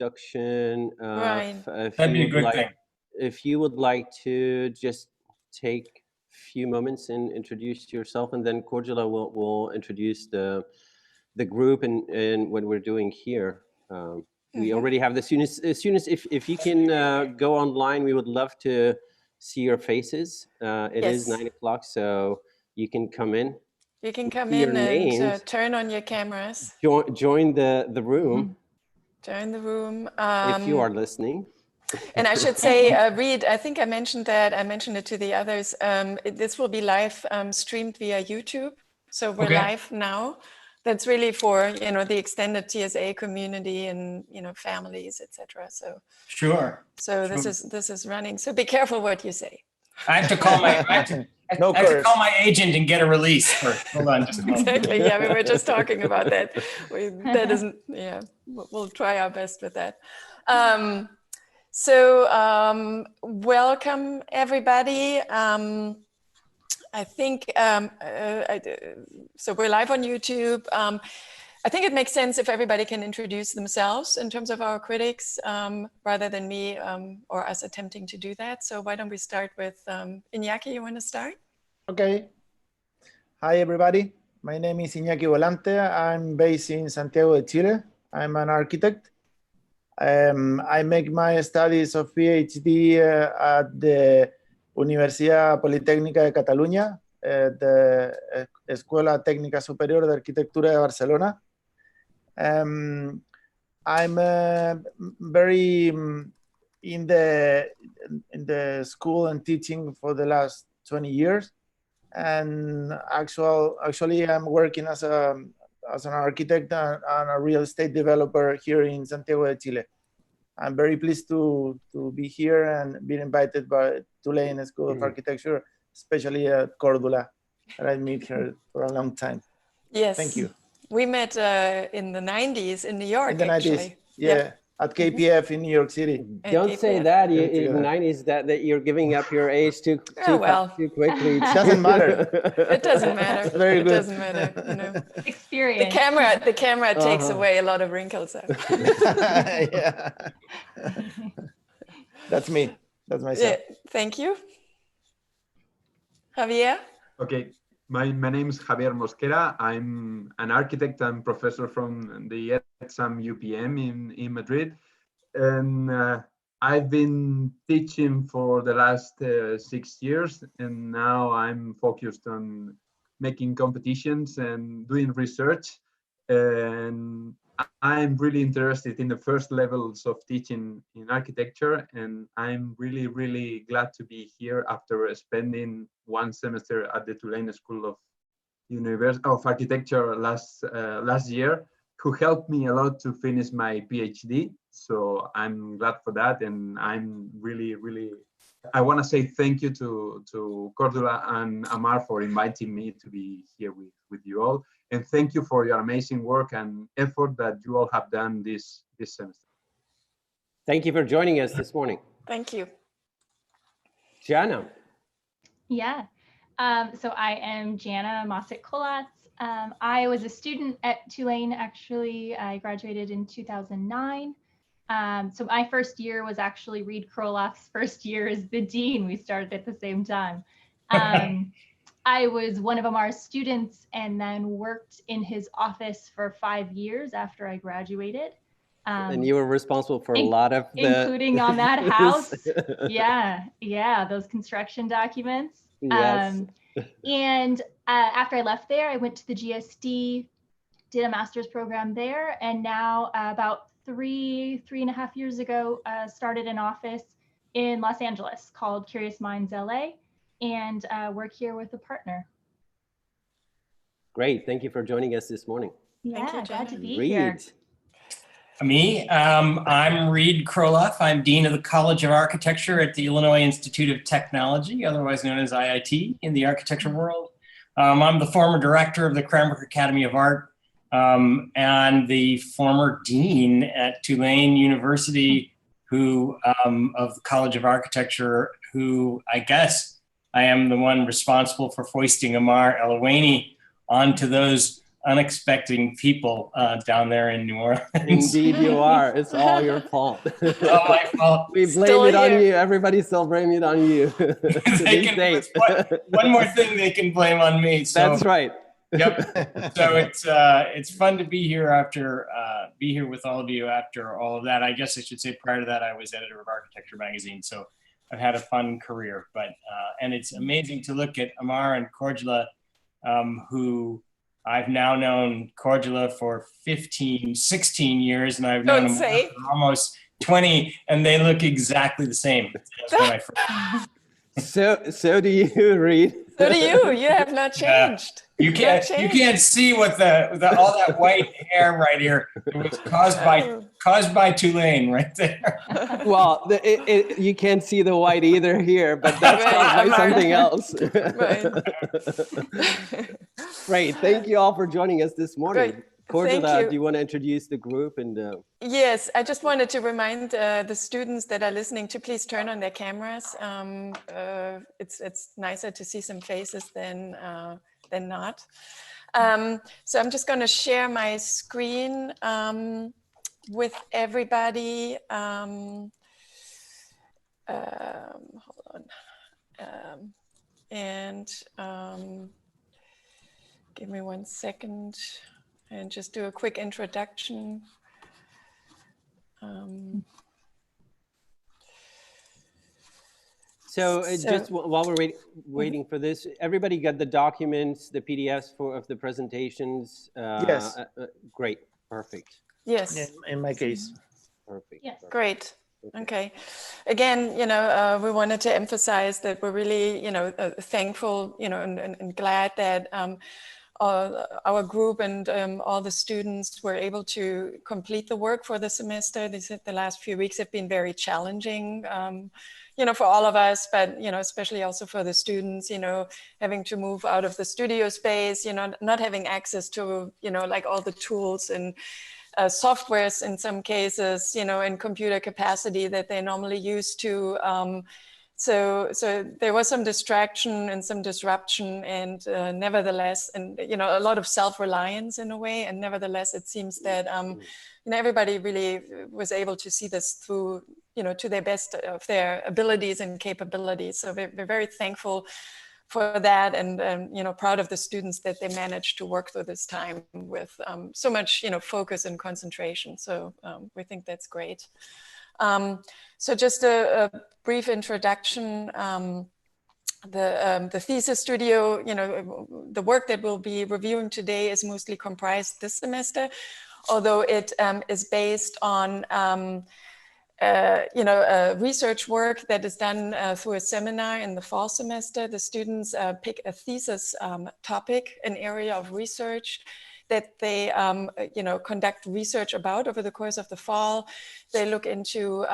introduction. Right. That'd be a good thing. If you would like to just take a few moments and introduce yourself, and then Cordula will introduce the group and what we're doing here. We already have as soon as if you can go online, we would love to see your faces. It is 9 o'clock, so you can come in. You can come in and turn on your cameras. Join the room. Join the room. If you are listening. And I should say, Reed, I think I mentioned that. I mentioned it to the others. This will be live streamed via YouTube. So we're live now. That's really for the extended TSA community and families, etc. So sure. So this is running. So be careful what you say. I have to call my I have to call my agent and get a release first. Hold on. Exactly. Yeah, we were just talking about that. That isn't. Yeah, we'll try our best with that. Welcome everybody. I think so. We're live on YouTube. I think it makes sense if everybody can introduce themselves in terms of our critics, rather than me or us attempting to do that. So why don't we start with Iñaki? You want to start? Okay. Hi everybody. My name is Iñaki Volante. I'm based in Santiago de Chile. I'm an architect. I make my studies of PhD at the Universidad Politécnica de Cataluña, the Escuela Técnica Superior de Arquitectura de Barcelona. I'm very in the school and teaching for the last 20 years, and actually I'm working as an architect and a real estate developer here in Santiago de Chile. I'm very pleased to be here and be invited by Tulane School of Architecture, especially at Cordula, and I meet her for a long time. Yes. Thank you. We met in the 90s in New York, in the actually. 90s, yeah. At KPF in New York City. Don't say that in the 90s that you're giving up your age too quickly. It doesn't matter. It doesn't matter. It's very good. It doesn't matter. Experience. The camera takes away a lot of wrinkles. Yeah. That's me. That's myself. Yeah, thank you. Javier? Okay. My name is Javier Mosquera. I'm an architect and professor from the ETSAM UPM in Madrid. And I've been teaching for the last 6 years. And now I'm focused on making competitions and doing research. And I'm really interested in the first levels of teaching in architecture. And I'm really, really glad to be here after spending one semester at the Tulane School of Architecture last year, who helped me a lot to finish my PhD. So I'm glad for that. And I'm really, really, I want to say thank you to Cordula and Amar for inviting me to be here with you all. And thank you for your amazing work and effort that you all have done this semester. Thank you for joining us this morning. Thank you. Jana. Yeah. So I am Jana Mosick-Kolatz. I was a student at Tulane, actually. I graduated in 2009. So my first year was actually Reed Kroloff's first year as the dean. We started at the same time. I was one of Amar's students and then worked in his office for 5 years after I graduated. And you were responsible for a lot of including on that house. Yeah, those construction documents. Yes. And after I left there, I went to the GSD, did a master's program there, and now about three and a half years ago, started an office in Los Angeles called Curious Minds LA, and work here with a partner. Great, thank you for joining us this morning. Yeah, glad to be Reed. here. Me, I'm Reed Kroloff. I'm Dean of the College of Architecture at the Illinois Institute of Technology, otherwise known as IIT in the architecture world. I'm the former director of the Cranbrook Academy of Art and the former dean at Tulane University, who of the College of Architecture, who I guess I am the one responsible for foisting Amar Elawani onto those unexpected people down there in New Orleans. Indeed you are. It's all your fault. All my fault. We blame Still it on here. you. Everybody still blame it on you. To They this can, date. one more thing they can blame on me. So, That's right. Yep. So it's fun to be here be here with all of you after all of that. I guess I should say prior to that, I was editor of Architecture magazine. So I've had a fun career, but and it's amazing to look at Amar and Cordula, who I've now known Cordula for 15, 16 years, and I've known Don't him say. for almost 20, and they look exactly the same as when I first. So do you, Reed. So do you. You have not changed. You can't see what all that white hair right here. It was caused by Tulane right there. Well, you can't see the white either here, but that's caused by something else. Great. Thank you all for joining us this morning. Great. Cordula, Thank you. do you want to introduce the group? And Yes, I just wanted to remind the students that are listening to please turn on their cameras. It's nicer to see some faces than not. So I'm just going to share my screen with everybody. Hold on. Give me 1 second and just do a quick introduction. Just while we're waiting for this, everybody got the documents, the PDFs of the presentations? Yes. Great. Perfect. Yes. In my case. Perfect. Yes. Perfect. Great. Okay. Again, we wanted to emphasize that we're really, thankful, and glad that our group and all the students were able to complete the work for the semester. The last few weeks have been very challenging, for all of us, but, especially also for the students, having to move out of the studio space, not having access to, like all the tools and softwares in some cases, in computer capacity that they normally used to. So there was some distraction and some disruption, and nevertheless, and a lot of self-reliance in a way. And nevertheless, it seems that everybody really was able to see this through, to their best of their abilities and capabilities. So we're very thankful for that, and proud of the students that they managed to work through this time with so much focus and concentration. So we think that's great. So just a brief introduction. The Thesis studio, the work that we'll be reviewing today is mostly comprised this semester, although it is based on research work that is done through a seminar in the fall semester. The students pick a thesis topic, an area of research that they conduct research about over the course of the fall. They look into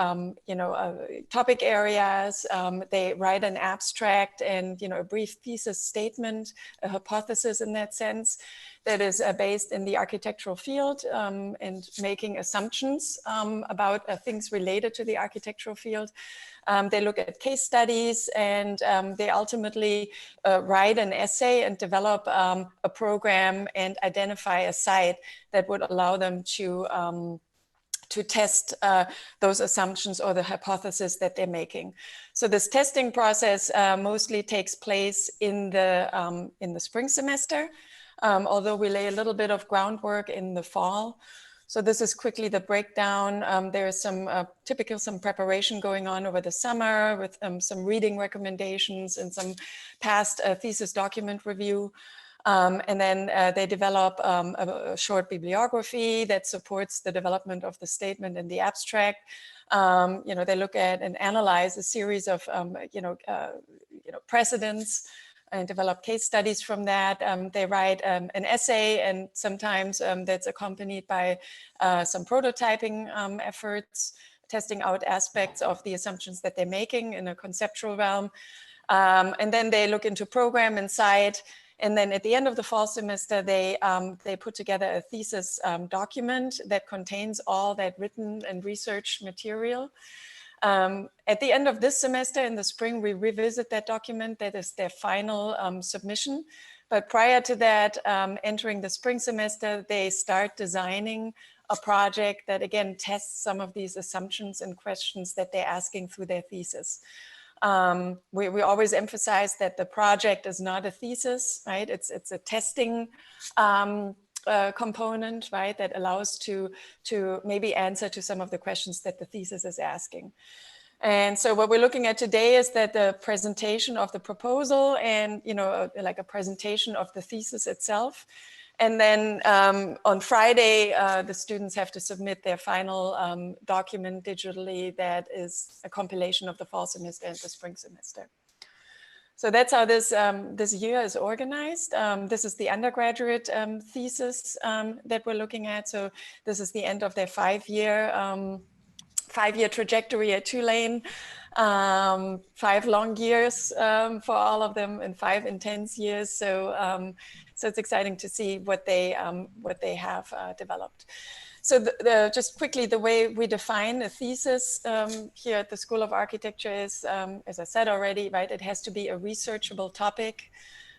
topic areas. They write an abstract and a brief thesis statement, a hypothesis in that sense, that is based in the architectural field and making assumptions about things related to the architectural field. They look at case studies, and they ultimately write an essay and develop a program and identify a site that would allow them to test those assumptions or the hypothesis that they're making. So this testing process mostly takes place in the spring semester, although we lay a little bit of groundwork in the fall. So this is quickly the breakdown. There is some some preparation going on over the summer with some reading recommendations and some past thesis document review. And then they develop a short bibliography that supports the development of the statement and the abstract. They look at and analyze a series of precedents and develop case studies from that. They write an essay, and sometimes that's accompanied by some prototyping efforts, testing out aspects of the assumptions that they're making in a conceptual realm. And then they look into program and site. And then at the end of the fall semester, they put together a thesis document that contains all that written and research material. At the end of this semester in the spring, we revisit that document. That is their final submission But prior to that, entering the spring semester, they start designing a project that again tests some of these assumptions and questions that they're asking through their thesis. We always emphasize that the project is not a thesis, right? It's a testing component, right? That allows to maybe answer to some of the questions that the thesis is asking. And so what we're looking at today is that the presentation of the proposal and, like a presentation of the thesis itself. And then on Friday, the students have to submit their final document digitally that is a compilation of the fall semester and the spring semester. So that's how this year is organized. This is the undergraduate thesis that we're looking at. So this is the end of their five-year trajectory at Tulane, 5 long years for all of them and 5 intense years. So so it's exciting to see what they have developed. So just quickly, the way we define a thesis here at the School of Architecture is, as I said already, right, it has to be a researchable topic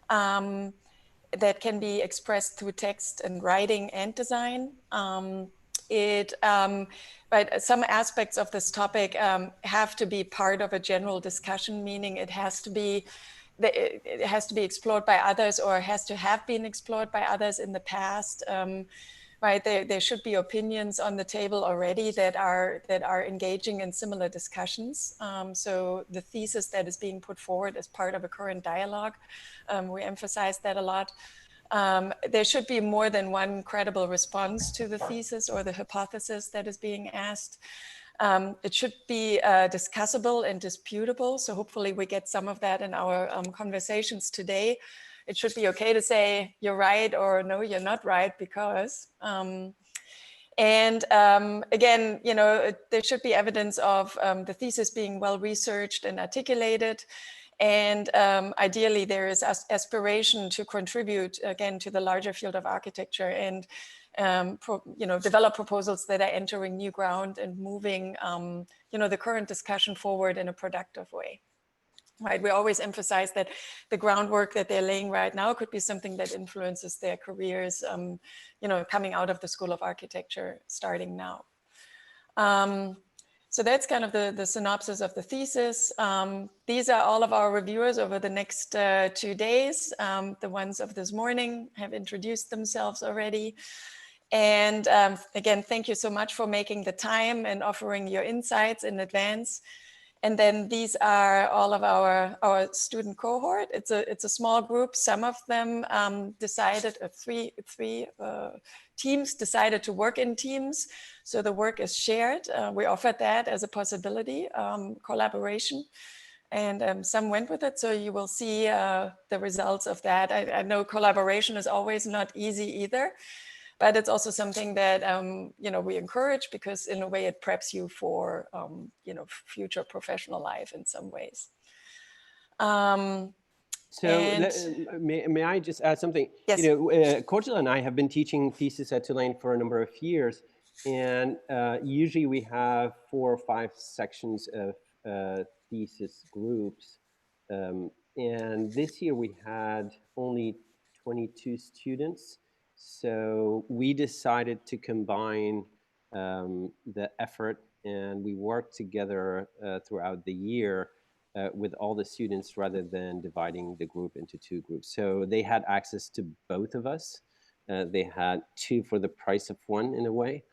that can be expressed through text and writing and design. But some aspects of this topic have to be part of a general discussion, meaning it has to be explored by others or has to have been explored by others in the past. Right, there should be opinions on the table already that are engaging in similar discussions. So the thesis that is being put forward as part of a current dialogue, we emphasize that a lot. There should be more than one credible response to the thesis or the hypothesis that is being asked. It should be discussable and disputable. So hopefully we get some of that in our conversations today. It should be okay to say you're right or no, you're not right because. Again, there should be evidence of the thesis being well researched and articulated. And ideally, there is aspiration to contribute again to the larger field of architecture and develop proposals that are entering new ground and moving the current discussion forward in a productive way. Right, we always emphasize that the groundwork that they're laying right now could be something that influences their careers, coming out of the School of Architecture starting now. So that's kind of the synopsis of the thesis. These are all of our reviewers over the next 2 days. The ones of this morning have introduced themselves already. And again, thank you so much for making the time and offering your insights in advance. And then these are all of our student cohort. It's a small group. Some of them decided, three teams decided to work in teams. So the work is shared. We offered that as a possibility, collaboration. And some went with it. So you will see the results of that. I know collaboration is always not easy either. But it's also something that we encourage because in a way it preps you for future professional life in some ways. May I just add something? Yes. Cordula and I have been teaching thesis at Tulane for a number of years, and usually we have 4 or 5 sections of thesis groups, and this year we had only 22 students. So we decided to combine the effort, and we worked together throughout the year with all the students rather than dividing the group into 2 groups. So they had access to both of us. They had 2 for the price of 1 in a way.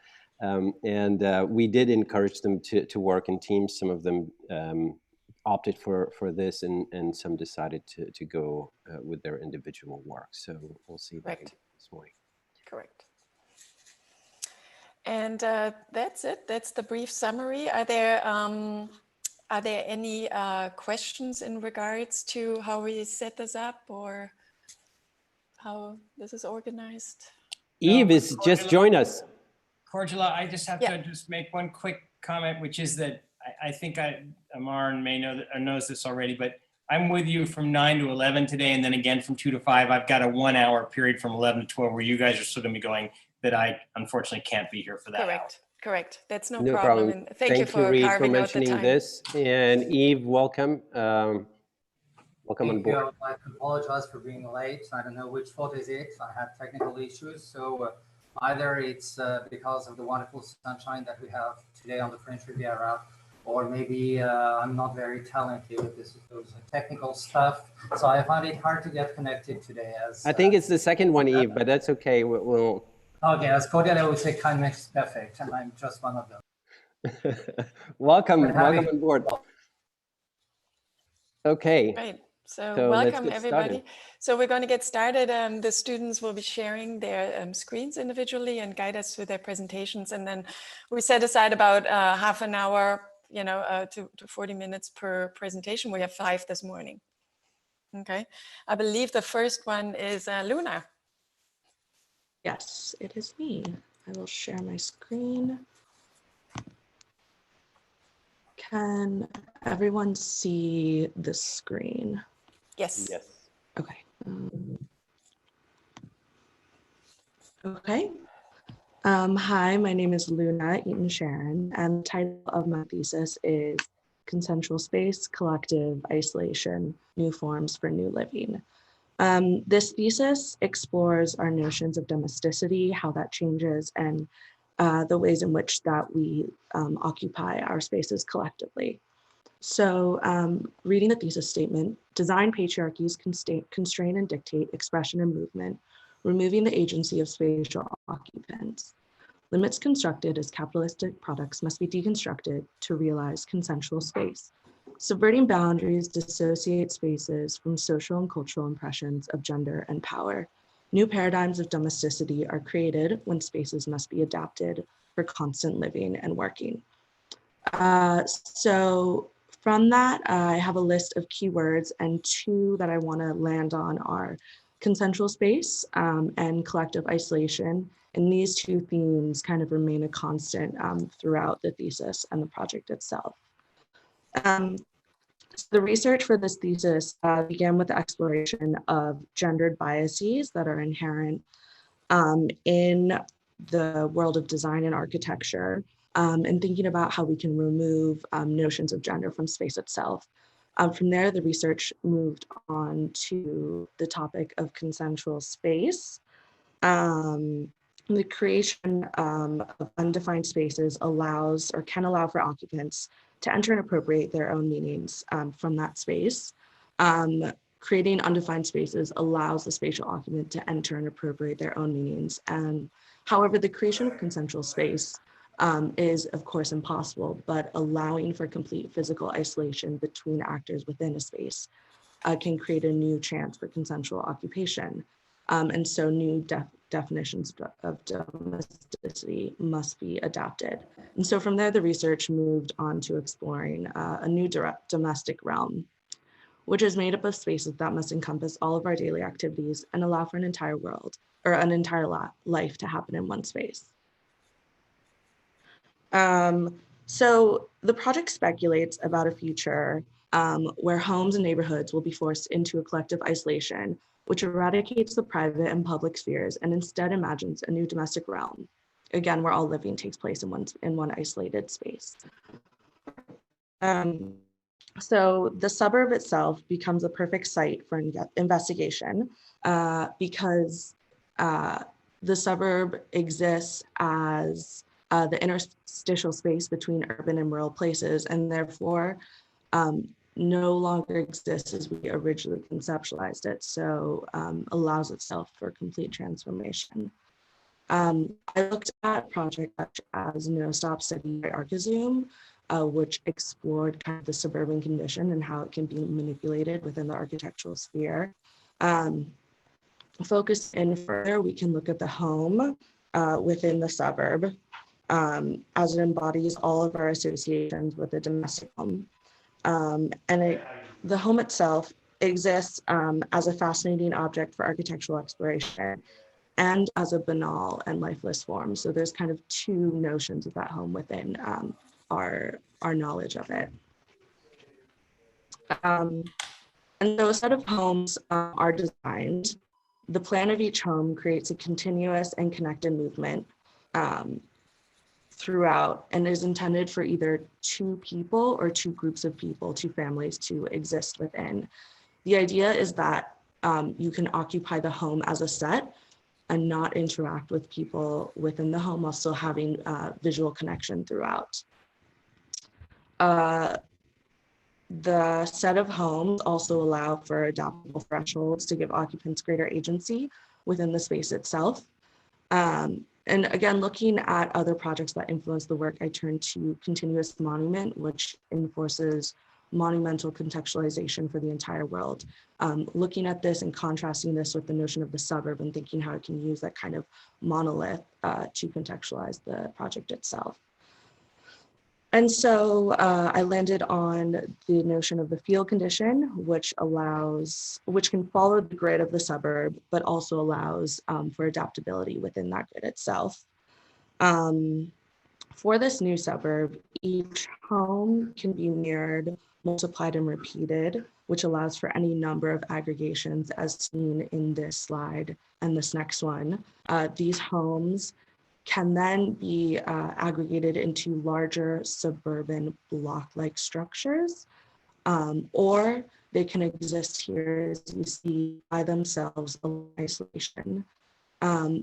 And we did encourage them to work in teams. Some of them opted for this, and some decided to go with their individual work. So we'll see that this morning. Correct. And that's it. That's the brief summary. Are there any questions in regards to how we set this up or how this is organized? Eve is just joined us. Cordula, I just have to just make one quick comment, which is that I think Amar may know that, or knows this already, but I'm with you from 9 to 11 today, and then again from 2 to 5. I've got a 1-hour period from 11 to 12 where you guys are still going to be going that I unfortunately can't be here for that. Correct. That's no problem. problem. And thank you for Reed, carving for out the mentioning time. this. And Eve, welcome. Welcome on Thank you. I board. would like to apologize for being late. I don't know which fault is it. I had technical issues. So either it's because of the wonderful sunshine that we have today on the French Riviera, or maybe I'm not very talented with this technical stuff. So I find it hard to get connected today. As I think it's the second one, Eve, but that's okay. We'll okay, as Cordelia would say, kind makes perfect, and I'm just one of them. welcome Happy- on board. Okay. Great. So So let's welcome get everybody. started. So we're going to get started. The students will be sharing their screens individually and guide us through their presentations. And then we set aside about half an hour, to 40 minutes per presentation. We have 5 this morning. Okay. I believe the first one is Luna. Yes, it is me. I will share my screen. Can everyone see the screen? Yes. Yes. Okay. Okay. Hi, my name is Luna Eaton Sharon, and the title of my thesis is Consensual Space, Collective Isolation, New Forms for New Living. This thesis explores our notions of domesticity, how that changes, and the ways in which that we occupy our spaces collectively. So reading the thesis statement, design patriarchies constrain and dictate expression and movement, removing the agency of spatial occupants. Limits constructed as capitalistic products must be deconstructed to realize consensual space. Subverting boundaries dissociate spaces from social and cultural impressions of gender and power. New paradigms of domesticity are created when spaces must be adapted for constant living and working. So from that, I have a list of keywords, and 2 that I want to land on are consensual space and collective isolation. And these 2 themes kind of remain a constant throughout the thesis and the project itself. So the research for this thesis began with the exploration of gendered biases that are inherent in the world of design and architecture, and thinking about how we can remove notions of gender from space itself. From there, the research moved on to the topic of consensual space. The creation of undefined spaces allows or can allow for occupants to enter and appropriate their own meanings from that space. Creating undefined spaces allows the spatial occupant to enter and appropriate their own meanings. And however, the creation of consensual space is of course impossible, but allowing for complete physical isolation between actors within a space can create a new chance for consensual occupation. And so new definitions of domesticity must be adapted. And so from there, the research moved on to exploring a new domestic realm, which is made up of spaces that must encompass all of our daily activities and allow for an entire world or an entire life to happen in one space. So the project speculates about a future where homes and neighborhoods will be forced into a collective isolation, which eradicates the private and public spheres and instead imagines a new domestic realm, again, where all living takes place in one isolated space. So the suburb itself becomes a perfect site for investigation because the suburb exists as the interstitial space between urban and rural places, and therefore no longer exists as we originally conceptualized it, so allows itself for complete transformation. I looked at projects such as No Stop City by Archizoom, which explored kind of the suburban condition and how it can be manipulated within the architectural sphere. Focus in further, we can look at the home within the suburb as it embodies all of our associations with the domestic home. The home itself exists as a fascinating object for architectural exploration and as a banal and lifeless form. So there's kind of 2 notions of that home within our knowledge of it. And so a set of homes are designed. The plan of each home creates a continuous and connected movement throughout and is intended for either 2 people or 2 groups of people, 2 families to exist within. The idea is that you can occupy the home as a set and not interact with people within the home while still having visual connection throughout. The set of homes also allow for adaptable thresholds to give occupants greater agency within the space itself. And again, looking at other projects that influence the work, I turn to Continuous Monument, which enforces monumental contextualization for the entire world. Looking at this and contrasting this with the notion of the suburb and thinking how it can use that kind of monolith to contextualize the project itself. And so I landed on the notion of the field condition, which can follow the grid of the suburb, but also allows for adaptability within that grid itself. For this new suburb, each home can be mirrored, multiplied, and repeated, which allows for any number of aggregations as seen in this slide and this next one. These homes can then be aggregated into larger suburban block-like structures, or they can exist here, as you see, by themselves in isolation,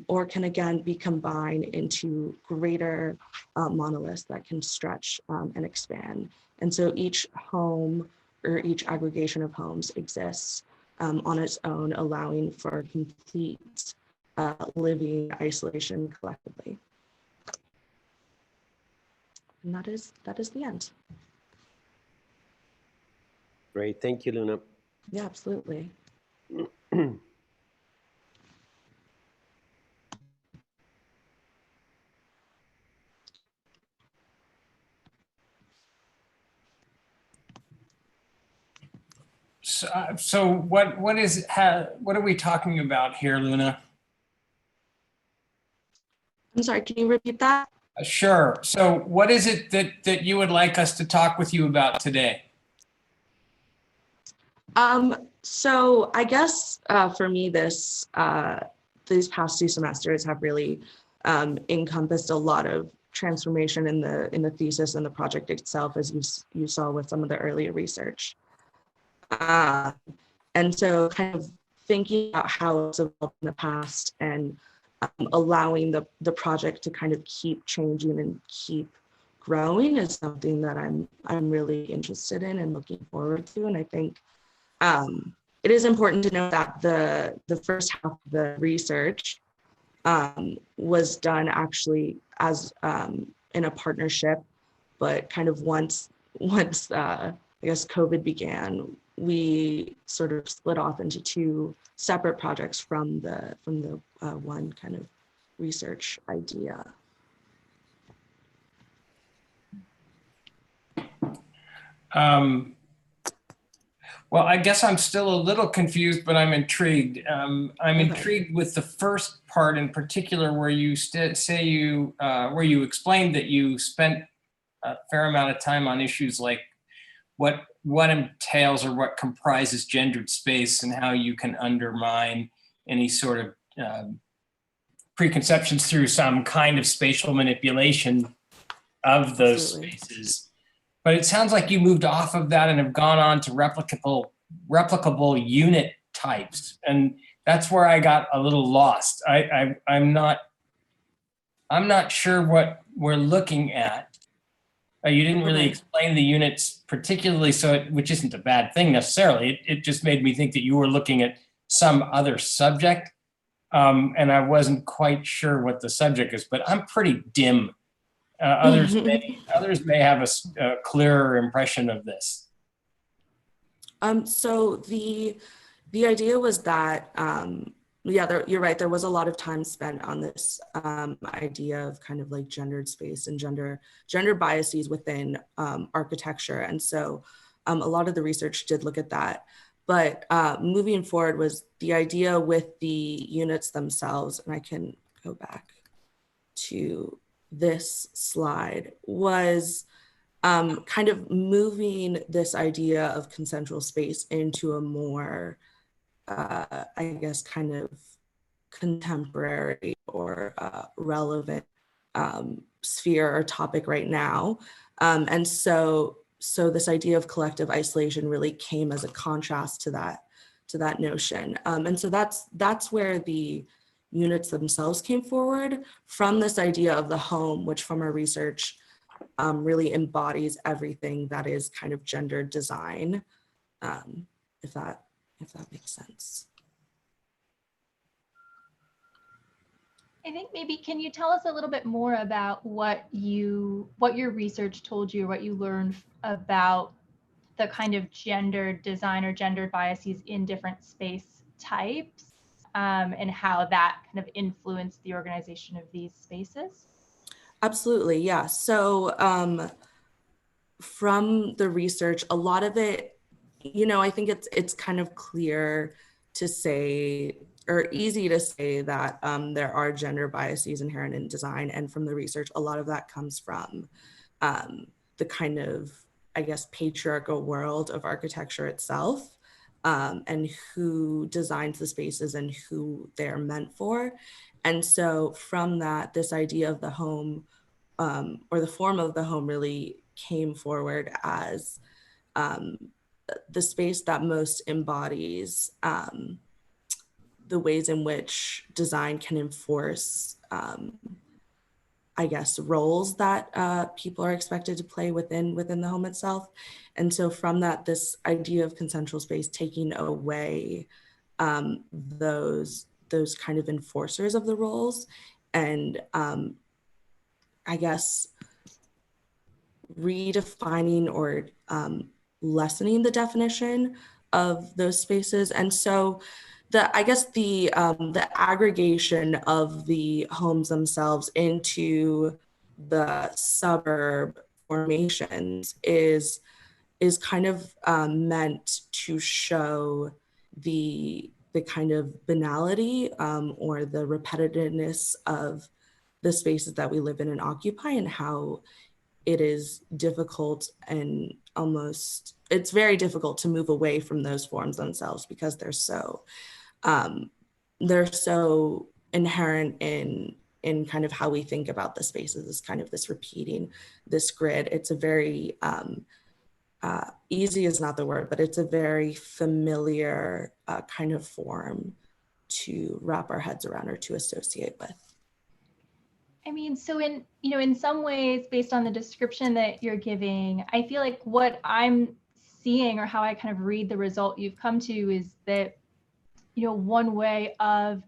or can again be combined into greater monoliths that can stretch and expand. And so each home or each aggregation of homes exists on its own, allowing for complete living isolation collectively. And that is the end. Great, thank you, Luna. Yeah, absolutely. So what are we talking about here, Luna? I'm sorry, can you repeat that? Sure. So what is it that you would like us to talk with you about today? So I guess for me, these past 2 semesters have really encompassed a lot of transformation in the thesis and the project itself, as you saw with some of the earlier research. And so kind of thinking about how it's evolved in the past and allowing the project to kind of keep changing and keep growing is something that I'm really interested in and looking forward to. And I think it is important to note that the first half of the research was done actually as in a partnership, but kind of once I guess COVID began, we sort of split off into 2 separate projects from the one kind of research idea. Well, I guess I'm still a little confused, but I'm intrigued. I'm intrigued with the first part in particular, where you where you explained that you spent a fair amount of time on issues like what entails or what comprises gendered space and how you can undermine any sort of preconceptions through some kind of spatial manipulation of those spaces. But it sounds like you moved off of that and have gone on to replicable unit types. And that's where I got a little lost. I'm not sure what we're looking at. You didn't really explain the units particularly, which isn't a bad thing necessarily. It just made me think that you were looking at some other subject. And I wasn't quite sure what the subject is, but I'm pretty dim. Others may have a clearer impression of this. So the idea was that, you're right. There was a lot of time spent on this idea of kind of like gendered space and gender biases within architecture. And so a lot of the research did look at that. But moving forward was the idea with the units themselves, and I can go back to this slide, was kind of moving this idea of consensual space into a more, I guess, kind of contemporary or relevant sphere or topic right now. And so this idea of collective isolation really came as a contrast to that. that notion. And so that's where the units themselves came forward from this idea of the home, which from our research really embodies everything that is kind of gendered design, if that makes sense. I think maybe, can you tell us a little bit more about what your research told you, or what you learned about the kind of gendered design or gendered biases in different space types, and how that kind of influenced the organization of these spaces? Absolutely, yeah. So from the research, a lot of it, I think it's kind of clear to say, or easy to say, that there are gender biases inherent in design. And from the research, a lot of that comes from the kind of, I guess, patriarchal world of architecture itself, and who designs the spaces and who they're meant for. And so from that, this idea of the home, or the form of the home, really came forward as the space that most embodies the ways in which design can enforce, I guess, roles that people are expected to play within the home itself. And so from that, this idea of consensual space taking away those kind of enforcers of the roles, and I guess redefining or lessening the definition of those spaces. And so the aggregation of the homes themselves into the suburb formations is kind of meant to show the kind of banality or the repetitiveness of the spaces that we live in and occupy, and how it is difficult, and it's very difficult to move away from those forms themselves, because they're so inherent in kind of how we think about the spaces, as kind of this repeating, this grid. It's a very easy is not the word, but it's a very familiar kind of form to wrap our heads around or to associate with. I mean, so in some ways, based on the description that you're giving, I feel like what I'm seeing, or how I kind of read the result you've come to, is that, one way of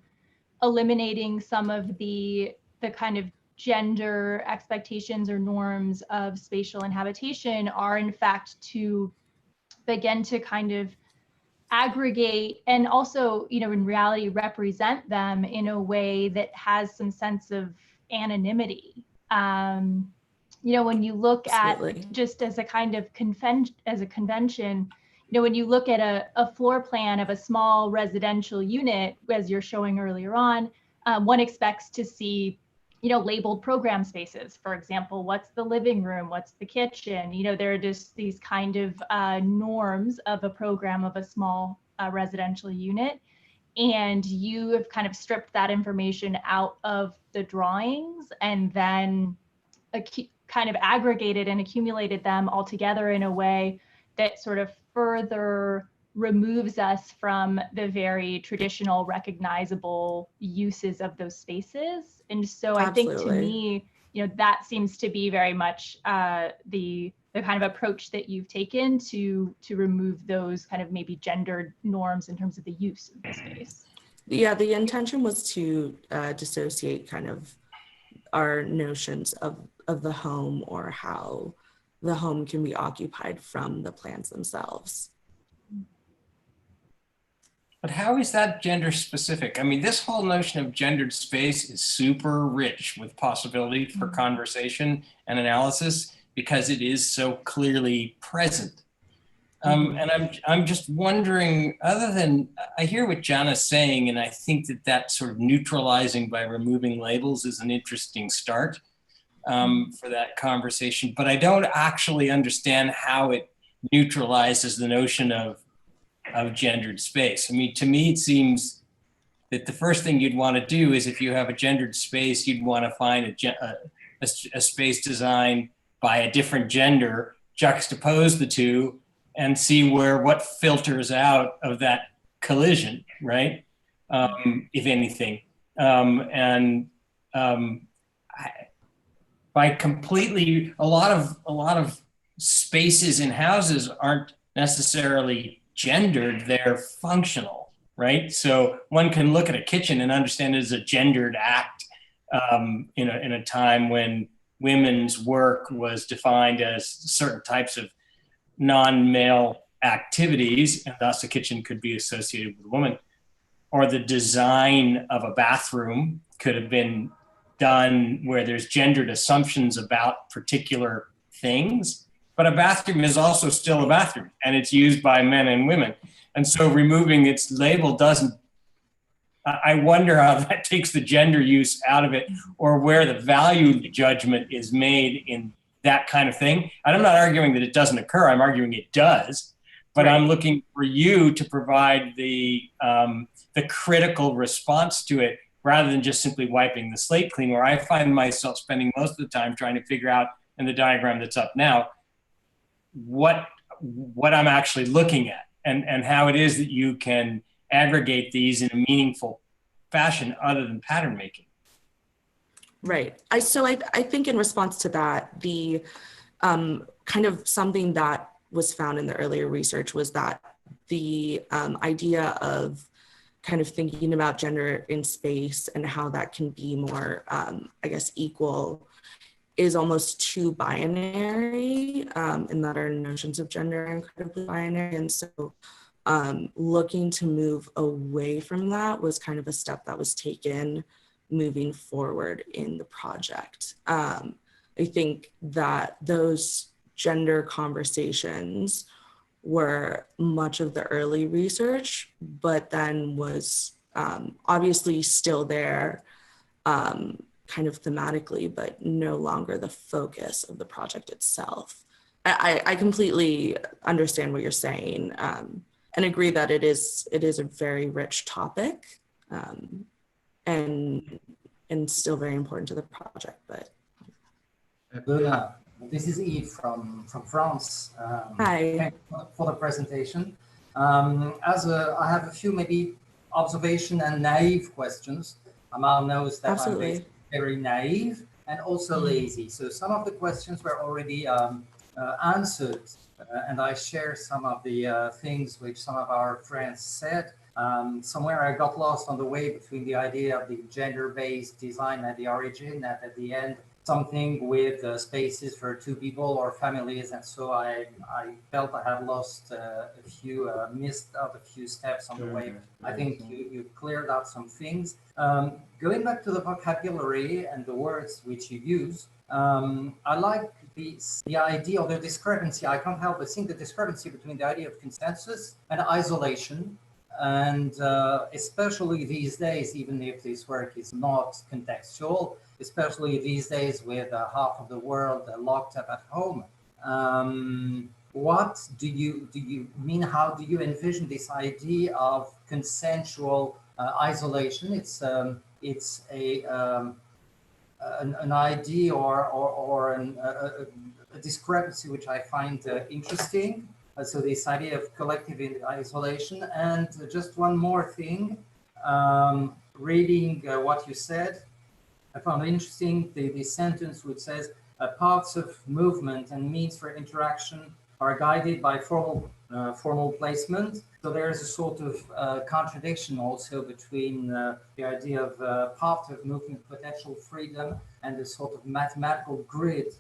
eliminating some of the kind of gender expectations or norms of spatial and habitation are, in fact, to begin to kind of aggregate and also, in reality, represent them in a way that has some sense of anonymity. When you look Absolutely. at, just as a kind of convention, when you look at a floor plan of a small residential unit, as you're showing earlier on, one expects to see, labeled program spaces. For example, what's the living room? What's the kitchen? There are just these kind of norms of a program of a small residential unit. And you have kind of stripped that information out of the drawings, and then kind of aggregated and accumulated them all together in a way that sort of further removes us from the very traditional, recognizable uses of those spaces. And so Absolutely. I think, to me, that seems to be very much the kind of approach that you've taken to remove those kind of maybe gendered norms in terms of the use of the space. Yeah, the intention was to dissociate kind of our notions of the home, or how the home can be occupied, from the plans themselves. But how is that gender specific? I mean, this whole notion of gendered space is super rich with possibility for conversation and analysis, because it is so clearly present. And I'm just wondering, other than, I hear what Jana's saying, and I think that sort of neutralizing by removing labels is an interesting start for that conversation, but I don't actually understand how it neutralizes the notion of gendered space. I mean, to me, it seems that the first thing you'd want to do is, if you have a gendered space, you'd want to find a space designed by a different gender, juxtapose the two, and see what filters out of that collision, right? If anything. By completely, a lot of spaces in houses aren't necessarily gendered, they're functional, right? So one can look at a kitchen and understand it as a gendered act in a time when women's work was defined as certain types of non-male activities, and thus a kitchen could be associated with a woman. Or the design of a bathroom could have been done where there's gendered assumptions about particular things, but a bathroom is also still a bathroom and it's used by men and women. And so removing its label doesn't, I wonder how that takes the gender use out of it, or where the value judgment is made in that kind of thing. And I'm not arguing that it doesn't occur, I'm arguing it does, but I'm looking for you to provide the critical response to it, rather than just simply wiping the slate clean, where I find myself spending most of the time trying to figure out in the diagram that's up now, what I'm actually looking at, and how it is that you can aggregate these in a meaningful fashion other than pattern making. Right. So I think in response to that, the kind of something that was found in the earlier research was that the idea of kind of thinking about gender in space and how that can be more, I guess, equal is almost too binary, in that our notions of gender are incredibly binary. And so looking to move away from that was kind of a step that was taken moving forward in the project. I think that those gender conversations were much of the early research, but then was obviously still there kind of thematically, but no longer the focus of the project itself. I completely understand what you're saying, and agree that it is a very rich topic, and still very important to the project. But this is Yves from France. Hi. Thank you for the presentation. I have a few maybe observation and naive questions. Amar knows that Absolutely. I'm very naive and also lazy. So some of the questions were already answered, and I share some of the things which some of our friends said. Somewhere I got lost on the way between the idea of the gender-based design at the origin and at the end something with spaces for two people or families, and so I felt I had lost missed out a few steps on the way. I think you cleared out some things. Going back to the vocabulary and the words which you use, I like the idea of the discrepancy. I can't help but think the discrepancy between the idea of consensus and isolation. And especially these days, even if this work is not contextual, especially these days with half of the world locked up at home, what do you mean? How do you envision this idea of consensual isolation? It's an idea or a discrepancy which I find interesting. So this idea of collective isolation. And just one more thing, reading what you said, I found interesting the sentence which says, parts of movement and means for interaction are guided by formal placement. So there is a sort of contradiction also between the idea of path of movement, potential freedom, and the sort of mathematical grid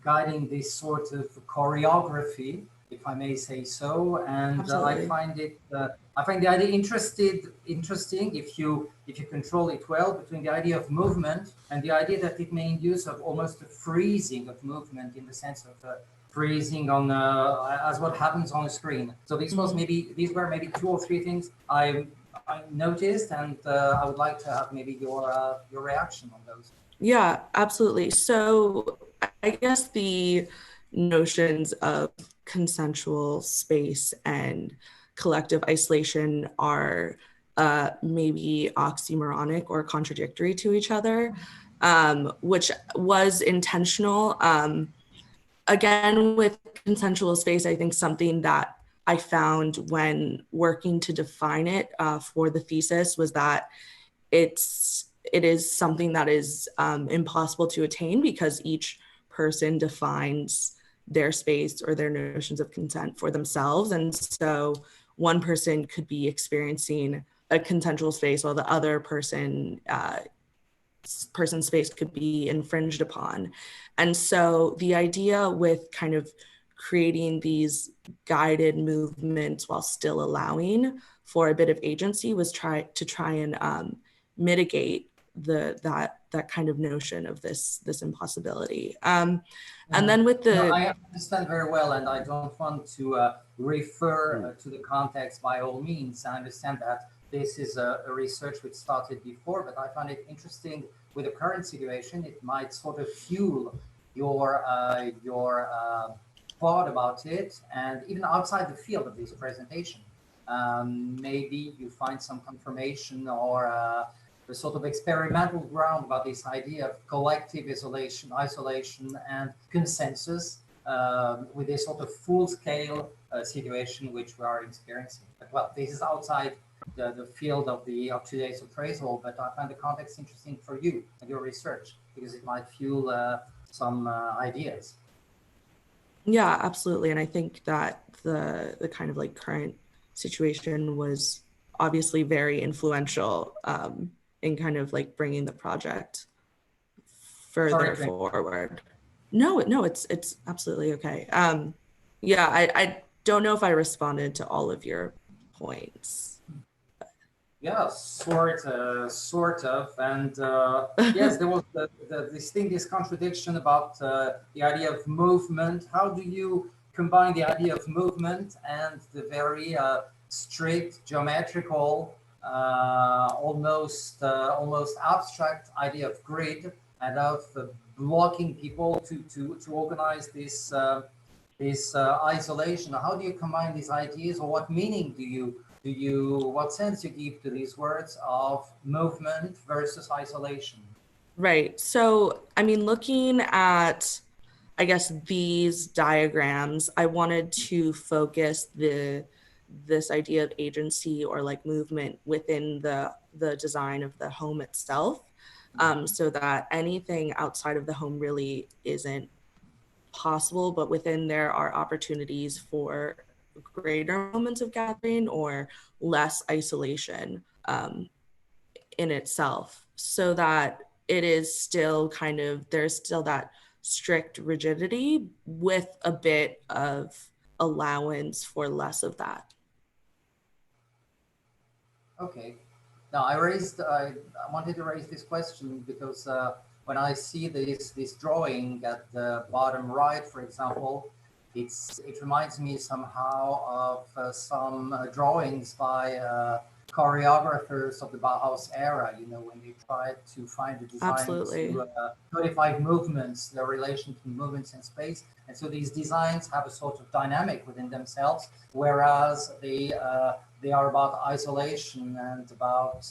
guiding this sort of choreography, if I may say so. And I find the idea interesting if you control it well, between the idea of movement and the idea that it may induce of almost a freezing of movement, in the sense of freezing on as what happens on a screen. So these were maybe two or three things I noticed, and I would like to have maybe your reaction on those. Yeah, absolutely. So I guess the notions of consensual space and collective isolation are maybe oxymoronic or contradictory to each other, which was intentional. Again, with consensual space, I think something that I found when working to define it for the thesis was that it is something that is impossible to attain because each person defines their space or their notions of consent for themselves. And so one person could be experiencing a consensual space while the other person's space could be infringed upon. And so the idea with kind of creating these guided movements while still allowing for a bit of agency was try and mitigate that kind of notion of this impossibility. And then with the... I understand very well, and I don't want to refer to the context by all means. I understand that this is a research which started before, but I find it interesting with the current situation. It might sort of fuel your thought about it, and even outside the field of this presentation. Maybe you find some confirmation or a sort of experimental ground about this idea of collective isolation, and consensus with this sort of full-scale situation which we are experiencing. But well, this is outside the field of today's appraisal, but I find the context interesting for you and your research because it might fuel some ideas. Yeah, absolutely. And I think that the kind of like current situation was obviously very influential in kind of like bringing the project further forward. No, it's absolutely okay. Yeah, I don't know if I responded to all of your points. Yeah, sort of, and yes, there was this contradiction about the idea of movement. How do you combine the idea of movement and the very strict geometrical, almost abstract idea of grid and of blocking people to organize this isolation? How do you combine these ideas, or what meaning what sense you give to these words of movement versus isolation? Right. So, I mean, looking at, I guess, these diagrams, I wanted to focus this idea of agency or like movement within the design of the home itself, so that anything outside of the home really isn't possible, but within there are opportunities for greater moments of gathering or less isolation in itself, so that it is still kind of, there's still that strict rigidity with a bit of allowance for less of that. Okay. Now I wanted to raise this question because when I see this drawing at the bottom right, for example, it reminds me somehow of some drawings by choreographers of the Bauhaus era, you know, when they tried to find the design to codify movements, their relation to movements in space. And so these designs have a sort of dynamic within themselves, whereas they are about isolation and about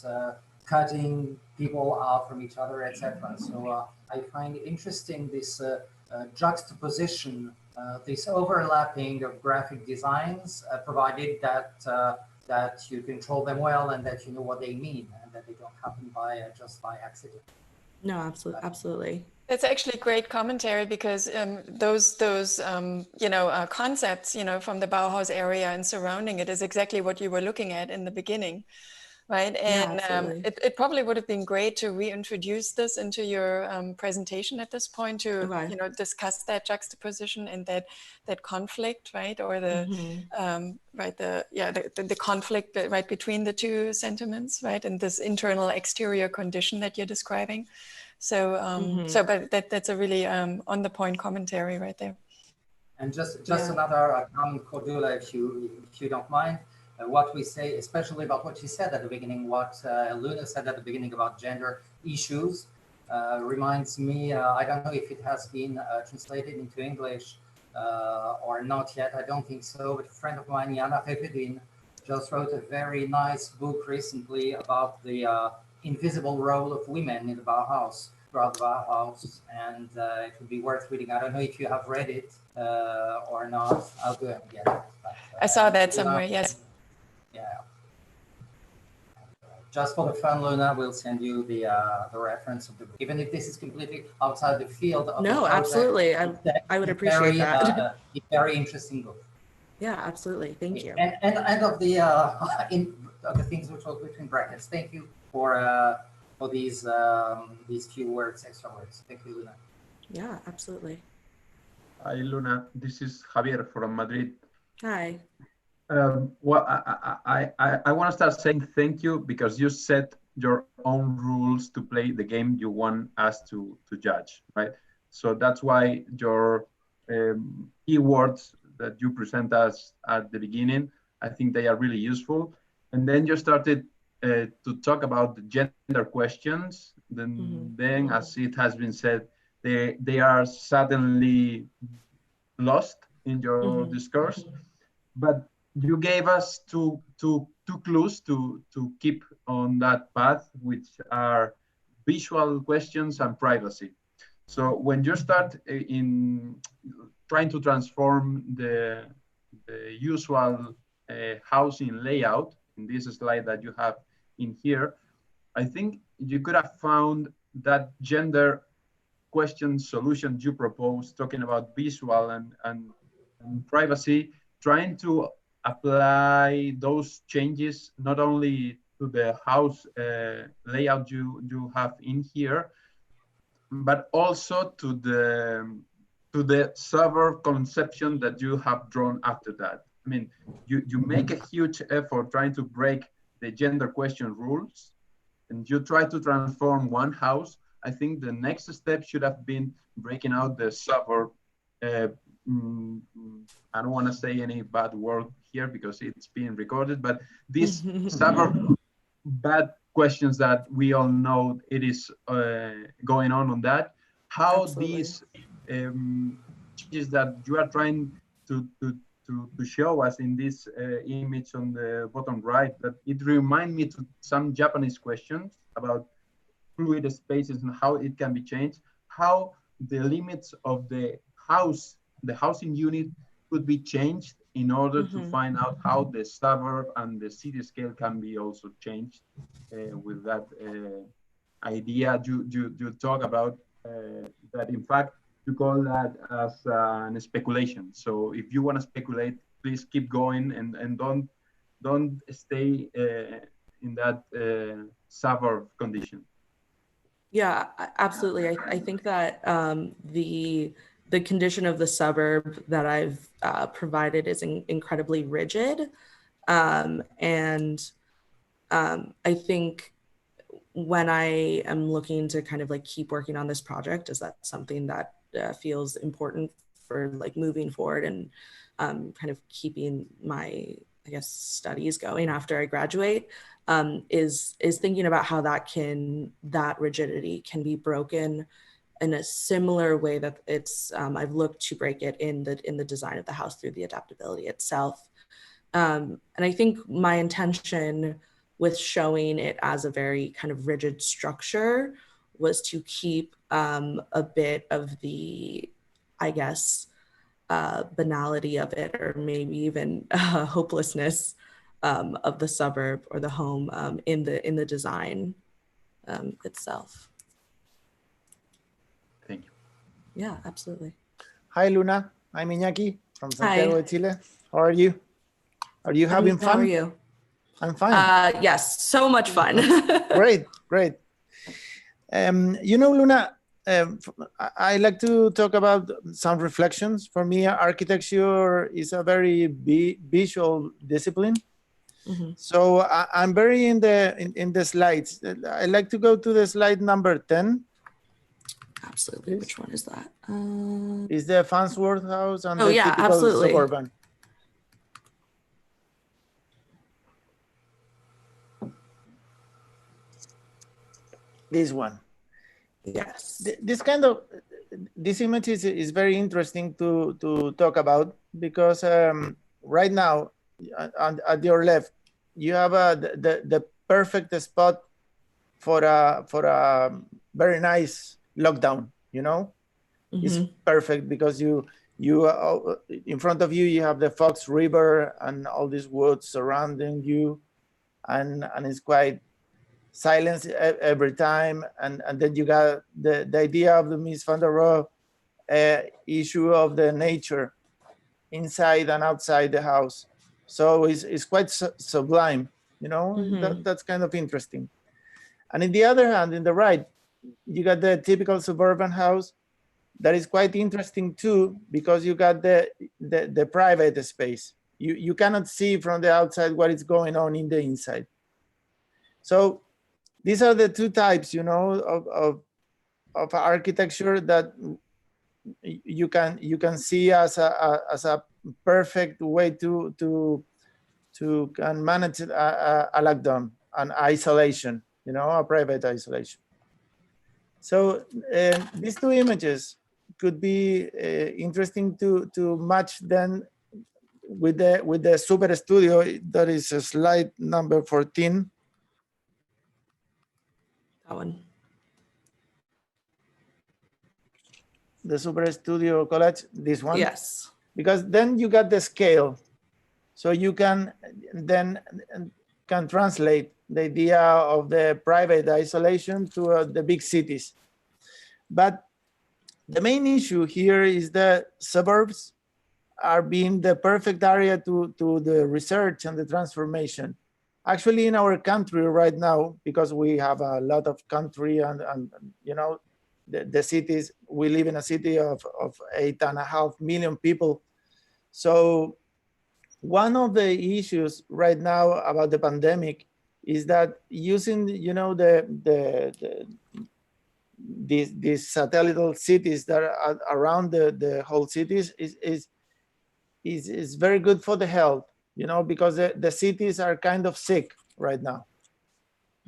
cutting people out from each other, etc. So I find it interesting this juxtaposition, this overlapping of graphic designs, provided that you control them well and that you know what they mean and that they don't happen just by accident. No, absolutely. That's actually great commentary because those concepts, from the Bauhaus area and surrounding it is exactly what you were looking at in the beginning, right? And Yeah, it probably would have been great to reintroduce this into your presentation at this point to discuss that juxtaposition and that conflict, right? Or the the conflict right between the two sentiments, right? And this internal exterior condition that you're describing. So but that's a really on the point commentary right there. And just another Cordula, if you don't mind. What we say, especially about what she said at the beginning, what Luna said at the beginning about gender issues, reminds me, I don't know if it has been translated into English or not yet, I don't think so, but a friend of mine, Jana Repedin, just wrote a very nice book recently about the invisible role of women in the Bauhaus, throughout the Bauhaus, and it would be worth reading. I don't know if you have read it or not. I'll go and get it. But, I saw that somewhere, yes. Yeah. Just for the fun, Luna, we'll send you the reference of the book. Even if this is completely outside the field of the project, absolutely. I would appreciate that. It's very interesting book. Yeah, absolutely. Thank you. And of the of the things which was between brackets. Thank you for these few words, extra words. Thank you, Luna. Yeah, absolutely. Hi, Luna. This is Javier from Madrid. Hi. Well, I want to start saying thank you because you set your own rules to play the game you want us to judge, right? So that's why your keywords that you present us at the beginning, I think they are really useful. And then you started to talk about the gender questions. Then as it has been said, they are suddenly lost in your discourse. But you gave us two clues to keep on that path, which are visual questions and privacy. So when you start in trying to transform the usual housing layout in this slide that you have in here, I think you could have found that gender question solution you proposed, talking about visual and privacy, trying to apply those changes not only to the house layout you have in here, but also to the suburb conception that you have drawn after that. I mean, you make a huge effort trying to break the gender question rules, and you try to transform one house. I think the next step should have been breaking out the suburb. I don't want to say any bad word here because it's being recorded, but these suburb bad questions that we all know it is going on that. How Absolutely. These changes that you are trying to show us in this image on the bottom right, that it reminds me to some Japanese questions about fluid spaces and how it can be changed, how the limits of the housing unit could be changed in order to find out how the suburb and the city scale can be also changed with that idea you talk about, that in fact you call that as an speculation. So if you want to speculate, please keep going and don't stay in that suburb condition. Yeah, absolutely. I think that the condition of the suburb that I've provided is incredibly rigid. And I think when I am looking to kind of like keep working on this project, is that something that feels important for like moving forward and kind of keeping my, I guess, studies going after I graduate, is thinking about how that rigidity can be broken in a similar way that it's I've looked to break it in the design of the house through the adaptability itself. And I think my intention with showing it as a very kind of rigid structure was to keep a bit of the, I guess, banality of it, or maybe even hopelessness of the suburb or the home in the design itself. Thank you. Yeah, absolutely. Hi, Luna. I'm Iñaki from Santiago de Chile. How are you? Are you having fun? How are you? I'm fine. Yes, so much fun. Great. You know, Luna, I like to talk about some reflections. For me, architecture is a very visual discipline. So I'm very in the slides. I like to go to the slide number 10. Absolutely. Which one is that? Is the Farnsworth House and the typical absolutely. suburban. This one. Yes. This image is very interesting to talk about because right now at your left you have the perfect spot for a very nice lockdown. You know, it's perfect because you You in front of you, you have the Fox River and all these woods surrounding you, and it's quite silence every time. And then you got the idea of the Mies van der Rohe issue of the nature inside and outside the house. So it's quite sublime, you know. That's kind of interesting. And in the other hand, in the right, you got the typical suburban house that is quite interesting too, because you got the private space. You cannot see from the outside what is going on in the inside. So these are the two types, you know, of architecture that you can see as a perfect way to can manage a lockdown and isolation, you know, a private isolation. So these two images could be interesting to match then with the super studio. That is slide number 14. That one. The super studio college, this one. Yes. Because then you got the scale, so you can then can translate the idea of the private isolation to the big cities. But the main issue here is that suburbs are being the perfect area to the research and the transformation. Actually, in our country right now, because we have a lot of country and you know, the cities, we live in a city of 8.5 million people. So one of the issues right now about the pandemic is that using, you know, these satellite cities that are around the whole cities is very good for the health, you know, because the cities are kind of sick right now.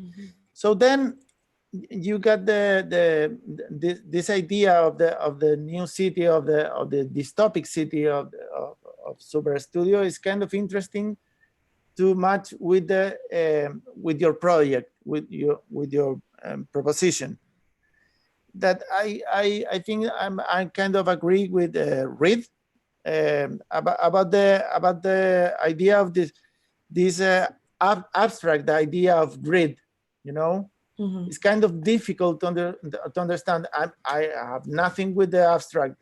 Mm-hmm. So then you got this idea of the new city, of the dystopic city of Super Studio is kind of interesting to match with your project, with your proposition. That I think I kind of agree with Reed about the idea of this abstract idea of grid, you know. Mm-hmm. It's kind of difficult to understand. I have nothing with the abstract.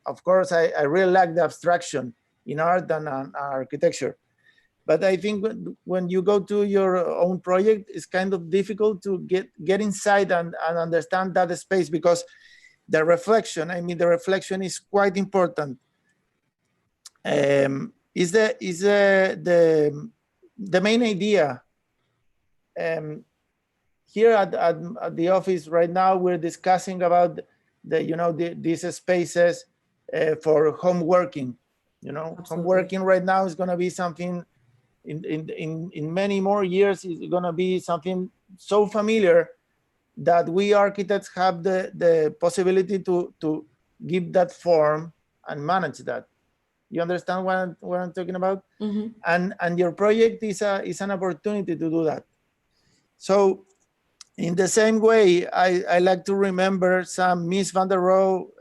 Of course, I really like the abstraction in art and architecture. But I think when you go to your own project, it's kind of difficult to get inside and understand that space, because the reflection, I mean, the reflection is quite important. Is the main idea. Here at the office right now, we're discussing about these spaces for home working. You know, absolutely. Home working right now is going to be something in many more years is going to be something so familiar that we architects have the possibility to give that form and manage that. You understand what I'm talking about? Mm-hmm. And your project is an opportunity to do that. So in the same way, I like to remember some Mies van der Rohe,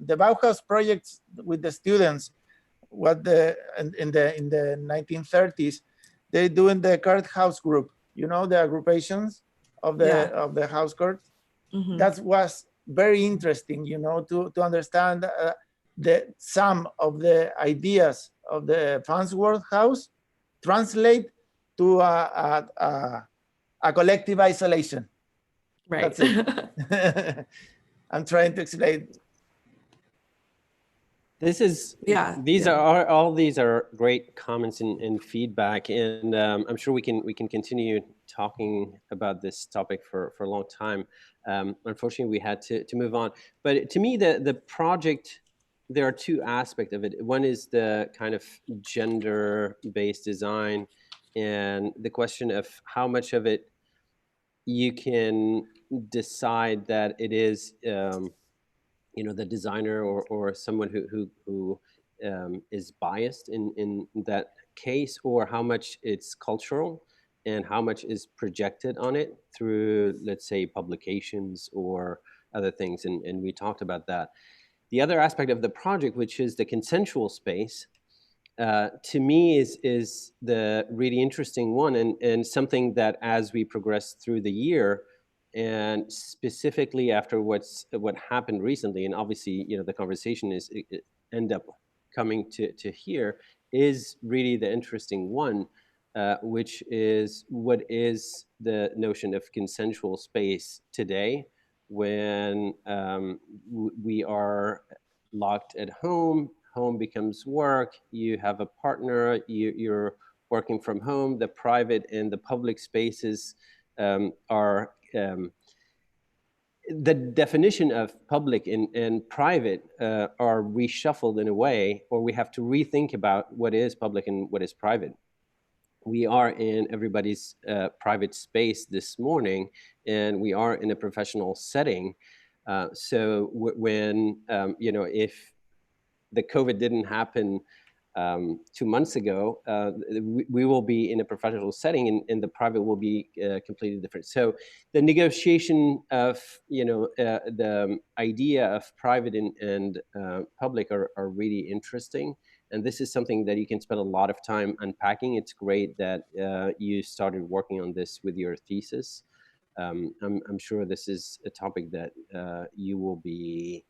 the Bauhaus projects with the students. What in the 1930s, they doing the Kurt House group. You know, the agrupations of the house court. Mm-hmm. That was very interesting. You know, to understand some of the ideas of the Farnsworth House translate to a collective isolation. Right. That's it. I'm trying to explain. This is, these are all these are great comments and feedback, and I'm sure we can continue talking about this topic for a long time. Unfortunately, we had to move on. But to me, the project, there are two aspects of it. One is the kind of gender-based design, and the question of how much of it you can decide that it is the designer or someone who is biased in that case, or how much it's cultural and how much is projected on it through, let's say, publications or other things. And we talked about that. The other aspect of the project, which is the consensual space, to me is the really interesting one, and something that as we progress through the year, and specifically after what happened recently, and obviously, you know, the conversation is end up coming to here, is really the interesting one, which is what is the notion of consensual space today when we are locked at home. Home becomes work, you have a partner, you're working from home, the private and the public spaces are, the definition of public and private are reshuffled in a way, or we have to rethink about what is public and what is private. We are in everybody's private space this morning, and we are in a professional setting. So when, you know, if the COVID didn't happen 2 months ago, we will be in a professional setting, and the private will be completely different. So the negotiation of, you know, the idea of private and public are really interesting. And this is something that you can spend a lot of time unpacking. It's great that you started working on this with your thesis. I'm sure this is a topic that you will be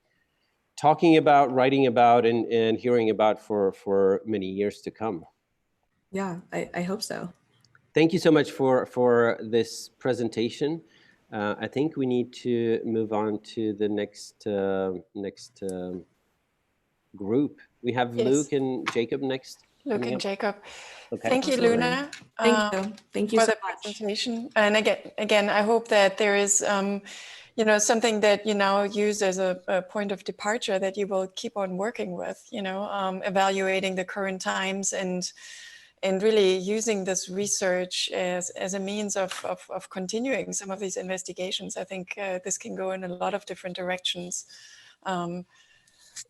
talking about, writing about, and hearing about for many years to come. Yeah, I hope so. Thank you so much for this presentation. I think we need to move on to the next group. We have Luke and Jacob next. Luke and Jacob. Okay. Thank you, Luna. Thank you for so the much. presentation. And again, I hope that there is, you know, something that you now use as a point of departure that you will keep on working with, you know, evaluating the current times and really using this research as a means of continuing some of these investigations. I think this can go in a lot of different directions.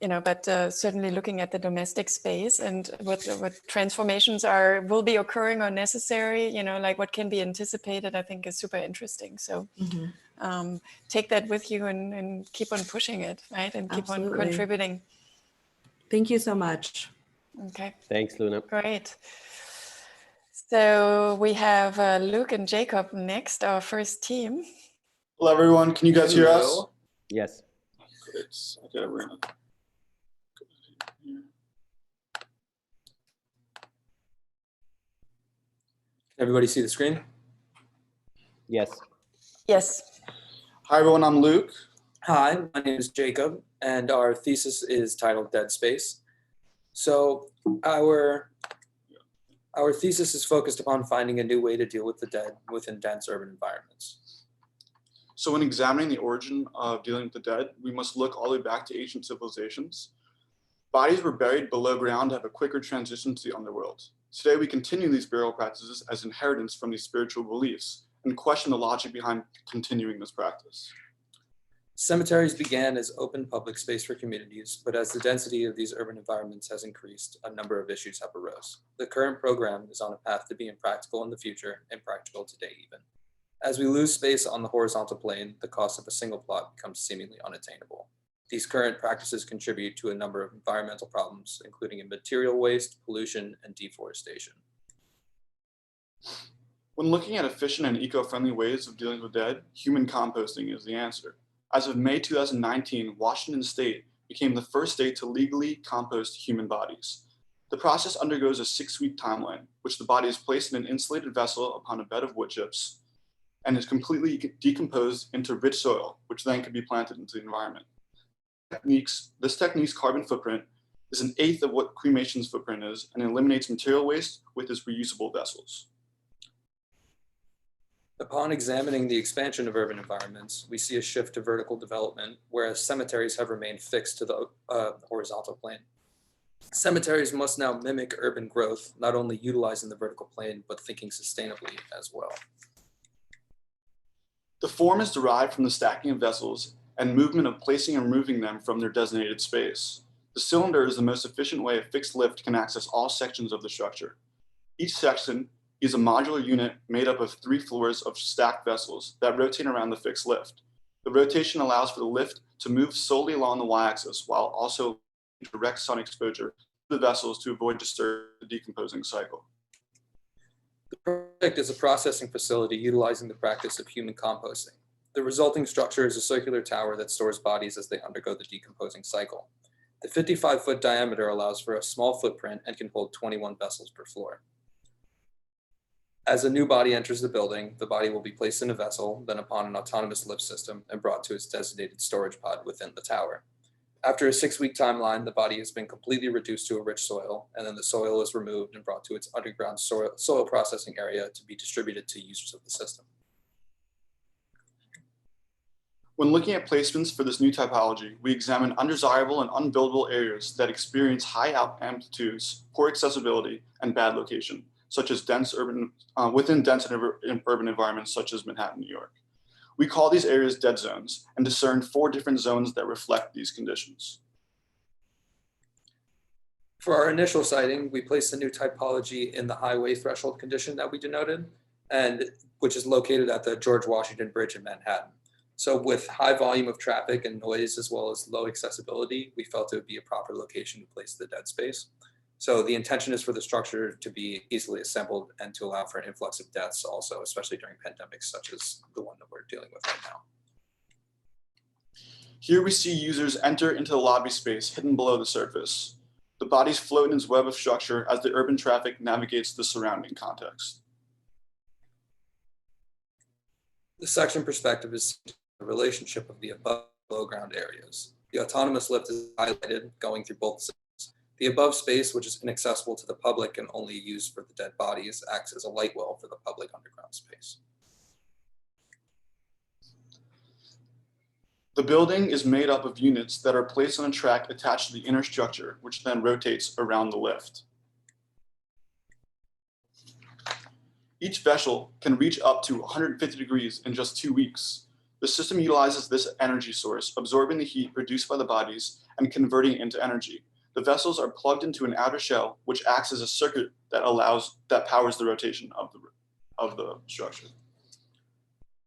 You know, but certainly looking at the domestic space and what transformations will be occurring or necessary, you know, like what can be anticipated, I think is super interesting. So take that with you and keep on pushing it, right? And keep on contributing. Thank you so much. Okay. Thanks, Luna. Great. So we have Luke and Jacob next, our first team. Hello, everyone. Can you guys hear us? Yes. Great. Okay, we're gonna. Everybody see the screen? Yes. Yes. Hi, everyone. I'm Luke. Hi, my name is Jacob, and our thesis is titled Dead Space. So our thesis is focused upon finding a new way to deal with the dead within dense urban environments. So when examining the origin of dealing with the dead, we must look all the way back to ancient civilizations. Bodies were buried below ground to have a quicker transition to the underworld. Today, we continue these burial practices as inheritance from these spiritual beliefs and question the logic behind continuing this practice. Cemeteries began as open public space for communities, but as the density of these urban environments has increased, a number of issues have arose. The current program is on a path to be impractical in the future, impractical today even. As we lose space on the horizontal plane, the cost of a single plot becomes seemingly unattainable. These current practices contribute to a number of environmental problems, including material waste, pollution, and deforestation. When looking at efficient and eco-friendly ways of dealing with dead, human composting is the answer. As of May 2019, Washington State became the first state to legally compost human bodies. The process undergoes a 6-week timeline, which the body is placed in an insulated vessel upon a bed of wood chips and is decomposed into rich soil, which then can be planted into the environment. This technique's carbon footprint is 1/8 of what cremation's footprint is and eliminates material waste with its reusable vessels. Upon examining the expansion of urban environments, we see a shift to vertical development, whereas cemeteries have remained fixed to the horizontal plane. Cemeteries must now mimic urban growth, not only utilizing the vertical plane, but thinking sustainably as well. The form is derived from the stacking of vessels and movement of placing and removing them from their designated space. The cylinder is the most efficient way a fixed lift can access all sections of the structure. Each section is a modular unit made up of 3 floors of stacked vessels that rotate around the fixed lift. The rotation allows for the lift to move solely along the y-axis while also direct sun exposure to the vessels to avoid disturbing the decomposing cycle. The project is a processing facility utilizing the practice of human composting. The resulting structure is a circular tower that stores bodies as they undergo the decomposing cycle. The 55-foot diameter allows for a small footprint and can hold 21 vessels per floor. As a new body enters the building, the body will be placed in a vessel, then upon an autonomous lift system and brought to its designated storage pod within the tower. After a 6-week timeline, the body has been completely reduced to a rich soil, and then the soil is removed and brought to its underground soil processing area to be distributed to users of the system. When looking at placements for this new typology, we examine undesirable and unbuildable areas that experience high amplitudes, poor accessibility, and bad location, such as within dense and urban environments such as Manhattan, New York. We call these areas dead zones and discern 4 different zones that reflect these conditions. For our initial siting, we placed the new typology in the highway threshold condition that we denoted, and which is located at the George Washington Bridge in Manhattan. So with high volume of traffic and noise, as well as low accessibility, we felt it would be a proper location to place the dead space. So the intention is for the structure to be easily assembled and to allow for an influx of deaths also, especially during pandemics such as the one that we're dealing with right now. Here we see users enter into the lobby space hidden below the surface. The bodies float in its web of structure as the urban traffic navigates the surrounding context. The section perspective is the relationship of the above and below ground areas. The autonomous lift is highlighted going through both sections. The above space, which is inaccessible to the public and only used for the dead bodies, acts as a light well for the public underground space. The building is made up of units that are placed on a track attached to the inner structure, which then rotates around the lift. Each vessel can reach up to 150 degrees in just 2 weeks. The system utilizes this energy source, absorbing the heat produced by the bodies and converting it into energy. The vessels are plugged into an outer shell, which acts as a circuit that powers the rotation of the structure.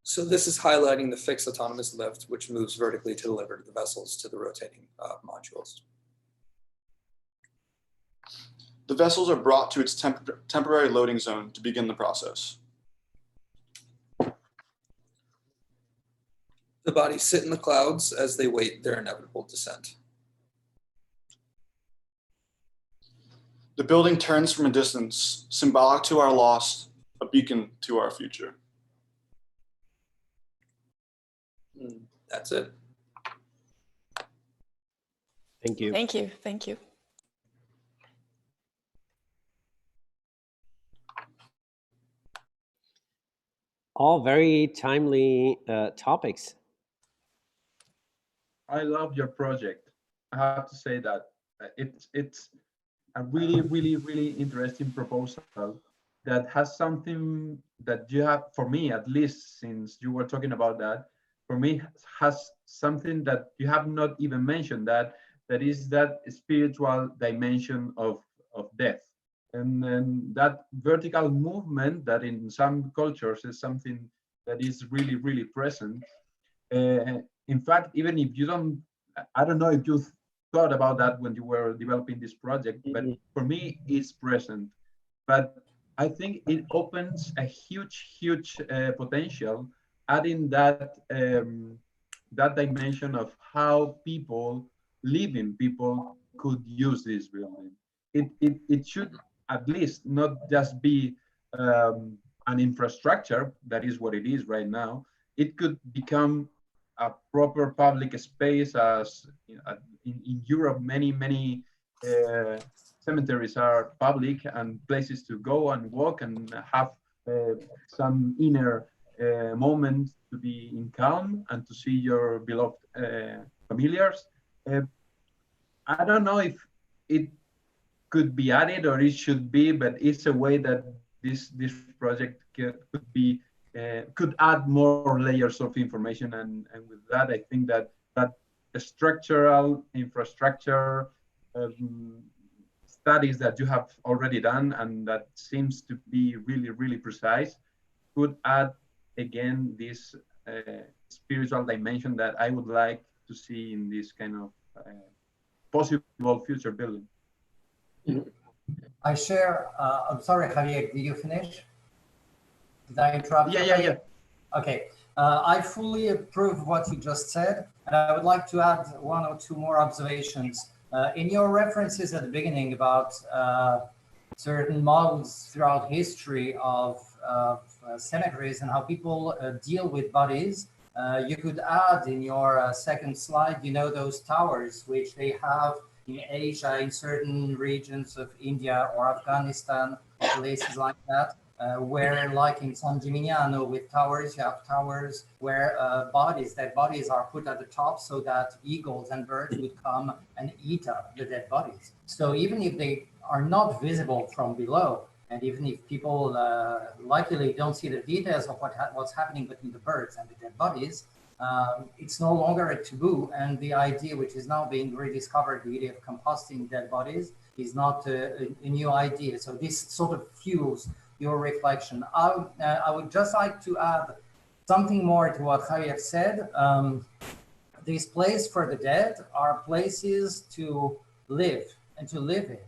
So this is highlighting the fixed autonomous lift, which moves vertically to deliver the vessels to the rotating modules. The vessels are brought to its temporary loading zone to begin the process. The bodies sit in the clouds as they wait their inevitable descent. The building turns from a distance, symbolic to our loss, a beacon to our future. That's it. Thank you. Thank you. Thank you. All very timely topics. I love your project. I have to say that it's a really interesting proposal that has something that you have, for me at least, since you were talking about that, for me has something that you have not even mentioned, that is that spiritual dimension of death. And that vertical movement that in some cultures is something that is really present. In fact, even if you don't, I don't know if you thought about that when you were developing this project, but for me, it's present. But I think it opens a huge potential, adding that that dimension of how living people could use this building. It should at least not just be an infrastructure, that is what it is right now. It could become a proper public space, as in Europe, many cemeteries are public and places to go and walk and have some inner moment to be in calm and to see your beloved familiars. I don't know if it could be added or it should be, but it's a way that this project could add more layers of information, and with that, I think that the structural infrastructure studies that you have already done and that seems to be really precise could add again this spiritual dimension that I would like to see in this kind of possible future building. I share, I'm sorry, Javier, did you finish? Did I interrupt? Yeah. Okay, I fully approve what you just said, and I would like to add one or two more observations. In your references at the beginning about certain models throughout history of cemeteries and how people deal with bodies, you could add in your second slide, you know, those towers which they have in Asia, in certain regions of India or Afghanistan, places like that, where like in San Gimignano with towers, you have towers where dead bodies are put at the top so that eagles and birds would come and eat up the dead bodies. So even if they are not visible from below, and even if people likely don't see the details of what's happening between the birds and the dead bodies, it's no longer a taboo. And the idea, which is now being rediscovered, the idea of composting dead bodies, is not a new idea. So this sort of fuels your reflection. I would just like to add something more to what Javier said. These places for the dead are places to live and to live in.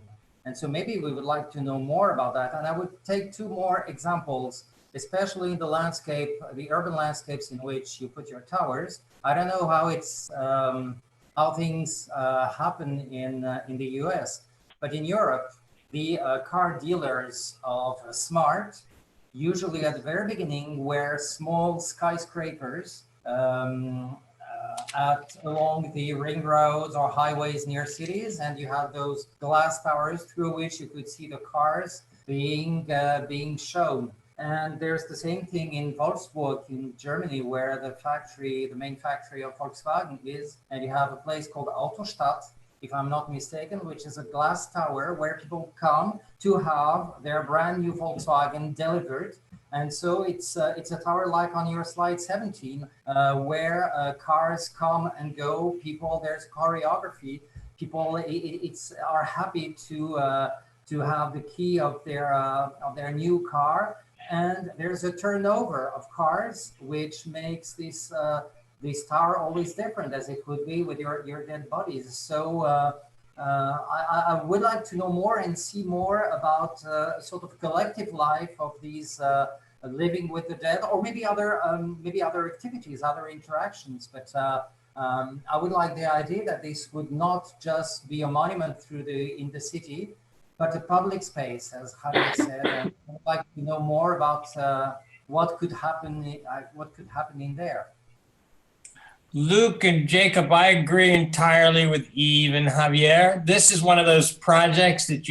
And so maybe we would like to know more about that. And I would take two more examples, especially in the landscape, the urban landscapes in which you put your towers. I don't know how how things happen in the US, but in Europe, the car dealers of Smart usually at the very beginning were small skyscrapers along the ring roads or highways near cities, and you have those glass towers through which you could see the cars being shown. And there's the same thing in Wolfsburg in Germany, where the main factory of Volkswagen is, and you have a place called Autostadt, if I'm not mistaken, which is a glass tower where people come to have their brand new Volkswagen delivered. And so it's a tower like on your slide 17, where cars come and go. People, there's choreography. People are happy to have the key of their new car, and there's a turnover of cars, which makes this tower always different, as it would be with your dead bodies. So I would like to know more and see more about sort of collective life of these living with the dead, or maybe other activities, other interactions. But I would like the idea that this would not just be a monument in the city, but a public space, as Javier said. And I would like to know more about what could happen in there. Luke and Jacob, I agree entirely with Yves and Javier. This is one of those projects that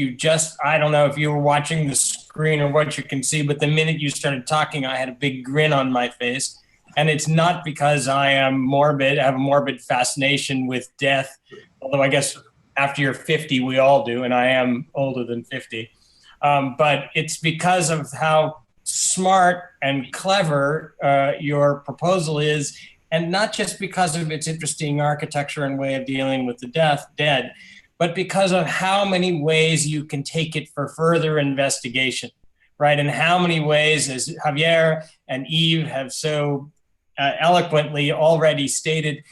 I don't know if you were watching the screen or what you can see, but the minute you started talking, I had a big grin on my face. And it's not because I am morbid. I have a morbid fascination with death, although I guess after you're 50, we all do, and I am older than 50. But it's because of how smart and clever your proposal is, and not just because of its interesting architecture and way of dealing with the dead, but because of how many ways you can take it for further investigation, right? And how many ways, as Javier and Yves have so eloquently already stated,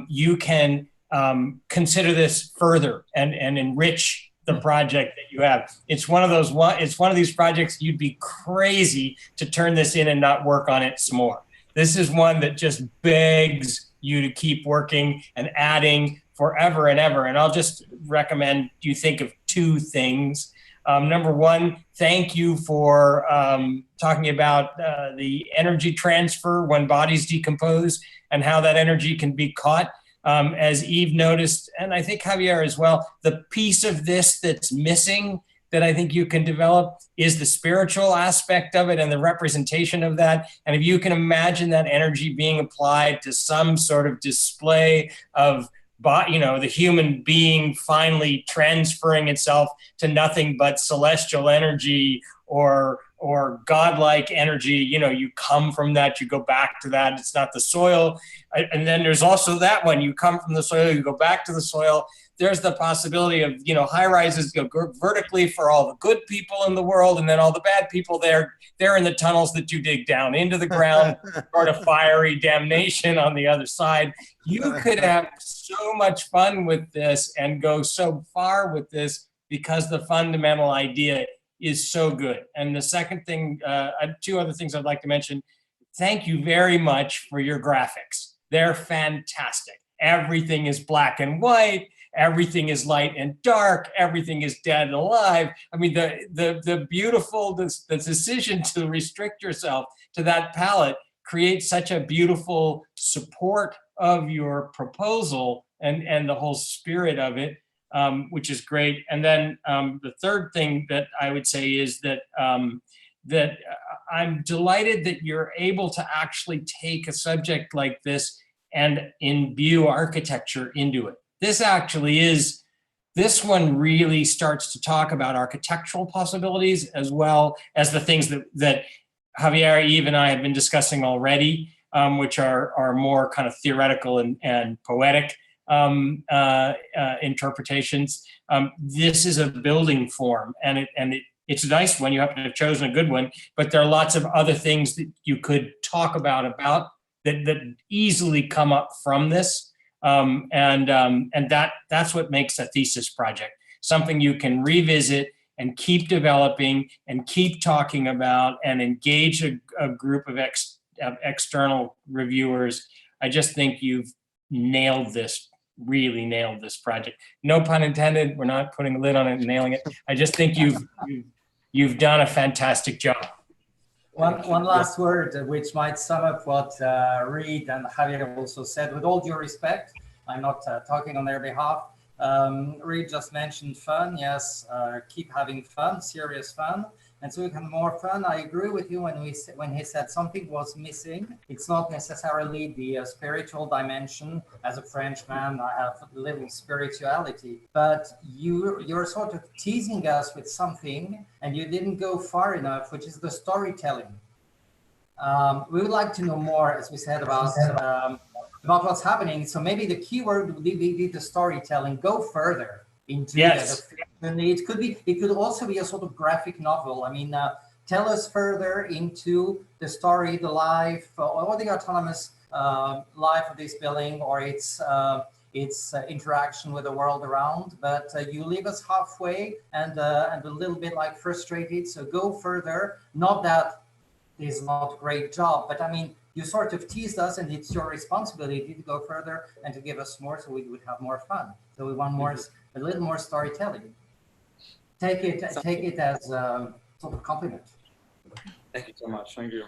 you can consider this further and enrich the project that you have. It's one of these projects you'd be crazy to turn this in and not work on it some more. This is one that just begs you to keep working and adding forever and ever. And I'll just recommend you think of two things. Number one, thank you for talking about the energy transfer when bodies decompose and how that energy can be caught. As Yves noticed, and I think Javier as well, the piece of this that's missing that I think you can develop is the spiritual aspect of it and the representation of that. And if you can imagine that energy being applied to some sort of display of, the human being finally transferring itself to nothing but celestial energy or godlike energy, you come from that, you go back to that, it's not the soil. And then there's also that one, you come from the soil, you go back to the soil. there's the possibility of, you know, high rises go vertically for all the good people in the world, and then all the bad people, they're in the tunnels that you dig down into the ground, sort of fiery damnation on the other side. You could have so much fun with this and go so far with this because the fundamental idea is so good. And the second thing, two other things I'd like to mention. Thank you very much for your graphics. They're fantastic. Everything is black and white. Everything is light and dark. Everything is dead and alive. I mean, the beautiful, the decision to restrict yourself to that palette creates such a beautiful support of your proposal and the whole spirit of it, which is great. And then the third thing that I would say is that I'm delighted that you're able to actually take a subject like this and imbue architecture into it. This one really starts to talk about architectural possibilities as well as the things that Javier, Eve, and I have been discussing already, which are more kind of theoretical and poetic interpretations. This is a building form, and it's nice when you happen to have chosen a good one, but there are lots of other things that you could talk about that easily come up from this. And that's what makes a thesis project, something you can revisit and keep developing and keep talking about and engage a group of external reviewers. I just think you've nailed this, really nailed this project. No pun intended, we're not putting a lid on it and nailing it. I just think you've done a fantastic job. One last word, which might sum up what Reed and Javier also said. With all due respect, I'm not talking on their behalf. Reed just mentioned fun. Yes, keep having fun, serious fun. And so we can have more fun. I agree with you when he said something was missing. It's not necessarily the spiritual dimension. As a Frenchman, I have a little spirituality. But you're sort of teasing us with something, and you didn't go far enough, which is the storytelling. We would like to know more, as we said, about what's happening. So maybe the keyword would be the storytelling. Go further into it could also be a sort of graphic novel. I mean, tell us further into the story, the life, or the autonomous life of this building, or its interaction with the world around. But you leave us halfway and a little bit like frustrated. So go further. Not that this is not a great job, but I mean, you sort of teased us, and it's your responsibility to go further and to give us more, so we would have more fun. So we want more, a little more storytelling. Take it as a sort of compliment. Thank you so much. Thank you.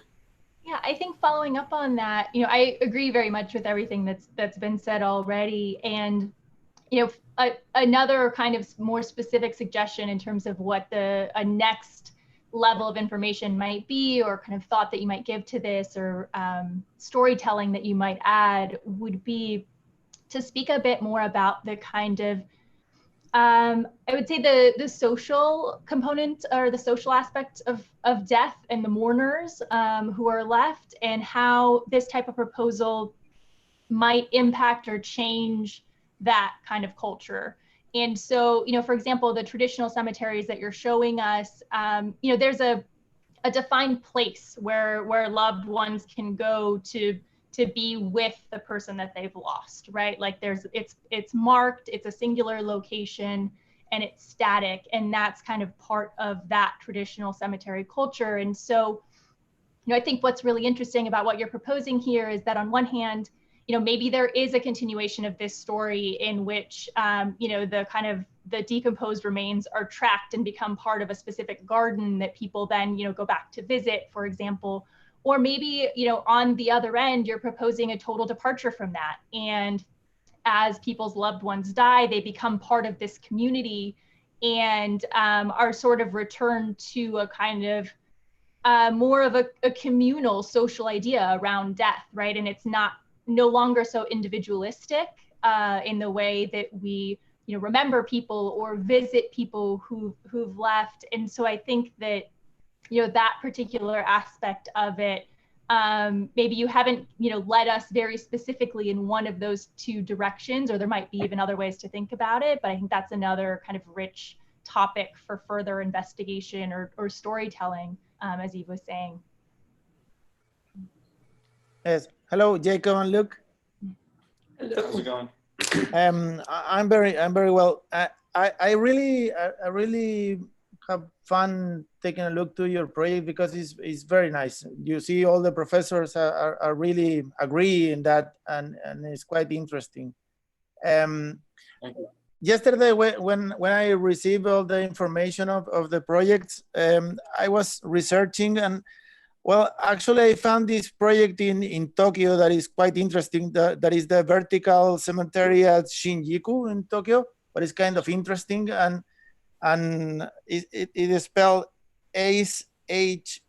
Yeah, I think following up on that, you know, I agree very much with everything that's been said already. And, you know, another kind of more specific suggestion in terms of what a next level of information might be, or kind of thought that you might give to this, or storytelling that you might add, would be to speak a bit more about the kind of I would say the social component, or the social aspect of death and the mourners who are left, and how this type of proposal might impact or change that kind of culture. And so, you know, for example, the traditional cemeteries that you're showing us, you know, there's a defined place where loved ones can go to be with the person that they've lost, right? Like it's marked, it's a singular location, and it's static, and that's kind of part of that traditional cemetery culture. And so, you know, I think what's really interesting about what you're proposing here is that on one hand, you know, maybe there is a continuation of this story in which, you know, the decomposed remains are tracked and become part of a specific garden that people then, you know, go back to visit, for example. Or maybe, you know, on the other end, you're proposing a total departure from that. And as people's loved ones die, they become part of this community and are sort of returned to a kind of more of a communal social idea around death, right? And it's no longer so individualistic in the way that we, you know, remember people or visit people who've left. And so I think that, you know, that particular aspect of it maybe you haven't, led us very specifically in one of those two directions, or there might be even other ways to think about it. But I think that's another kind of rich topic for further investigation or storytelling, as Eve was saying. Yes. Hello, Jacob and Luke. Hello. How's it going? I'm very well. I really have fun taking a look to your project because it's very nice. You see, all the professors are really agree in that, and it's quite interesting. Thank you. Yesterday, when I received all the information of the projects, I was researching, and well, actually, I found this project in Tokyo that is quite interesting. That is the vertical cemetery at Shinjuku in Tokyo, but it's kind of interesting, and it is spelled Hinjuku.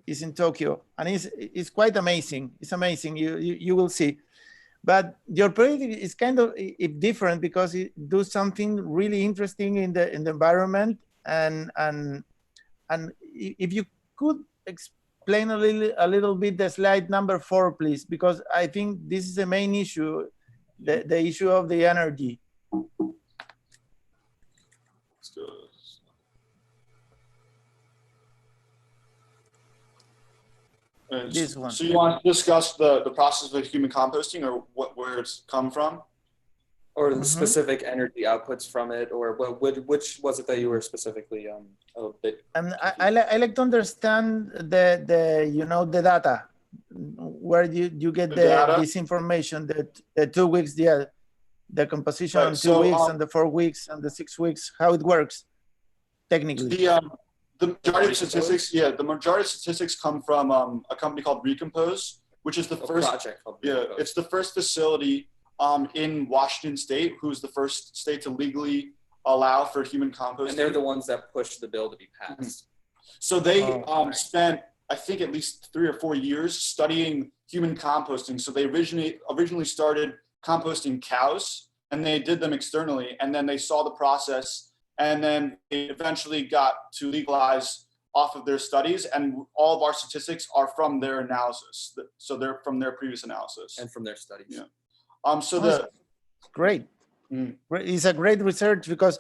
It's in Tokyo, and it's quite amazing. It's amazing. You will see. But your project is kind of different because it does something really interesting in the environment, and if you could explain a little bit the slide number 4, please, because I think this is the main issue, the issue of the energy. Let's go. This one. So you want to discuss the process of human composting, or where it's come from? Or the specific energy outputs from it, or which was it that you were specifically a bit? I like to understand the data, where you get this information, the 2 weeks, the composition on 2 weeks and the 4 weeks and the 6 weeks, how it works technically. The majority of statistics, the majority of statistics come from a company called Recompose, which is the first project. It's the first facility in Washington State, who's the first state to legally allow for human composting. And they're the ones that pushed the bill to be passed. So they spent, I think, at least 3 or 4 years studying human composting. So they originally started composting cows, and they did them externally, and then they saw the process. And then they eventually got to legalize off of their studies, and all of our statistics are from their analysis. So they're from their previous analysis and from their studies. Yeah. Great. It's a great research because,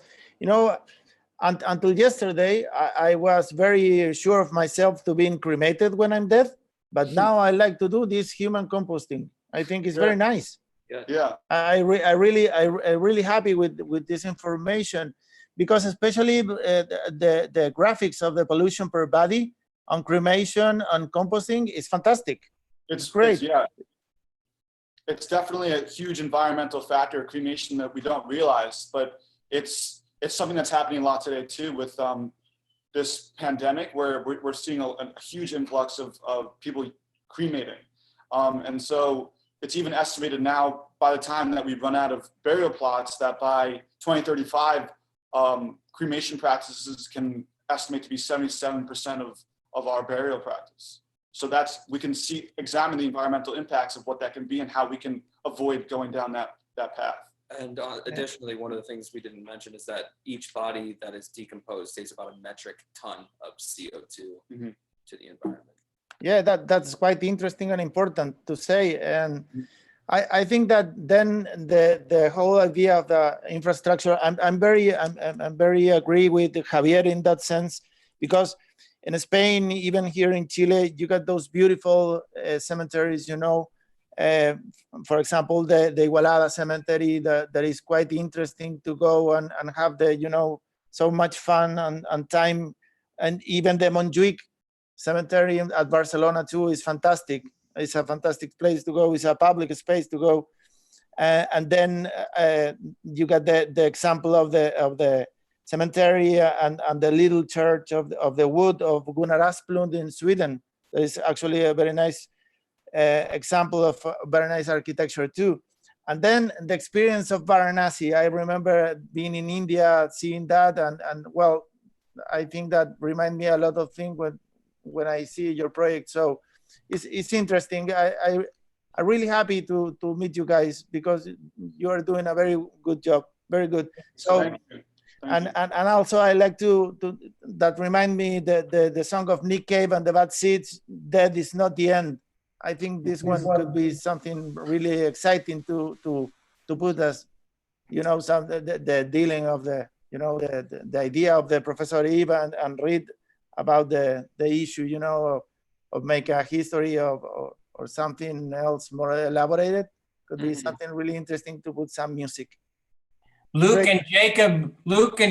until yesterday, I was very sure of myself to being cremated when I'm dead, but now I like to do this human composting. I think it's very nice. Yeah. I really happy with this information. Because especially the graphics of the pollution per body on cremation, on composting is fantastic. It's great. It's definitely a huge environmental factor, cremation, that we don't realize, but it's something that's happening a lot today too with this pandemic, where we're seeing a huge influx of people cremating. And so it's even estimated now, by the time that we run out of burial plots, that by 2035, cremation practices can estimate to be 77% of our burial practice. So we can examine the environmental impacts of what that can be and how we can avoid going down that path. And additionally, one of the things we didn't mention is that each body that is decomposed takes about a metric ton of CO2 to the environment. Yeah, that's quite interesting and important to say. And I think that then the whole idea of the infrastructure, I'm very agree with Javier in that sense, because in Spain, even here in Chile, you got those beautiful cemeteries, for example, the Igualada cemetery that is quite interesting to go and have so much fun and time. And even the Montjuic cemetery at Barcelona too is fantastic. It's a fantastic place to go. It's a public space to go. And then you got the example of the cemetery and the little church of the wood of Gunnar Asplund in Sweden. That is actually a very nice example of very nice architecture too. And then the experience of Varanasi. I remember being in India, seeing that, and well, I think that reminds me a lot of things when I see your project. So it's interesting. I'm really happy to meet you guys because you are doing a very good job. Very good. So And also I like to that remind me the song of Nick Cave and the Bad Seeds, Dead is Not the End. I think this one could be something really exciting to put as, you know, some the dealing of the, you know, the idea of the Professor Eve and read about the issue, you know, of make a history of or something else more elaborated. Could be something really interesting to put some music. Luke and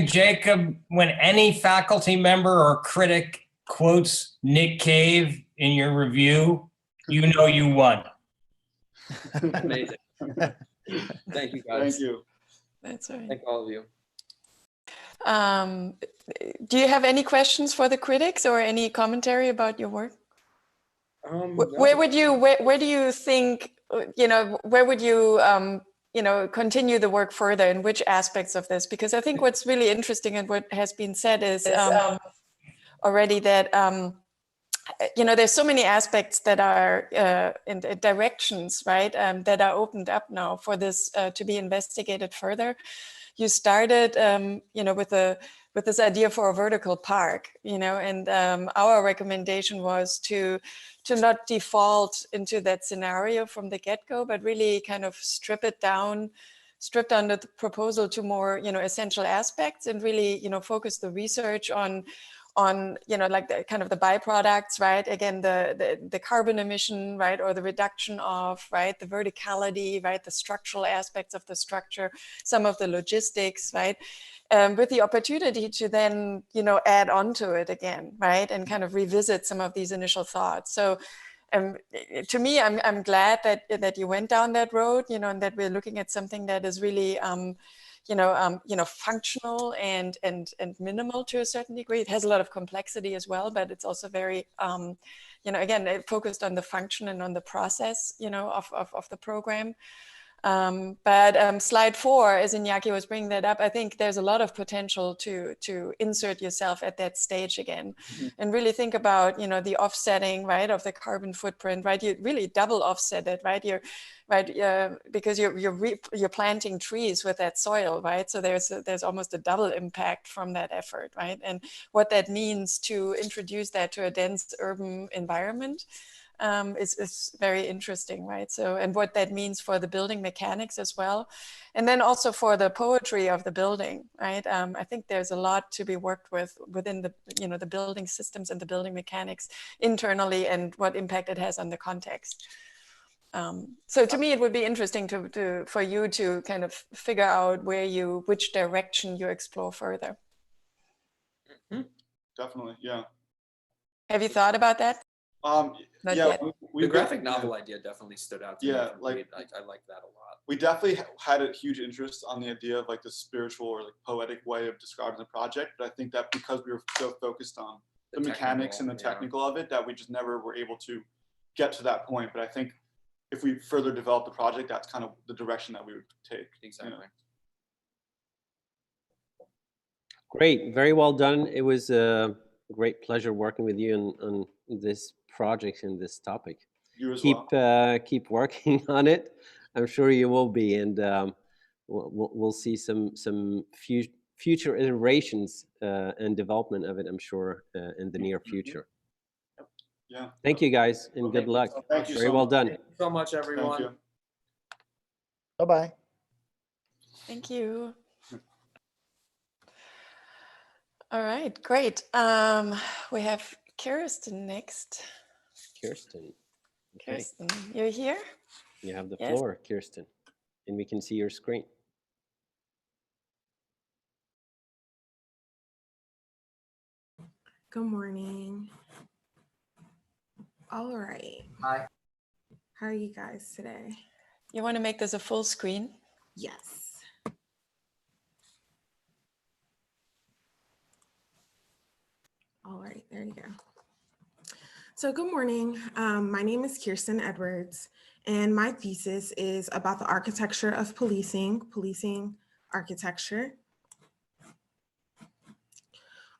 Jacob, when any faculty member or critic quotes Nick Cave in your review, you know you won. Amazing. Thank you, guys. Thank you. That's right. Thank all of you. Do you have any questions for the critics or any commentary about your work? No. Where do you think, you know, where would you, you know, continue the work further, in which aspects of this? Because I think what's really interesting and what has been said is already that, you know, there's so many aspects that are in directions, right, that are opened up now for this to be investigated further. You started, you know, with this idea for a vertical park, you know, and our recommendation was to not default into that scenario from the get-go, but really kind of stripped down the proposal to more, you know, essential aspects, and really, you know, focus the research on, you know, like the kind of the byproducts, right? Again, the carbon emission, right? Or the reduction of, right? The verticality, right? The structural aspects of the structure, some of the logistics, right? With the opportunity to then, you know, add on to it again, right? And kind of revisit some of these initial thoughts. So to me, I'm glad that you went down that road, you know, and that we're looking at something that is really, you know, functional and minimal to a certain degree. It has a lot of complexity as well, but it's also very, you know, again, it focused on the function and on the process, you know, of the program. But slide 4, as Iñaki was bringing that up, I think there's a lot of potential to insert yourself at that stage again, and really think about, you know, the offsetting, right, of the carbon footprint, right? You really double offset it, right? Because you're planting trees with that soil, right? So there's almost a double impact from that effort, right? And what that means to introduce that to a dense urban environment is very interesting, right? So, and what that means for the building mechanics as well. And then also for the poetry of the building, right? I think there's a lot to be worked with within the, you know, the building systems and the building mechanics internally, and what impact it has on the context. So to me, it would be interesting for you to kind of figure out which direction you explore further. Definitely, yeah. Have you thought about that? Not yeah, yet. The graphic novel idea definitely stood out to me. Like I like that a lot. We definitely had a huge interest on the idea of like the spiritual or like poetic way of describing the project, but I think that because we were so focused on the mechanics and the technical of it, that we just never were able to get to that point. But I think if we further develop the project, that's kind of the direction that we would take. Exactly. You know? Great, very well done. It was a great pleasure working with you on this project and this topic. You as well. Keep working on it. I'm sure you will be, and we'll see some future iterations and development of it, I'm sure, in the near future. Yeah. Thank you, guys, and good luck. Thank you Very so well much. done. Thank you so much, everyone. Thank you. Bye-bye. Thank you. All right, great. We have Kirsten next. Kirsten. Okay. Kirsten, you're here? You have the Yes. floor, Kirsten, and we can see your screen. Good morning. All right. Hi. How are you guys today? You want to make this a full screen? Yes. All right, there you go. So good morning. My name is Kirsten Edwards, and my thesis is about the architecture of policing architecture.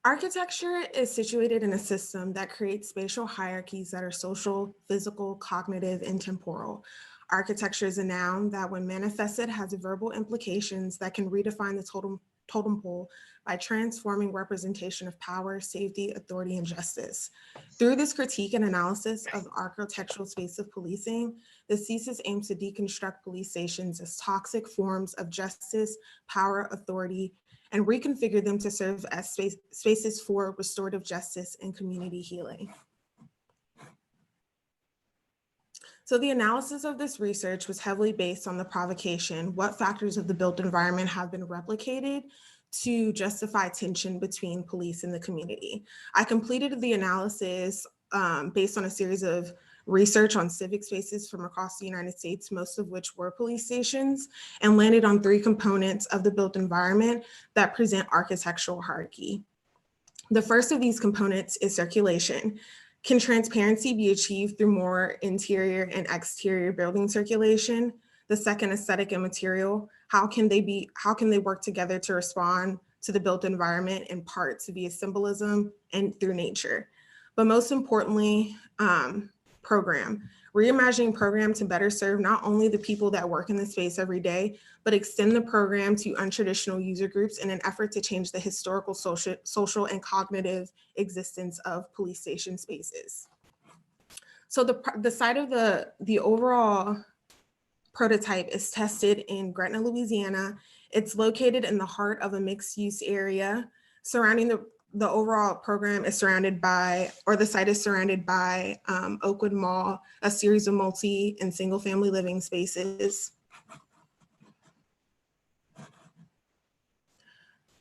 Architecture is situated in a system that creates spatial hierarchies that are social, physical, cognitive, and temporal. Architecture is a noun that, when manifested, has verbal implications that can redefine the totem pole by transforming representation of power, safety, authority, and justice. Through this critique and analysis of the architectural space of policing, the thesis aims to deconstruct police stations as toxic forms of justice, power, authority, and reconfigure them to serve as spaces for restorative justice and community healing. So the analysis of this research was heavily based on the provocation: what factors of the built environment have been replicated to justify tension between police and the community. I completed the analysis based on a series of research on civic spaces from across the United States, most of which were police stations, and landed on 3 components of the built environment that present architectural hierarchy. The first of these components is circulation. Can transparency be achieved through more interior and exterior building circulation? The second, aesthetic and material. How can they work together to respond to the built environment in parts via symbolism and through nature? But most importantly, program. Reimagining program to better serve not only the people that work in the space every day, but extend the program to untraditional user groups in an effort to change the historical, social and cognitive existence of police station spaces. So the site of the overall prototype is tested in Gretna, Louisiana. It's located in the heart of a mixed use area. Surrounding the overall program is surrounded by, or the site is surrounded by Oakwood Mall, a series of multi and single family living spaces.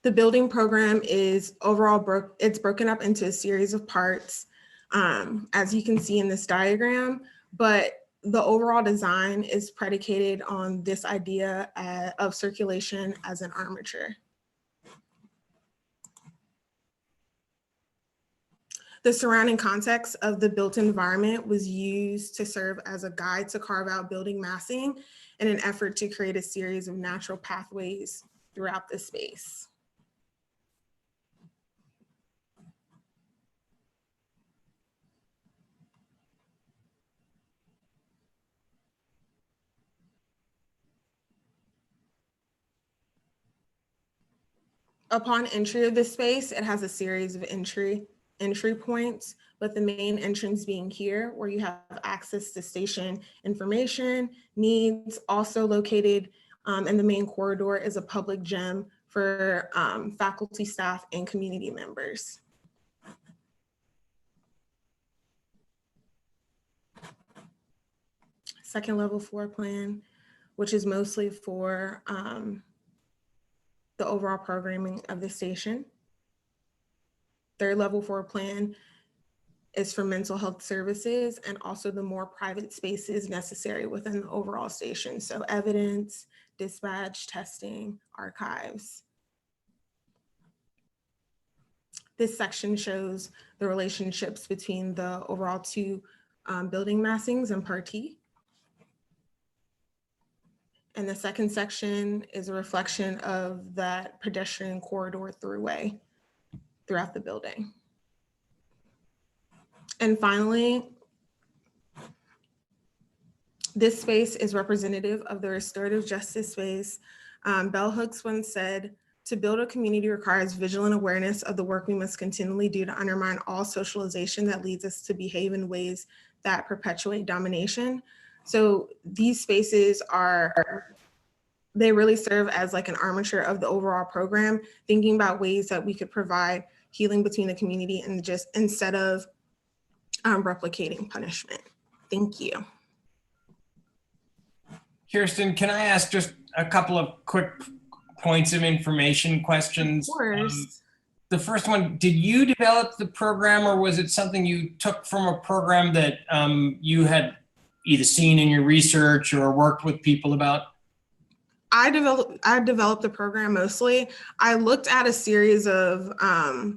The building program is overall, it's broken up into a series of parts, as you can see in this diagram, but the overall design is predicated on this idea of circulation as an armature. The surrounding context of the built environment was used to serve as a guide to carve out building massing in an effort to create a series of natural pathways throughout the space. Upon entry of the space, it has a series of entry points, but the main entrance being here, where you have access to station information, needs. Also located in the main corridor is a public gym for faculty, staff, and community members. Second level floor plan, which is mostly for the overall programming of the station. Third level floor plan is for mental health services and also the more private spaces necessary within the overall station. So evidence, dispatch, testing, archives. This section shows the relationships between the overall 2 building massings and Part T. And the second section is a reflection of that pedestrian corridor throughway throughout the building. And finally, this space is representative of the restorative justice space. Bell Hooks once said, "To build a community requires vigilant awareness of the work we must continually do to undermine all socialization that leads us to behave in ways that perpetuate domination." So these spaces they really serve as like an armature of the overall program, thinking about ways that we could provide healing between the community and just instead of replicating punishment. Thank you. Kirsten, can I ask just a couple of quick points of information questions? Of course. The first one, did you develop the program or was it something you took from a program that you had either seen in your research or worked with people about? I developed the program mostly. I looked at a series of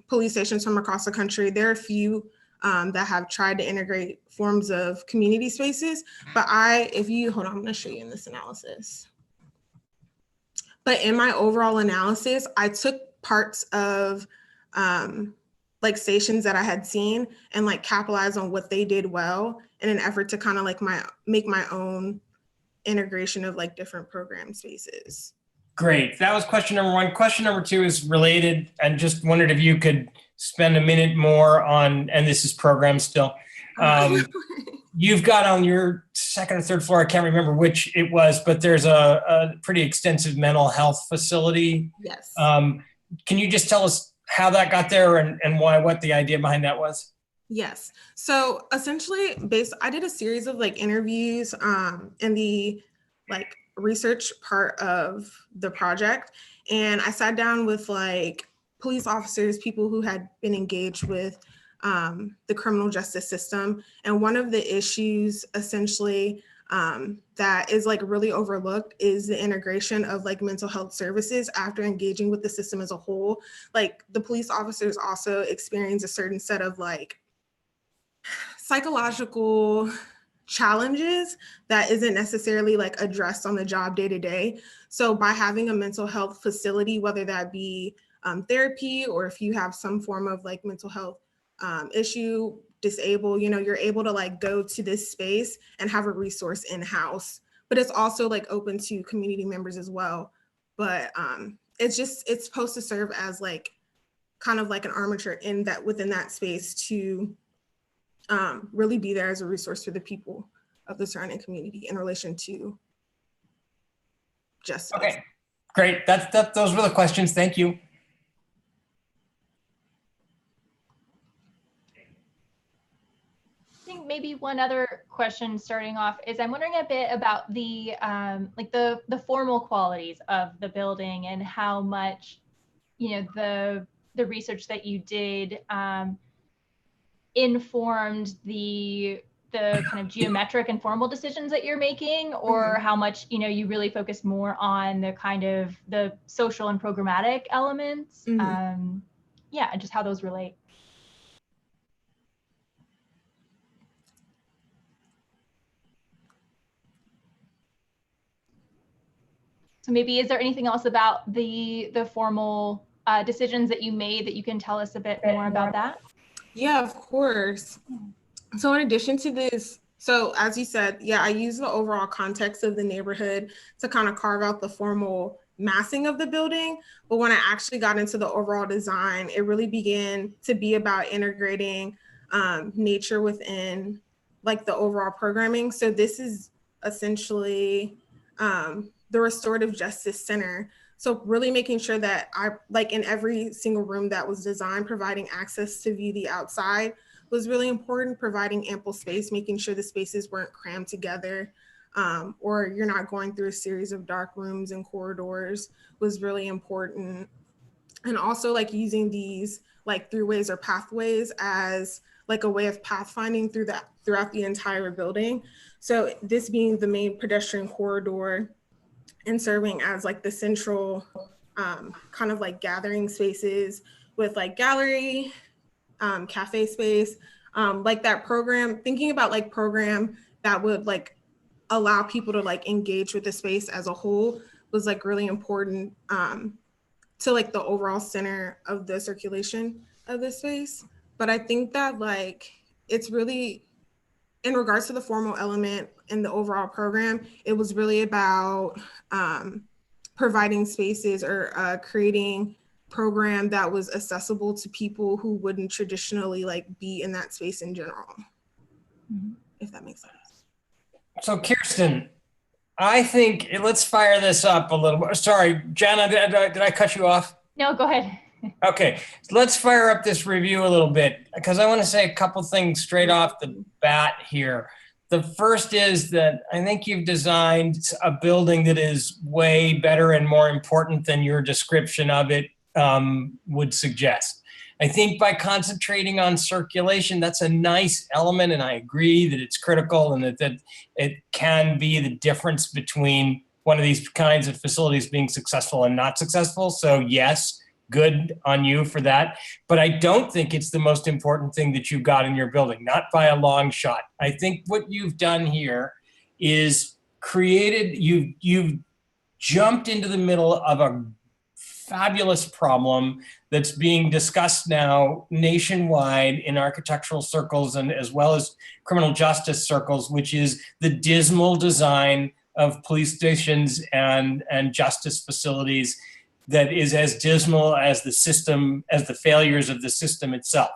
police stations from across the country. There are a few that have tried to integrate forms of community spaces, but hold on, I'm gonna show you in this analysis. But in my overall analysis, I took parts of like stations that I had seen and like capitalized on what they did well in an effort to kind of like make my own integration of like different program spaces. Great. That was question number one. Question number two is related, and just wondered if you could spend a minute more on, and this is program still. You've got on your second or third floor, I can't remember which it was, but there's a pretty extensive mental health facility. Yes. Can you just tell us how that got there and what the idea behind that was? Yes. So essentially I did a series of like interviews in the like research part of the project. And I sat down with like police officers, people who had been engaged with the criminal justice system. And one of the issues essentially that is like really overlooked is the integration of like mental health services after engaging with the system as a whole. Like the police officers also experience a certain set of like psychological challenges that isn't necessarily like addressed on the job day to day. So by having a mental health facility, whether that be therapy or if you have some form of like mental health issue, disabled, you know, you're able to like go to this space and have a resource in-house, but it's also like open to community members as well. But it's supposed to serve as like kind of like an armature in that within that space to really be there as a resource for the people of the surrounding community in relation to justice. Okay, great. Those were the questions. Thank you. I think maybe one other question starting off is I'm wondering a bit about the like the formal qualities of the building and how much, you know, the research that you did informed the kind of geometric and formal decisions that you're making, or how much, you know, you really focus more on the kind of the social and programmatic elements. Yeah, and just how those relate. So maybe, is there anything else about the formal decisions that you made that you can tell us a bit more about that? Yeah, of course. So in addition to this, so as you said, yeah, I use the overall context of the neighborhood to kind of carve out the formal massing of the building. But when I actually got into the overall design, it really began to be about integrating nature within like the overall programming. So this is essentially the Restorative Justice Center. So really making sure that I, like in every single room that was designed, providing access to view the outside was really important, providing ample space, making sure the spaces weren't crammed together or you're not going through a series of dark rooms and corridors was really important. And also like using these like throughways or pathways as like a way of pathfinding throughout the entire building. So this being the main pedestrian corridor and serving as like the central kind of like gathering spaces with like gallery, cafe space, like that program, thinking about like program that would like allow people to like engage with the space as a whole was like really important to like the overall center of the circulation of the space. But I think that like, it's really, in regards to the formal element in the overall program, it was really about providing spaces or creating program that was accessible to people who wouldn't traditionally like be in that space in general, if that makes sense. So Kirsten, I think let's fire this up a little bit. Sorry, Jana, did I cut you off? No, go ahead. Okay, let's fire up this review a little bit because I want to say a couple things straight off the bat here. The first is that I think you've designed a building that is way better and more important than your description of it would suggest. I think by concentrating on circulation, that's a nice element, and I agree that it's critical and that it can be the difference between one of these kinds of facilities being successful and not successful. So yes, good on you for that. But I don't think it's the most important thing that you've got in your building, not by a long shot. I think what you've done here is you've jumped into the middle of a fabulous problem that's being discussed now nationwide in architectural circles and as well as criminal justice circles, which is the dismal design of police stations and justice facilities that is as dismal as the system, as the failures of the system itself.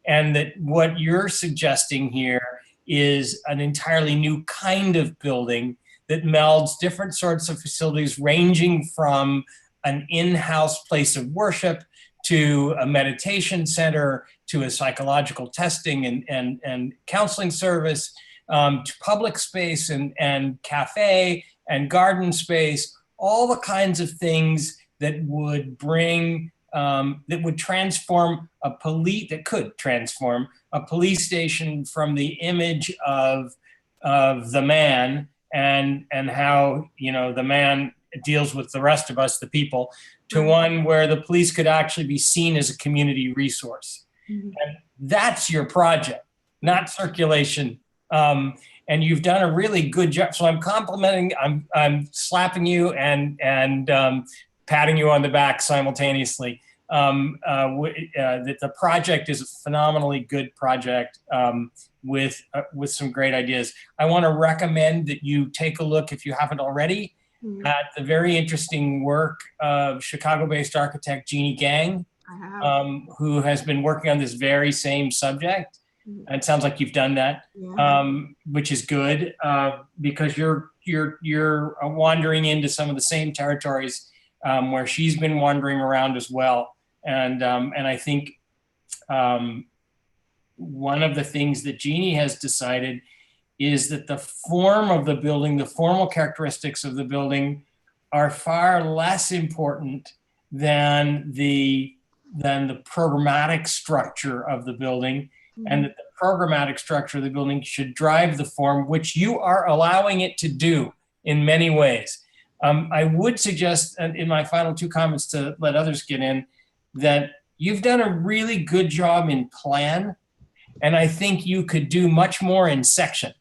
And that what you're suggesting here is an entirely new kind of building that melds different sorts of facilities, ranging from an in-house place of worship to a meditation center, to a psychological testing and counseling service, to public space and cafe and garden space, all the kinds of things that would bring, that would transform that could transform a police station from the image of the man and how, the man deals with the rest of us, the people, to one where the police could actually be seen as a community resource. And that's your project, not circulation. And you've done a really good job. So I'm complimenting, I'm slapping you and patting you on the back simultaneously. That the project is a phenomenally good project with some great ideas. I want to recommend that you take a look, if you haven't already, at the very interesting work of Chicago-based architect Jeannie Gang, who has been working on this very same subject. And it sounds like you've done that, which is good because you're wandering into some of the same territories where she's been wandering around as well. And I think one of the things that Jeannie has decided is that the form of the building, the formal characteristics of the building are far less important than the programmatic structure of the building, and that the programmatic structure of the building should drive the form, which you are allowing it to do in many ways. I would suggest in my final two comments, to let others get in, that you've done a really good job in plan, and I think you could do much more in section.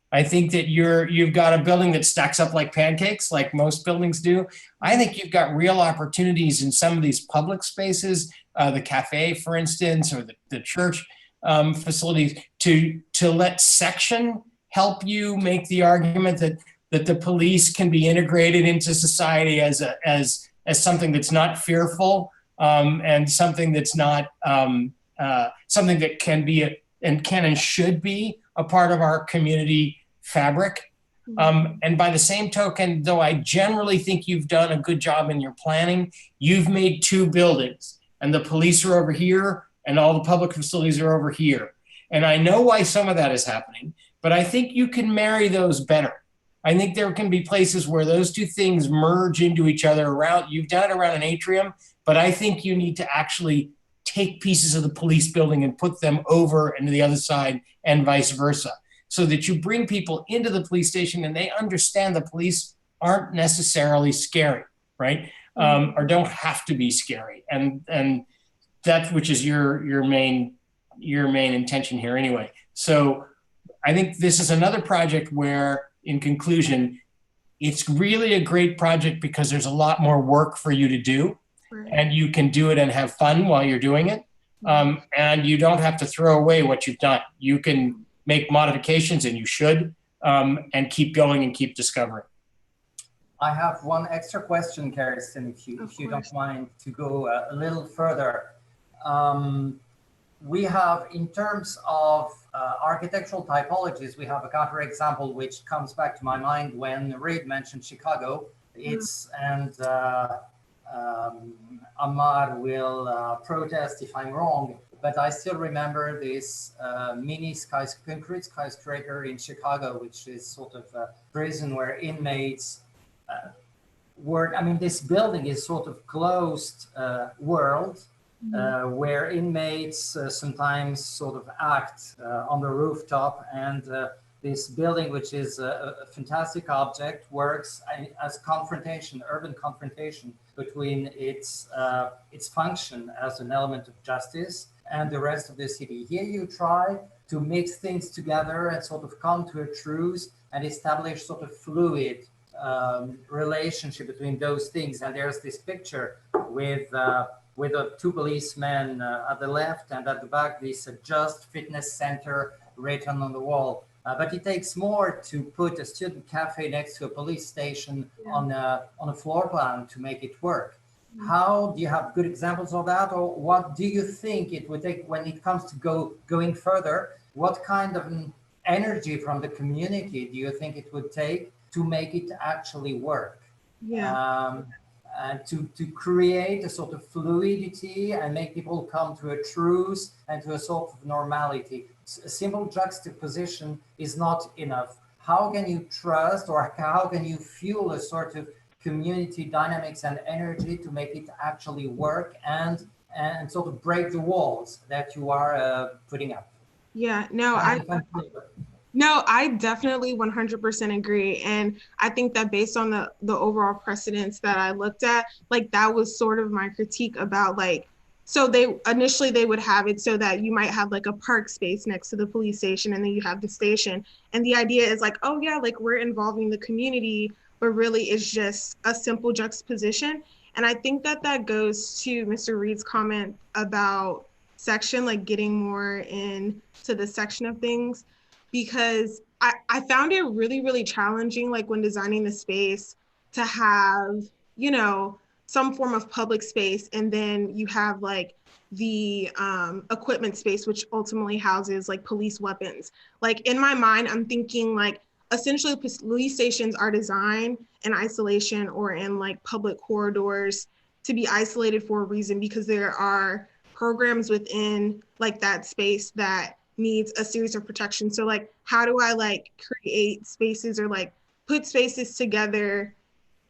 I think that you've got a building that stacks up like pancakes, like most buildings do. I think you've got real opportunities in some of these public spaces, the cafe, for instance, or the church facilities, to let section help you make the argument that the police can be integrated into society as something that's not fearful, and something that's not something that can be and should be a part of our community fabric. And by the same token, though I generally think you've done a good job in your planning, you've made two buildings, and the police are over here and all the public facilities are over here. And I know why some of that is happening, but I think you can marry those better. I think there can be places where those two things merge into each other around. You've done it around an atrium, but I think you need to actually take pieces of the police building and put them over into the other side and vice versa, so that you bring people into the police station and they understand the police aren't necessarily scary, right? Or don't have to be scary. And that, which is your main intention here anyway. So I think this is another project where, in conclusion, it's really a great project because there's a lot more work for you to do. And you can do it and have fun while you're doing it. And you don't have to throw away what you've done. You can make modifications, and you should, and keep going and keep discovering. I have one extra question, Kirsten, if you don't mind to go a little further. We have, in terms of architectural typologies, we have a counterexample which comes back to my mind when Reid mentioned Chicago. And Ahmad will protest if I'm wrong, but I still remember this mini concrete skyscraper in Chicago, which is sort of a prison where inmates this building is sort of closed world, where inmates sometimes sort of act on the rooftop, and this building, which is a fantastic object, works as confrontation, urban confrontation between its function as an element of justice and the rest of the city. Here you try to mix things together and sort of come to a truce and establish sort of fluid relationship between those things. And there's this picture with two policemen at the left, and at the back this Just Fitness Center written on the wall. but it takes more to put a student cafe next to a police station on a floor plan to make it work. How do you have good examples of that, or what do you think it would take when it comes to going further? What kind of energy from the community do you think it would take to make it actually work? And to create a sort of fluidity and make people come to a truce and to a sort of normality. A simple juxtaposition is not enough. How can you trust, or how can you fuel a sort of community dynamics and energy to make it actually work and sort of break the walls that you are putting up? Yeah, no, I definitely 100% agree. And I think that based on the overall precedents that I looked at, like that was sort of my critique about like, so they would have it so that you might have like a park space next to the police station, and then you have the station. And the idea is like, oh yeah, like we're involving the community, but really it's just a simple juxtaposition. And I think that that goes to Mr. Reed's comment about section, like getting more into the section of things, because I found it really, really challenging, like when designing the space, to have, you know, some form of public space, and then you have like the equipment space, which ultimately houses like police weapons. Like in my mind, I'm thinking like, essentially police stations are designed in isolation or in like public corridors to be isolated for a reason, because there are programs within like that space that needs a series of protections. So like, how do I like create spaces or like put spaces together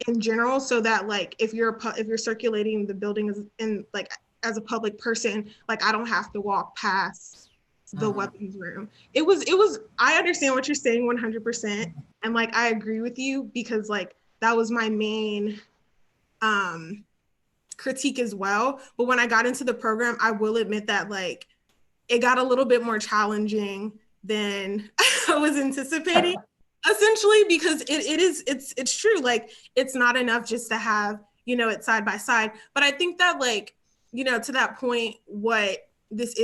in general so that like if you're circulating the building in like as a public person, like I don't have to walk past the weapons room. It was I understand what you're saying 100%, and like I agree with you, because like that was my main critique as well. But when I got into the program, I will admit that like it got a little bit more challenging than I was anticipating, essentially, because it's true. Like it's not enough just to have, you know, it side by side. But I think that like, you know, to that point, what this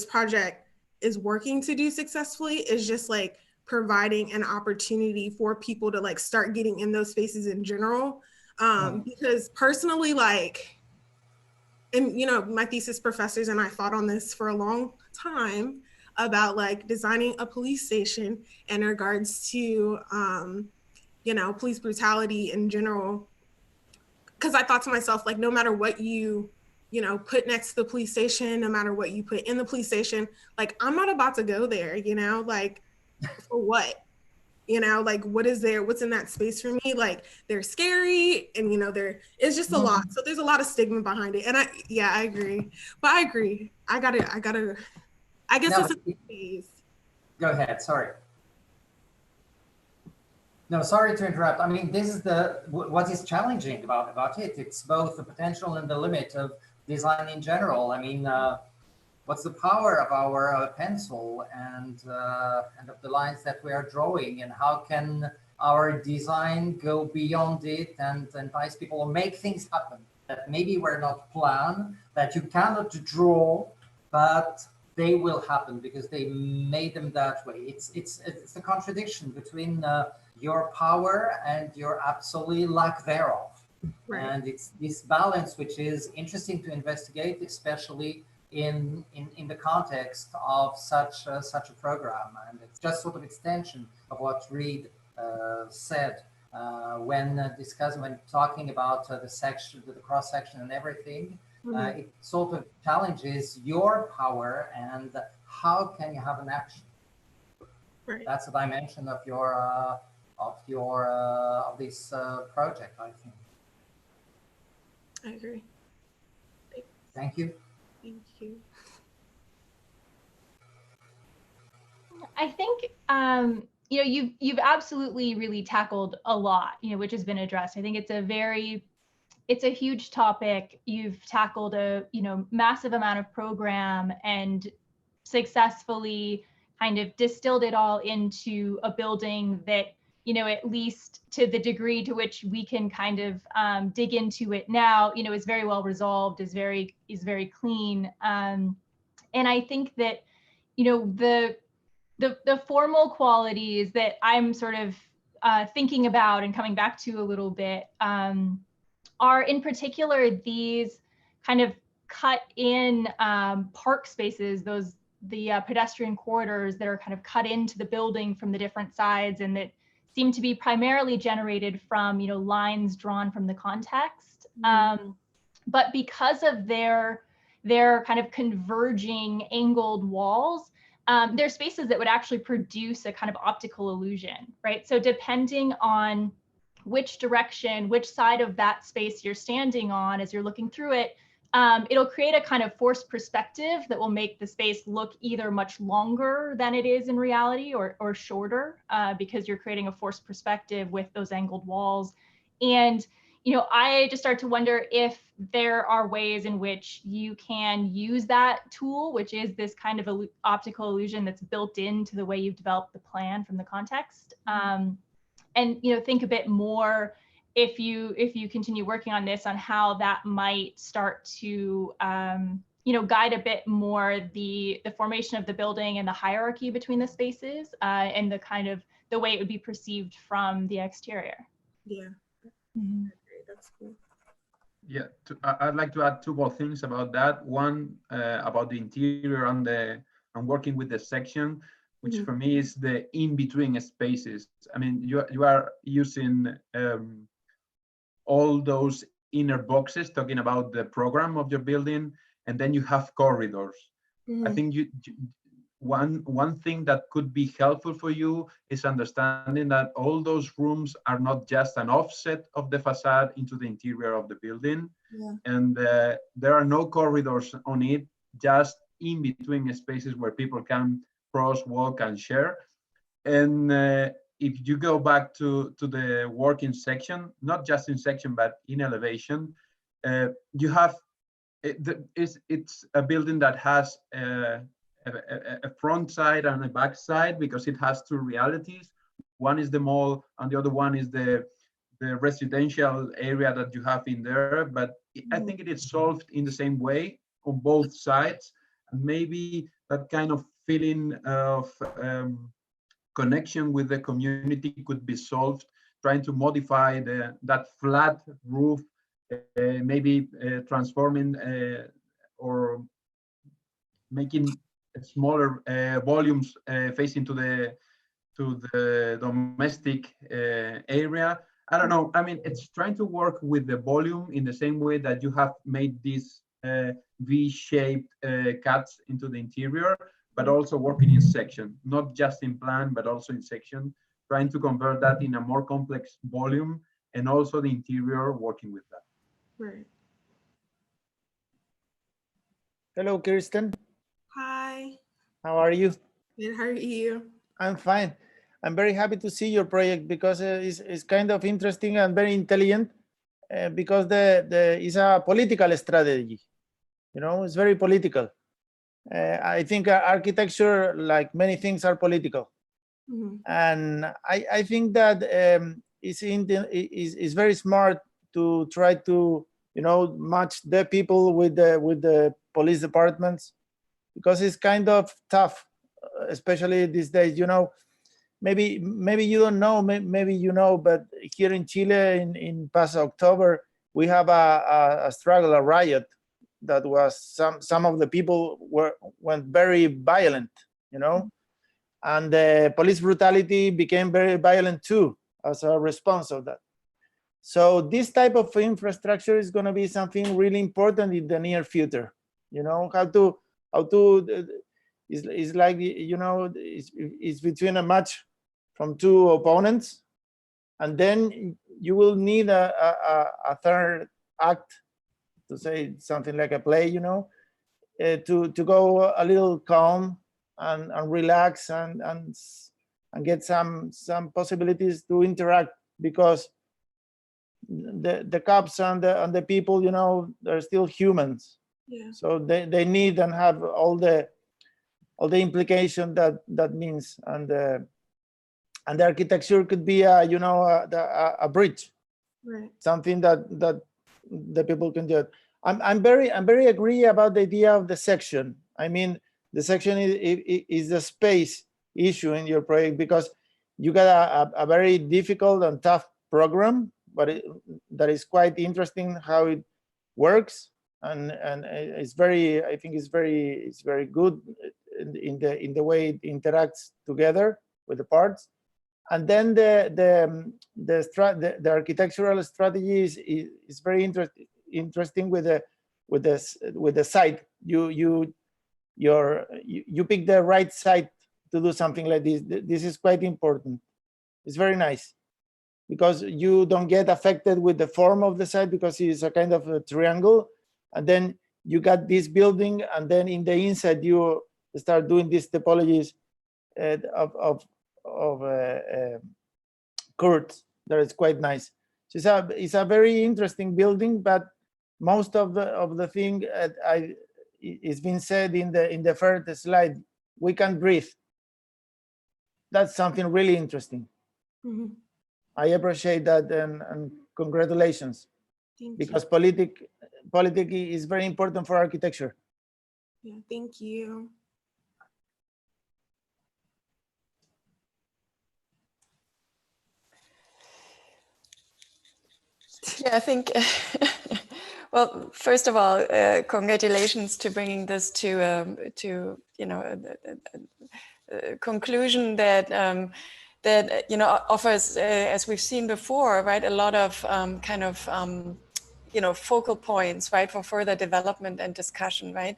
project is working to do successfully is just like providing an opportunity for people to like start getting in those spaces in general. Because personally, like, and you know, my thesis professors and I fought on this for a long time about like designing a police station in regards to, you know, police brutality in general. Because I thought to myself, like, no matter what you know, put next to the police station, no matter what you put in the police station, like, I'm not about to go there, you know, like, for what? You know, like, what's in that space for me? Like, they're scary, and, you know, it's just a lot. So there's a lot of stigma behind it. And I agree. But I agree. I guess it's a phase. Go ahead, sorry. No, sorry to interrupt. I mean, this is what is challenging about it. It's both the potential and the limit of design in general. I mean, what's the power of our pencil and of the lines that we are drawing, and how can our design go beyond it and entice people or make things happen that maybe were not planned, that you cannot draw, but they will happen because they made them that way. It's the contradiction between your power and your absolute lack thereof. Right. And it's this balance which is interesting to investigate, especially in the context of such a program. And it's just sort of extension of what Reed said when talking about the section, the cross section and everything. It sort of challenges your power and how can you have an action. Right. That's a dimension of this project, I think. I agree. Thank you. Thank you. I think you know, you've absolutely really tackled a lot, you know, which has been addressed. I think it's a huge topic. You've tackled a, you know, massive amount of program and successfully kind of distilled it all into a building that, you know, at least to the degree to which we can kind of dig into it now, you know, is very well resolved, is very clean. And I think that, you know, the formal qualities that I'm sort of thinking about and coming back to a little bit are in particular these kind of cut in park spaces, the pedestrian corridors that are kind of cut into the building from the different sides and that seem to be primarily generated from, you know, lines drawn from the context. But because of their kind of converging angled walls, they're spaces that would actually produce a kind of optical illusion, right? So depending on which direction, which side of that space you're standing on as you're looking through it, it'll create a kind of forced perspective that will make the space look either much longer than it is in reality or shorter because you're creating a forced perspective with those angled walls. And, you know, I just start to wonder if there are ways in which you can use that tool, which is this kind of optical illusion that's built into the way you've developed the plan from the context. And, you know, think a bit more if you continue working on this on how that might start to, you know, guide a bit more the formation of the building and the hierarchy between the spaces and the kind of the way it would be perceived from the exterior. Yeah. Mm-hmm. That's cool. Yeah, I'd like to add two more things about that. One about the interior and working with the section, which for me is the in-between spaces. I mean, you are using all those inner boxes talking about the program of your building, and then you have corridors. I think one thing that could be helpful for you is understanding that all those rooms are not just an offset of the facade into the interior of the building, and there are no corridors on it, just in between spaces where people can cross, walk, and share. And if you go back to the working section, not just in section, but in elevation, you have, it's a building that has a front side and a back side because it has two realities. One is the mall and the other one is the residential area that you have in there. But I think it is solved in the same way on both sides. And maybe that kind of feeling of connection with the community could be solved, trying to modify that flat roof, maybe transforming or making smaller volumes facing to the domestic area. I don't know. I mean, it's trying to work with the volume in the same way that you have made these V-shaped cuts into the interior, but also working in section, not just in plan, but also in section, trying to convert that in a more complex volume, and also the interior working with that. Right. Hello, Kirsten. Hi. How are you? Good. How are you? I'm fine. I'm very happy to see your project because it's kind of interesting and very intelligent because it's a political strategy. You know, it's very political. I think architecture, like many things, are political. And I think that it's very smart to try to, you know, match the people with the police departments, because it's kind of tough, especially these days. You know, maybe you don't know, maybe you know, but here in Chile in past October, we have a struggle, a riot that was some of the people went very violent, you know, and the police brutality became very violent too as a response of that. So this type of infrastructure is going to be something really important in the near future. You know, how to it's like, you know, it's between a match from two opponents, and then you will need a third act, to say something like a play, you know, to go a little calm and relax and get some possibilities to interact, because the cops and the people, you know, they're still humans. Yeah. So they need and have all the implication that means, and the architecture could be you know, a bridge, Right. something that the people can do. I'm very agree about the idea of the section. I mean, the section is the space issue in your project, because you got a very difficult and tough program, but that is quite interesting how it works, and it's very, I think it's very good in the way it interacts together with the parts. And then the architectural strategy is very interesting with the site. You pick the right site to do something like this. This is quite important. It's very nice, because you don't get affected with the form of the site, because it's a kind of a triangle, and then you got this building, and then in the inside you start doing these topologies of curves. That is quite nice. So it's a very interesting building, but most of the thing it's been said in the first slide. We can breathe. That's something really interesting. Mhm. I appreciate that, and congratulations. Thank Because you. politics is very important for architecture. Yeah, thank you. Yeah, I think, well, first of all, congratulations to bringing this to you know, a conclusion that that you know, offers, as we've seen before, right, a lot of kind of you know, focal points, right, for further development and discussion, right.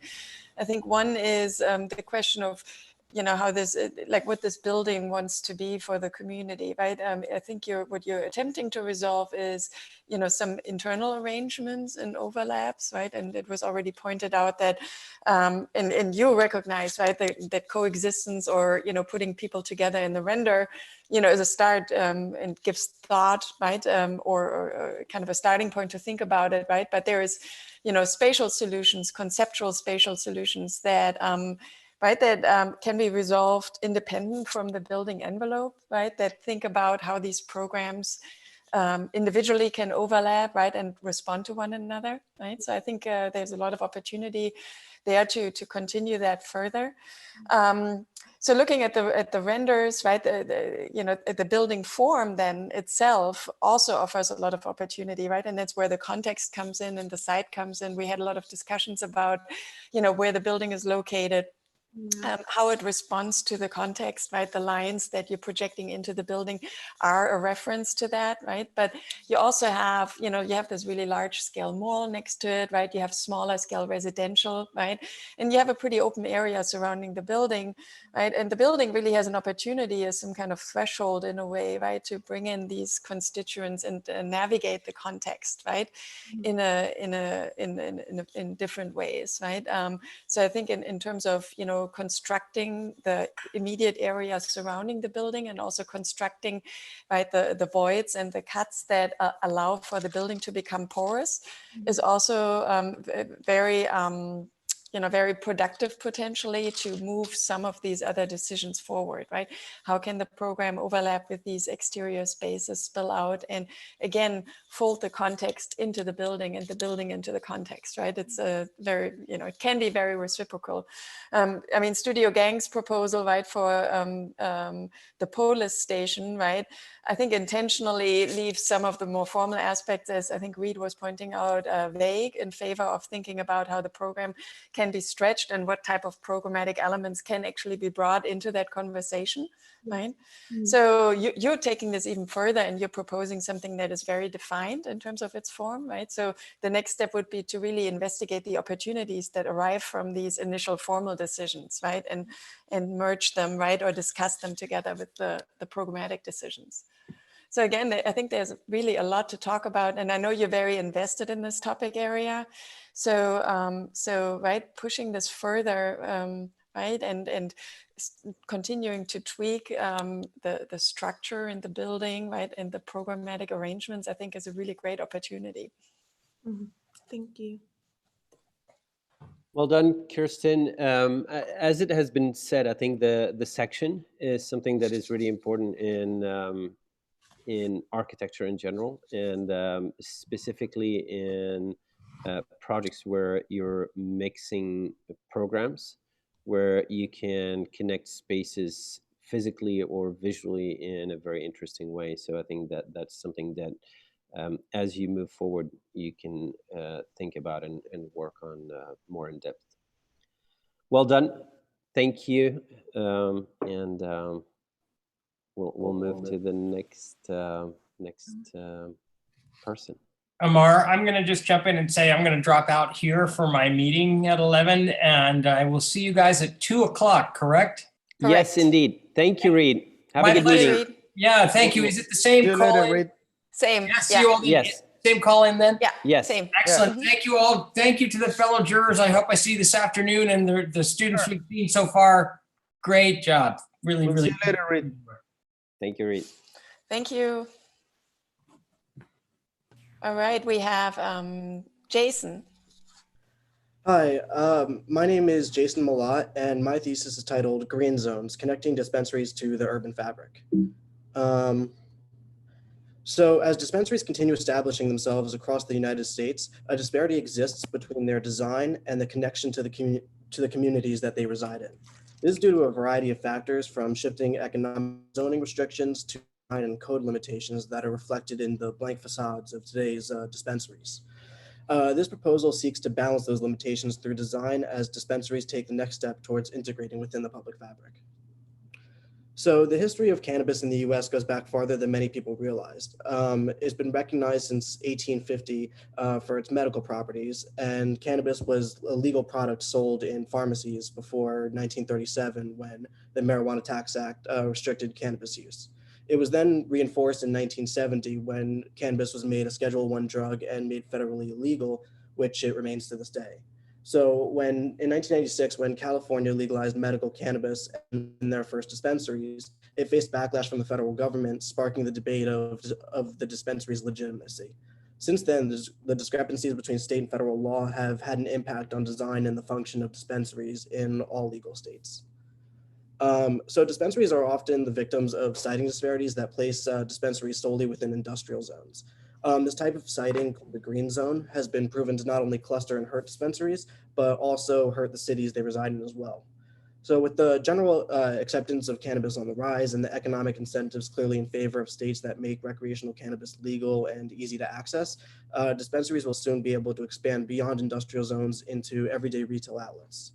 I think one is the question of, you know, how this, like what this building wants to be for the community, right? I think what you're attempting to resolve is, you know, some internal arrangements and overlaps, right? And it was already pointed out that, and you recognize, right, that coexistence, or, you know, putting people together in the render, you know, is a start and gives thought, right? Or kind of a starting point to think about it, right? But there is, you know, spatial solutions, conceptual spatial solutions that, right, that can be resolved independent from the building envelope, right, that think about how these programs individually can overlap, right, and respond to one another, right. So I think there's a lot of opportunity there to continue that further. So looking at the renders, right, you know, the building form then itself also offers a lot of opportunity, right, and that's where the context comes in and the site comes in. We had a lot of discussions about, you know, where the building is located, how it responds to the context, right? The lines that you're projecting into the building are a reference to that, right? But you also have, you know, you have this really large scale mall next to it, right? You have smaller scale residential, right? And you have a pretty open area surrounding the building, right? And the building really has an opportunity as some kind of threshold in a way, right? To bring in these constituents and navigate the context, right? In different ways, right? So I think in terms of, you know, constructing the immediate area surrounding the building, and also constructing, right, the voids and the cuts that allow for the building to become porous, is also very you know, very productive potentially to move some of these other decisions forward, right? How can the program overlap with these exterior spaces, spill out, and again, fold the context into the building and the building into the context, right? It's a very, you know, it can be very reciprocal. I mean, Studio Gang's proposal, right, for the Polis station, right, I think intentionally leaves some of the more formal aspects, as I think Reed was pointing out, vague, in favor of thinking about how the program can be stretched and what type of programmatic elements can actually be brought into that conversation, right? So you're taking this even further, and you're proposing something that is very defined in terms of its form, right? So the next step would be to really investigate the opportunities that arrive from these initial formal decisions, right? And merge them, right? Or discuss them together with the programmatic decisions. So again, I think there's really a lot to talk about, and I know you're very invested in this topic area. So, right, pushing this further, right, and continuing to tweak the structure in the building, right, and the programmatic arrangements, I think is a really great opportunity. Thank you. Well done, Kirsten. As it has been said, I think the section is something that is really important in architecture in general, and specifically in projects where you're mixing programs where you can connect spaces physically or visually in a very interesting way. So I think that that's something that as you move forward, you can think about and work on more in depth. Well done. Thank you. We'll move to the next person. Amar, I'm going to just jump in and say I'm going to drop out here for my meeting at 11, and I will see you guys at 2 o'clock, correct? Yes, indeed. Thank you, Reed. Have a good meeting. Yeah, thank you. Is it the same See you call? later, Reed. Same. Yes, Yeah. you all. Yes. Same call in then? Yeah. Yes. Same. Excellent. Thank you all. Thank you to the fellow jurors. I hope I see you this afternoon, and the students we've seen so far. Great job. Really, We'll really. see you later, Reed. Thank you, Reed. Thank you. All right, we have Jason. Hi, my name is Jason Malott, and my thesis is titled Green Zones, Connecting Dispensaries to the Urban Fabric. So as dispensaries continue establishing themselves across the United States, a disparity exists between their design and the connection to the communities that they reside in. This is due to a variety of factors, from shifting economic zoning restrictions to design and code limitations that are reflected in the blank facades of today's dispensaries. This proposal seeks to balance those limitations through design as dispensaries take the next step towards integrating within the public fabric. So the history of cannabis in the US goes back farther than many people realized. It's been recognized since 1850 for its medical properties, and cannabis was a legal product sold in pharmacies before 1937, when the Marijuana Tax Act restricted cannabis use. It was then reinforced in 1970 when cannabis was made a Schedule I drug and made federally illegal, which it remains to this day. So in 1996, when California legalized medical cannabis in their first dispensaries, it faced backlash from the federal government, sparking the debate of the dispensary's legitimacy. Since then, the discrepancies between state and federal law have had an impact on design and the function of dispensaries in all legal states. So dispensaries are often the victims of siting disparities that place dispensaries solely within industrial zones. This type of siting, called the green zone, has been proven to not only cluster and hurt dispensaries, but also hurt the cities they reside in as well. So with the general acceptance of cannabis on the rise and the economic incentives clearly in favor of states that make recreational cannabis legal and easy to access, dispensaries will soon be able to expand beyond industrial zones into everyday retail outlets.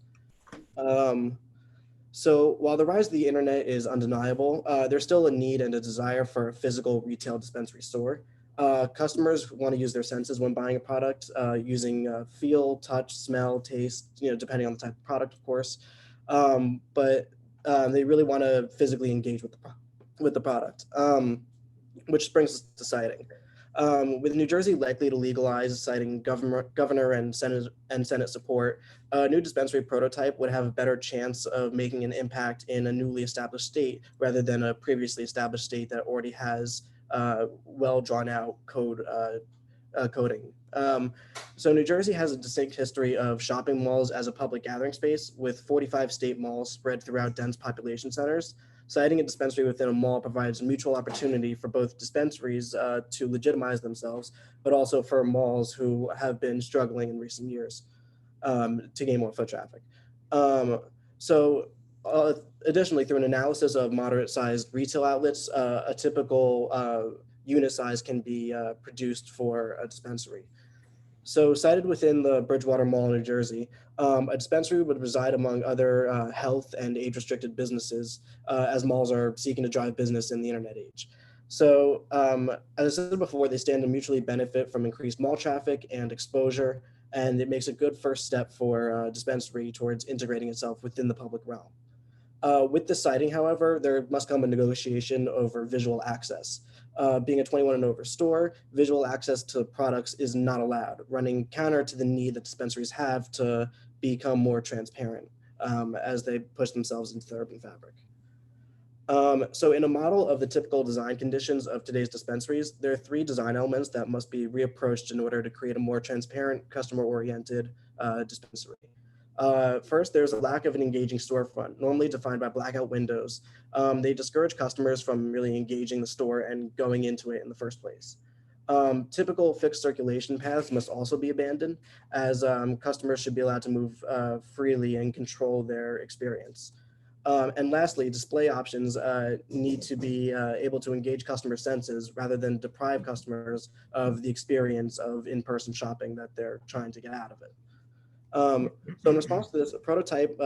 So while the rise of the internet is undeniable, there's still a need and a desire for a physical retail dispensary store. Customers want to use their senses when buying a product, using feel, touch, smell, taste, depending on the type of product, of course. But they really want to physically engage with the product, which brings us to siting. With New Jersey likely to legalize, citing governor and Senate support, a new dispensary prototype would have a better chance of making an impact in a newly established state rather than a previously established state that already has well drawn out coding. So New Jersey has a distinct history of shopping malls as a public gathering space, with 45 state malls spread throughout dense population centers. Citing a dispensary within a mall provides a mutual opportunity for both dispensaries to legitimize themselves, but also for malls who have been struggling in recent years to gain more foot traffic. Additionally, through an analysis of moderate-sized retail outlets, a typical unit size can be produced for a dispensary. So cited within the Bridgewater Mall in New Jersey, a dispensary would reside among other health and age-restricted businesses as malls are seeking to drive business in the internet age. So as I said before, they stand to mutually benefit from increased mall traffic and exposure, and it makes a good first step for a dispensary towards integrating itself within the public realm. With the citing, however, there must come a negotiation over visual access. Being a 21 and over store, visual access to products is not allowed, running counter to the need that dispensaries have to become more transparent as they push themselves into the urban fabric. So in a model of the typical design conditions of today's dispensaries, there are 3 design elements that must be reapproached in order to create a more transparent, customer-oriented dispensary. First, there's a lack of an engaging storefront, normally defined by blackout windows. They discourage customers from really engaging the store and going into it in the first place. Typical fixed circulation paths must also be abandoned, as customers should be allowed to move freely and control their experience. And lastly, display options need to be able to engage customer senses rather than deprive customers of the experience of in-person shopping that they're trying to get out of it. So in response to this, a prototype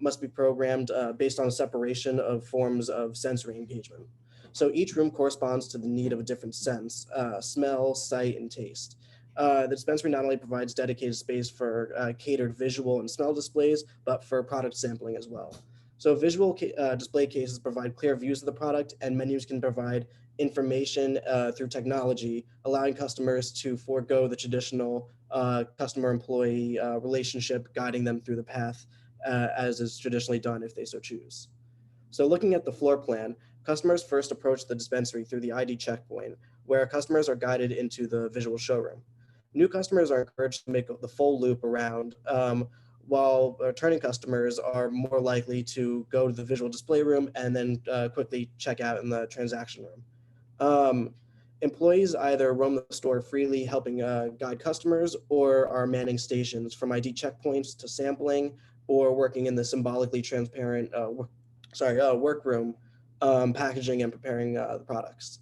must be programmed based on a separation of forms of sensory engagement. So each room corresponds to the need of a different sense, smell, sight, and taste. The dispensary not only provides dedicated space for catered visual and smell displays, but for product sampling as well. So visual display cases provide clear views of the product, and menus can provide information through technology, allowing customers to forego the traditional customer-employee relationship, guiding them through the path as is traditionally done if they so choose. So looking at the floor plan, customers first approach the dispensary through the ID checkpoint, where customers are guided into the visual showroom. New customers are encouraged to make the full loop around, while returning customers are more likely to go to the visual display room and then quickly check out in the transaction room. Employees either roam the store freely, helping guide customers, or are manning stations from ID checkpoints to sampling, or working in the symbolically transparent workroom, packaging and preparing the products.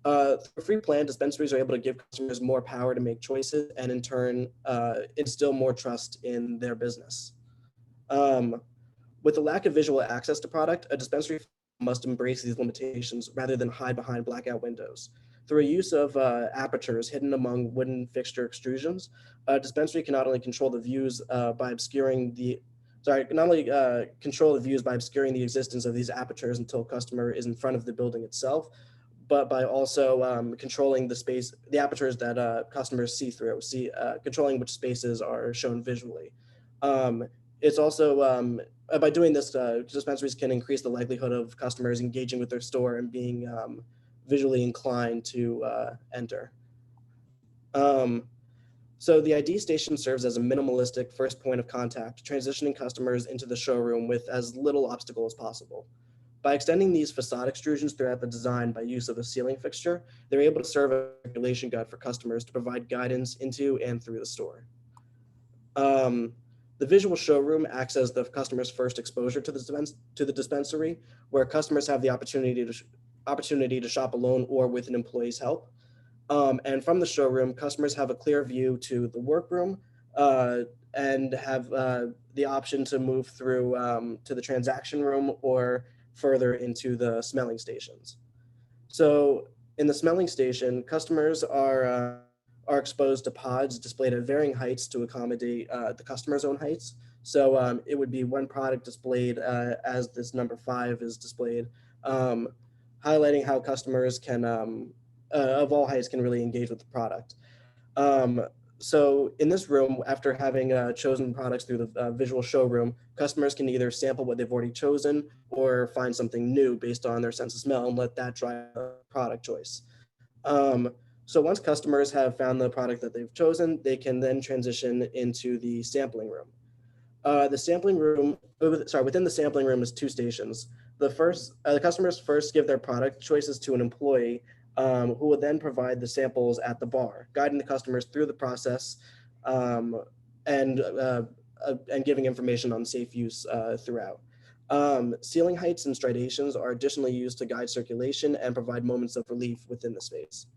Through free plan, dispensaries are able to give customers more power to make choices and in turn instill more trust in their business. With the lack of visual access to product, a dispensary must embrace these limitations rather than hide behind blackout windows. Through a use of apertures hidden among wooden fixture extrusions, a dispensary can not only control the views by obscuring the existence of these apertures until a customer is in front of the building itself, but by also controlling the apertures that customers see through, controlling which spaces are shown visually. It's also, by doing this, dispensaries can increase the likelihood of customers engaging with their store and being visually inclined to enter. So the ID station serves as a minimalistic first point of contact, transitioning customers into the showroom with as little obstacle as possible. By extending these facade extrusions throughout the design by use of a ceiling fixture, they're able to serve a circulation guide for customers to provide guidance into and through the store. The visual showroom acts as the customer's first exposure to the dispensary, where customers have the opportunity to shop alone or with an employee's help. And from the showroom, customers have a clear view to the workroom and have the option to move through to the transaction room or further into the smelling stations. So in the smelling station, customers are exposed to pods displayed at varying heights to accommodate the customer's own heights. So it would be one product displayed as this number 5 is displayed, highlighting how customers can, of all heights, can really engage with the product. So in this room, after having chosen products through the visual showroom, customers can either sample what they've already chosen or find something new based on their sense of smell and let that drive the product choice. So once customers have found the product that they've chosen, they can then transition into the sampling room. Within the sampling room is 2 stations. The customers first give their product choices to an employee who will then provide the samples at the bar, guiding the customers through the process and giving information on safe use throughout. Ceiling heights and striations are additionally used to guide circulation and provide moments of relief within the space.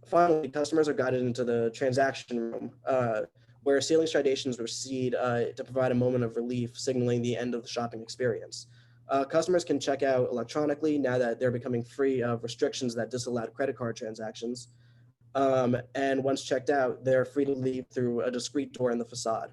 Finally, customers are guided into the transaction room, where ceiling striations recede to provide a moment of relief, signaling the end of the shopping experience. Customers can check out electronically now that they're becoming free of restrictions that disallowed credit card transactions. And once checked out, they're free to leave through a discrete door in the facade.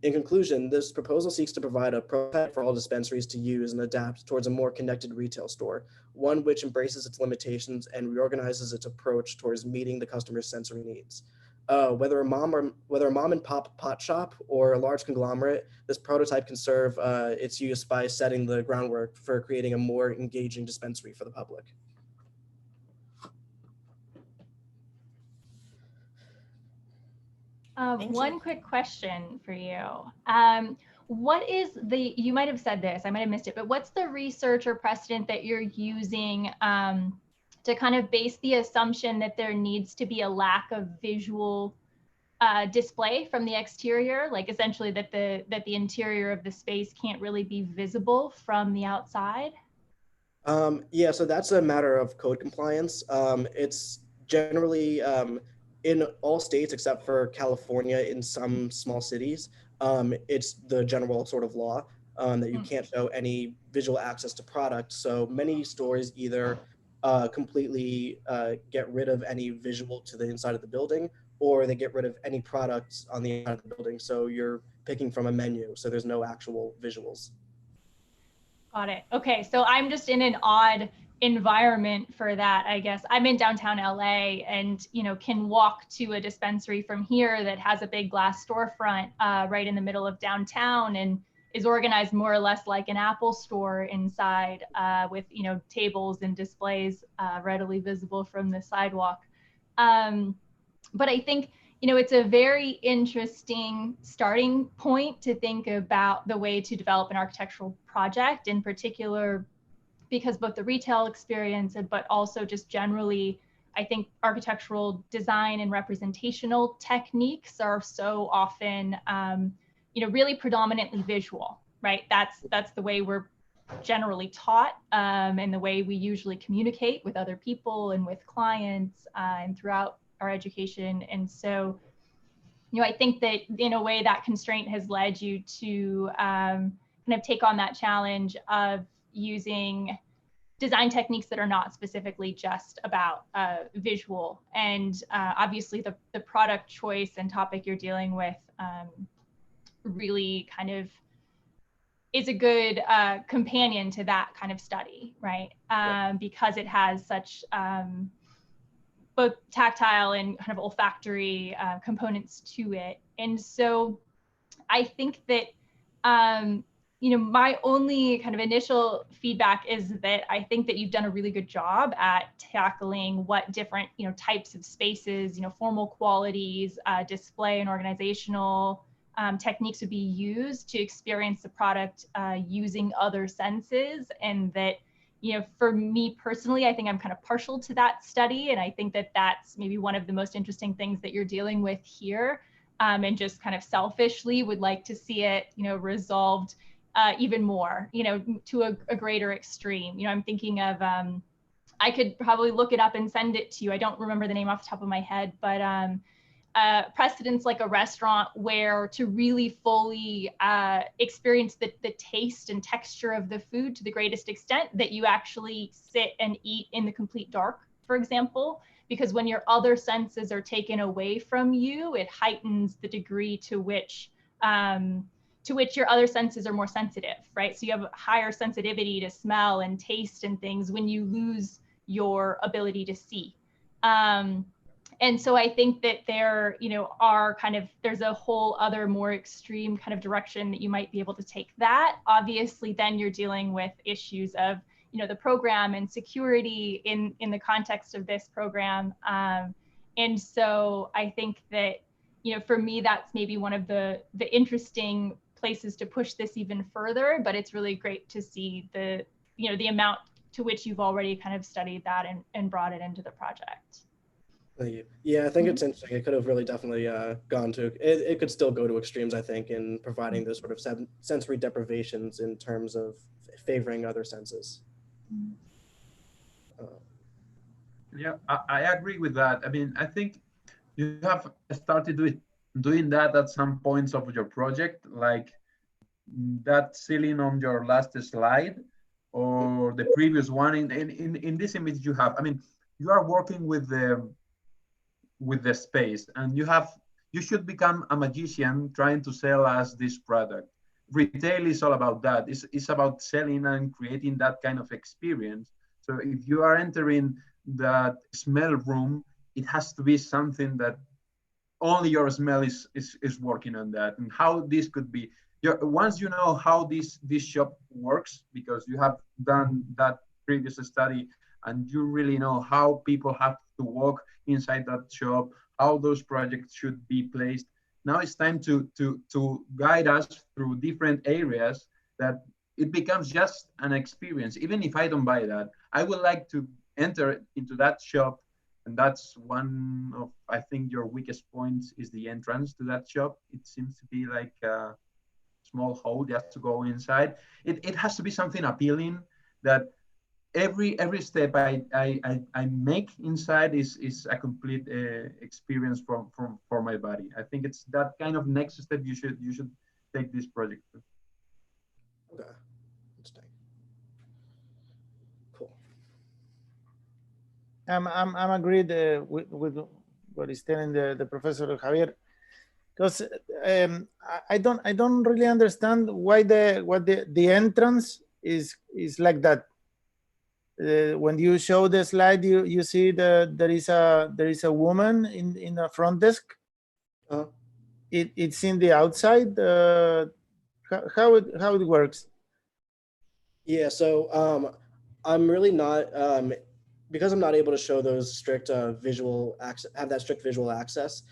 In conclusion, this proposal seeks to provide a prototype for all dispensaries to use and adapt towards a more connected retail store, one which embraces its limitations and reorganizes its approach towards meeting the customer's sensory needs. Whether a mom and pop pot shop or a large conglomerate, this prototype can serve its use by setting the groundwork for creating a more engaging dispensary for the public. One quick question for you. What is you might have said this, I might have missed it, but what's the research or precedent that you're using to kind of base the assumption that there needs to be a lack of visual display from the exterior, like essentially that the interior of the space can't really be visible from the outside? Yeah, so that's a matter of code compliance. It's generally in all states except for California, in some small cities, it's the general sort of law that you can't show any visual access to product. So many stores either completely get rid of any visual to the inside of the building, or they get rid of any products on the inside of the building. So you're picking from a menu, so there's no actual visuals. Got it. Okay, so I'm just in an odd environment for that, I guess. I'm in downtown LA and, you know, can walk to a dispensary from here that has a big glass storefront right in the middle of downtown and is organized more or less like an Apple store inside with, you know, tables and displays readily visible from the sidewalk. But I think, you know, it's a very interesting starting point to think about the way to develop an architectural project, in particular, because both the retail experience, but also just generally, I think architectural design and representational techniques are so often, you know, really predominantly visual, right? That's the way we're generally taught and the way we usually communicate with other people and with clients and throughout our education. And so, you know, I think that in a way that constraint has led you to kind of take on that challenge of using design techniques that are not specifically just about visual. And obviously the product choice and topic you're dealing with really kind of is a good companion to that kind of study, right? Because it has such both tactile and kind of olfactory components to it. And so I think that, you know, my only kind of initial feedback is that I think that you've done a really good job at tackling what different, you know, types of spaces, you know, formal qualities, display and organizational techniques would be used to experience the product using other senses. And that, you know, for me personally, I think I'm kind of partial to that study. And I think that that's maybe one of the most interesting things that you're dealing with here. And just kind of selfishly would like to see it, you know, resolved even more, you know, to a greater extreme. You know, I'm thinking of, I could probably look it up and send it to you. I don't remember the name off the top of my head, but precedents like a restaurant where to really fully experience the taste and texture of the food to the greatest extent, that you actually sit and eat in the complete dark, for example, because when your other senses are taken away from you, it heightens the degree to which your other senses are more sensitive, right? So you have a higher sensitivity to smell and taste and things when you lose your ability to see. And so I think that there, you know, are kind of, there's a whole other more extreme kind of direction that you might be able to take that. Obviously, then you're dealing with issues of, you know, the program and security in the context of this program. And so I think that, you know, for me, that's maybe one of the interesting places to push this even further, but it's really great to see the, you know, the amount to which you've already kind of studied that and brought it into the project. Thank you. Yeah, I think it's interesting. It could have really definitely gone to, it could still go to extremes, I think, in providing those sort of sensory deprivations in terms of favoring other senses. Yeah, I agree with that. I mean, I think you have started doing that at some points of your project, like that ceiling on your last slide or the previous one. In this image you have, I mean, you are working with the space, and you should become a magician trying to sell us this product. Retail is all about that. It's about selling and creating that kind of experience. So if you are entering that smell room, it has to be something that only your smell is working on that. And how this could be, once you know how this shop works, because you have done that previous study and you really know how people have to walk inside that shop, how those projects should be placed. Now it's time to guide us through different areas that it becomes just an experience. Even if I don't buy that, I would like to enter into that shop, and that's one of, I think, your weakest points is the entrance to that shop. It seems to be like a small hole just to go inside. It has to be something appealing that every step I make inside is a complete experience for my body. I think it's that kind of next step you should take this project to. Okay, interesting. Cool. I'm agreed with what is telling the professor Javier, because I don't really understand why the entrance is like that. When you show the slide, you see there is a woman in the front desk. It's in the outside. How it works? Yeah, so I'm really not because I'm not able to show those strict visual access, have that strict visual access.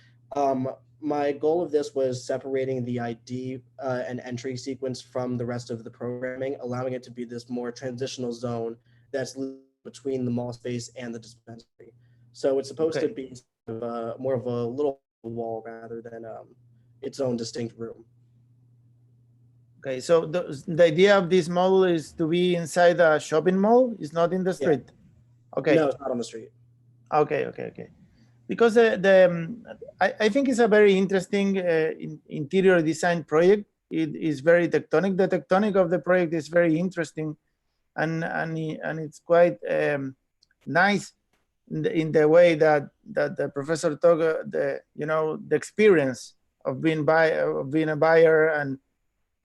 My goal of this was separating the ID and entry sequence from the rest of the programming, allowing it to be this more transitional zone that's between the mall space and the dispensary. So it's supposed to be more of a little wall rather than its own distinct room. Okay, so the idea of this model is to be inside a shopping mall. It's not in the street. Yeah. Okay. No, it's not on the street. Okay. Because I think it's a very interesting interior design project. It is very tectonic. The tectonic of the project is very interesting, and it's quite nice in the way that the professor talked. The experience of being a buyer and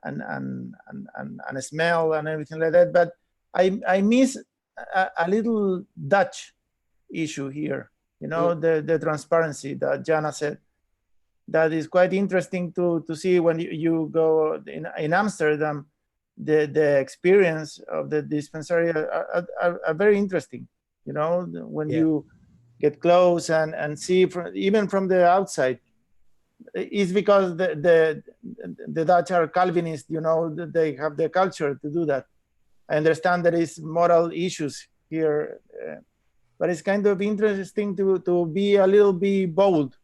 a smell and everything like that. But I miss a little Dutch issue here. The transparency that Jana said. That is quite interesting to see when you go in Amsterdam. The experience of the dispensary are very interesting. When you get close and see even from the outside. It's because the Dutch are Calvinist, they have the culture to do that. I understand there is moral issues here, but it's kind of interesting to be a little bit bold,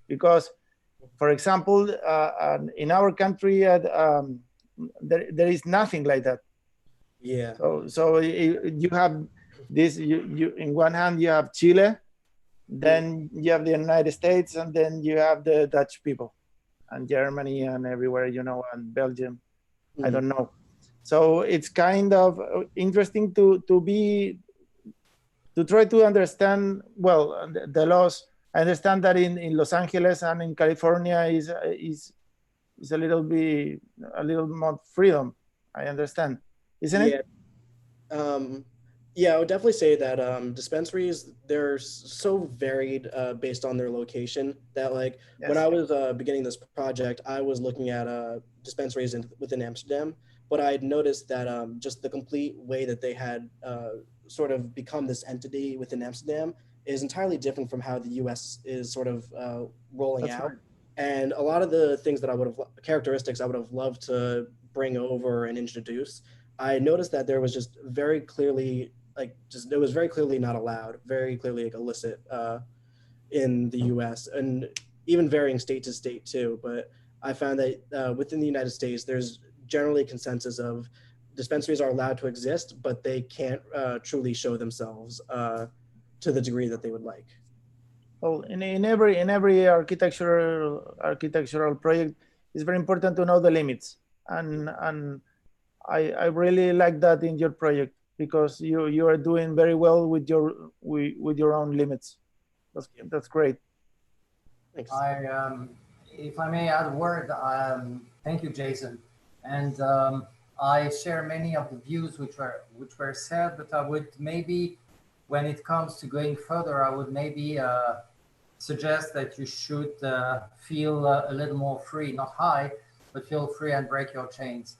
because, for example, in our country, there is nothing like that. Yeah. So you have this. You in one hand you have Chile. Then you have the United States, and then you have the Dutch people, and Germany, and everywhere, and Belgium. I don't know. So it's kind of interesting to try to understand the laws. I understand that in Los Angeles and in California is a little more freedom. I understand, isn't it? Yeah, I would definitely say that dispensaries, they're so varied based on their location that when I was beginning this project, I was looking at dispensaries within Amsterdam, but I had noticed that just the complete way that they had sort of become this entity within Amsterdam is entirely different from how the US is sort of rolling out. Right. And a lot of the things that characteristics I would have loved to bring over and introduce, I noticed that there was just very clearly it was very clearly not allowed, very clearly illicit in the US, and even varying state to state too. But I found that within the United States, there's generally consensus of dispensaries are allowed to exist, but they can't truly show themselves to the degree that they would like. Well, in every architectural project, it's very important to know the limits, and I really like that in your project, because you are doing very well with your own limits. That's great. Thanks. If I may add a word, thank you, Jason. And I share many of the views which were said, but I would maybe, when it comes to going further, I would maybe suggest that you should feel a little more free, not high, but feel free and break your chains.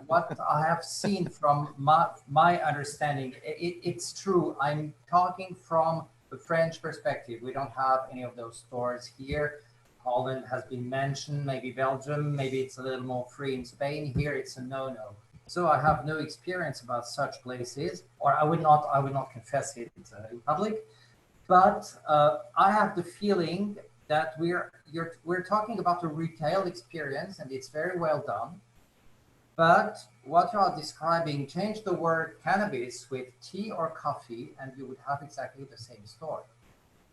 What I have seen from my understanding, it's true. I'm talking from the French perspective. We don't have any of those stores here. Holland has been mentioned, maybe Belgium, maybe it's a little more free in Spain. Here it's a no-no. So I have no experience about such places, or I would not confess it in public. But I have the feeling that we're talking about a retail experience, and it's very well done. But what you are describing, change the word cannabis with tea or coffee, and you would have exactly the same store.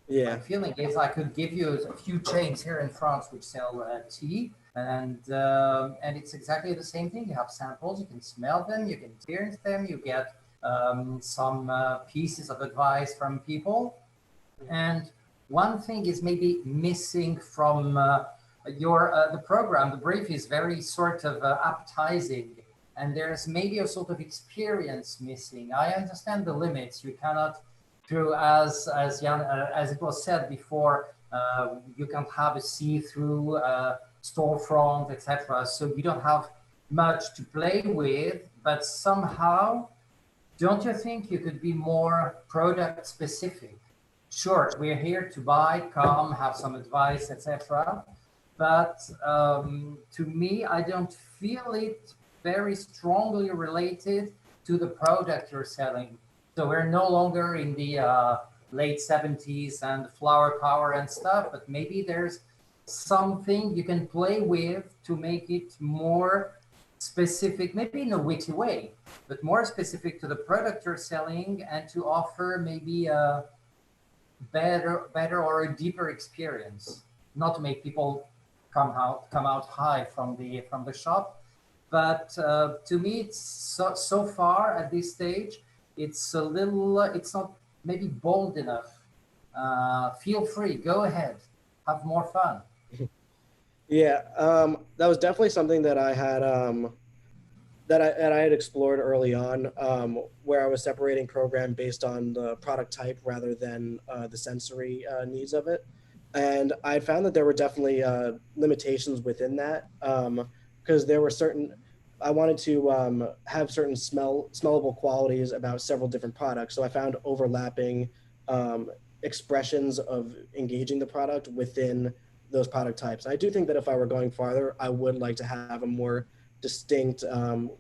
Yeah. My feeling is I could give you a few chains here in France which sell tea, and it's exactly the same thing. You have samples, you can smell them, you can experience them, you get some pieces of advice from people. And one thing is maybe missing from the program. The brief is very sort of appetizing, and there's maybe a sort of experience missing. I understand the limits. You cannot, through as it was said before, you can't have a see-through storefront, etc. So you don't have much to play with, but somehow, don't you think you could be more product specific? Sure, we're here to buy, come, have some advice, etc. But to me, I don't feel it very strongly related to the product you're selling. So we're no longer in the late 70s and flower power and stuff, but maybe there's something you can play with to make it more specific, maybe in a witty way, but more specific to the product you're selling, and to offer maybe a better or a deeper experience, not to make people come out high from the shop. But to me, it's so far at this stage, it's a little, it's not maybe bold enough. Feel free, go ahead, have more fun. Yeah, that was definitely something that I had that I had explored early on, where I was separating program based on the product type rather than the sensory needs of it. And I found that there were definitely limitations within that, because there were certain, I wanted to have certain smellable qualities about several different products. So I found overlapping expressions of engaging the product within those product types. I do think that if I were going farther, I would like to have a more distinct,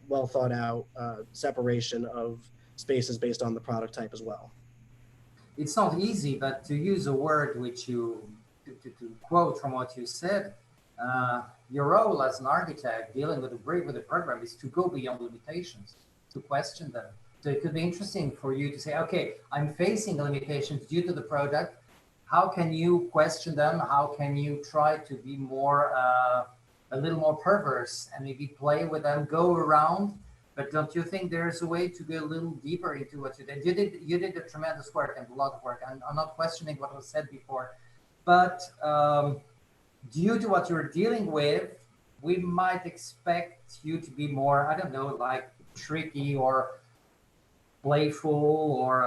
well thought out separation of spaces based on the product type as well. It's not easy, but to use a word which to quote from what you said, your role as an architect dealing with the program is to go beyond limitations, to question them. So it could be interesting for you to say, okay, I'm facing limitations due to the product. How can you question them? How can you try to be more, a little more perverse and maybe play with them, go around? But don't you think there's a way to go a little deeper into what you did? You did a tremendous work and a lot of work. I'm not questioning what was said before, but due to what you're dealing with, we might expect you to be more, I don't know, like tricky or playful, or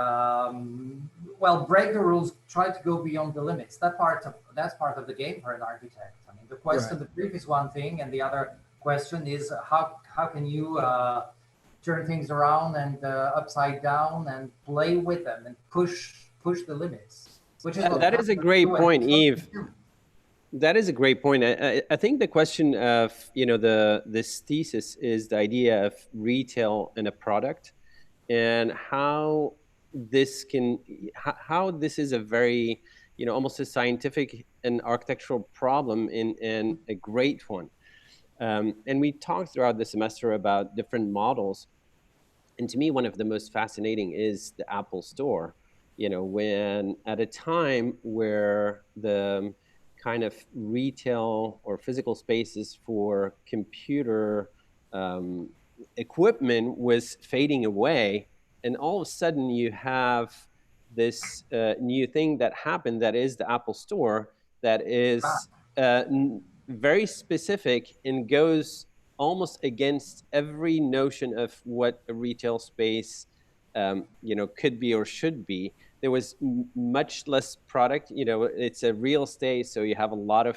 well, break the rules, try to go beyond the limits. That's part of the game for an architect. I mean, the question, right. The brief is one thing, and the other question is how can you turn things around and upside down and play with them and push the limits. Which is that is a great point, Yves. That is a great point. I think the question of this thesis is the idea of retail in a product, and how this is a very almost a scientific and architectural problem and a great one. And we talked throughout the semester about different models, and to me one of the most fascinating is the Apple Store. When at a time where the kind of retail or physical spaces for computer equipment was fading away, and all of a sudden you have this new thing that happened, that is the Apple Store, that is very specific and goes almost against every notion of what a retail space could be or should be. There was much less product. It's a real estate, so you have a lot of,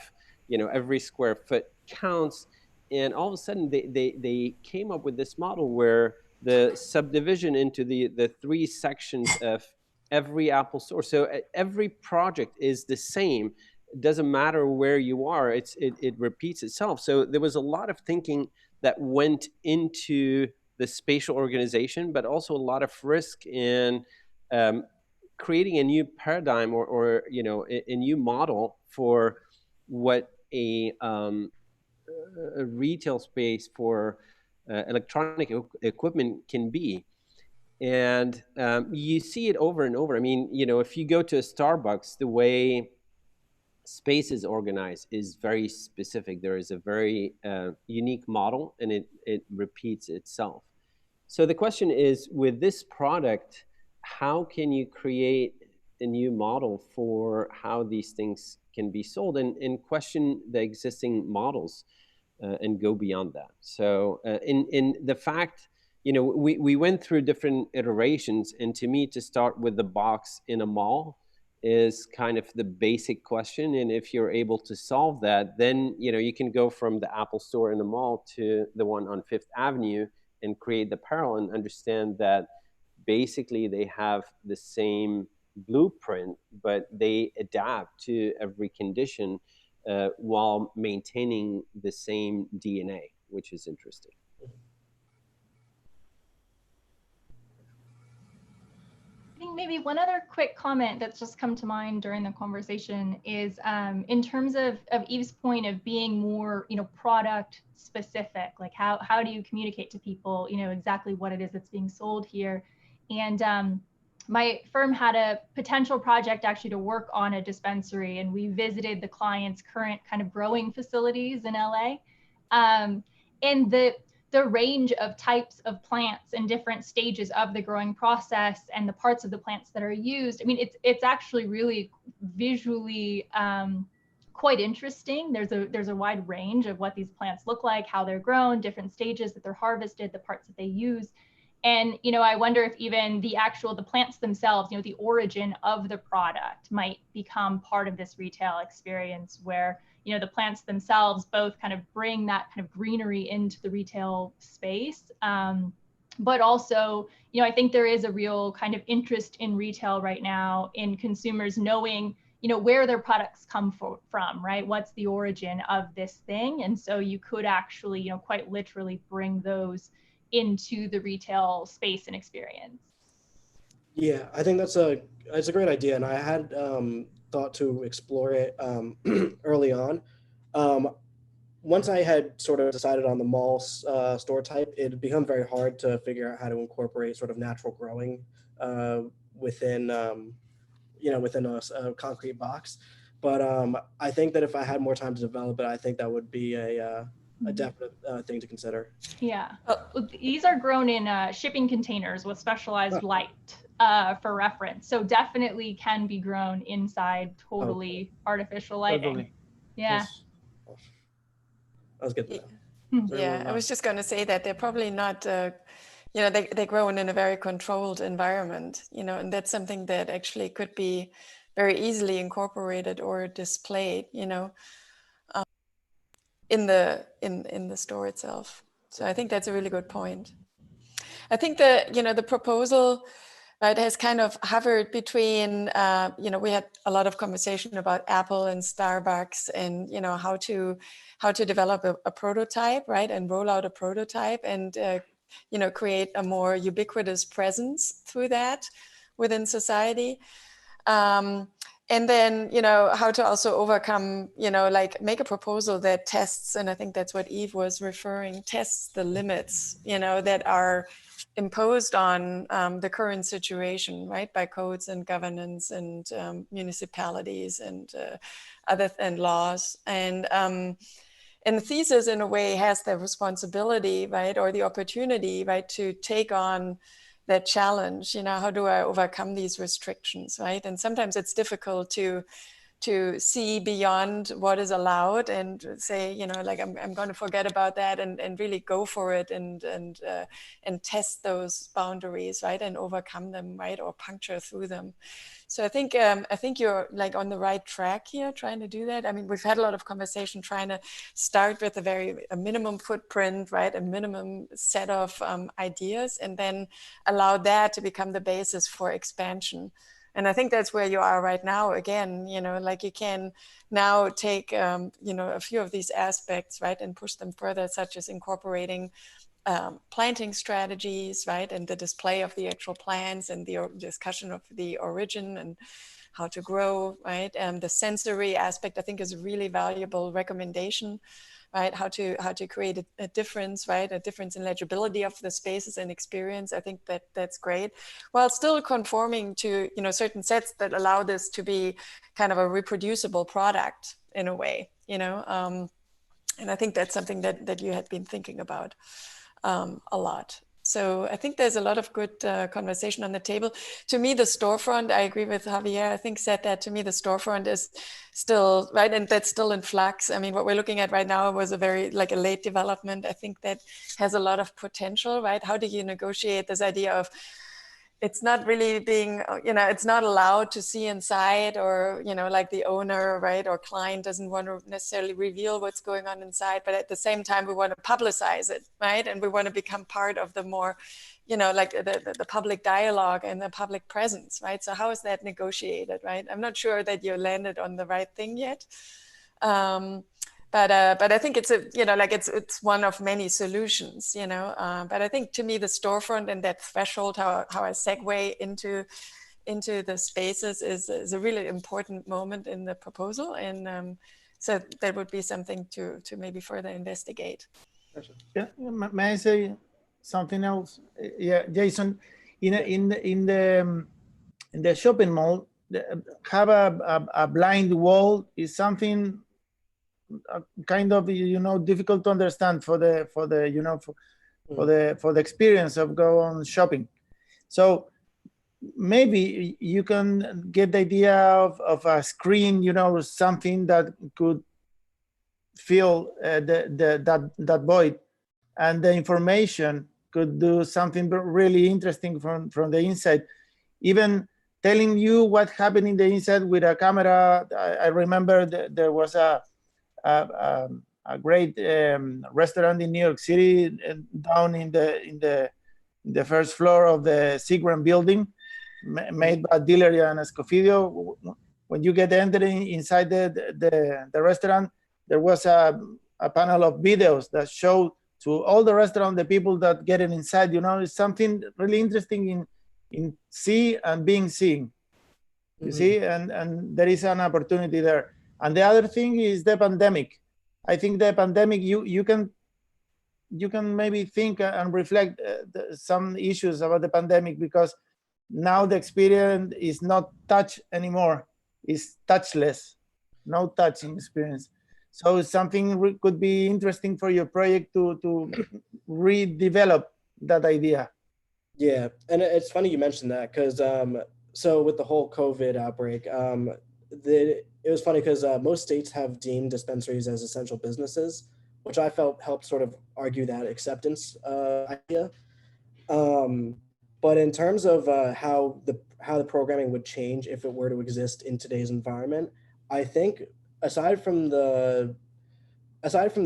every square foot counts. And all of a sudden, they came up with this model where the subdivision into the three sections of every Apple Store. So every project is the same. It doesn't matter where you are. It repeats itself. So there was a lot of thinking that went into the spatial organization, but also a lot of risk in creating a new paradigm or you know, a new model for what a retail space for electronic equipment can be. And you see it over and over. I mean, you know, if you go to a Starbucks, the way space is organized is very specific. There is a very unique model, and it repeats itself. So the question is, with this product, how can you create a new model for how these things can be sold, and question the existing models and go beyond that? So in the fact, you know, we went through different iterations, and to me, to start with the box in a mall is kind of the basic question. And if you're able to solve that, then, you know, you can go from the Apple store in the mall to the one on Fifth Avenue and create the apparel, and understand that basically they have the same blueprint, but they adapt to every condition while maintaining the same DNA, which is interesting. I think maybe one other quick comment that's just come to mind during the conversation is in terms of Eve's point of being more, you know, product specific, like how do you communicate to people, you know, exactly what it is that's being sold here. And my firm had a potential project actually to work on a dispensary, and we visited the client's current kind of growing facilities in LA. And the range of types of plants and different stages of the growing process and the parts of the plants that are used. I mean, it's actually really visually quite interesting. There's a wide range of what these plants look like, how they're grown, different stages that they're harvested, the parts that they use. And, you know, I wonder if even the plants themselves, you know, the origin of the product might become part of this retail experience where, you know, the plants themselves both kind of bring that kind of greenery into the retail space. But also, you know, I think there is a real kind of interest in retail right now in consumers knowing, you know, where their products come from, right? What's the origin of this thing? And so you could actually, you know, quite literally bring those into the retail space and experience. Yeah, I think that's a great idea, and I had thought to explore it early on. Once I had sort of decided on the mall store type, it had become very hard to figure out how to incorporate sort of natural growing within you know, within a concrete box. But I think that if I had more time to develop it, I think that would be a definite thing to consider. Yeah, these are grown in shipping containers with specialized light for reference. So definitely can be grown inside totally artificial lighting. Totally. Yeah. Yes. That was good to know. Yeah, I was just going to say that they're probably not, you know, they're grown in a very controlled environment, you know, and that's something that actually could be very easily incorporated or displayed, you know, in the store itself. So I think that's a really good point. I think that, you know, the proposal, right, has kind of hovered between, you know, we had a lot of conversation about Apple and Starbucks and, you know, how to develop a prototype, right, and roll out a prototype and, you know, create a more ubiquitous presence through that within society. And then, you know, how to also overcome, you know, like make a proposal that tests, and I think that's what Eve was referring, tests the limits, you know, that are imposed on the current situation, right, by codes and governance and municipalities and and laws. And the Thesis, in a way, has the responsibility, right, or the opportunity, right, to take on that challenge. You know, how do I overcome these restrictions, right? And sometimes it's difficult to see beyond what is allowed and say, you know, like I'm going to forget about that and really go for it and test those boundaries, right, and overcome them, right, or puncture through them. So I think you're like on the right track here, trying to do that. I mean, we've had a lot of conversation trying to start with a minimum footprint, right, a minimum set of ideas, and then allow that to become the basis for expansion. And I think that's where you are right now. Again, you know, like you can now take, you know, a few of these aspects, right, and push them further, such as incorporating planting strategies, right? And the display of the actual plants and the discussion of the origin and how to grow, right? The sensory aspect, I think, is a really valuable recommendation, right? How to create a difference, right? A difference in legibility of the spaces and experience. I think that's great, while still conforming to, you know, certain sets that allow this to be kind of a reproducible product in a way, you know. And I think that's something that you had been thinking about a lot. So I think there's a lot of good conversation on the table. To me, the storefront, I agree with Javier, I think said that to me, the storefront is still, right, and that's still in flux. I mean, what we're looking at right now was a very, like a late development. I think that has a lot of potential, right? How do you negotiate this idea of, it's not really being, you know, it's not allowed to see inside, or, you know, like the owner, right, or client doesn't want to necessarily reveal what's going on inside, but at the same time, we want to publicize it, right? And we want to become part of the more, you know, like the public dialogue and the public presence, right? So how is that negotiated, right? I'm not sure that you landed on the right thing yet. But I think it's a, you know, like it's one of many solutions, you know. But I think to me, the storefront and that threshold, how I segue into the spaces is a really important moment in the proposal, and so that would be something to maybe further investigate. Yeah, may I say something else? Yeah, Jason, in the shopping mall, have a blind wall is something kind of, you know, difficult to understand for the you know, for the experience of go on shopping. So maybe you can get the idea of a screen, you know, something that could fill that void, and the information could do something really interesting from the inside, even telling you what happened in the inside with a camera. I remember there was a great restaurant in New York City, down in the first floor of the Seagram building, made by Dilleria and Escofidio. When you get entering inside the restaurant, there was a panel of videos that showed to all the restaurant the people that get inside. You know, it's something really interesting in see and being seen. You see, and there is an opportunity there. And the other thing is the pandemic. I think the pandemic, you can maybe think and reflect some issues about the pandemic, because now the experience is not touch anymore, it's touchless, no touching experience. So something could be interesting for your project to redevelop that idea. Yeah, and it's funny you mentioned that, because so with the whole COVID outbreak, it was funny because most states have deemed dispensaries as essential businesses, which I felt helped sort of argue that acceptance idea. But in terms of how the programming would change if it were to exist in today's environment, I think aside from the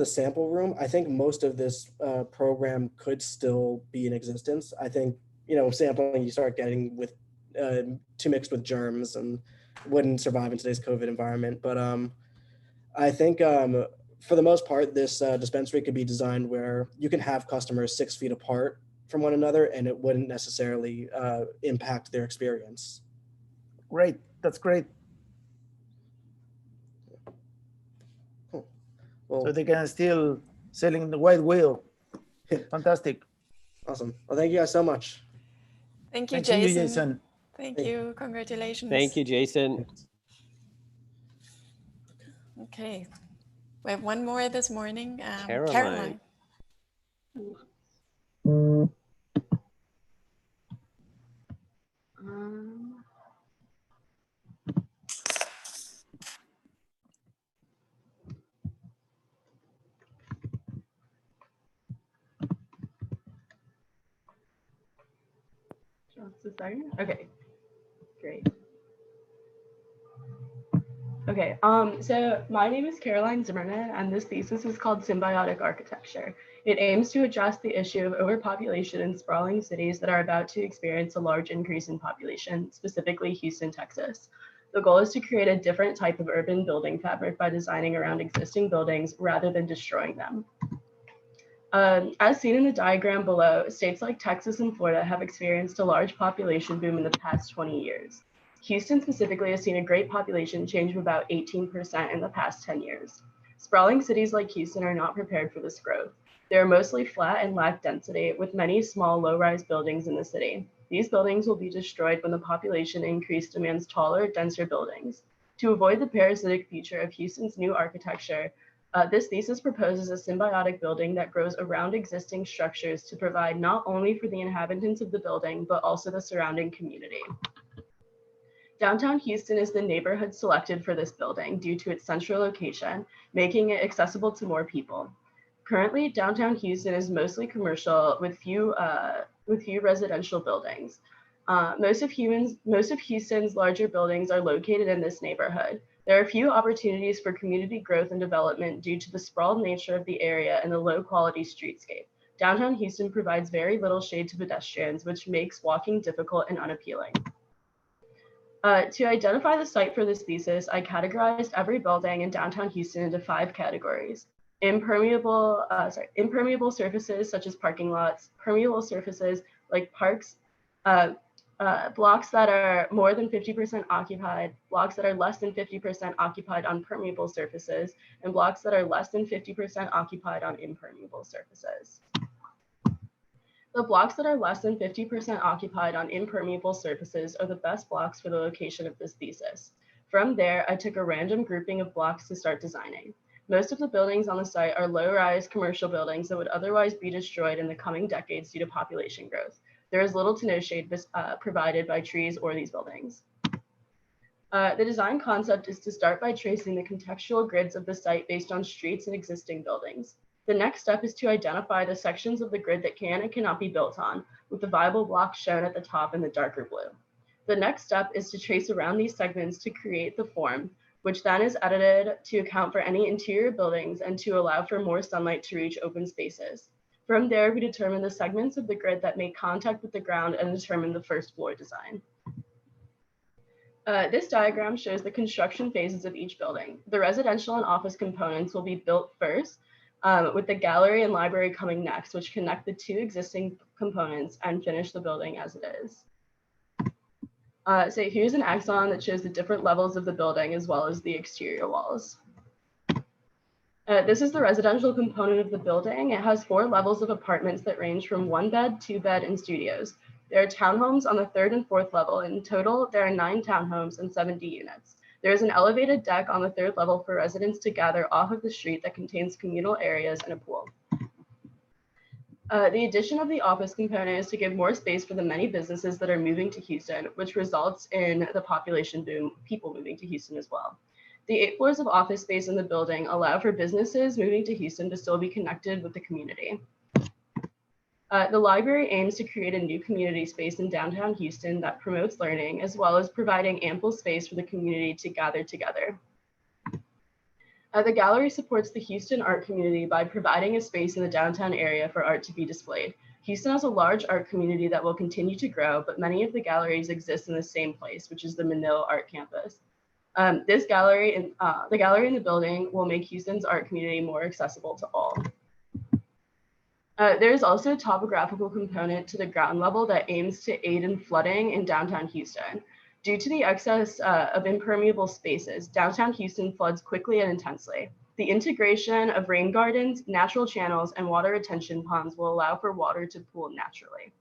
sample room, I think most of this program could still be in existence. I think, you know, sampling, you start getting with too mixed with germs and wouldn't survive in today's COVID environment. But I think for the most part, this dispensary could be designed where you can have customers 6 feet apart from one another, and it wouldn't necessarily impact their experience. Great, that's great. Cool. Well, so they can still selling the white wheel. Fantastic. Awesome. Well, thank you guys so much. Thank you, Thanks Jason. to you, Jason. Thank you. Congratulations. Thank you, Jason. Okay. We have one more this morning. Caroline. Okay, great. Okay, so my name is Caroline Zimmerman, and this thesis is called Symbiotic Architecture. It aims to address the issue of overpopulation in sprawling cities that are about to experience a large increase in population, specifically Houston, Texas. The goal is to create a different type of urban building fabric by designing around existing buildings rather than destroying them. As seen in the diagram below, states like Texas and Florida have experienced a large population boom in the past 20 years. Houston specifically has seen a great population change of about 18% in the past 10 years. Sprawling cities like Houston are not prepared for this growth. They are mostly flat and lack density, with many small, low-rise buildings in the city. These buildings will be destroyed when the population increase demands taller, denser buildings. To avoid the parasitic future of Houston's new architecture, this thesis proposes a symbiotic building that grows around existing structures to provide not only for the inhabitants of the building, but also the surrounding community. Downtown Houston is the neighborhood selected for this building due to its central location, making it accessible to more people. Currently, downtown Houston is mostly commercial with few residential buildings. Most of Houston's larger buildings are located in this neighborhood. There are few opportunities for community growth and development due to the sprawled nature of the area and the low-quality streetscape. Downtown Houston provides very little shade to pedestrians, which makes walking difficult and unappealing. To identify the site for this thesis, I categorized every building in downtown Houston into 5 categories. Impermeable surfaces such as parking lots, permeable surfaces like parks, blocks that are more than 50% occupied, blocks that are less than 50% occupied on permeable surfaces, and blocks that are less than 50% occupied on impermeable surfaces. The blocks that are less than 50% occupied on impermeable surfaces are the best blocks for the location of this thesis. From there, I took a random grouping of blocks to start designing. Most of the buildings on the site are low-rise commercial buildings that would otherwise be destroyed in the coming decades due to population growth. There is little to no shade provided by trees or these buildings. The design concept is to start by tracing the contextual grids of the site based on streets and existing buildings. The next step is to identify the sections of the grid that can and cannot be built on, with the viable blocks shown at the top in the darker blue. The next step is to trace around these segments to create the form, which then is edited to account for any interior buildings and to allow for more sunlight to reach open spaces. From there, we determine the segments of the grid that make contact with the ground and determine the first floor design. This diagram shows the construction phases of each building. The residential and office components will be built first, with the gallery and library coming next, which connect the 2 existing components and finish the building as it is. So here's an axon that shows the different levels of the building as well as the exterior walls. This is the residential component of the building. It has 4 levels of apartments that range from 1 bed, 2 bed, and studios. There are townhomes on the 3rd and 4th level. In total, there are 9 townhomes and 70 units. There is an elevated deck on the 3rd level for residents to gather off of the street that contains communal areas and a pool. The addition of the office component is to give more space for the many businesses that are moving to Houston, which results in the population boom, people moving to Houston as well. The 8 floors of office space in the building allow for businesses moving to Houston to still be connected with the community. The library aims to create a new community space in downtown Houston that promotes learning, as well as providing ample space for the community to gather together. The gallery supports the Houston art community by providing a space in the downtown area for art to be displayed. Houston has a large art community that will continue to grow, but many of the galleries exist in the same place, which is the Manila Art Campus. The gallery in the building will make Houston's art community more accessible to all. There is also a topographical component to the ground level that aims to aid in flooding in downtown Houston. Due to the excess of impermeable spaces, downtown Houston floods quickly and intensely. The integration of rain gardens, natural channels, and water retention ponds will allow for water to pool naturally.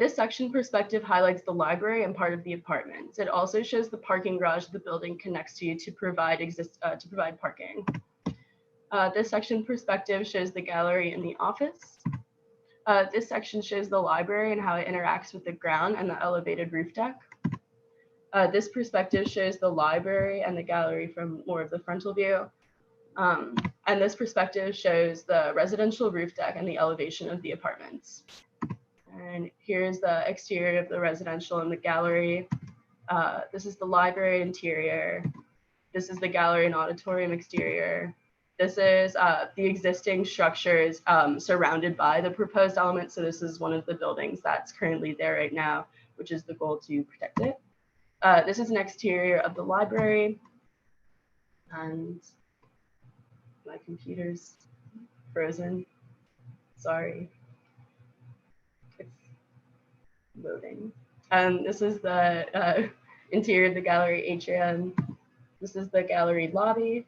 This section perspective highlights the library and part of the apartments. It also shows the parking garage the building connects to provide parking. This section perspective shows the gallery and the office. This section shows the library and how it interacts with the ground and the elevated roof deck. This perspective shows the library and the gallery from more of the frontal view. And this perspective shows the residential roof deck and the elevation of the apartments. And here's the exterior of the residential and the gallery. This is the library interior. This is the gallery and auditorium exterior. This is the existing structures surrounded by the proposed element. So this is one of the buildings that's currently there right now, which is the goal to protect it. This is an exterior of the library. And my computer's frozen. Sorry. It's loading. This is the interior of the gallery atrium. This is the gallery lobby.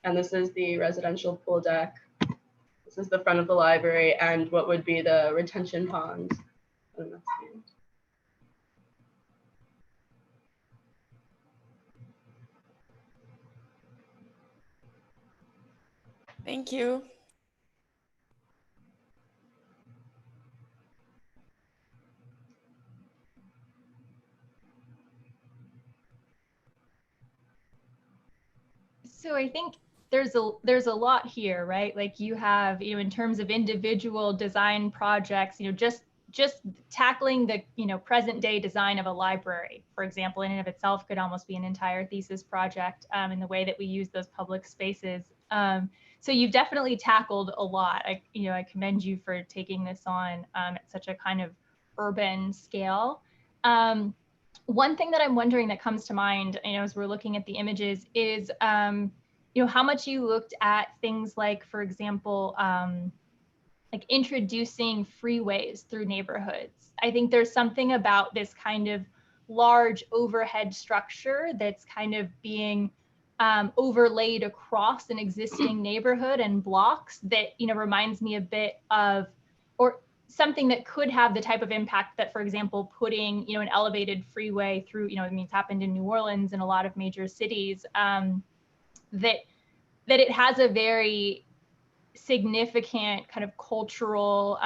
And this is the residential pool deck. This is the front of the library and what would be the retention pond. And that's the end. Thank you. So I think there's a lot here, right? Like you have, in terms of individual design projects, just tackling the, present day design of a library, for example, in and of itself could almost be an entire thesis project in the way that we use those public spaces. So you've definitely tackled a lot. I commend you for taking this on at such a kind of urban scale. One thing that I'm wondering that comes to mind, as we're looking at the images is, how much you looked at things like, for example, like introducing freeways through neighborhoods. I think there's something about this kind of large overhead structure that's kind of being overlaid across an existing neighborhood and blocks that, reminds me a bit of, or something that could have the type of impact that, for example, putting, an elevated freeway through, it's happened in New Orleans and a lot of major cities, that it has a very significant kind of cultural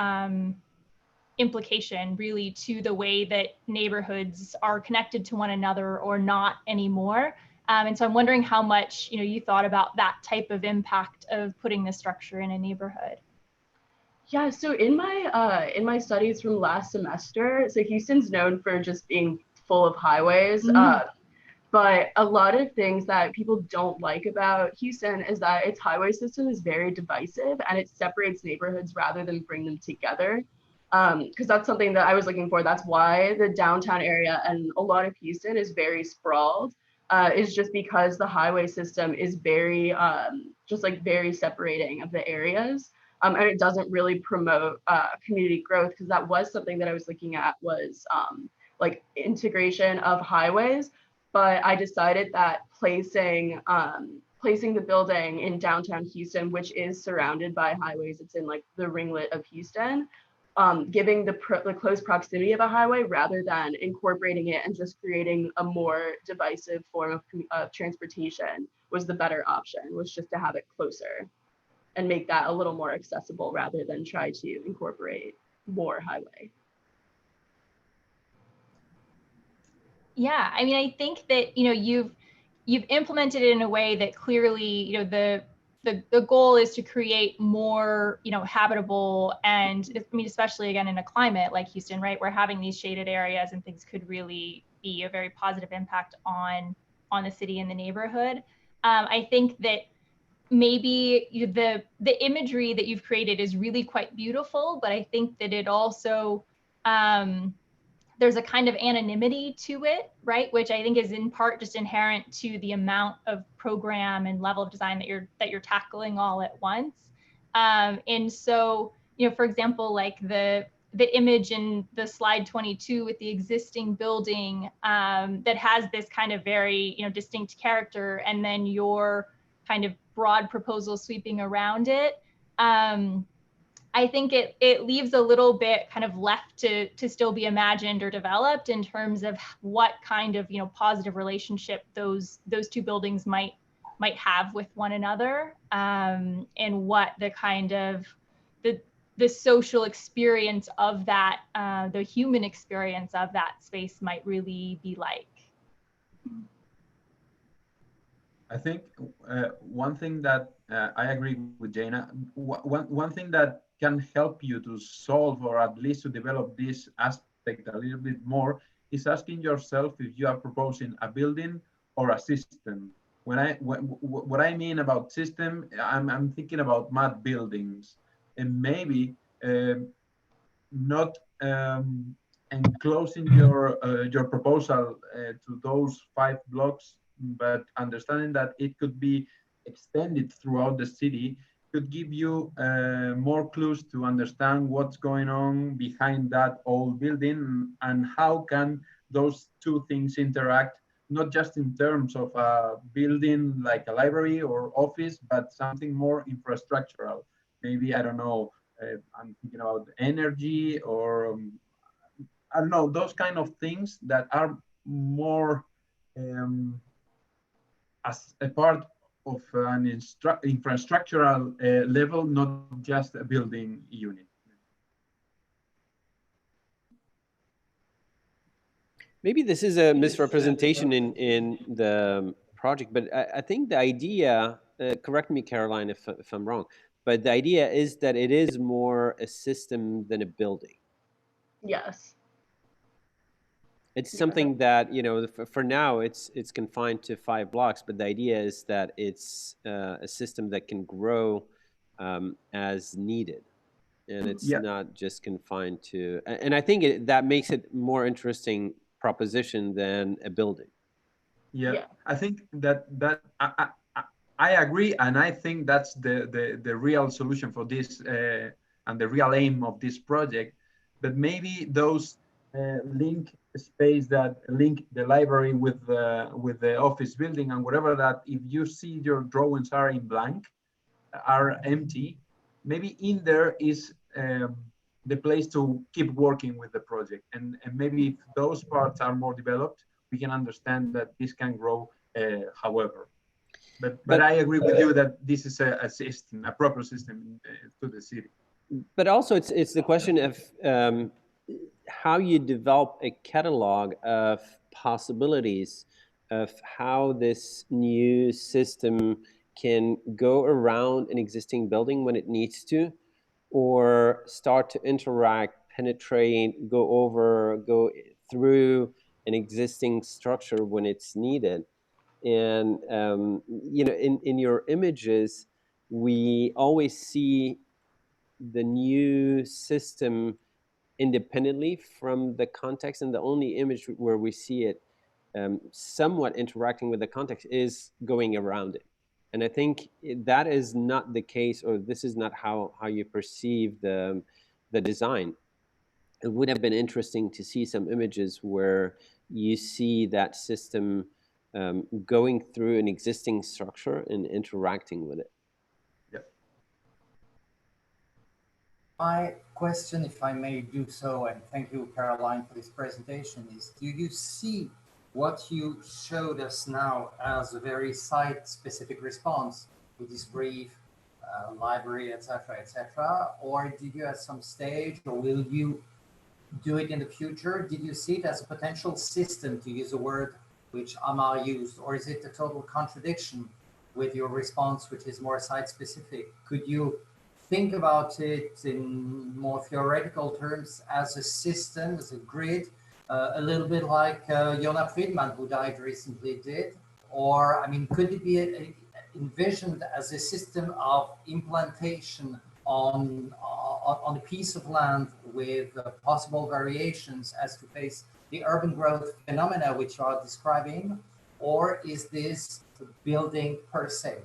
implication really to the way that neighborhoods are connected to one another or not anymore. And so I'm wondering how much, you thought about that type of impact of putting this structure in a neighborhood. Yeah, so in my studies from last semester, so Houston's known for just being full of highways, but a lot of things that people don't like about Houston is that its highway system is very divisive and it separates neighborhoods rather than bring them together. Because that's something that I was looking for. That's why the downtown area and a lot of Houston is very sprawled, is just because the highway system is very, just like very separating of the areas. And it doesn't really promote community growth, because that was something that I was looking at was like integration of highways. But I decided that placing the building in downtown Houston, which is surrounded by highways, it's in like the ringlet of Houston, giving the close proximity of a highway rather than incorporating it and just creating a more divisive form of transportation was the better option, was just to have it closer and make that a little more accessible rather than try to incorporate more highway. Yeah, I mean, I think that, you've implemented it in a way that clearly, the goal is to create more, habitable, and I mean, especially again in a climate like Houston, right, where having these shaded areas and things could really be a very positive impact on the city and the neighborhood. I think that maybe the imagery that you've created is really quite beautiful, but I think that it also there's a kind of anonymity to it, right? Which I think is in part just inherent to the amount of program and level of design that you're tackling all at once. And so, for example, like the image in the slide 22 with the existing building that has this kind of very, distinct character, and then your kind of broad proposal sweeping around it. I think it leaves a little bit kind of left to still be imagined or developed in terms of what kind of positive relationship those two buildings might have with one another, and what the kind of the social experience of that, the human experience of that space might really be like. I think one thing that I agree with Jana, one thing that can help you to solve or at least to develop this aspect a little bit more is asking yourself if you are proposing a building or a system. What I mean about system, I'm thinking about mud buildings, and maybe not enclosing your proposal to those 5 blocks, but understanding that it could be extended throughout the city, could give you more clues to understand what's going on behind that old building and how can those two things interact, not just in terms of a building like a library or office, but something more infrastructural. Maybe, I don't know, I'm thinking about energy or I don't know, those kind of things that are more as a part of an infrastructural level, not just a building unit. Maybe this is a misrepresentation in the project, but I think the idea, correct me, Caroline, if I'm wrong, but the idea is that it is more a system than a building. Yes. It's something that, you know, for now it's confined to 5 blocks, but the idea is that it's a system that can grow as needed. And it's not just confined to, and I think that makes it more interesting proposition than a building. Yeah. I think that I agree, and I think that's the real solution for this and the real aim of this project. But maybe those link space that link the library with the office building and whatever, that if you see your drawings are in blank, are empty, maybe in there is the place to keep working with the project. And maybe if those parts are more developed, we can understand that this can grow however. But I agree with you that this is a system, a proper system to the city. But also it's the question of how you develop a catalog of possibilities of how this new system can go around an existing building when it needs to, or start to interact, penetrate, go through an existing structure when it's needed. And you know, in your images, we always see the new system independently from the context, and the only image where we see it somewhat interacting with the context is going around it. And I think that is not the case, or this is not how you perceive the design. It would have been interesting to see some images where you see that system going through an existing structure and interacting with it. My question, if I may do so, and thank you, Caroline, for this presentation, is do you see what you showed us now as a very site-specific response with this brief, library, etc., or did you at some stage, or will you do it in the future, did you see it as a potential system, to use a word which Amar used, or is it a total contradiction with your response, which is more site-specific? Could you think about it in more theoretical terms as a system, as a grid, a little bit like Jona Friedman, who died recently, did? Or, I mean, could it be envisioned as a system of implantation on a piece of land with possible variations as to face the urban growth phenomena which you are describing? Or is this the building per se?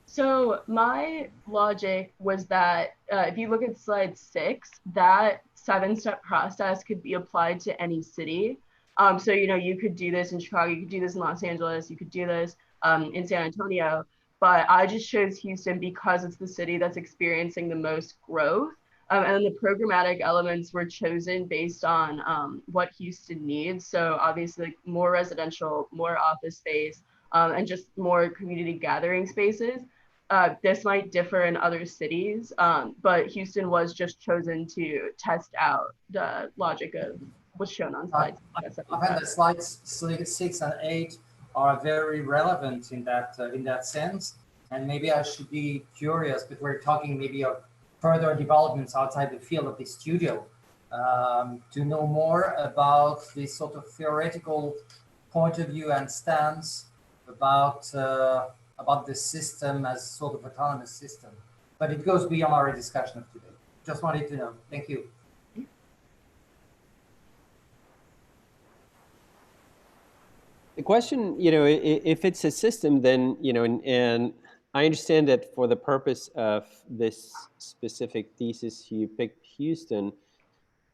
So my logic was that if you look at slide 6, that 7-step process could be applied to any city. So, you know, you could do this in Chicago, you could do this in Los Angeles, you could do this in San Antonio, but I just chose Houston because it's the city that's experiencing the most growth. And the programmatic elements were chosen based on what Houston needs. So obviously more residential, more office space, and just more community gathering spaces. This might differ in other cities, but Houston was just chosen to test out the logic of what's shown on slides. I find that slides 6 and 8 are very relevant in that sense. And maybe I should be curious, but we're talking maybe of further developments outside the field of the studio, to know more about this sort of theoretical point of view and stance about the system as sort of autonomous system. But it goes beyond our discussion of today. Just wanted to know. Thank you. The question, you know, if it's a system, then, you know, and I understand that for the purpose of this specific thesis, you picked Houston,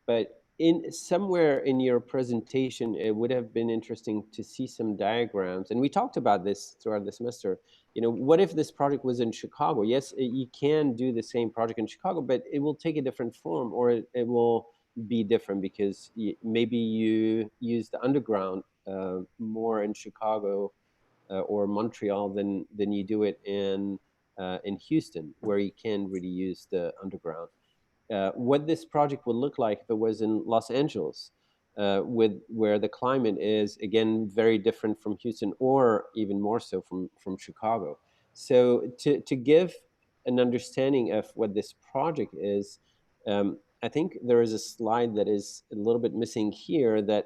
but in somewhere in your presentation, it would have been interesting to see some diagrams. And we talked about this throughout the semester. You know, what if this project was in Chicago? Yes, you can do the same project in Chicago, but it will take a different form, or it will be different because maybe you use the underground more in Chicago or Montreal than you do it in Houston, where you can really use the underground. What this project would look like if it was in Los Angeles, where the climate is again very different from Houston, or even more so from Chicago. So to give an understanding of what this project is, I think there is a slide that is a little bit missing here that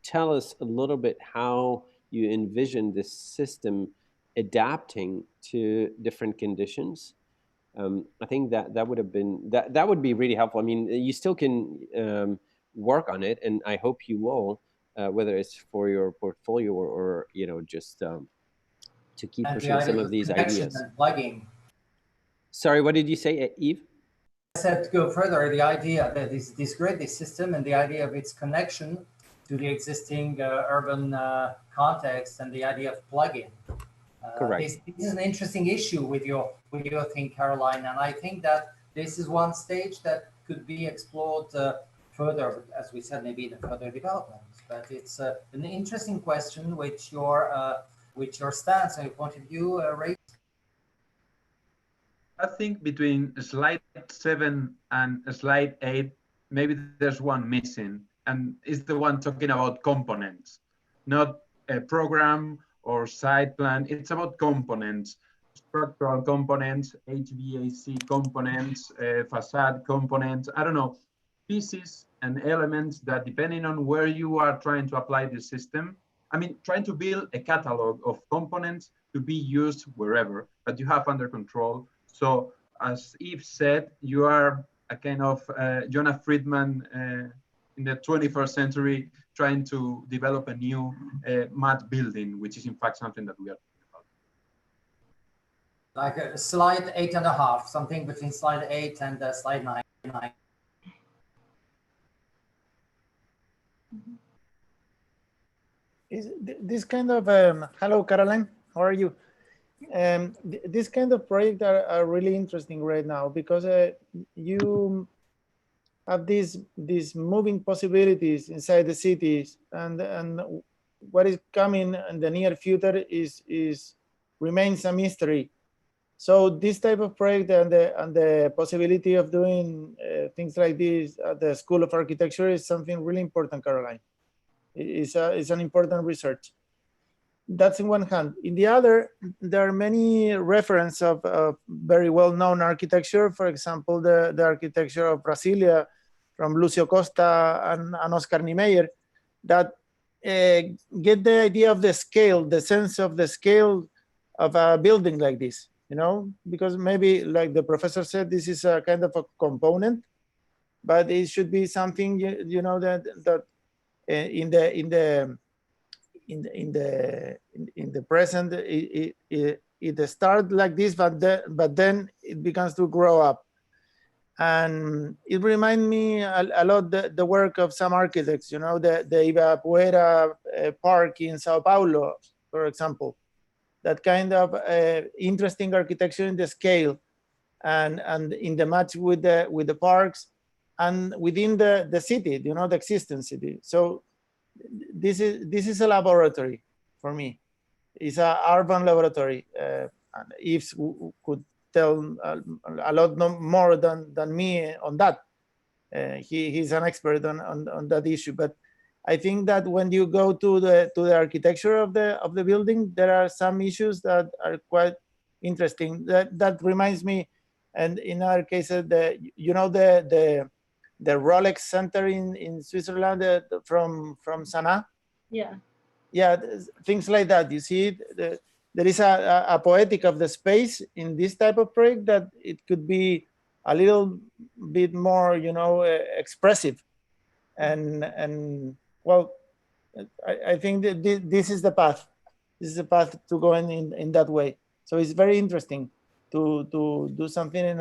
tell us a little bit how you envision this system adapting to different conditions. I think that would have been that would be really helpful. I mean, you still can work on it, and I hope you will, whether it's for your portfolio or you know, just to keep And pushing some of these ideas. And plugging. Sorry, what did you say, Yves? I said to go further, the idea that this grid, this system, and the idea of its connection to the existing urban context, and the idea of plugging. Correct. This is an interesting issue with your thing, Caroline, and I think that this is one stage that could be explored further, as we said, maybe in further development. But it's an interesting question, which your stance and your point of view raised. I think between slide 7 and slide 8, maybe there's one missing, and it's the one talking about components, not a program or site plan. It's about components, structural components, HVAC components, facade components, I don't know, pieces and elements that, depending on where you are trying to apply the system, I mean, trying to build a catalog of components to be used wherever, but you have under control. So as Yves said, you are a kind of Jonah Friedman in the 21st century, trying to develop a new matte building, which is in fact something that we are talking about. Like a slide 8.5, something between slide 8 and slide 9. Is this kind of hello, Caroline, how are you? This kind of projects are really interesting right now, because you have these moving possibilities inside the cities, and what is coming in the near future remains a mystery. So this type of project and the possibility of doing things like this at the School of Architecture is something really important, Caroline. It's an important research. That's in one hand. In the other, there are many references of very well-known architecture. For example, the architecture of Brasilia from Lucio Costa and Oscar Niemeyer, that get the idea of the scale, the sense of the scale of a building like this, you know, because maybe, like the professor said, this is a kind of a component, but it should be something, you know, that in the present, it starts like this, but then it begins to grow up. And it reminds me a lot the work of some architects, you know, the Ibirapuera Park in Sao Paulo, for example. That kind of interesting architecture in the scale and in the match with the parks and within the city, you know, the existing city. So this is a laboratory for me. It's an urban laboratory. And Yves could tell a lot more than me on that. He's an expert on that issue. But I think that when you go to the architecture of the building, there are some issues that are quite interesting. That reminds me, and in our case, you know, the Rolex Center in Switzerland from Sanaa. Yeah, things like that. You see, there is a poetic of the space in this type of project that it could be a little bit more, you know, expressive. And well, I think that this is the path. This is the path to go in that way. So it's very interesting to do something in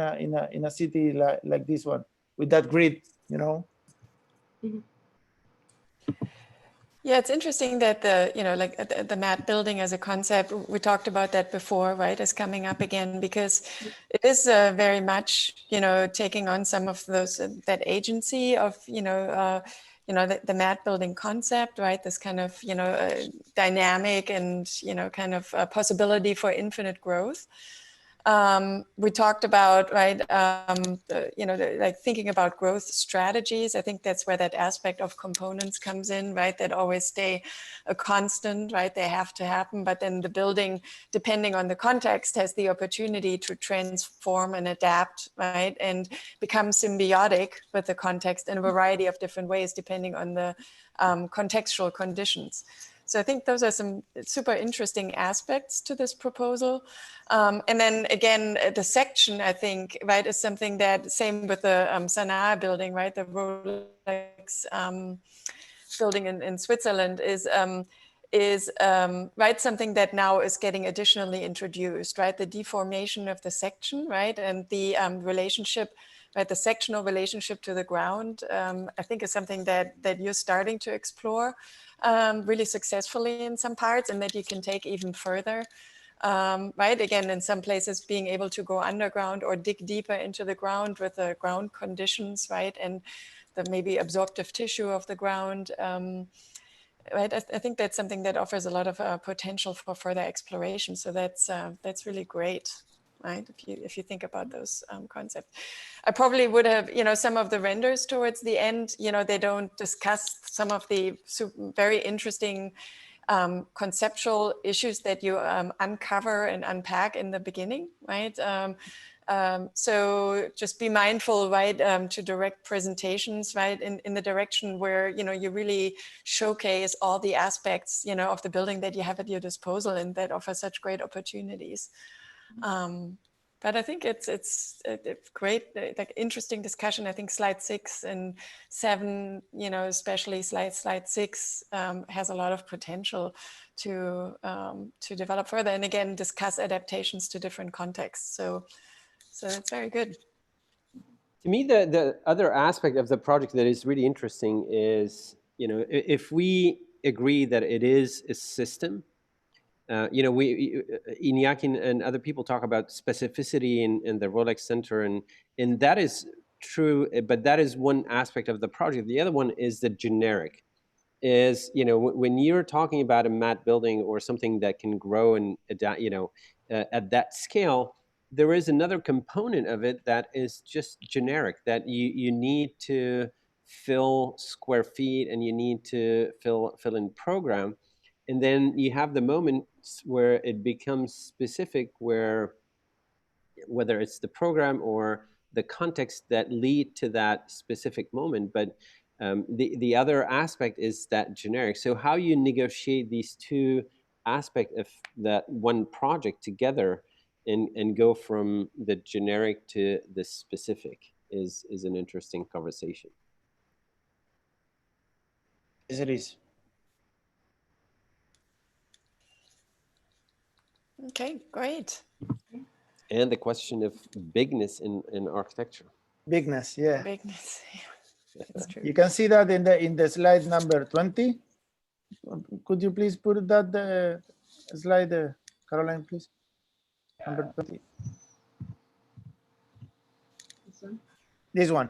a city like this one with that grid, you know. Yeah, it's interesting that the MAT building as a concept, we talked about that before, right, is coming up again, because it is very much, taking on some of those, that agency of, the MAT building concept, right, this kind of, dynamic and, kind of a possibility for infinite growth. We talked about, right, like thinking about growth strategies. I think that's where that aspect of components comes in, right, that always stay a constant, right, they have to happen, but then the building, depending on the context, has the opportunity to transform and adapt, right, and become symbiotic with the context in a variety of different ways, depending on the contextual conditions. So I think those are some super interesting aspects to this proposal. And then again, the section, I think, right, is something that, same with the Sanaa building, right, the Rolex building in Switzerland is right, something that now is getting additionally introduced, right, the deformation of the section, right, and the relationship, right, the sectional relationship to the ground, I think is something that you're starting to explore really successfully in some parts, and that you can take even further. Right, again, in some places being able to go underground or dig deeper into the ground with the ground conditions, right, and the maybe absorptive tissue of the ground. Right, I think that's something that offers a lot of potential for further exploration. So that's really great, right? If you think about those concepts. I probably would have, some of the renders towards the end, they don't discuss some of the very interesting conceptual issues that you uncover and unpack in the beginning, right? So just be mindful, right, to direct presentations, right, in the direction where, you really showcase all the aspects, of the building that you have at your disposal and that offer such great opportunities. But I think it's great, like interesting discussion. I think slide 6 and 7, especially slide 6 has a lot of potential to develop further, and again discuss adaptations to different contexts. So it's very good. To me, the other aspect of the project that is really interesting is, if we agree that it is a system. Iñaki and other people talk about specificity in the Rolex Center, and that is true, but that is one aspect of the project. The other one is the generic. Is, when you're talking about a MAT building or something that can grow and adapt, at that scale, there is another component of it that is just generic, that you need to fill square feet and you need to fill in program. And then you have the moments where it becomes specific, where whether it's the program or the context that lead to that specific moment. But the other aspect is that generic. So how you negotiate these two aspects of that one project together and go from the generic to the specific is an interesting conversation. Yes, it is. Okay, great. And the question of bigness in architecture. Bigness, yeah. Bigness, that's true. You can see that in the slide number 20. Could you please put that slide, Caroline, please? Number 20. This one.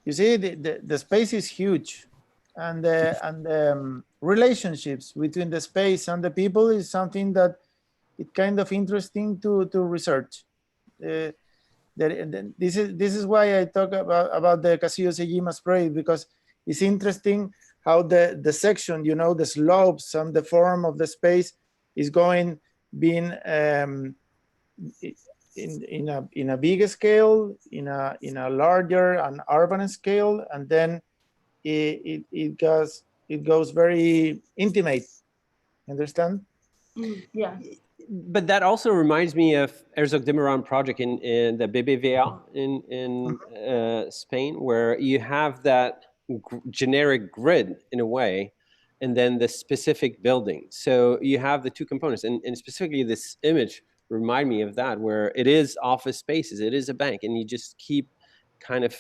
You see, the space is huge, and the relationships between the space and the people is something that it's kind of interesting to research. This is why I talk about the Casillo-Sejima spray, because it's interesting how the section, the slopes and the form of the space is being in a bigger scale, in a larger and urban scale, and then it goes very intimate. Understand? Yeah. But that also reminds me of Herzog de Meuron project in the BBVA in Spain, where you have that generic grid in a way, and then the specific building. So you have the two components, and specifically this image remind me of that, where it is office spaces, it is a bank, and you just keep kind of,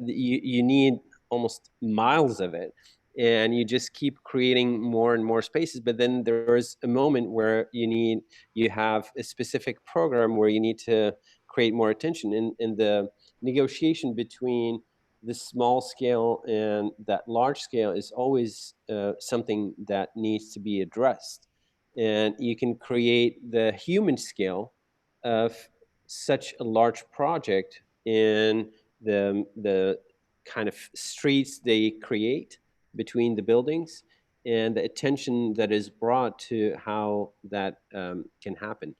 you need almost miles of it, and you just keep creating more and more spaces. But then there is a moment where you have a specific program where you need to create more attention, in the negotiation between the small scale and that large scale is always something that needs to be addressed. And you can create the human scale of such a large project in the kind of streets they create between the buildings, and the attention that is brought to how that can happen.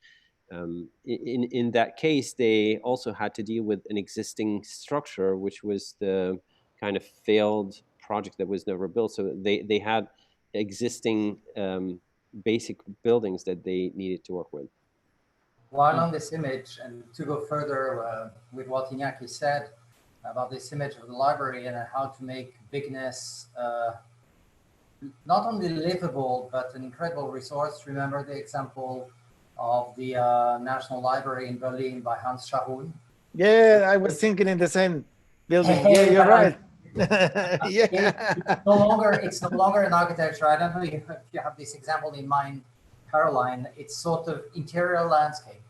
In that case, they also had to deal with an existing structure, which was the kind of failed project that was never built. So they had existing basic buildings that they needed to work with. While on this image, and to go further with what Iñaki said about this image of the library and how to make bigness not only livable, but an incredible resource. Remember the example of the National Library in Berlin by Hans Scharoun? Yeah, I was thinking in the same building. Yeah, you're right. Yeah. It's no longer an architecture. I don't know if you have this example in mind, Caroline. It's sort of interior landscape,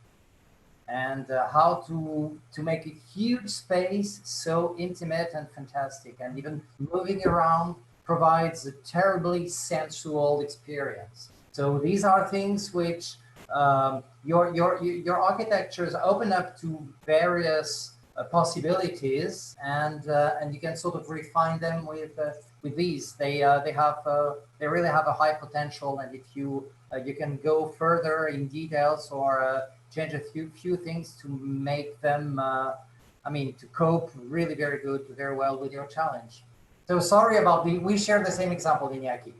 and how to make a huge space so intimate and fantastic, and even moving around provides a terribly sensual experience. So these are things which your architectures open up to various possibilities, and you can sort of refine them with these. They really have a high potential, and if you can go further in details or change a few things to make them, to cope really very well with your challenge. So sorry about we share the same example, Iñaki.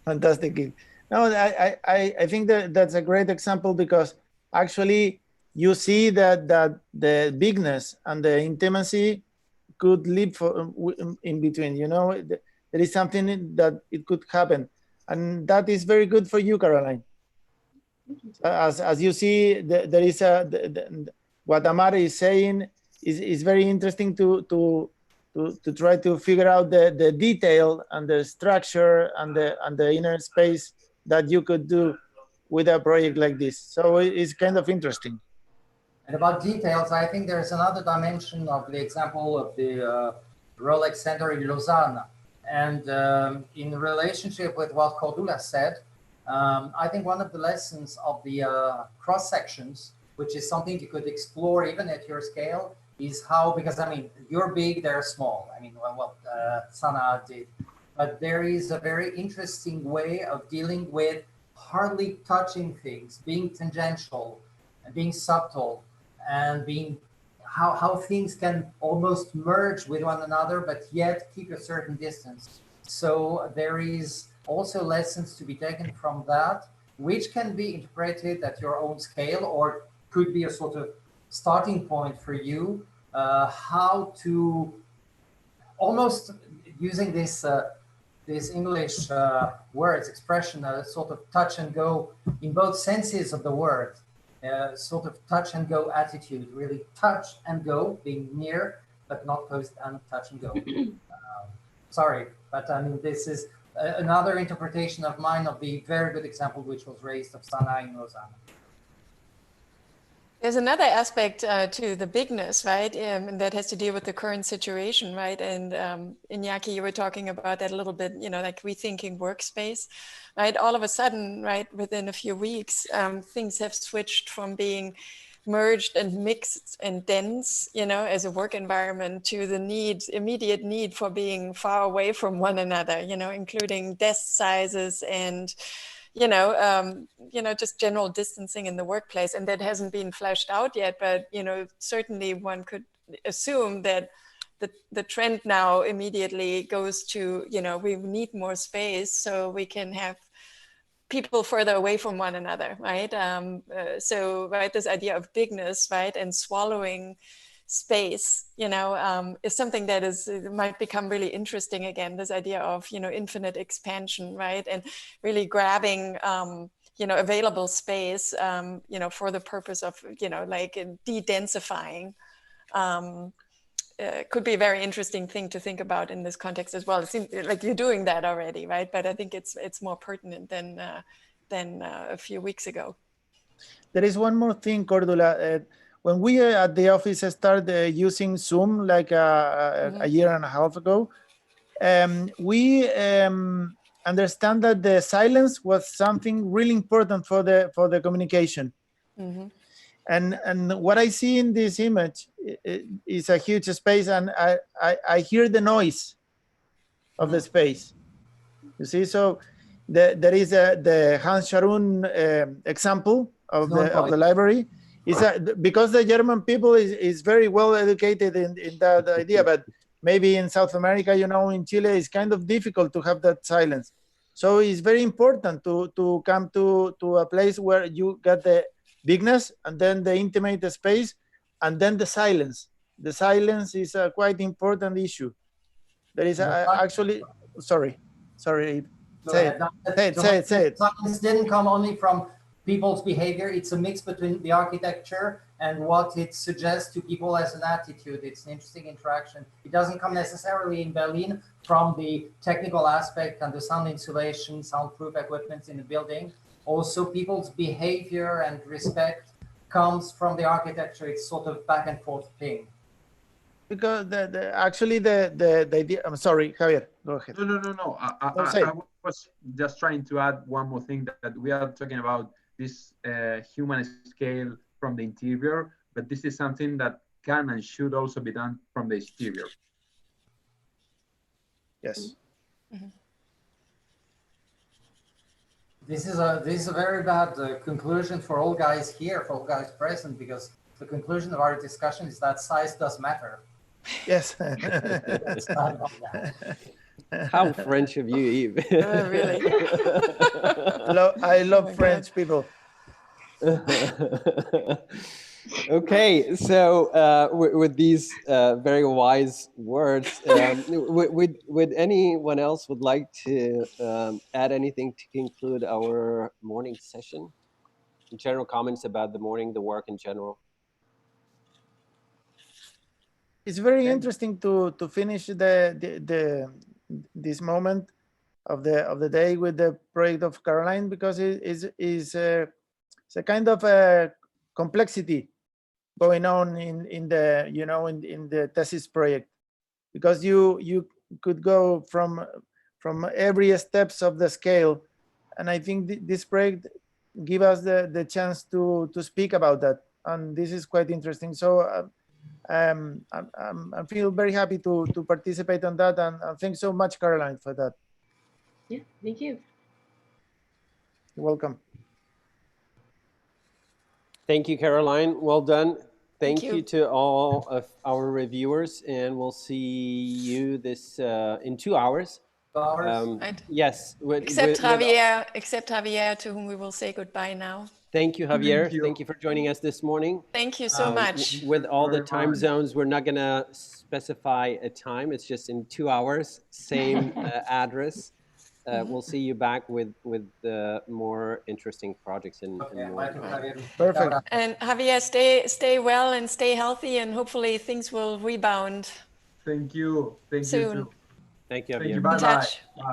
Fantastic. No, I think that's a great example, because actually you see that the bigness and the intimacy could live in between. There is something that it could happen, and that is very good for you, Caroline. As you see, there is what Amara is saying is very interesting to try to figure out the detail and the structure and the inner space that you could do with a project like this. So it's kind of interesting. And about details, I think there's another dimension of the example of the Rolex Center in Lausanne. And in relationship with what Cordula said, I think one of the lessons of the cross sections, which is something you could explore even at your scale, is how, because you're big, they're small. What Sana did. But there is a very interesting way of dealing with hardly touching things, being tangential, and being subtle, and being how things can almost merge with one another, but yet keep a certain distance. So there is also lessons to be taken from that, which can be interpreted at your own scale, or could be a sort of starting point for you, how to almost using this English expression, sort of touch and go in both senses of the word, sort of touch and go attitude, really touch and go, being near, but not close and touch and go. Sorry, but this is another interpretation of mine of the very good example which was raised of Sana in Lausanne. There's another aspect to the bigness, right? And that has to deal with the current situation, right? And Iñaki, you were talking about that a little bit, like rethinking workspace, right? All of a sudden, right, within a few weeks, things have switched from being merged and mixed and dense, as a work environment, to the immediate need for being far away from one another, including desk sizes and just general distancing in the workplace. And that hasn't been fleshed out yet, but, certainly one could assume that the trend now immediately goes to, we need more space so we can have people further away from one another, right? Right, this idea of bigness, right, and swallowing space, is something that might become really interesting again, this idea of, infinite expansion, right? And really grabbing, available space, for the purpose of, like de-densifying. Could be a very interesting thing to think about in this context as well. It seems like you're doing that already, right? But I think it's more pertinent than a few weeks ago. There is one more thing, Cordula. When we at the office started using Zoom like a year and a half ago, we understand that the silence was something really important for the communication. And what I see in this image is a huge space, and I hear the noise of the space. You see, so there is the Hans Sharon example of the library. Is because the German people is very well educated in that idea, but maybe in South America, in Chile, it's kind of difficult to have that silence. So it's very important to come to a place where you get the bigness and then the intimate space and then the silence. The silence is a quite important issue. There is actually, sorry. Say it. Silence didn't come only from people's behavior. It's a mix between the architecture and what it suggests to people as an attitude. It's an interesting interaction. It doesn't come necessarily in Berlin from the technical aspect and the sound insulation, soundproof equipment in the building. Also, people's behavior and respect comes from the architecture. It's sort of back and forth thing. Because actually the idea, I'm sorry, Javier, go ahead. No. I was just trying to add one more thing, that we are talking about this human scale from the interior, but this is something that can and should also be done from the exterior. Yes. This is a very bad conclusion for all guys here, for all guys present, because the conclusion of our discussion is that size does matter. Yes. How French of you, Yves. Really? I love French people. Okay, so with these very wise words, would anyone else would like to add anything to conclude our morning session? General comments about the morning, the work in general. It's very interesting to finish this moment of the day with the project of Caroline, because it's a kind of a complexity going on in the thesis project, because you could go from every steps of the scale, and I think this project give us the chance to speak about that, and this is quite interesting. So I feel very happy to participate on that, and thanks so much, Caroline, for that. Yeah, thank you. You're welcome. Thank you, Caroline. Well done. Thank you you to all of our reviewers, and we'll see you in 2 hours. Right. Yes. Except Javier, to whom we will say goodbye now. Thank you, Javier. Thank you for joining us this morning. Thank you so much. With all the time zones, we're not going to specify a time. It's just in 2 hours, same address. We'll see you back with more interesting projects in more time. Perfect. And Javier, stay well and stay healthy, and hopefully things will rebound. Thank you. Thank soon. you too. Thank you, Javier. Thank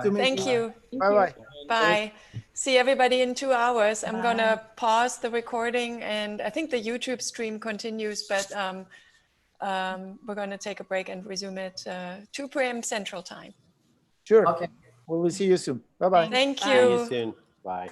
you. Bye. Thank you. Bye. Bye. See everybody in 2 hours. I'm going to pause the recording, and I think the YouTube stream continues, but we're going to take a break and resume at 2 p.m. Central Time. Sure. Okay. We will see you soon. Bye-bye. Thank you. See you soon. Bye.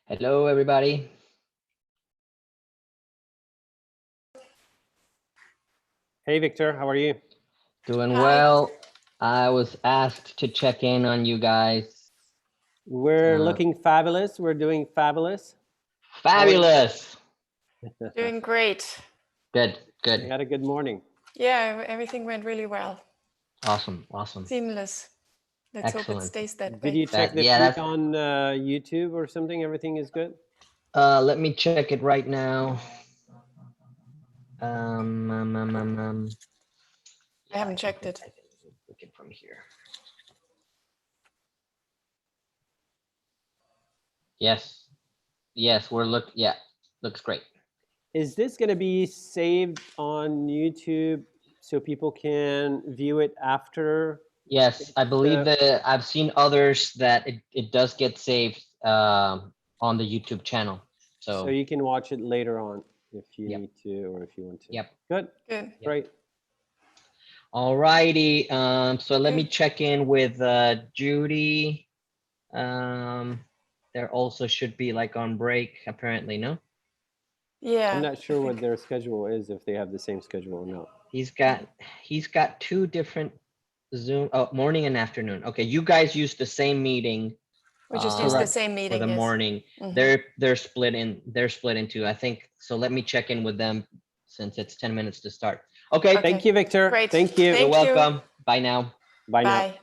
Hello, everybody. Hey, Victor, how are you? Doing Hi. well. I was asked to check in on you guys. We're looking fabulous. We're doing fabulous. Fabulous. Doing great. Good, We good. had a good morning. Yeah, everything went really well. Awesome, awesome. Seamless. Let's hope it Excellent. stays that Did way. you check the feed on YouTube or something? Everything is good? Let me check it right now. I haven't checked it. Look it from here. Yes, yes, yeah, looks great. Is this going to be saved on YouTube so people can view it after? Yes, I believe that I've seen others that it does get saved on the YouTube channel. So you can watch it later on if you need to or if you want to. Yep. Good. Good. Great. All righty. So let me check in with Judy. There also should be like on break, apparently, no? Yeah. I'm not sure what their schedule is, if they have the same schedule or not. He's got two different Zoom, morning and afternoon. Okay, you guys use the same meeting. We just use the same meeting. For the yes. morning. Mhm. They're split into, I think. So let me check in with them since it's 10 minutes to start. Okay. Thank you, Victor. Great. Thank you. You're welcome. Bye now. Bye now. Bye.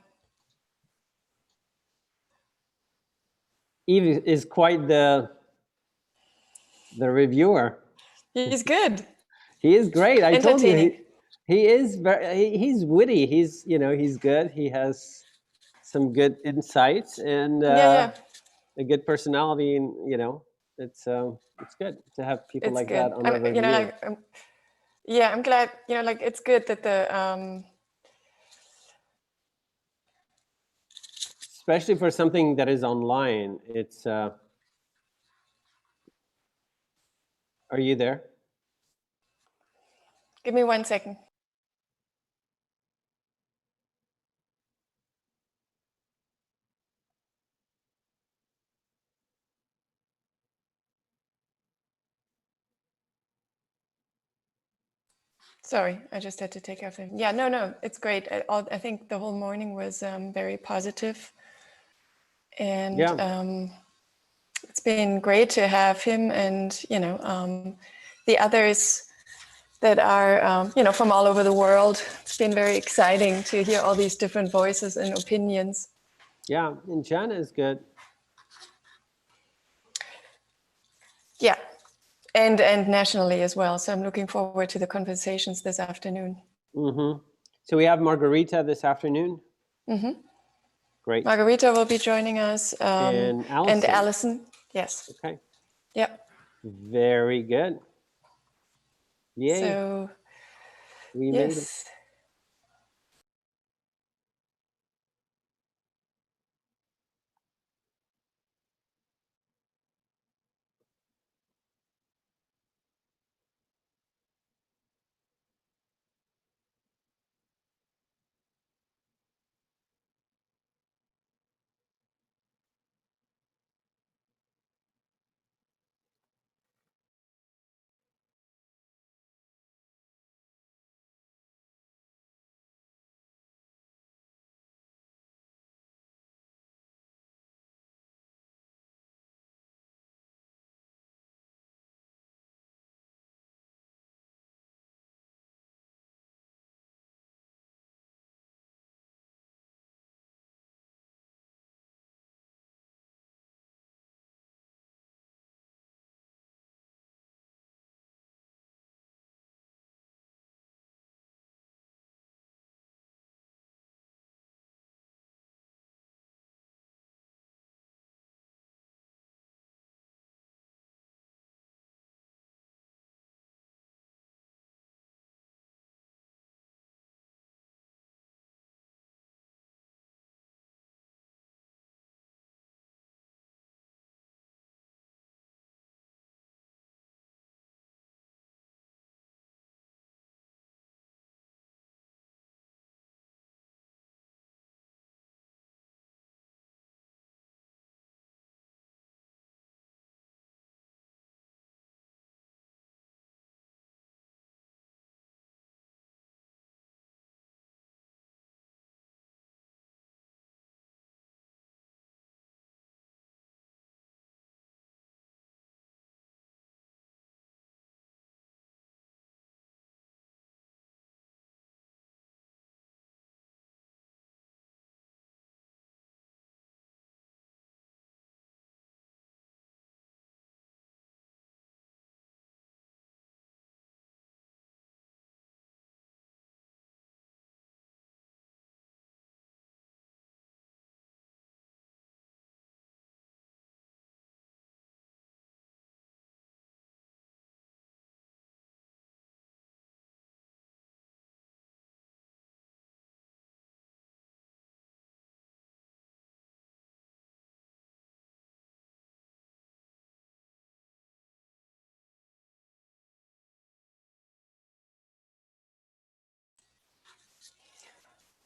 Eve is quite the reviewer. He's good. He is great. I told you Entertaining. he is very he's witty. He's he's good. He has some good insights and Yeah. a good personality, and it's good to have people It's like good. that on the review. I'm glad, like it's good that especially for something that is online. It's are you there? give me 1 second. Sorry, I just had to take off him. Yeah, no, it's great. I think the whole morning was very positive. And it's been great to have him and, the others that are, from all over the world. It's been very exciting to hear all these different voices and opinions. Yeah, and Jana is good. Yeah, and nationally as well. So I'm looking forward to the conversations this afternoon. Mm-hmm. So we have Margarita this afternoon. Mm-hmm. Great. Margarita will be joining us. And Allison. And Allison, yes. Okay. Yep. Very good. Yay. So, we made it.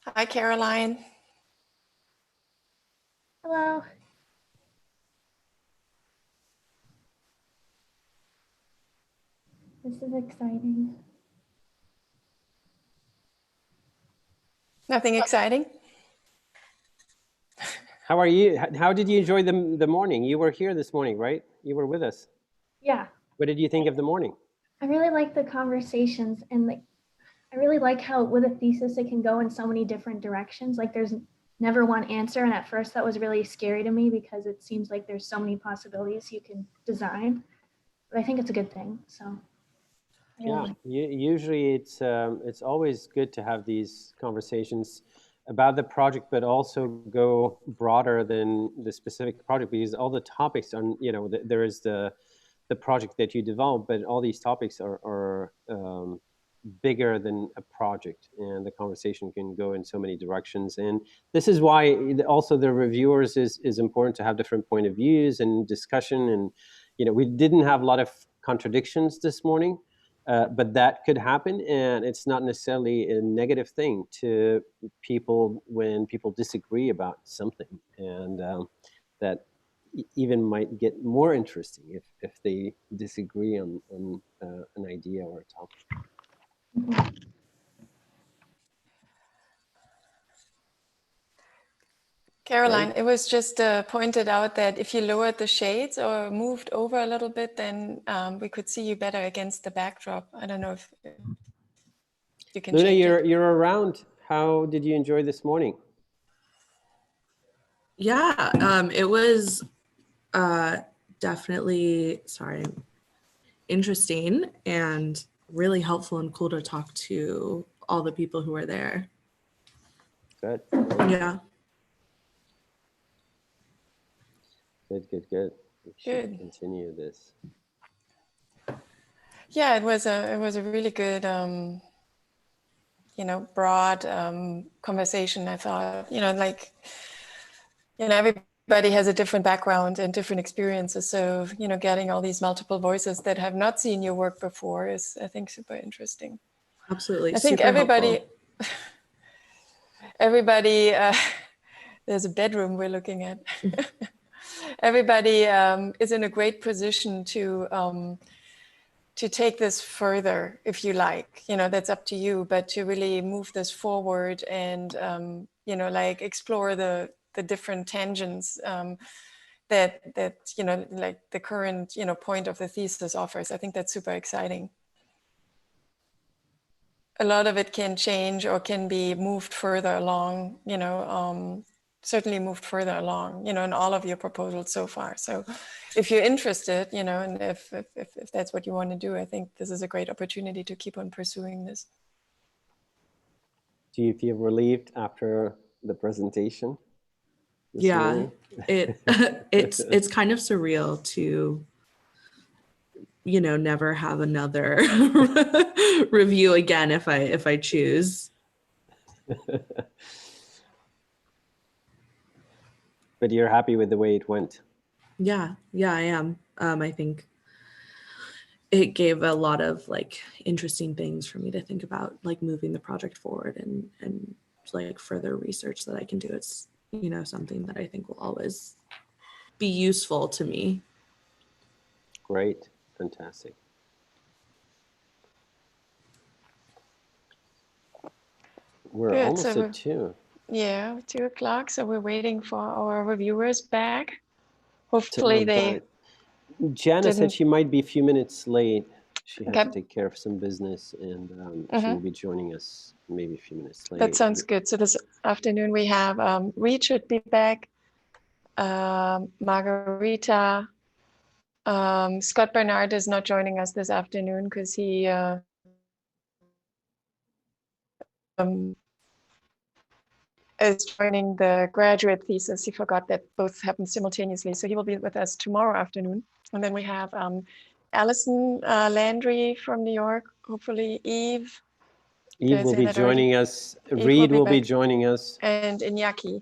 Hi, Caroline. Hello. This is exciting. Nothing exciting? How are you? How did you enjoy the morning? You were here this morning, right? You were with us. Yeah. What did you think of the morning? I really like the conversations, and like I really like how with a thesis it can go in so many different directions. Like there's never one answer, and at first that was really scary to me because it seems like there's so many possibilities you can design. But I think it's a good thing. So Yeah, usually it's always good to have these conversations about the project, but also go broader than the specific project, because all the topics on, you know, there is the project that you develop, but all these topics are bigger than a project, and the conversation can go in so many directions. And this is why also the reviewers is important to have different point of views and discussion. And, you know, we didn't have a lot of contradictions this morning. But that could happen, and it's not necessarily a negative thing to people when people disagree about something, and that even might get more interesting if they disagree on an idea or a topic. Caroline, Right? it was just pointed out that if you lowered the shades or moved over a little bit, then we could see you better against the backdrop. I don't know if you can Luna, change it. you're around. How did you enjoy this morning? Yeah, it was definitely, interesting and really helpful and cool to talk to all the people who were there. Good. Yeah. Good. We should Good. continue this. Yeah, it was a really good, you know, broad conversation. I thought, you know, like, you know, everybody has a different background and different experiences. So, you know, getting all these multiple voices that have not seen your work before is, I think, super interesting. Absolutely. I think Super everybody, helpful. there's a bedroom we're looking at. Everybody is in a great position to take this further, if you like. You know, that's up to you, but to really move this forward and, you know, like explore the different tangents that, you know, like the current, you know, point of the thesis offers. I think that's super exciting. A lot of it can change or can be moved further along, you know, certainly moved further along, you know, in all of your proposals so far. So if you're interested, you know, and if that's what you want to do, I think this is a great opportunity to keep on pursuing this. Do you feel relieved after the presentation? Yeah, it's kind of surreal to, you know, never have another review again if I choose. But you're happy with the way it went? Yeah, I am. I think it gave a lot of like interesting things for me to think about, like moving the project forward and like further research that I can do. It's, you know, something that I think will always be useful to me. Great, fantastic. We're Good. almost So at 2. Yeah, 2 o'clock. So we're waiting for our reviewers back. Hopefully they Jana said didn't. she might be a few minutes late. She had to Okay. take care of some business, and she will be joining us maybe a few minutes late. That sounds good. So this afternoon we have Reed should be back, Margarita. Scott Bernard is not joining us this afternoon because he is joining the graduate thesis. He forgot that both happened simultaneously. So he will be with us tomorrow afternoon. And then we have Allison Landry from New York, hopefully Eve. Eve will be joining us. Eve Reed will be back. joining us. And Iñaki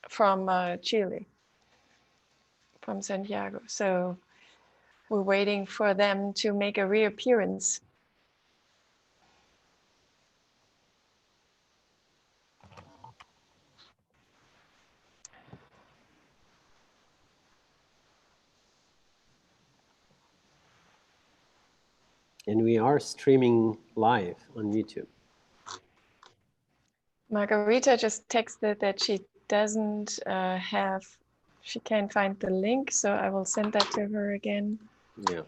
from Chile, from Santiago. So we're waiting for them to make a reappearance. And we are streaming live on YouTube. Margarita just texted that she doesn't she can't find the link, so I will send that to her again. Yeah.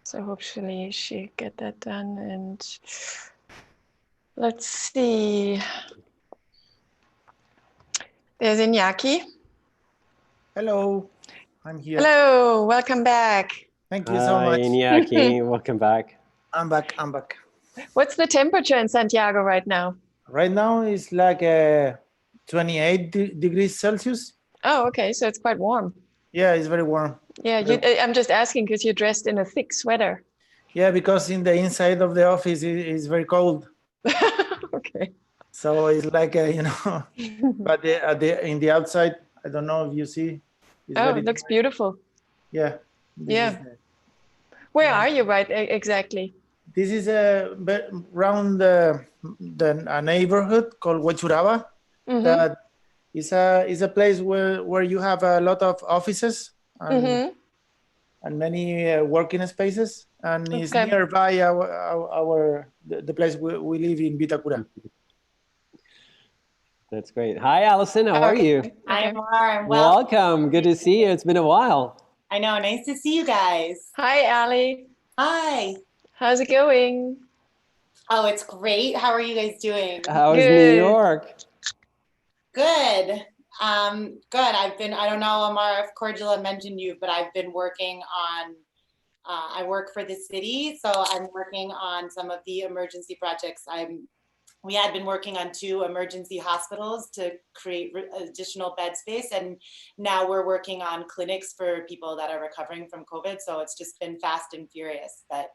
So hopefully she get that done. And let's see. There's Iñaki. Hello, I'm here. Hello, welcome back. Thank you so much. Hi, Iñaki, welcome back. I'm back. I'm back. What's the temperature in Santiago right now? Right now it's like 28 degrees Celsius. Oh, okay, so it's quite warm. Yeah, it's very warm. Yeah, I'm just asking because you're dressed in a thick sweater. Yeah, because in the inside of the office it's very cold. Okay. So it's like but in the outside, I don't know if you see. It looks beautiful. Yeah. Yeah. Where are you exactly? This is around a neighborhood called Huechuraba. That is a place where you have a lot of offices and many working spaces, and it's nearby the place we live in Vitacura. That's great. Hi, Allison. How are you? Hi, Mar. Well, welcome. Good to see you. It's been a while. I know. Nice to see you guys. Hi, Ali. Hi. How's it going? Oh, it's great. How are you guys doing? How's New York? Good. Good. I don't know, Amar, if Cordula mentioned you, but I've been working on, I work for the city. So I'm working on some of the emergency projects. We had been working on 2 emergency hospitals to create additional bed space. And now we're working on clinics for people that are recovering from COVID. So it's just been fast and furious. But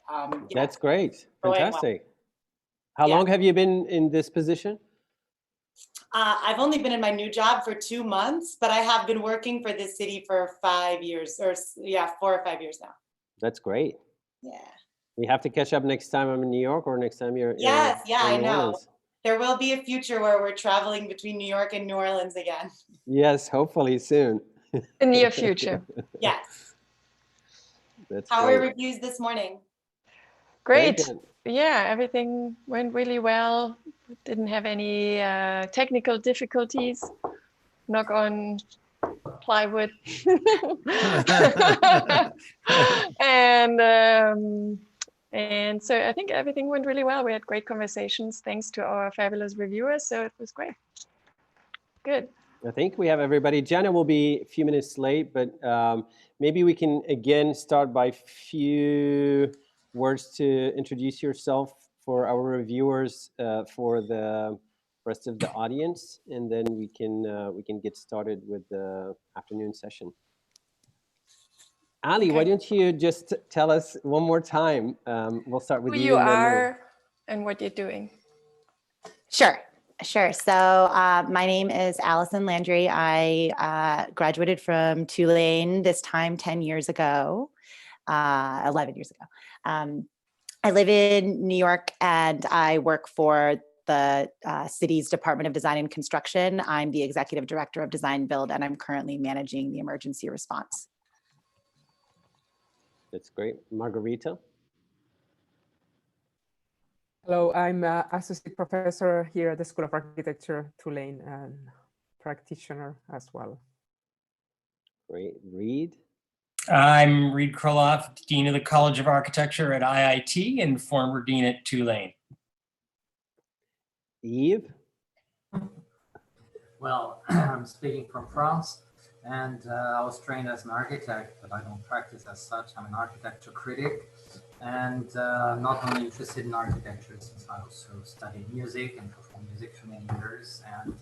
That's great. Fantastic. Well. How long have you been in this position? I've only been in my new job for 2 months, but I have been working for this city for 5 years 4 or 5 years now. That's great. Yeah. We have to catch up next time I'm in New York or next time you're Yes, in I New know. Orleans. There will be a future where we're traveling between New York and New Orleans again. Yes, hopefully soon. In the near future. Yes. That's How great. are reviews this morning? Great. Yeah, everything went really well. Didn't have any technical difficulties. Knock on plywood. And so I think everything went really well. We had great conversations thanks to our fabulous reviewers. So it was great. Good. I think we have everybody. Jenna will be a few minutes late, but maybe we can again start by few words to introduce yourself for our reviewers, for the rest of the audience, and then we can get started with the afternoon session. Ali, why don't you just tell us one more time? We'll start with Who you. you are and what you're doing. Sure. So my name is Allison Landry. I graduated from Tulane this time 10 years ago, 11 years ago. I live in New York and I work for the city's Department of Design and Construction. I'm the executive director of Design Build, and I'm currently managing the emergency response. That's great. Margarita? Hello, I'm an associate professor here at the School of Architecture, Tulane, and practitioner as well. Great. Reed? I'm Reed Kroloff, Dean of the College of Architecture at IIT and former Dean at Tulane. Yves? Well, I'm speaking from France, and I was trained as an architect, but I don't practice as such. I'm an architecture critic, and not only interested in architecture, since I also studied music and performed music for many years, and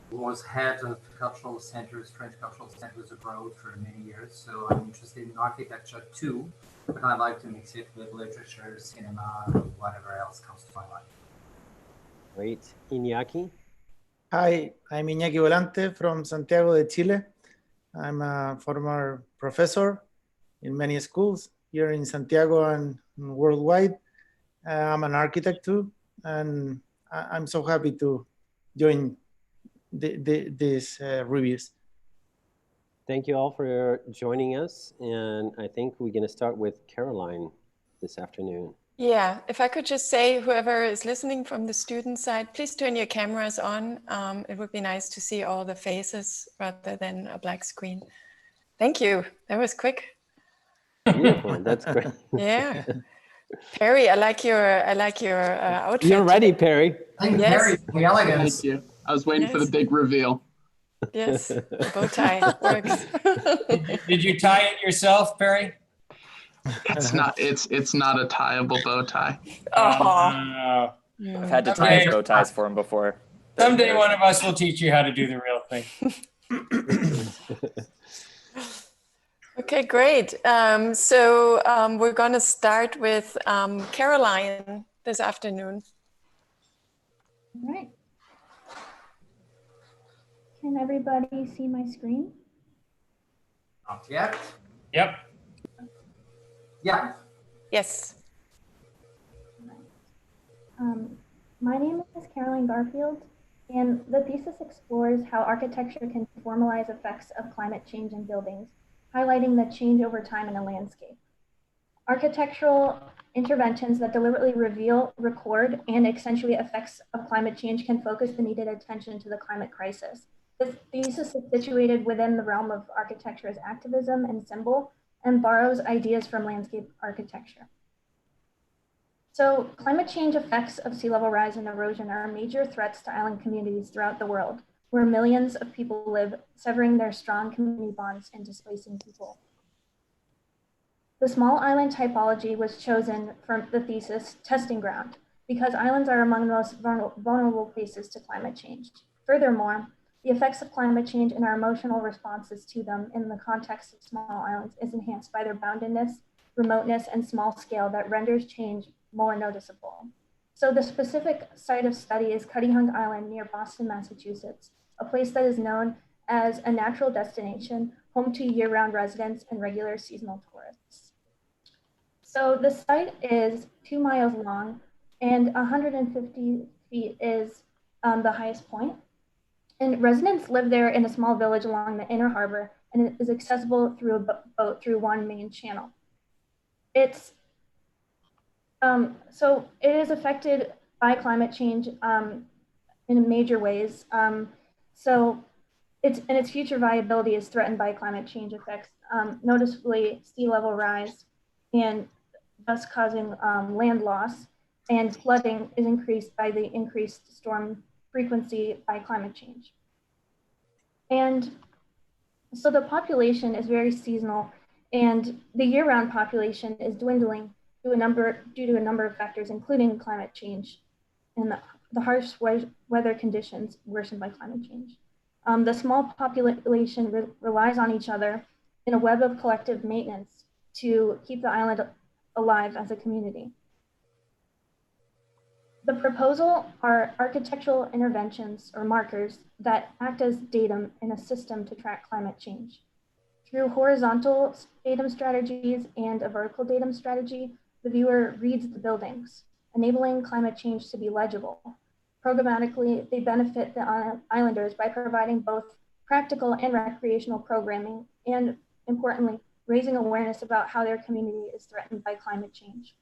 was head of cultural centers, French cultural centers abroad for many years. So I'm interested in architecture too, but I like to mix it with literature, cinema, whatever else comes to my mind. Great. Iñaki? Hi, I'm Iñaki Volante from Santiago de Chile. I'm a former professor in many schools here in Santiago and worldwide. I'm an architect too, and I'm so happy to join these reviews. Thank you all for joining us. And I think we're going to start with Caroline this afternoon. Yeah, if I could just say, whoever is listening from the student side, please turn your cameras on. It would be nice to see all the faces rather than a black screen. Thank you. That was quick. Beautiful. That's great. Yeah. Perry, I like your outfit. You're ready, Perry. Thank you, Yes. Perry. The elegance. Thank you. I was waiting for the big reveal. Yes, the bow tie works. Did you tie it yourself, Perry? It's not a tieable bow tie. Oh. I've had to tie his bow ties for him before. Someday one of us will teach you how to do the real thing. Okay, great. So we're going to start with Caroline this afternoon. All right. Can everybody see my screen? Not yet. Yep. Yeah. Yes. My name is Caroline Garfield, and the thesis explores how architecture can formalize effects of climate change in buildings, highlighting the change over time in a landscape. Architectural interventions that deliberately reveal, record, and accentuate effects of climate change can focus the needed attention to the climate crisis. This thesis is situated within the realm of architecture as activism and symbol, and borrows ideas from landscape architecture. So climate change effects of sea level rise and erosion are major threats to island communities throughout the world, where millions of people live, severing their strong community bonds and displacing people. The small island typology was chosen from the thesis testing ground because islands are among the most vulnerable places to climate change. Furthermore, the effects of climate change and our emotional responses to them in the context of small islands is enhanced by their boundedness, remoteness, and small scale that renders change more noticeable. So the specific site of study is Cuttyhunk Island near Boston, Massachusetts, a place that is known as a natural destination, home to year-round residents and regular seasonal tourists. So the site is 2 miles long and 150 feet is the highest point. And residents live there in a small village along the inner harbor, and it is accessible through a boat through one main channel. It's so it is affected by climate change in major ways. So its future viability is threatened by climate change effects, noticeably sea level rise, and thus causing land loss, and flooding is increased by the increased storm frequency by climate change. And so the population is very seasonal, and the year-round population is dwindling due to a number of factors, including climate change and the harsh weather conditions worsened by climate change. The small population relies on each other in a web of collective maintenance to keep the island alive as a community. The proposal are architectural interventions or markers that act as datum in a system to track climate change. Through horizontal datum strategies and a vertical datum strategy, the viewer reads the buildings, enabling climate change to be legible. Programmatically, they benefit the islanders by providing both practical and recreational programming, and importantly, raising awareness about how their community is threatened by climate change.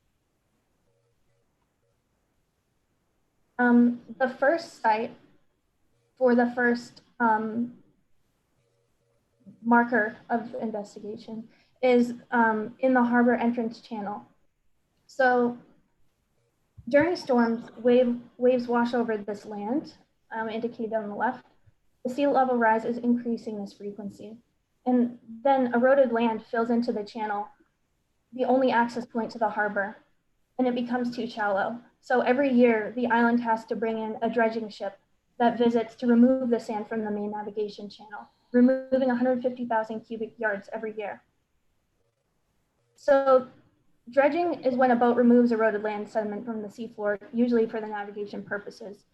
The first site for the first marker of investigation is in the harbor entrance channel. So during storms, waves wash over this land, indicated on the left. The sea level rise is increasing this frequency. And then eroded land fills into the channel, the only access point to the harbor, and it becomes too shallow. So every year, the island has to bring in a dredging ship that visits to remove the sand from the main navigation channel, removing 150,000 cubic yards every year. So dredging is when a boat removes eroded land sediment from the seafloor, usually for the navigation purposes.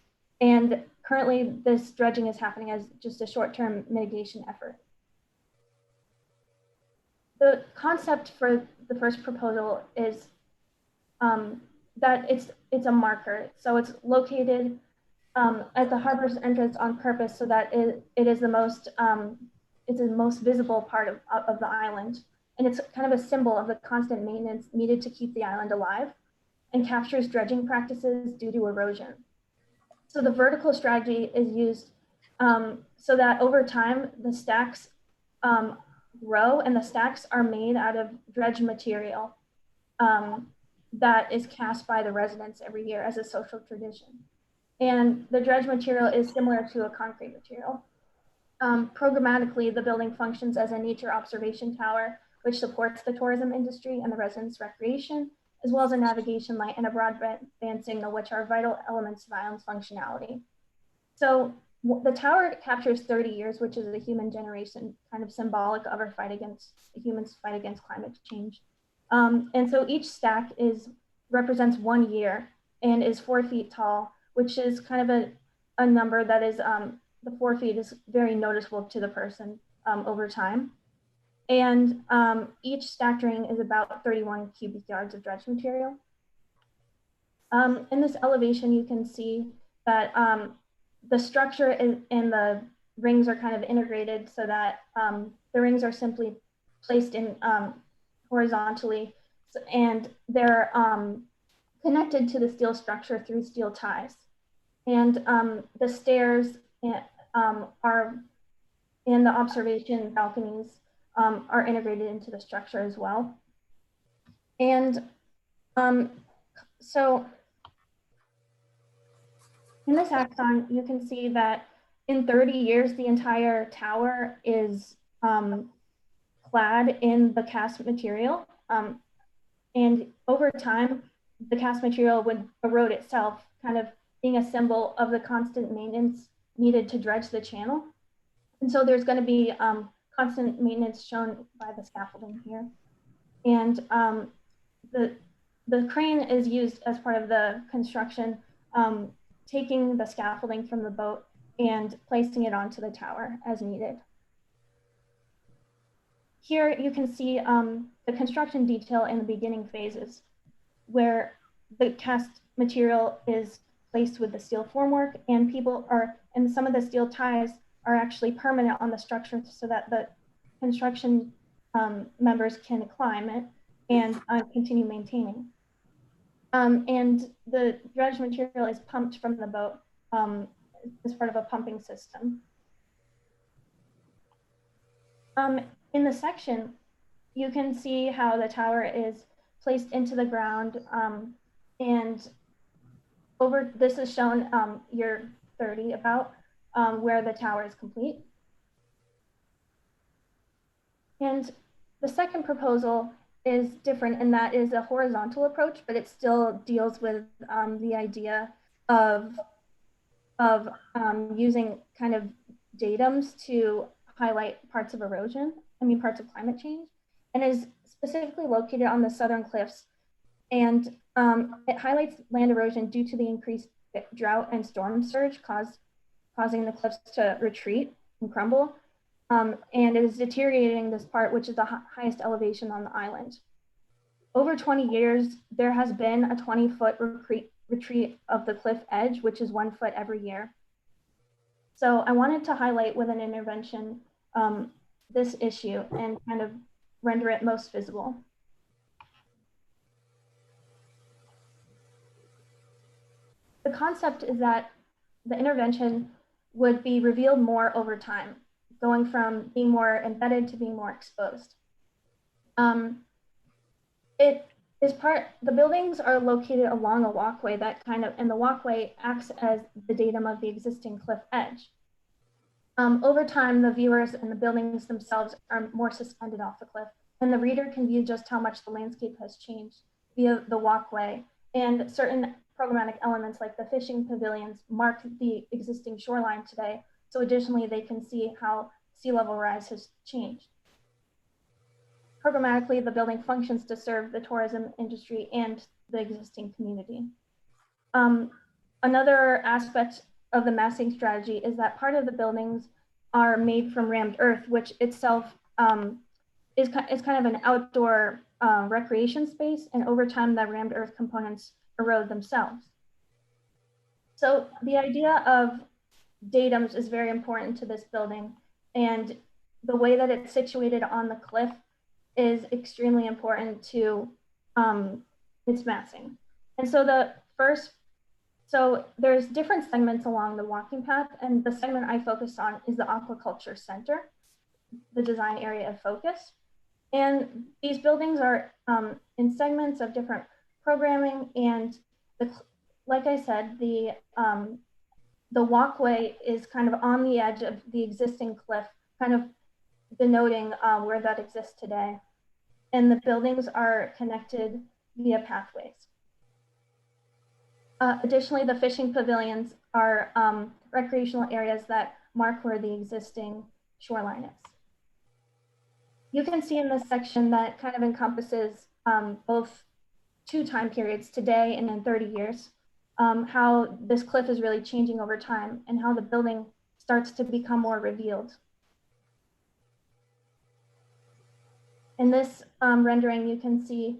And currently this dredging is happening as just a short-term mitigation effort. The concept for the first proposal is that it's a marker. So it's located at the harbor's entrance on purpose so that it is the most visible part of the island. And it's kind of a symbol of the constant maintenance needed to keep the island alive and captures dredging practices due to erosion. So the vertical strategy is used so that over time the stacks grow, and the stacks are made out of dredged material that is cast by the residents every year as a social tradition. And the dredged material is similar to a concrete material. Programmatically, the building functions as a nature observation tower, which supports the tourism industry and the residents' recreation, as well as a navigation light and a broadband signal, which are vital elements of island's functionality. So the tower captures 30 years, which is a human generation, kind of symbolic of our fight against humans' fight against climate change. And so each stack represents 1 year and is 4 feet tall, which is kind of a number that is, the 4 feet is very noticeable to the person over time. And each stacked ring is about 31 cubic yards of dredged material. In this elevation, you can see that the structure and the rings are kind of integrated so that the rings are simply placed in horizontally, and they're connected to the steel structure through steel ties. And the stairs are in the observation balconies are integrated into the structure as well. And so in this axon, you can see that in 30 years, the entire tower is clad in the cast material. And over time, the cast material would erode itself, kind of being a symbol of the constant maintenance needed to dredge the channel. And so there's going to be constant maintenance shown by the scaffolding here. And the crane is used as part of the construction, taking the scaffolding from the boat and placing it onto the tower as needed. Here you can see the construction detail in the beginning phases, where the cast material is placed with the steel formwork, and some of the steel ties are actually permanent on the structure so that the construction members can climb it and continue maintaining. And the dredged material is pumped from the boat as part of a pumping system. In the section, you can see how the tower is placed into the ground, and this is shown year 30 about where the tower is complete. And the second proposal is different, and that is a horizontal approach, but it still deals with the idea of using kind of datums to highlight parts of parts of climate change, and is specifically located on the southern cliffs. And it highlights land erosion due to the increased drought and storm surge causing the cliffs to retreat and crumble. And it is deteriorating this part, which is the highest elevation on the island. Over 20 years, there has been a 20-foot retreat of the cliff edge, which is 1 foot every year. So I wanted to highlight with an intervention this issue and kind of render it most visible. The concept is that the intervention would be revealed more over time, going from being more embedded to being more exposed. The buildings are located along a walkway that and the walkway acts as the datum of the existing cliff edge. Over time, the viewers and the buildings themselves are more suspended off the cliff, and the reader can view just how much the landscape has changed via the walkway, and certain programmatic elements like the fishing pavilions mark the existing shoreline today. So additionally, they can see how sea level rise has changed. Programmatically, the building functions to serve the tourism industry and the existing community. Another aspect of the massing strategy is that part of the buildings are made from rammed earth, which itself is kind of an outdoor recreation space, and over time the rammed earth components erode themselves. So the idea of datums is very important to this building, and the way that it's situated on the cliff is extremely important to its massing. And so there's different segments along the walking path, and the segment I focused on is the aquaculture center, the design area of focus. And these buildings are in segments of different programming, and like I said, the walkway is kind of on the edge of the existing cliff, kind of denoting where that exists today. And the buildings are connected via pathways. Additionally, the fishing pavilions are recreational areas that mark where the existing shoreline is. You can see in this section that kind of encompasses both two time periods, today and in 30 years, how this cliff is really changing over time and how the building starts to become more revealed. In this rendering, you can see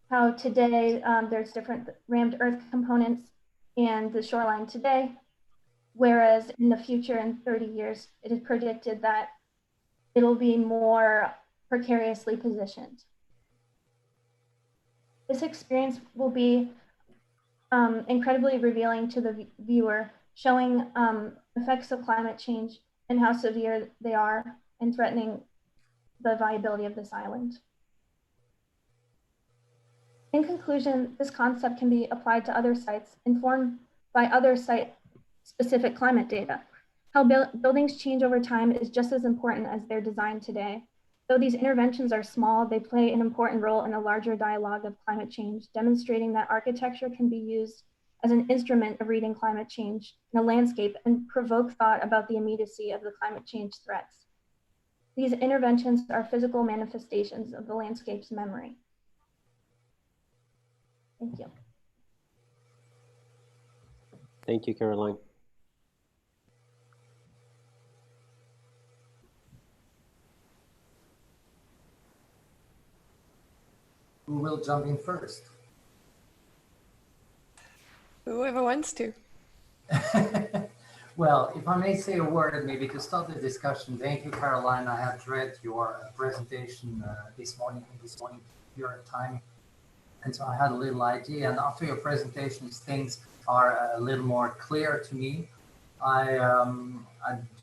how today there's different rammed earth components and the shoreline today, whereas in the future, in 30 years, it is predicted that it'll be more precariously positioned. This experience will be incredibly revealing to the viewer, showing effects of climate change and how severe they are and threatening the viability of this island. In conclusion, this concept can be applied to other sites, informed by other site-specific climate data. How buildings change over time is just as important as their design today. Though these interventions are small, they play an important role in a larger dialogue of climate change, demonstrating that architecture can be used as an instrument of reading climate change in a landscape and provoke thought about the immediacy of the climate change threats. These interventions are physical manifestations of the landscape's memory. Thank you. Thank you, Caroline. Who will jump in first? Whoever wants to. Well, if I may say a word, maybe to start the discussion. Thank you, Caroline. I have read your presentation this morning your time. And so I had a little idea, and after your presentations, things are a little more clear to me. I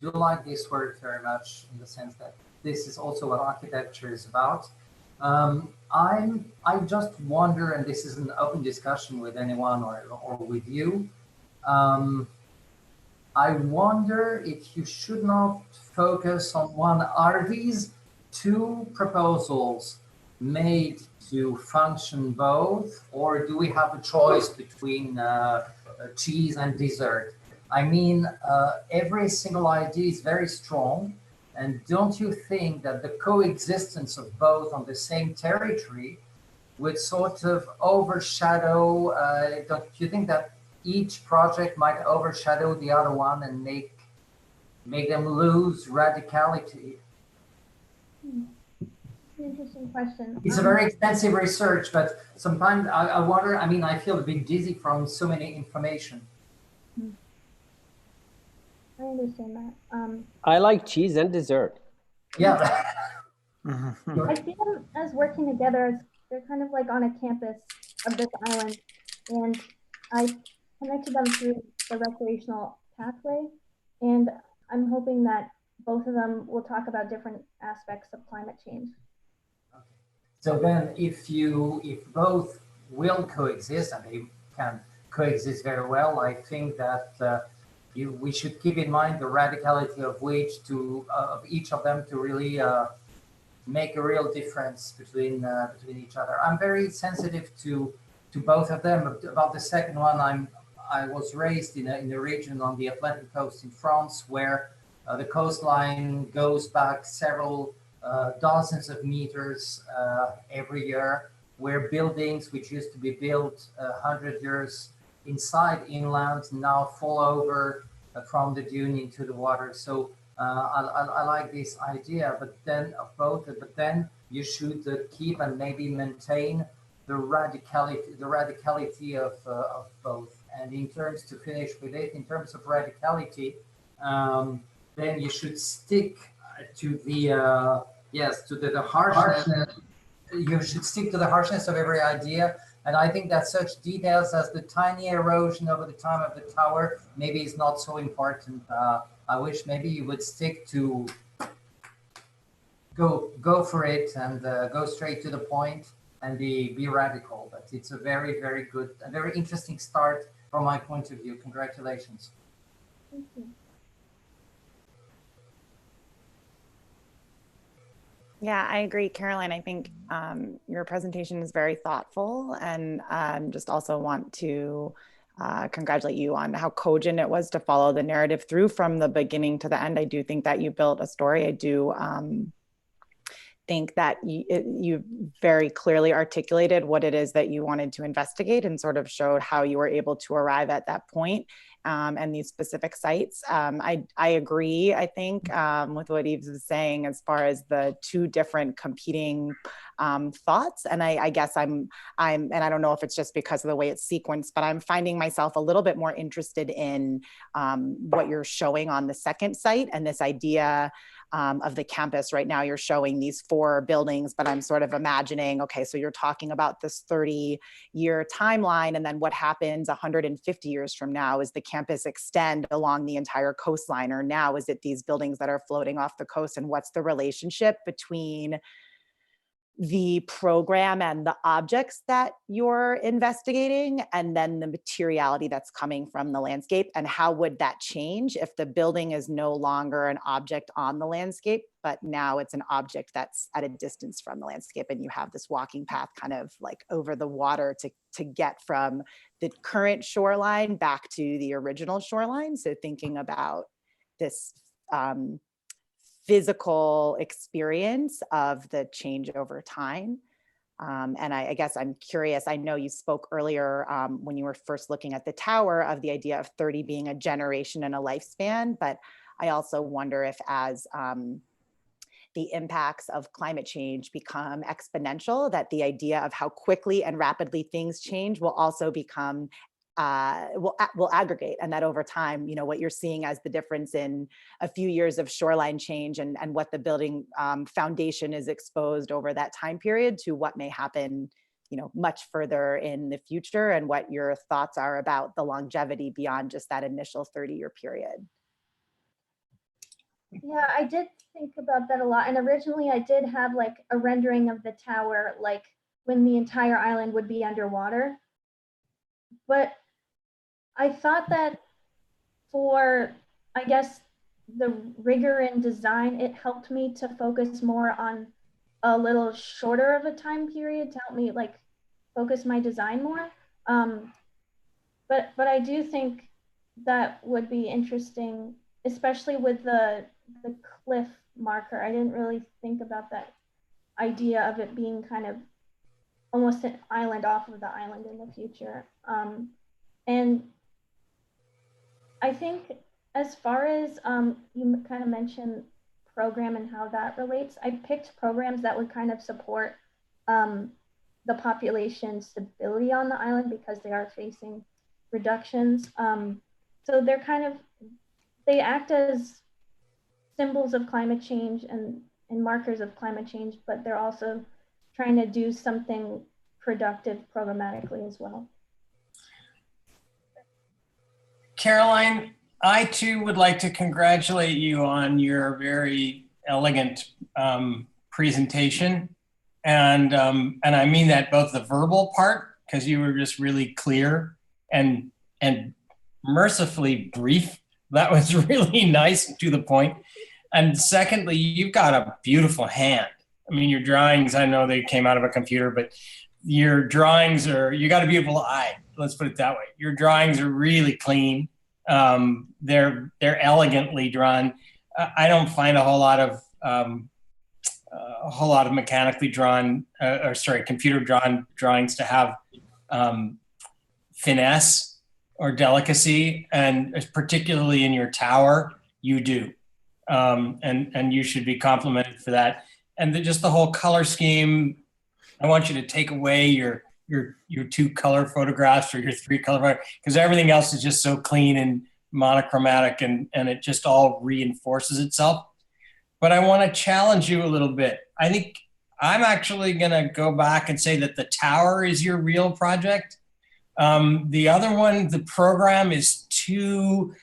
do like this work very much in the sense that this is also what architecture is about. I just wonder, and this is an open discussion with anyone or with you, I wonder if you should not focus on one. Are these two proposals made to function both, or do we have a choice between cheese and dessert? I mean, every single idea is very strong, and don't you think that the coexistence of both on the same territory would sort of overshadow, don't you think that each project might overshadow the other one and make them lose radicality? Interesting question. It's a very extensive research, but sometimes I wonder, I mean, I feel a bit dizzy from so many information. I understand that. I like cheese and dessert. Yeah. I see them as working together. As they're kind of like on a campus of this island, and I connected them through the recreational pathway, and I'm hoping that both of them will talk about different aspects of climate change. So then if both will coexist, and they can coexist very well, I think that we should keep in mind the radicality of each of them to really make a real difference between each other. I'm very sensitive to both of them. About the second one, I was raised in a region on the Atlantic coast in France where the coastline goes back several dozens of meters every year, where buildings which used to be built 100 years inside inland now fall over from the dune into the water. So I like this idea, but then you should keep and maybe maintain the radicality of both. And in terms, to finish with it, in terms of radicality, then you should stick to the the harshness. You should stick to the harshness of every idea. And I think that such details as the tiny erosion over the time of the tower maybe is not so important. I wish maybe you would stick to go for it and go straight to the point and be radical. But it's a very, very good, a very interesting start from my point of view. Congratulations. Thank you. Yeah, I agree, Caroline. I think your presentation is very thoughtful, and just also want to congratulate you on how cogent it was to follow the narrative through from the beginning to the end. I do think that you built a story. I do think that you very clearly articulated what it is that you wanted to investigate and sort of showed how you were able to arrive at that point. And these specific sites. I agree, I think, with what Yves is saying as far as the two different competing thoughts. And I guess and I don't know if it's just because of the way it's sequenced, but I'm finding myself a little bit more interested in what you're showing on the second site and this idea of the campus. Right now you're showing these 4 buildings, but I'm sort of imagining, okay, so you're talking about this 30-year timeline, and then what happens 150 years from now? Is the campus extend along the entire coastline, or now is it these buildings that are floating off the coast? And what's the relationship between the program and the objects that you're investigating, and then the materiality that's coming from the landscape? And how would that change if the building is no longer an object on the landscape, but now it's an object that's at a distance from the landscape, and you have this walking path kind of like over the water to get from the current shoreline back to the original shoreline? So thinking about this physical experience of the change over time. And I guess I'm curious, I know you spoke earlier when you were first looking at the tower of the idea of 30 being a generation and a lifespan, but I also wonder if as the impacts of climate change become exponential, that the idea of how quickly and rapidly things change will also become will aggregate, and that over time, you know, what you're seeing as the difference in a few years of shoreline change and what the building foundation is exposed over that time period to what may happen, you know, much further in the future, and what your thoughts are about the longevity beyond just that initial 30-year period. Yeah, I did think about that a lot. And originally I did have like a rendering of the tower, like when the entire island would be underwater. But I thought that for, I guess, the rigor in design, it helped me to focus more on a little shorter of a time period to help me like focus my design more. But I do think that would be interesting, especially with the cliff marker. I didn't really think about that idea of it being kind of almost an island off of the island in the future. And I think as far as you kind of mentioned program and how that relates, I picked programs that would kind of support the population stability on the island because they are facing reductions. So they're kind of, they act as symbols of climate change and markers of climate change, but they're also trying to do something productive programmatically as well. Caroline, I too would like to congratulate you on your very elegant presentation. And I mean that both the verbal part, because you were just really clear and mercifully brief. That was really nice and to the point. And secondly, you've got a beautiful hand. I mean, your drawings, I know they came out of a computer, but your drawings are, you got a beautiful eye. Let's put it that way. Your drawings are really clean. They're elegantly drawn. I don't find a whole lot of mechanically drawn, computer drawn drawings to have finesse. or delicacy, and particularly in your tower, you do. And you should be complimented for that. And just the whole color scheme, I want you to take away your 2 color photographs or your 3 color photographs, because everything else is just so clean and monochromatic, and it just all reinforces itself. But I want to challenge you a little bit. I think I'm actually going to go back and say that the tower is your real project. The other one, the program, is too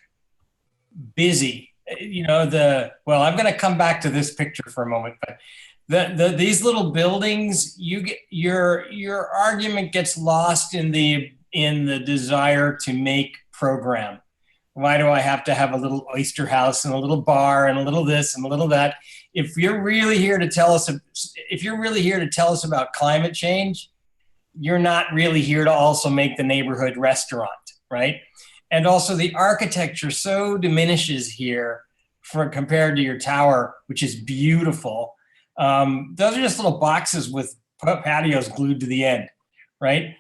busy. You know, well, I'm going to come back to this picture for a moment, but these little buildings, your argument gets lost in the desire to make program. Why do I have to have a little oyster house and a little bar and a little this and a little that? If you're really here to tell us about climate change, you're not really here to also make the neighborhood restaurant, right? And also the architecture so diminishes here compared to your tower, which is beautiful. Those are just little boxes with patios glued to the end, right?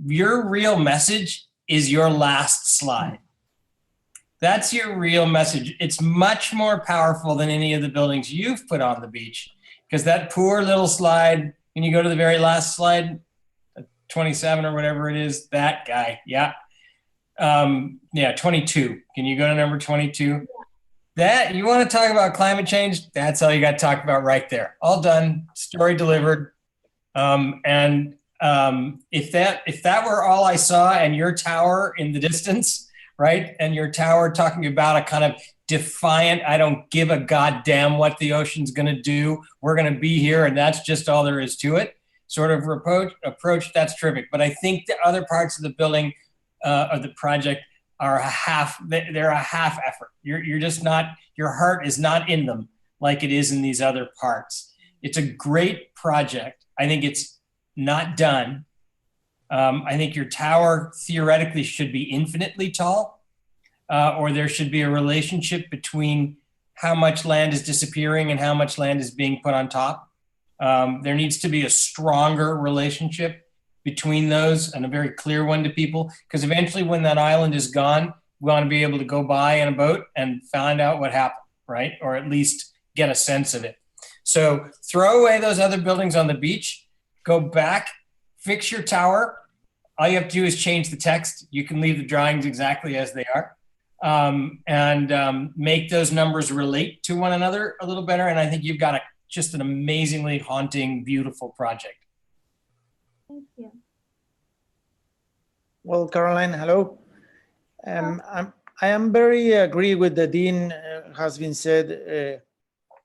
Your real message is your last slide. That's your real message. It's much more powerful than any of the buildings you've put on the beach, because that poor little slide, can you go to the very last slide, 27 or whatever it is, that guy, yeah. Yeah, 22. Can you go to number 22? That, you want to talk about climate change? That's all you got to talk about right there. All done, story delivered. If that were all I saw, and your tower in the distance, right? And your tower talking about a kind of defiant, I don't give a goddamn what the ocean's going to do. We're going to be here, and that's just all there is to it. Sort of approach, that's terrific. But I think the other parts of the building, of the project, are they're a half effort. You're just not, your heart is not in them like it is in these other parts. It's a great project. I think it's not done. I think your tower theoretically should be infinitely tall, or there should be a relationship between how much land is disappearing and how much land is being put on top. There needs to be a stronger relationship between those, and a very clear one to people, because eventually when that island is gone, we want to be able to go by in a boat and find out what happened, right? Or at least get a sense of it. So throw away those other buildings on the beach, go back, fix your tower. All you have to do is change the text. You can leave the drawings exactly as they are, and make those numbers relate to one another a little better. And I think you've got just an amazingly haunting, beautiful project. Thank you. Well, Caroline, hello. I am very agree with the Dean has been said,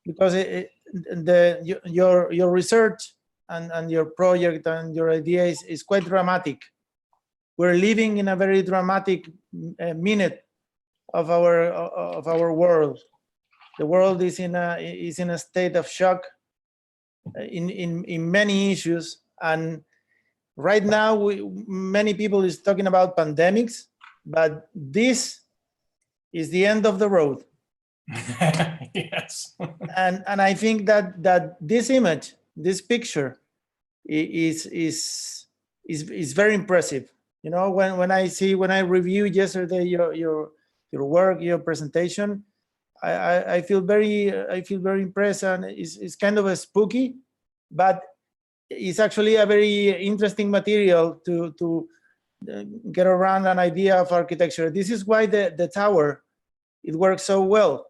because your research and your project and your idea is quite dramatic. We're living in a very dramatic minute of our world. The world is in a state of shock in many issues, and right now many people is talking about pandemics, but this is the end of the road. Yes. and I think that this image, this picture, is very impressive. You know, when I reviewed yesterday your work, your presentation, I feel very impressed, and it's kind of a spooky, but it's actually a very interesting material to get around an idea of architecture. This is why the tower, it works so well.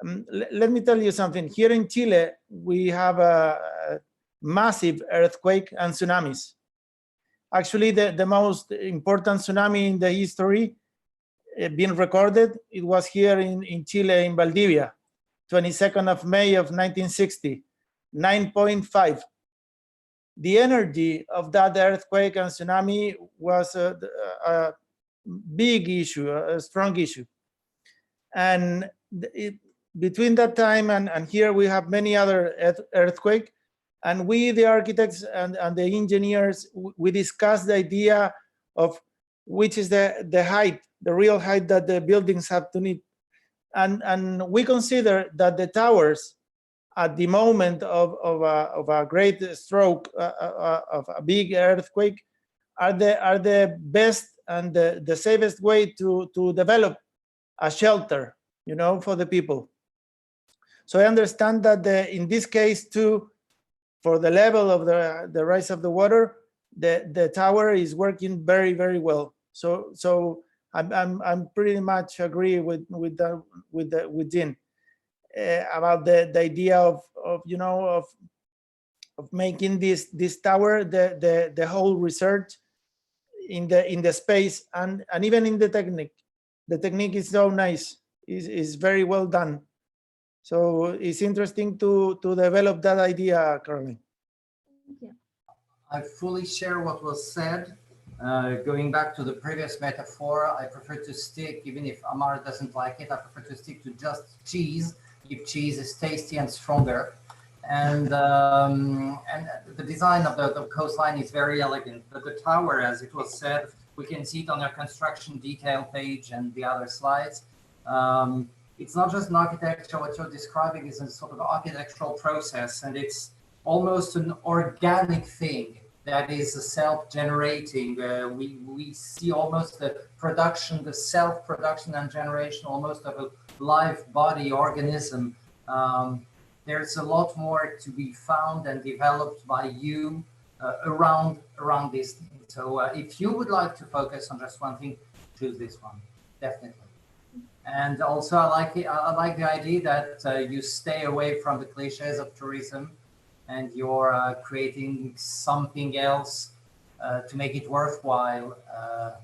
Let me tell you something. Here in Chile, we have a massive earthquake and tsunamis. Actually, the most important tsunami in the history being recorded, it was here in Chile, in Valdivia, 22nd of May of 1960, 9.5. The energy of that earthquake and tsunami was a big issue, a strong issue. And between that time and here, we have many other earthquakes. And we, the architects and the engineers, we discussed the idea of which is the height, the real height that the buildings have to need. And we consider that the towers, at the moment of a great stroke, of a big earthquake, are the best and the safest way to develop a shelter, you know, for the people. So I understand that in this case too, for the level of the rise of the water, the tower is working very, very well. So I'm pretty much agree with Jean about the idea of you know of making this tower the whole research in the space and even in the technique. The technique is so nice, is very well done. So it's interesting to develop that idea, Caroline. I fully share what was said. Going back to the previous metaphor, I prefer to stick, even if Amar doesn't like it, I prefer to stick to just cheese, if cheese is tasty and stronger. And the design of the coastline is very elegant. But the tower, as it was said, we can see it on our construction detail page and the other slides. It's not just an architecture, what you're describing is a sort of architectural process, and it's almost an organic thing that is self-generating. We see almost the production, the self-production and generation almost of a live body organism. There's a lot more to be found and developed by you around this thing. So if you would like to focus on just one thing, choose this one, definitely. And also I like the idea that you stay away from the cliches of tourism, and you're creating something else to make it worthwhile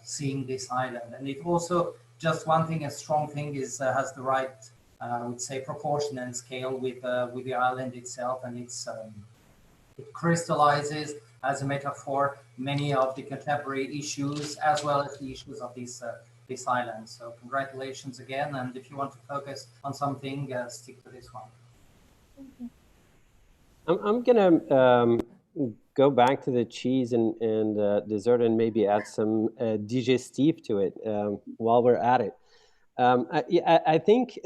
seeing this island. And it also, just one thing, a strong thing is has the right, I would say, proportion and scale with the island itself, and it crystallizes as a metaphor many of the contemporary issues as well as the issues of this island. So congratulations again, and if you want to focus on something, stick to this one. I'm gonna go back to the cheese and dessert and maybe add some digestif to it while we're at it. I think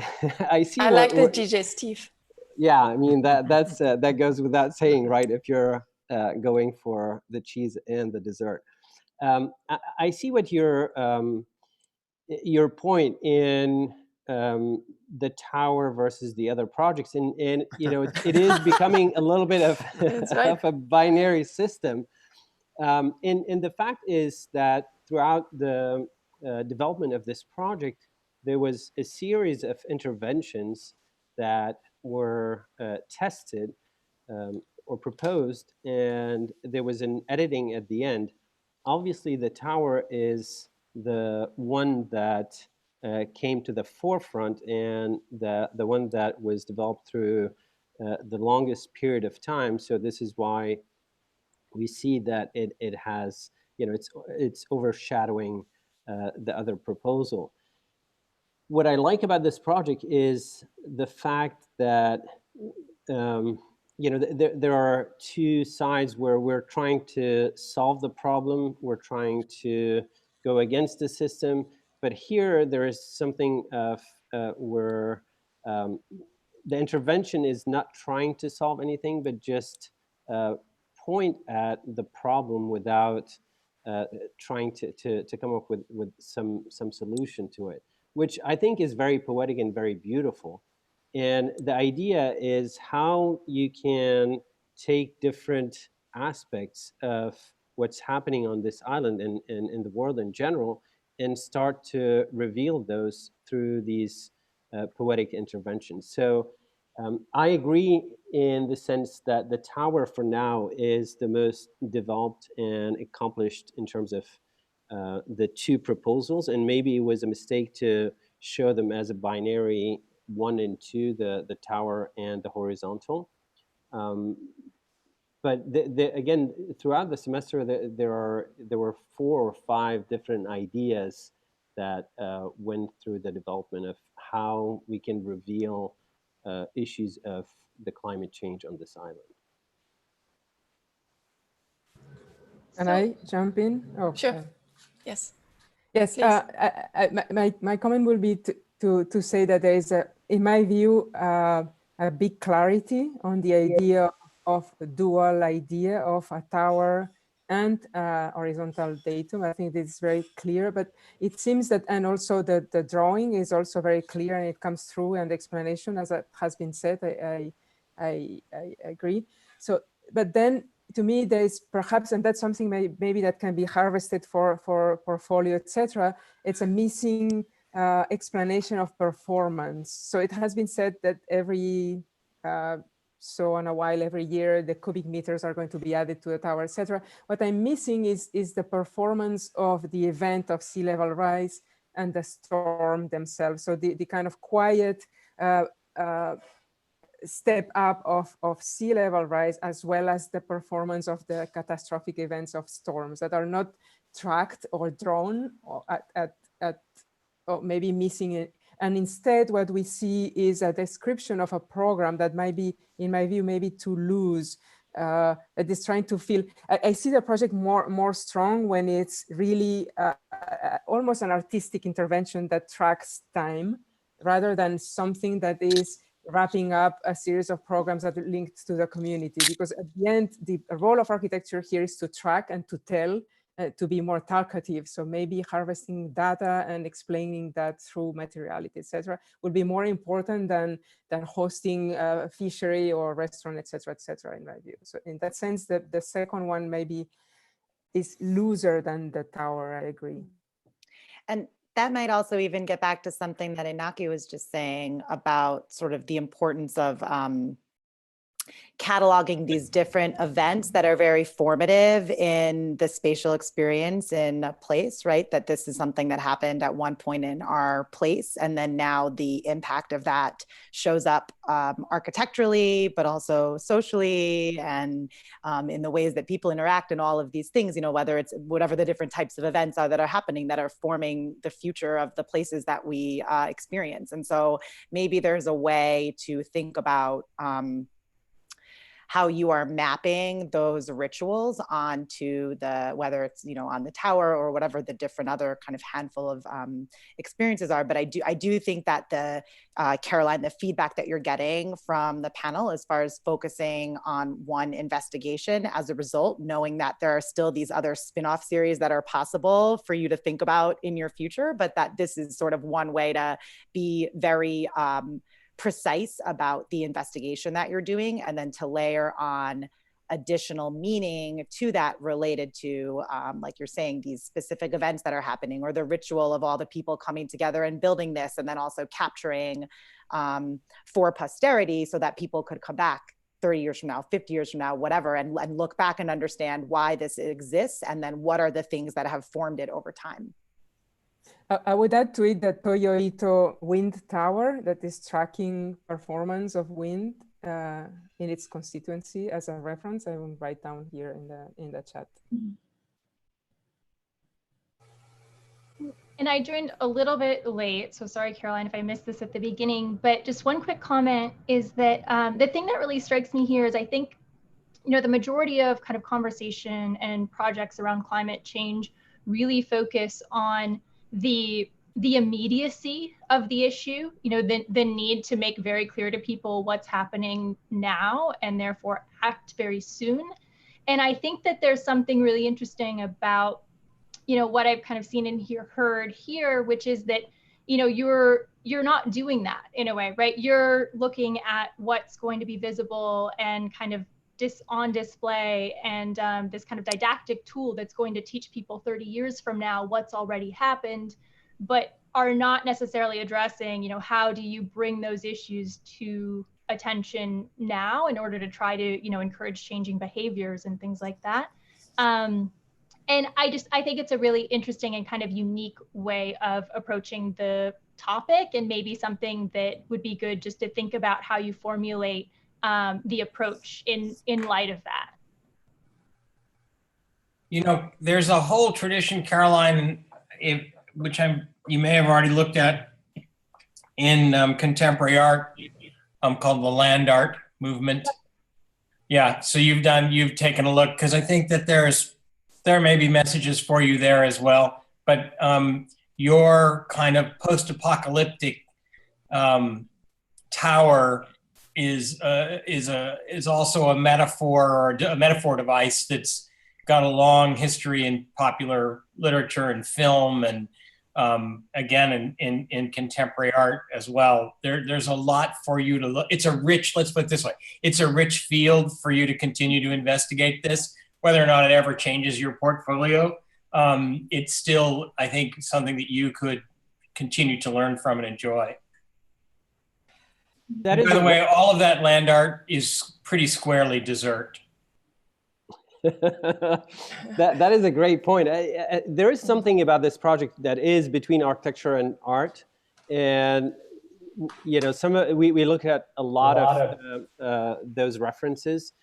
I see. I like the digestif. Yeah, I mean that goes without saying, right? If you're going for the cheese and the dessert, I see what your point in the tower versus the other projects, and you know it is becoming a little bit of, right. of a binary system. And the fact is that throughout the development of this project, there was a series of interventions that were tested or proposed, and there was an editing at the end. Obviously, the tower is the one that came to the forefront and the one that was developed through the longest period of time. So this is why we see that it has, you know, it's overshadowing the other proposal. What I like about this project is the fact that you know, there are two sides where we're trying to solve the problem, we're trying to go against the system, but here there is something of where the intervention is not trying to solve anything, but just point at the problem without trying to come up with some solution to it, which I think is very poetic and very beautiful. And the idea is how you can take different aspects of what's happening on this island and in the world in general and start to reveal those through these poetic interventions. So I agree in the sense that the tower for now is the most developed and accomplished in terms of the two proposals, and maybe it was a mistake to show them as a binary 1 and 2, the tower and the horizontal. But again, throughout the semester, there were 4 or 5 different ideas that went through the development of how we can reveal issues of the climate change on this island. Can I jump in? Oh, sure. Yes. Yes. My comment will be to say that there is, in my view, a big clarity on the idea of a dual idea of a tower and horizontal datum. I think this is very clear, but it seems that, and also the drawing is also very clear, and it comes through, and the explanation, as it has been said, I agree. So, but then to me, there is perhaps, and that's something maybe that can be harvested for portfolio, etc. It's a missing explanation of performance. So it has been said that every so in a while, every year, the cubic meters are going to be added to the tower, etc. What I'm missing is the performance of the event of sea level rise and the storm themselves. So the kind of quiet step up of sea level rise, as well as the performance of the catastrophic events of storms that are not tracked or drawn or or maybe missing it. And instead, what we see is a description of a program that might be, in my view, maybe too loose. That is trying to feel. I see the project more strong when it's really almost an artistic intervention that tracks time, rather than something that is wrapping up a series of programs that are linked to the community. Because at the end, the role of architecture here is to track and to tell, to be more talkative. So maybe harvesting data and explaining that through materiality, etc., would be more important than hosting a fishery or restaurant, etc., in my view. So in that sense, the second one maybe is looser than the tower. I agree. And that might also even get back to something that Inaki was just saying about sort of the importance of cataloging these different events that are very formative in the spatial experience in a place, right? That this is something that happened at one point in our place, and then now the impact of that shows up architecturally, but also socially, and in the ways that people interact and all of these things, you know, whether it's whatever the different types of events are that are happening that are forming the future of the places that we experience. And so maybe there's a way to think about how you are mapping those rituals onto the, whether it's, you know, on the tower or whatever the different other kind of handful of experiences are. But I do think that the, Caroline, the feedback that you're getting from the panel as far as focusing on one investigation as a result, knowing that there are still these other spin-off series that are possible for you to think about in your future, but that this is sort of one way to be very precise about the investigation that you're doing, and then to layer on additional meaning to that related to, like you're saying, these specific events that are happening, or the ritual of all the people coming together and building this, and then also capturing for posterity so that people could come back 30 years from now, 50 years from now, whatever, and look back and understand why this exists, and then what are the things that have formed it over time. I would add to it that Toyo Ito wind tower that is tracking performance of wind in its constituency as a reference. I will write down here in the chat. And I joined a little bit late, so sorry, Caroline, if I missed this at the beginning, but just one quick comment is that the thing that really strikes me here is I think, you know, the majority of kind of conversation and projects around climate change really focus on the immediacy of the issue, you know, the need to make very clear to people what's happening now and therefore act very soon. And I think that there's something really interesting about, you know, what I've kind of seen and heard here, which is that, you know, you're not doing that in a way, right? You're looking at what's going to be visible and kind of on display, and this kind of didactic tool that's going to teach people 30 years from now what's already happened, but are not necessarily addressing, you know, how do you bring those issues to attention now in order to try to, you know, encourage changing behaviors and things like that. And I think it's a really interesting and kind of unique way of approaching the topic, and maybe something that would be good just to think about how you formulate the approach in light of that. You know, there's a whole tradition, Caroline, which you may have already looked at in contemporary art, called the land art movement. Yeah, so you've taken a look, because I think that there may be messages for you there as well. But your kind of post-apocalyptic tower is also a metaphor, or a metaphor device that's got a long history in popular literature and film, and again in contemporary art as well. There's a lot for you to look. It's a rich, let's put it this way, it's a rich field for you to continue to investigate this. Whether or not it ever changes your portfolio, it's still, I think, something that you could continue to learn from and enjoy. By the way, all of that land art is pretty squarely dessert. that is a great point. There is something about this project that is between architecture and art, and you know, we look at a lot of those references.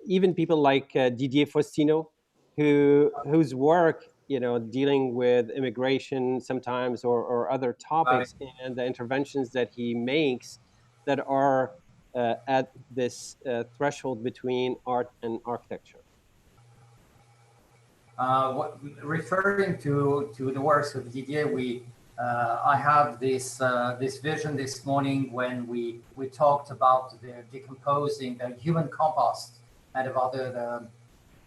Even people like Didier Faustino, whose work, you know, dealing with immigration sometimes or other topics, and the interventions that he makes that are at this threshold between art and architecture. Referring to the works of Didier, I have this vision this morning when we talked about the decomposing, the human compost, and about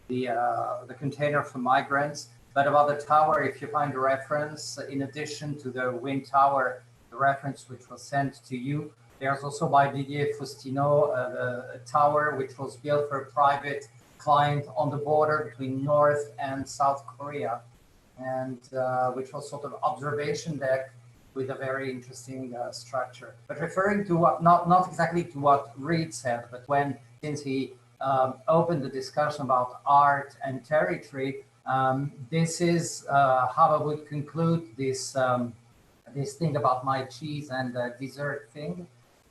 the container for migrants. But about the tower, if you find a reference, in addition to the wind tower, the reference which was sent to you, there's also by Didier Faustino a tower which was built for a private client on the border between North and South Korea, and which was sort of observation deck with a very interesting structure. But referring to what, not exactly to what Reed said, but since he opened the discussion about art and territory, this is how I would conclude this this thing about my cheese and dessert thing.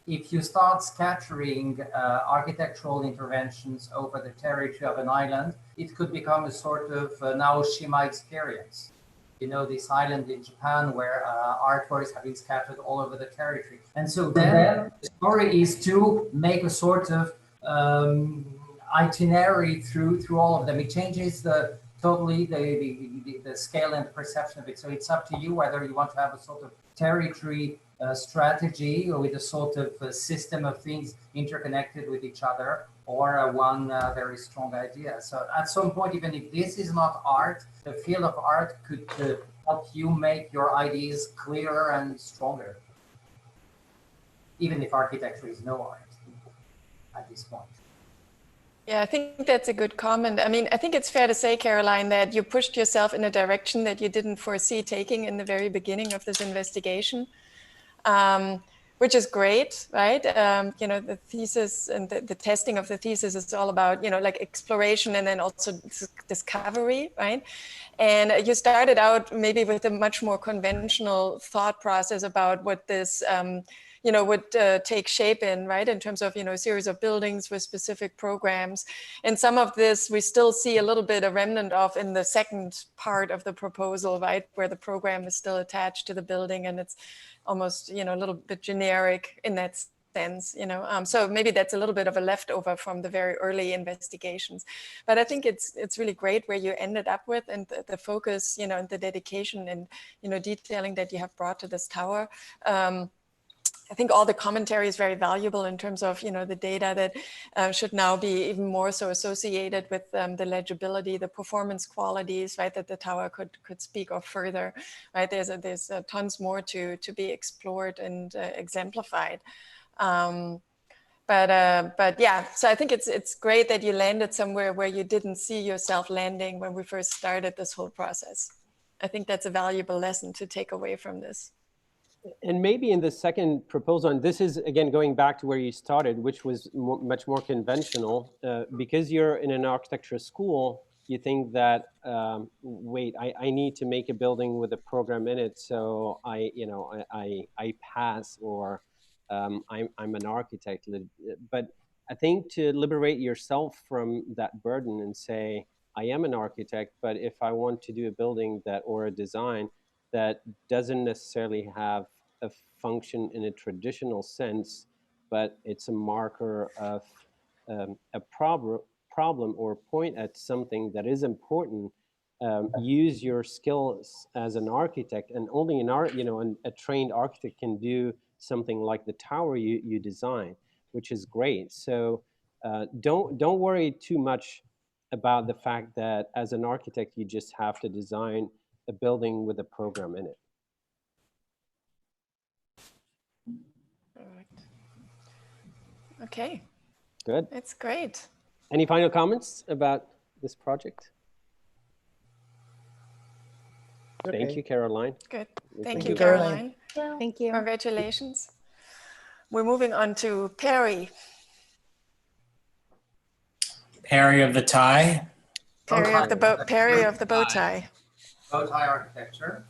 If you start scattering architectural interventions over the territory of an island, it could become a sort of Naoshima experience. You know, this island in Japan where artworks have been scattered all over the territory. And so then the story is to make a sort of itinerary through all of them. It changes totally the scale and perception of it. So it's up to you whether you want to have a sort of territory strategy or with a sort of system of things interconnected with each other, or one very strong idea. So at some point, even if this is not art, the field of art could help you make your ideas clearer and stronger, even if architecture is no art at this point. Yeah, I think that's a good comment. I mean, I think it's fair to say, Caroline, that you pushed yourself in a direction that you didn't foresee taking in the very beginning of this investigation. Which is great, right? You know, the thesis and the testing of the thesis is all about, you know, like exploration and then also discovery, right? And you started out maybe with a much more conventional thought process about what this, you know, would take shape in, right? In terms of, you know, a series of buildings with specific programs. And some of this we still see a little bit a remnant of in the second part of the proposal, right? Where the program is still attached to the building and it's almost, you know, a little bit generic in that sense, you know. So maybe that's a little bit of a leftover from the very early investigations. But I think it's really great where you ended up with, and the focus, you know, and the dedication and, you know, detailing that you have brought to this tower. I think all the commentary is very valuable in terms of, you know, the data that should now be even more so associated with the legibility, the performance qualities, right, that the tower could speak of further, right? There's tons more to be explored and exemplified. But yeah, so I think it's great that you landed somewhere where you didn't see yourself landing when we first started this whole process. I think that's a valuable lesson to take away from this. And maybe in the second proposal, and this is again going back to where you started, which was much more conventional, because you're in an architecture school, you think that wait, I need to make a building with a program in it, so I pass, or I'm an architect. But I think to liberate yourself from that burden and say, I am an architect, but if I want to do a building or a design that doesn't necessarily have a function in a traditional sense, but it's a marker of a problem or point at something that is important, use your skills as an architect, and only a trained architect can do something like the tower you design, which is great. So don't worry too much about the fact that as an architect, you just have to design a building with a program in it. Okay. Good. That's great. Any final comments about this project? Okay. Thank you, Caroline. Good. We Thank can you, do that. Caroline. Thank you. Congratulations. We're moving on to Perry. Perry of the tie. Perry of the bow tie. Bow tie architecture.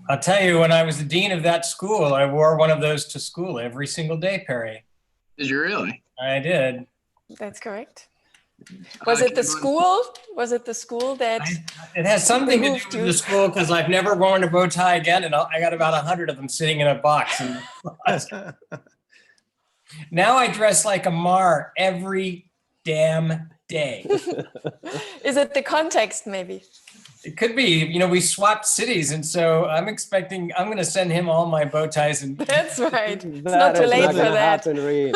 I'll tell you, when I was the dean of that school, I wore one of those to school every single day, Perry. Did you really? I did. That's correct. Was it the school? Was it the school that? It has something to do with the school because I've never worn a bow tie again, and I got about 100 of them sitting in a box. Now I dress like a Mar every damn day. Is it the context, maybe? It could be. You know, we swapped cities, and so I'm going to send him all my bow ties. And that's right. It's That not too is late not for gonna that. happen, Reed.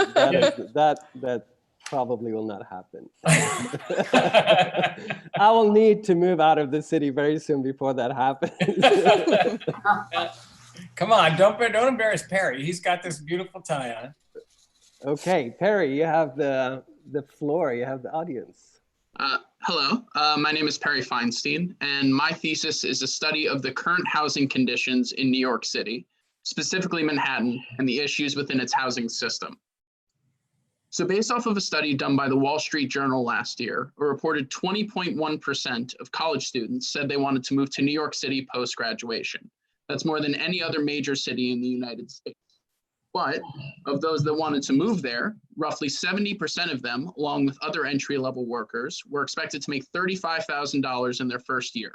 That probably will not happen. I will need to move out of the city very soon before that happens. Come on, don't embarrass Perry. He's got this beautiful tie on. Okay, Perry, you have the floor. You have the audience. Hello, my name is Perry Feinstein, and my thesis is a study of the current housing conditions in New York City, specifically Manhattan, and the issues within its housing system. So based off of a study done by the Wall Street Journal last year, a reported 20.1% of college students said they wanted to move to New York City post-graduation. That's more than any other major city in the United States. But of those that wanted to move there, roughly 70% of them, along with other entry-level workers, were expected to make $35,000 in their first year.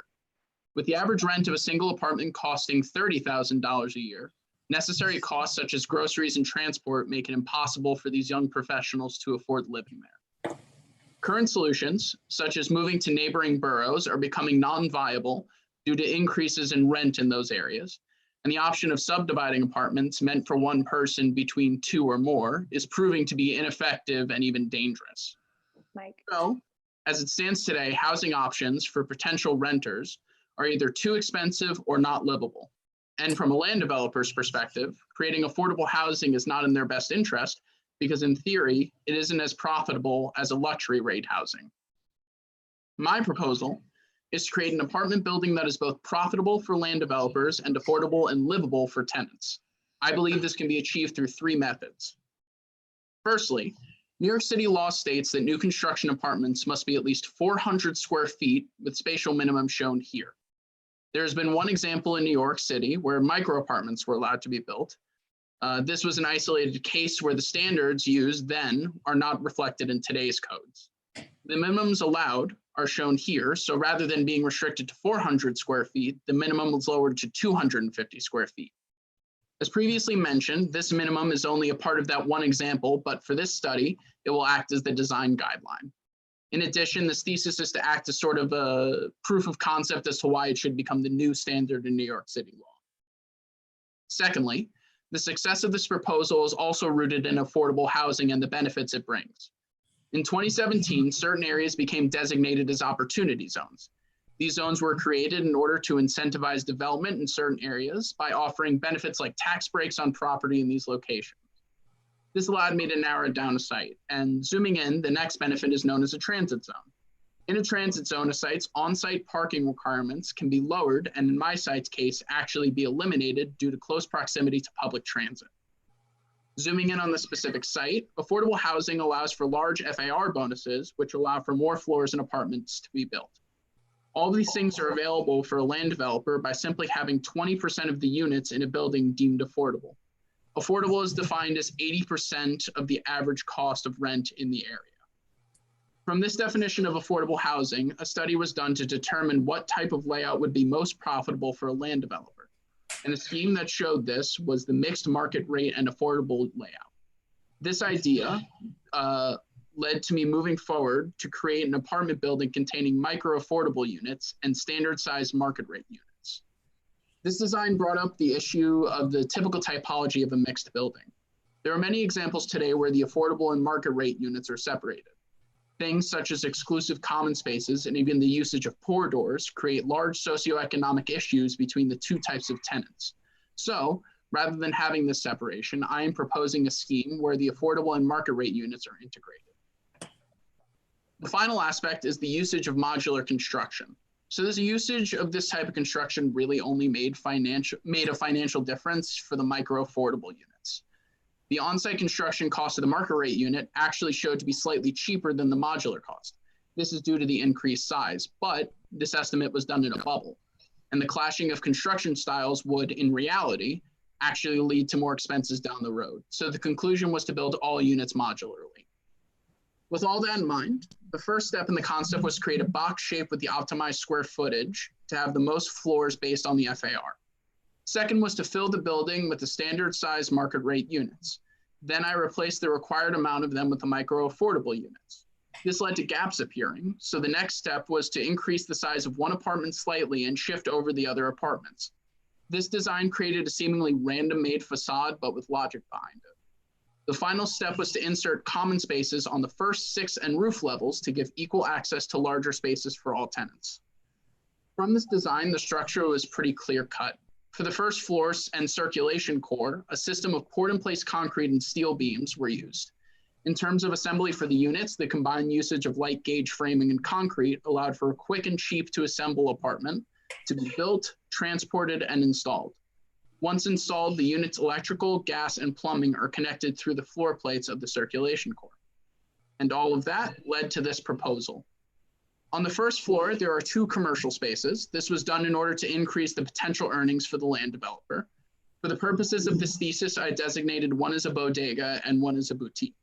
With the average rent of a single apartment costing $30,000 a year, necessary costs such as groceries and transport make it impossible for these young professionals to afford living there. Current solutions, such as moving to neighboring boroughs, are becoming non-viable due to increases in rent in those areas. And the option of subdividing apartments meant for one person between two or more is proving to be ineffective and even dangerous. Mike. So, as it stands today, housing options for potential renters are either too expensive or not livable. And from a land developer's perspective, creating affordable housing is not in their best interest because in theory, it isn't as profitable as a luxury rate housing. My proposal is to create an apartment building that is both profitable for land developers and affordable and livable for tenants. I believe this can be achieved through three methods. Firstly, New York City law states that new construction apartments must be at least 400 square feet with spatial minimum shown here. There's been one example in New York City where micro apartments were allowed to be built. This was an isolated case where the standards used then are not reflected in today's codes. The minimums allowed are shown here, so rather than being restricted to 400 square feet, the minimum was lowered to 250 square feet. As previously mentioned, this minimum is only a part of that one example, but for this study, it will act as the design guideline. In addition, this thesis is to act as sort of a proof of concept as to why it should become the new standard in New York City law. Secondly, the success of this proposal is also rooted in affordable housing and the benefits it brings. In 2017, certain areas became designated as opportunity zones. These zones were created in order to incentivize development in certain areas by offering benefits like tax breaks on property in these locations. This allowed me to narrow it down a site, and zooming in, the next benefit is known as a transit zone. In a transit zone, a site's on-site parking requirements can be lowered, and in my site's case, actually be eliminated due to close proximity to public transit. Zooming in on the specific site, affordable housing allows for large FAR bonuses, which allow for more floors and apartments to be built. All of these things are available for a land developer by simply having 20% of the units in a building deemed affordable. Affordable is defined as 80% of the average cost of rent in the area. From this definition of affordable housing, a study was done to determine what type of layout would be most profitable for a land developer. And a scheme that showed this was the mixed market rate and affordable layout. This idea led to me moving forward to create an apartment building containing micro affordable units and standard size market rate units. This design brought up the issue of the typical typology of a mixed building. There are many examples today where the affordable and market rate units are separated. Things such as exclusive common spaces and even the usage of corridors create large socioeconomic issues between the two types of tenants. So rather than having this separation, I am proposing a scheme where the affordable and market rate units are integrated. The final aspect is the usage of modular construction. So this usage of this type of construction really only made a financial difference for the micro affordable units. The on-site construction cost of the market rate unit actually showed to be slightly cheaper than the modular cost. This is due to the increased size, but this estimate was done in a bubble. And the clashing of construction styles would, in reality, actually lead to more expenses down the road. So the conclusion was to build all units modularly. With all that in mind, the first step in the concept was to create a box shape with the optimized square footage to have the most floors based on the FAR. Second was to fill the building with the standard size market rate units. Then I replaced the required amount of them with the micro affordable units. This led to gaps appearing, so the next step was to increase the size of one apartment slightly and shift over the other apartments. This design created a seemingly random made facade, but with logic behind it. The final step was to insert common spaces on the first 6 and roof levels to give equal access to larger spaces for all tenants. From this design, the structure was pretty clear cut. For the first floors and circulation core, a system of poured-in-place concrete and steel beams were used. In terms of assembly for the units, the combined usage of light gauge framing and concrete allowed for a quick and cheap to assemble apartment to be built, transported, and installed. Once installed, the unit's electrical, gas, and plumbing are connected through the floor plates of the circulation core. And all of that led to this proposal. On the first floor, there are 2 commercial spaces. This was done in order to increase the potential earnings for the land developer. For the purposes of this thesis, I designated one as a bodega and one as a boutique.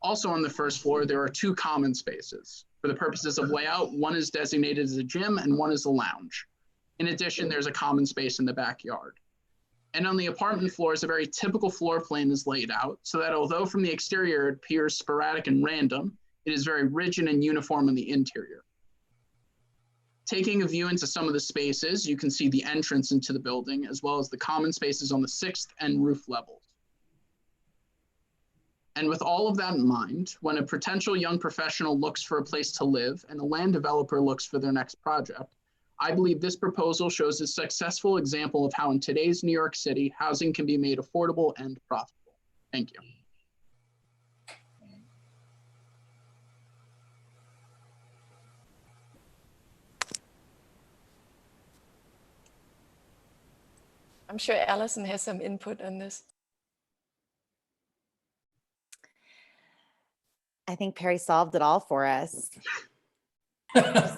Also on the first floor, there are 2 common spaces. For the purposes of layout, one is designated as a gym and one is a lounge. In addition, there's a common space in the backyard. And on the apartment floors, a very typical floor plan is laid out so that although from the exterior it appears sporadic and random, it is very rigid and uniform in the interior. Taking a view into some of the spaces, you can see the entrance into the building as well as the common spaces on the 6th and roof levels. And with all of that in mind, when a potential young professional looks for a place to live and a land developer looks for their next project, I believe this proposal shows a successful example of how in today's New York City, housing can be made affordable and profitable. Thank you. I'm sure Allison has some input on this. I think Perry solved it all for us. Just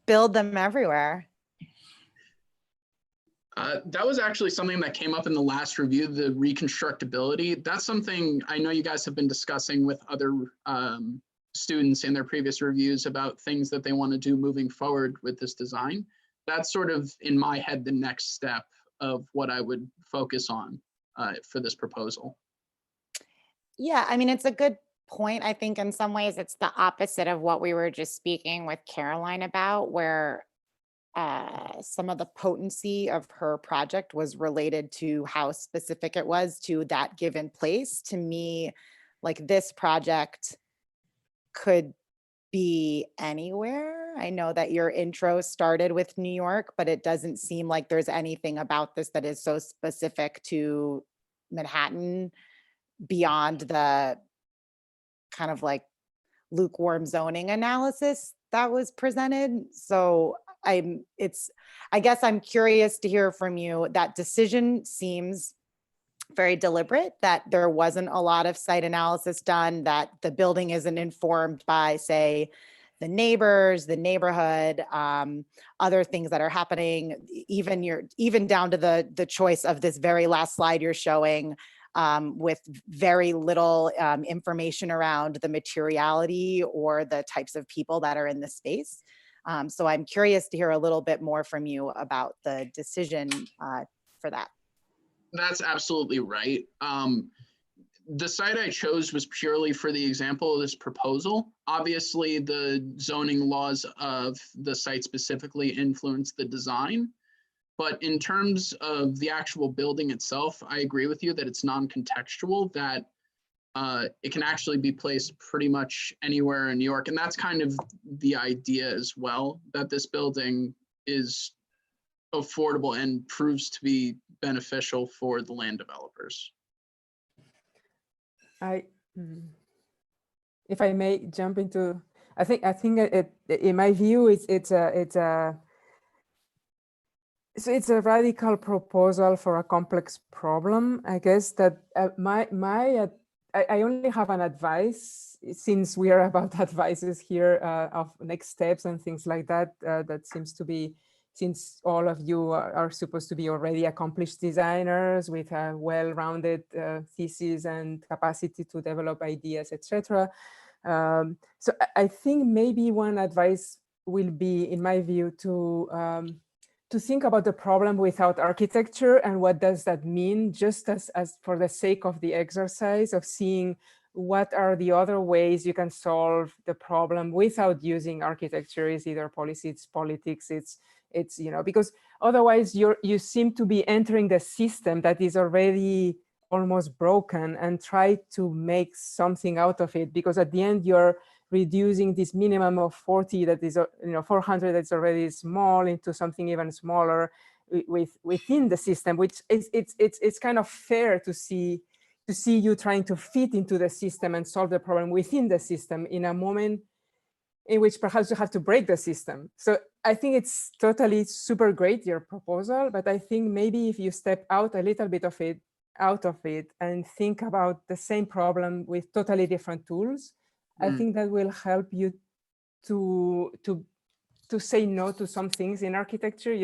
build them everywhere. That was actually something that came up in the last review, the reconstructability. That's something I know you guys have been discussing with other students in their previous reviews about things that they want to do moving forward with this design. That's sort of, in my head, the next step of what I would focus on for this proposal. Yeah, I mean, it's a good point. I think in some ways it's the opposite of what we were just speaking with Caroline about, where some of the potency of her project was related to how specific it was to that given place. To me, like this project could be anywhere. I know that your intro started with New York, but it doesn't seem like there's anything about this that is so specific to Manhattan beyond the kind of like lukewarm zoning analysis that was presented. So I guess I'm curious to hear from you. That decision seems very deliberate, that there wasn't a lot of site analysis done, that the building isn't informed by, say, the neighbors, the neighborhood, other things that are happening, even down to the choice of this very last slide you're showing, with very little information around the materiality or the types of people that are in the space. So I'm curious to hear a little bit more from you about the decision for that. That's absolutely right. The site I chose was purely for the example of this proposal. Obviously, the zoning laws of the site specifically influence the design. But in terms of the actual building itself, I agree with you that it's non-contextual, that it can actually be placed pretty much anywhere in New York. And that's kind of the idea as well, that this building is affordable and proves to be beneficial for the land developers. If I may jump into, I think in my view, it's a radical proposal for a complex problem. I guess that I only have an advice, since we are about advices here of next steps and things like that. That seems to be, since all of you are supposed to be already accomplished designers with a well-rounded thesis and capacity to develop ideas, etc. So I think maybe one advice will be, in my view, to think about the problem without architecture and what does that mean, just as for the sake of the exercise of seeing what are the other ways you can solve the problem without using architecture. Is either policy, it's politics, it's because otherwise you seem to be entering the system that is already almost broken and try to make something out of it, because at the end you're reducing this minimum of 40 that is 400 that's already small into something even smaller within the system, which is it's kind of fair to see you trying to fit into the system and solve the problem within the system in a moment in which perhaps you have to break the system. So I think it's totally super great, your proposal, but I think maybe if you step out a little bit out of it and think about the same problem with totally different tools, I think that will help you to say no to some things in architecture.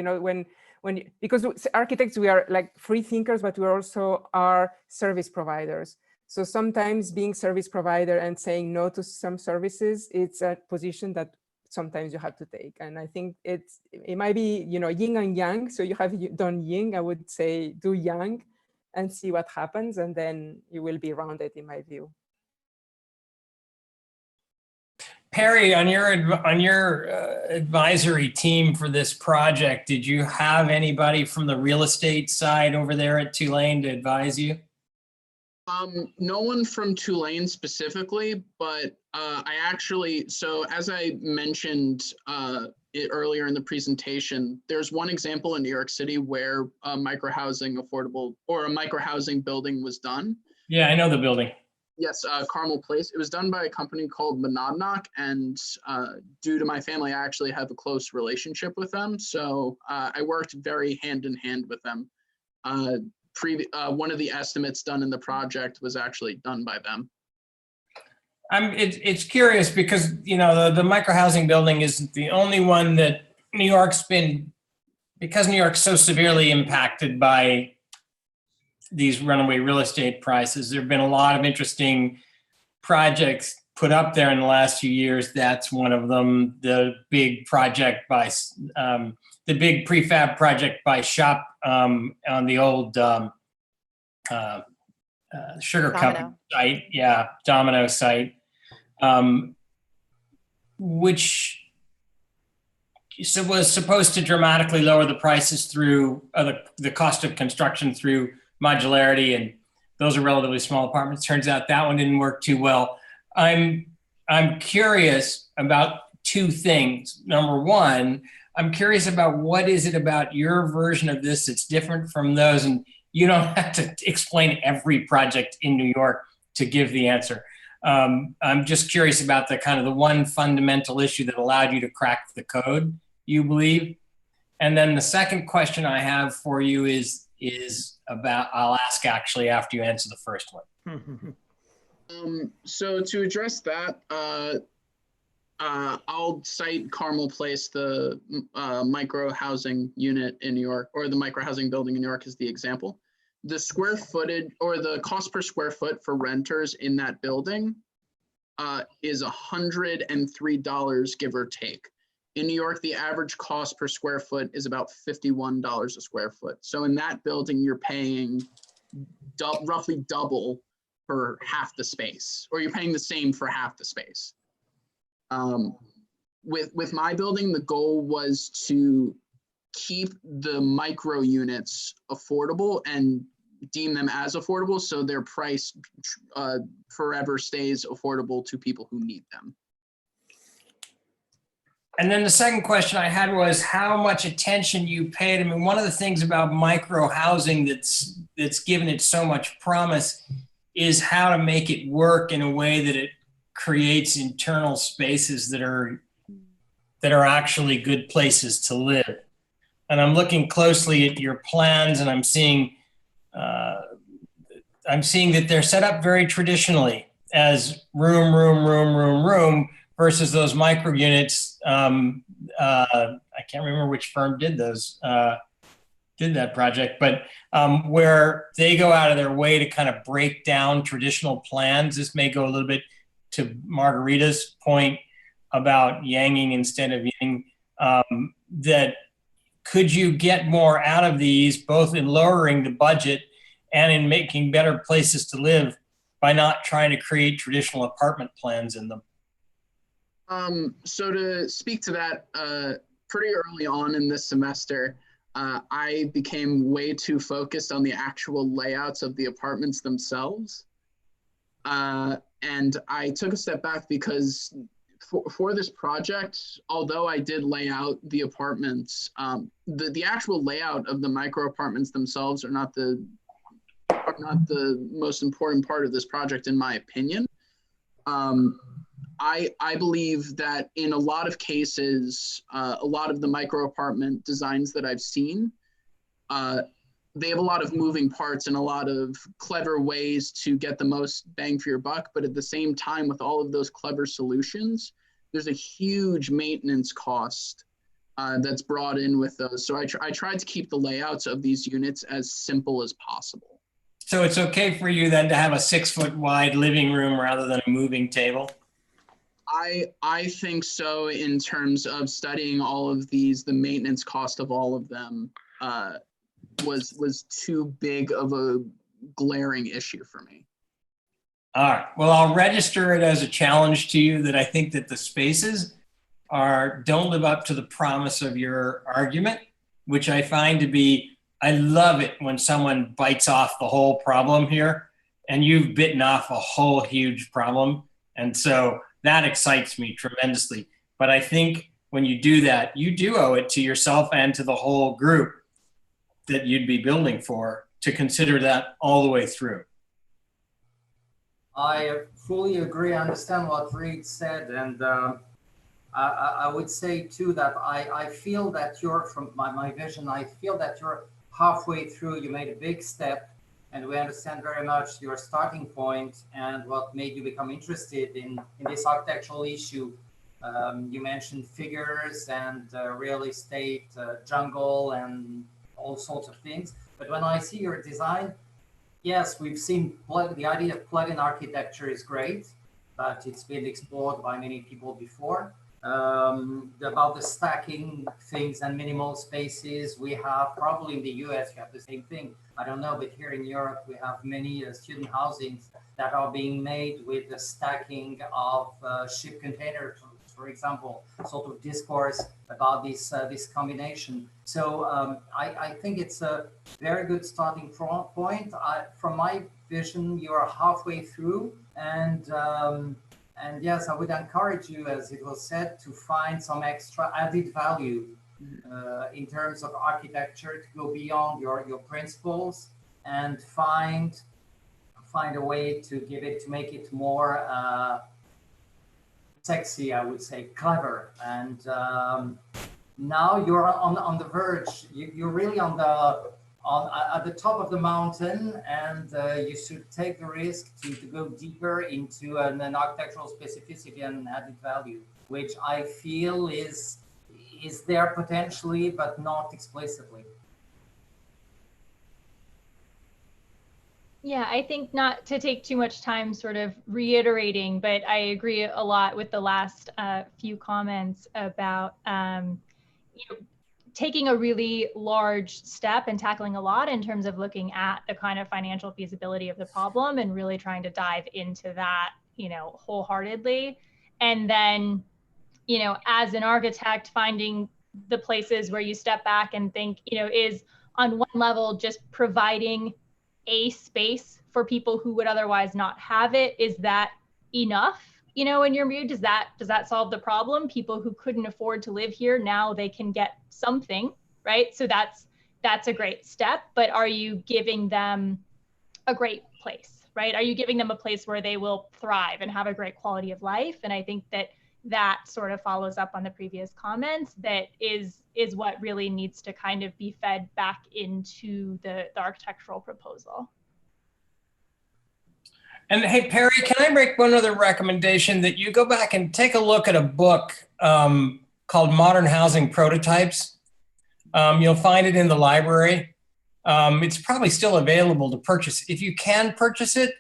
Because architects, we are like free thinkers, but we also are service providers. So sometimes being service provider and saying no to some services, it's a position that sometimes you have to take. And I think it might be, yin and yang. So you have done yin, I would say do yang and see what happens. And then you will be rounded, in my view. Perry, on your advisory team for this project, did you have anybody from the real estate side over there at Tulane to advise you? No one from Tulane specifically, but so as I mentioned earlier in the presentation, there's one example in New York City where a microhousing building was done. Yeah, I know the building. Yes, Carmel Place. It was done by a company called Monadnock, and due to my family, I actually have a close relationship with them. So I worked very hand in hand with them. One of the estimates done in the project was actually done by them. It's curious because the microhousing building isn't the only one that New York's been, because New York's so severely impacted by these runaway real estate prices. There have been a lot of interesting projects put up there in the last few years. That's one of them. The big project by the big prefab project by Shop on the old sugar company site, Domino site, which was supposed to dramatically lower the prices through the cost of construction through modularity, and those are relatively small apartments. Turns out that one didn't work too well. I'm curious about two things. Number one, I'm curious about what is it about your version of this that's different from those, and you don't have to explain every project in New York to give the answer. I'm just curious about the one fundamental issue that allowed you to crack the code, you believe. And then the second question I have for you is about, I'll ask actually after you answer the first one. So to address that, I'll cite Carmel Place, the micro housing unit in New York, or the micro housing building in New York, as the example. The square footage, or the cost per square foot for renters in that building is $103, give or take. In New York, the average cost per square foot is about $51 a square foot. So in that building, you're paying roughly double for half the space, or you're paying the same for half the space. With my building, the goal was to keep the micro units affordable and deem them as affordable, so their price forever stays affordable to people who need them. And then the second question I had was how much attention you paid. I mean, one of the things about micro housing that's given it so much promise is how to make it work in a way that it creates internal spaces that are actually good places to live. And I'm looking closely at your plans, and I'm seeing that they're set up very traditionally as room versus those micro units. I can't remember which firm did that project, but where they go out of their way to kind of break down traditional plans. This may go a little bit to Margarita's point about yanging instead of yang, that could you get more out of these, both in lowering the budget and in making better places to live by not trying to create traditional apartment plans in them? So to speak to that, pretty early on in this semester, I became way too focused on the actual layouts of the apartments themselves. And I took a step back because for this project, although I did lay out the apartments, the actual layout of the micro apartments themselves are not the most important part of this project, in my opinion. I believe that in a lot of cases, a lot of the micro apartment designs that I've seen, they have a lot of moving parts and a lot of clever ways to get the most bang for your buck. But at the same time, with all of those clever solutions, there's a huge maintenance cost that's brought in with those. So I tried to keep the layouts of these units as simple as possible. So it's okay for you then to have a 6-foot wide living room rather than a moving table? I think so. In terms of studying all of these, the maintenance cost of all of them was too big of a glaring issue for me. All right. Well, I'll register it as a challenge to you that I think that the spaces don't live up to the promise of your argument, which I find to be, I love it when someone bites off the whole problem here, and you've bitten off a whole huge problem. And so that excites me tremendously. But I think when you do that, you do owe it to yourself and to the whole group that you'd be building for to consider that all the way through. I fully agree. I understand what Reed said. And I would say too that I feel that you're, from my vision, I feel that you're halfway through. You made a big step, and we understand very much your starting point and what made you become interested in this architectural issue. You mentioned figures and real estate, jungle, and all sorts of things. But when I see your design, yes, we've seen the idea of plug-in architecture is great, but it's been explored by many people before. About the stacking things and minimal spaces, we have probably in the US, you have the same thing. I don't know, but here in Europe, we have many student housings that are being made with the stacking of ship containers, for example, sort of discourse about this combination. So I think it's a very good starting point. From my vision, you're halfway through, and yes, I would encourage you, as it was said, to find some extra added value in terms of architecture, to go beyond your principles and find a way to make it more sexy, I would say, clever. And now you're on the verge. You're really at the top of the mountain, and you should take the risk to go deeper into an architectural specificity and added value, which I feel is there potentially, but not explicitly. Yeah, I think not to take too much time sort of reiterating, but I agree a lot with the last few comments about taking a really large step and tackling a lot in terms of looking at the kind of financial feasibility of the problem and really trying to dive into that, wholeheartedly. And then, as an architect, finding the places where you step back and think, is on one level just providing a space for people who would otherwise not have it. Is that enough? You know, in your view, does that solve the problem? People who couldn't afford to live here, now they can get something, right? So that's a great step, but are you giving them a great place, right? Are you giving them a place where they will thrive and have a great quality of life? And I think that sort of follows up on the previous comments, that is what really needs to kind of be fed back into the architectural proposal. And hey, Perry, can I make one other recommendation, that you go back and take a look at a book called Modern Housing Prototypes. You'll find it in the library. It's probably still available to purchase. If you can purchase it,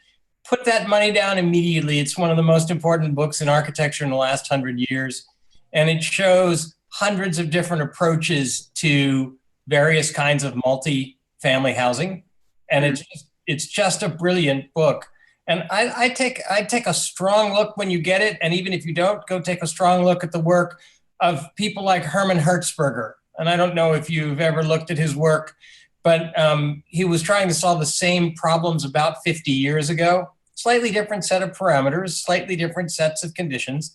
put that money down immediately. It's one of the most important books in architecture in the last 100 years. And it shows hundreds of different approaches to various kinds of multi-family housing. And it's just a brilliant book. And I take a strong look when you get it. And even if you don't, go take a strong look at the work of people like Herman Hertzberger. And I don't know if you've ever looked at his work, but he was trying to solve the same problems about 50 years ago. Slightly different set of parameters, slightly different sets of conditions,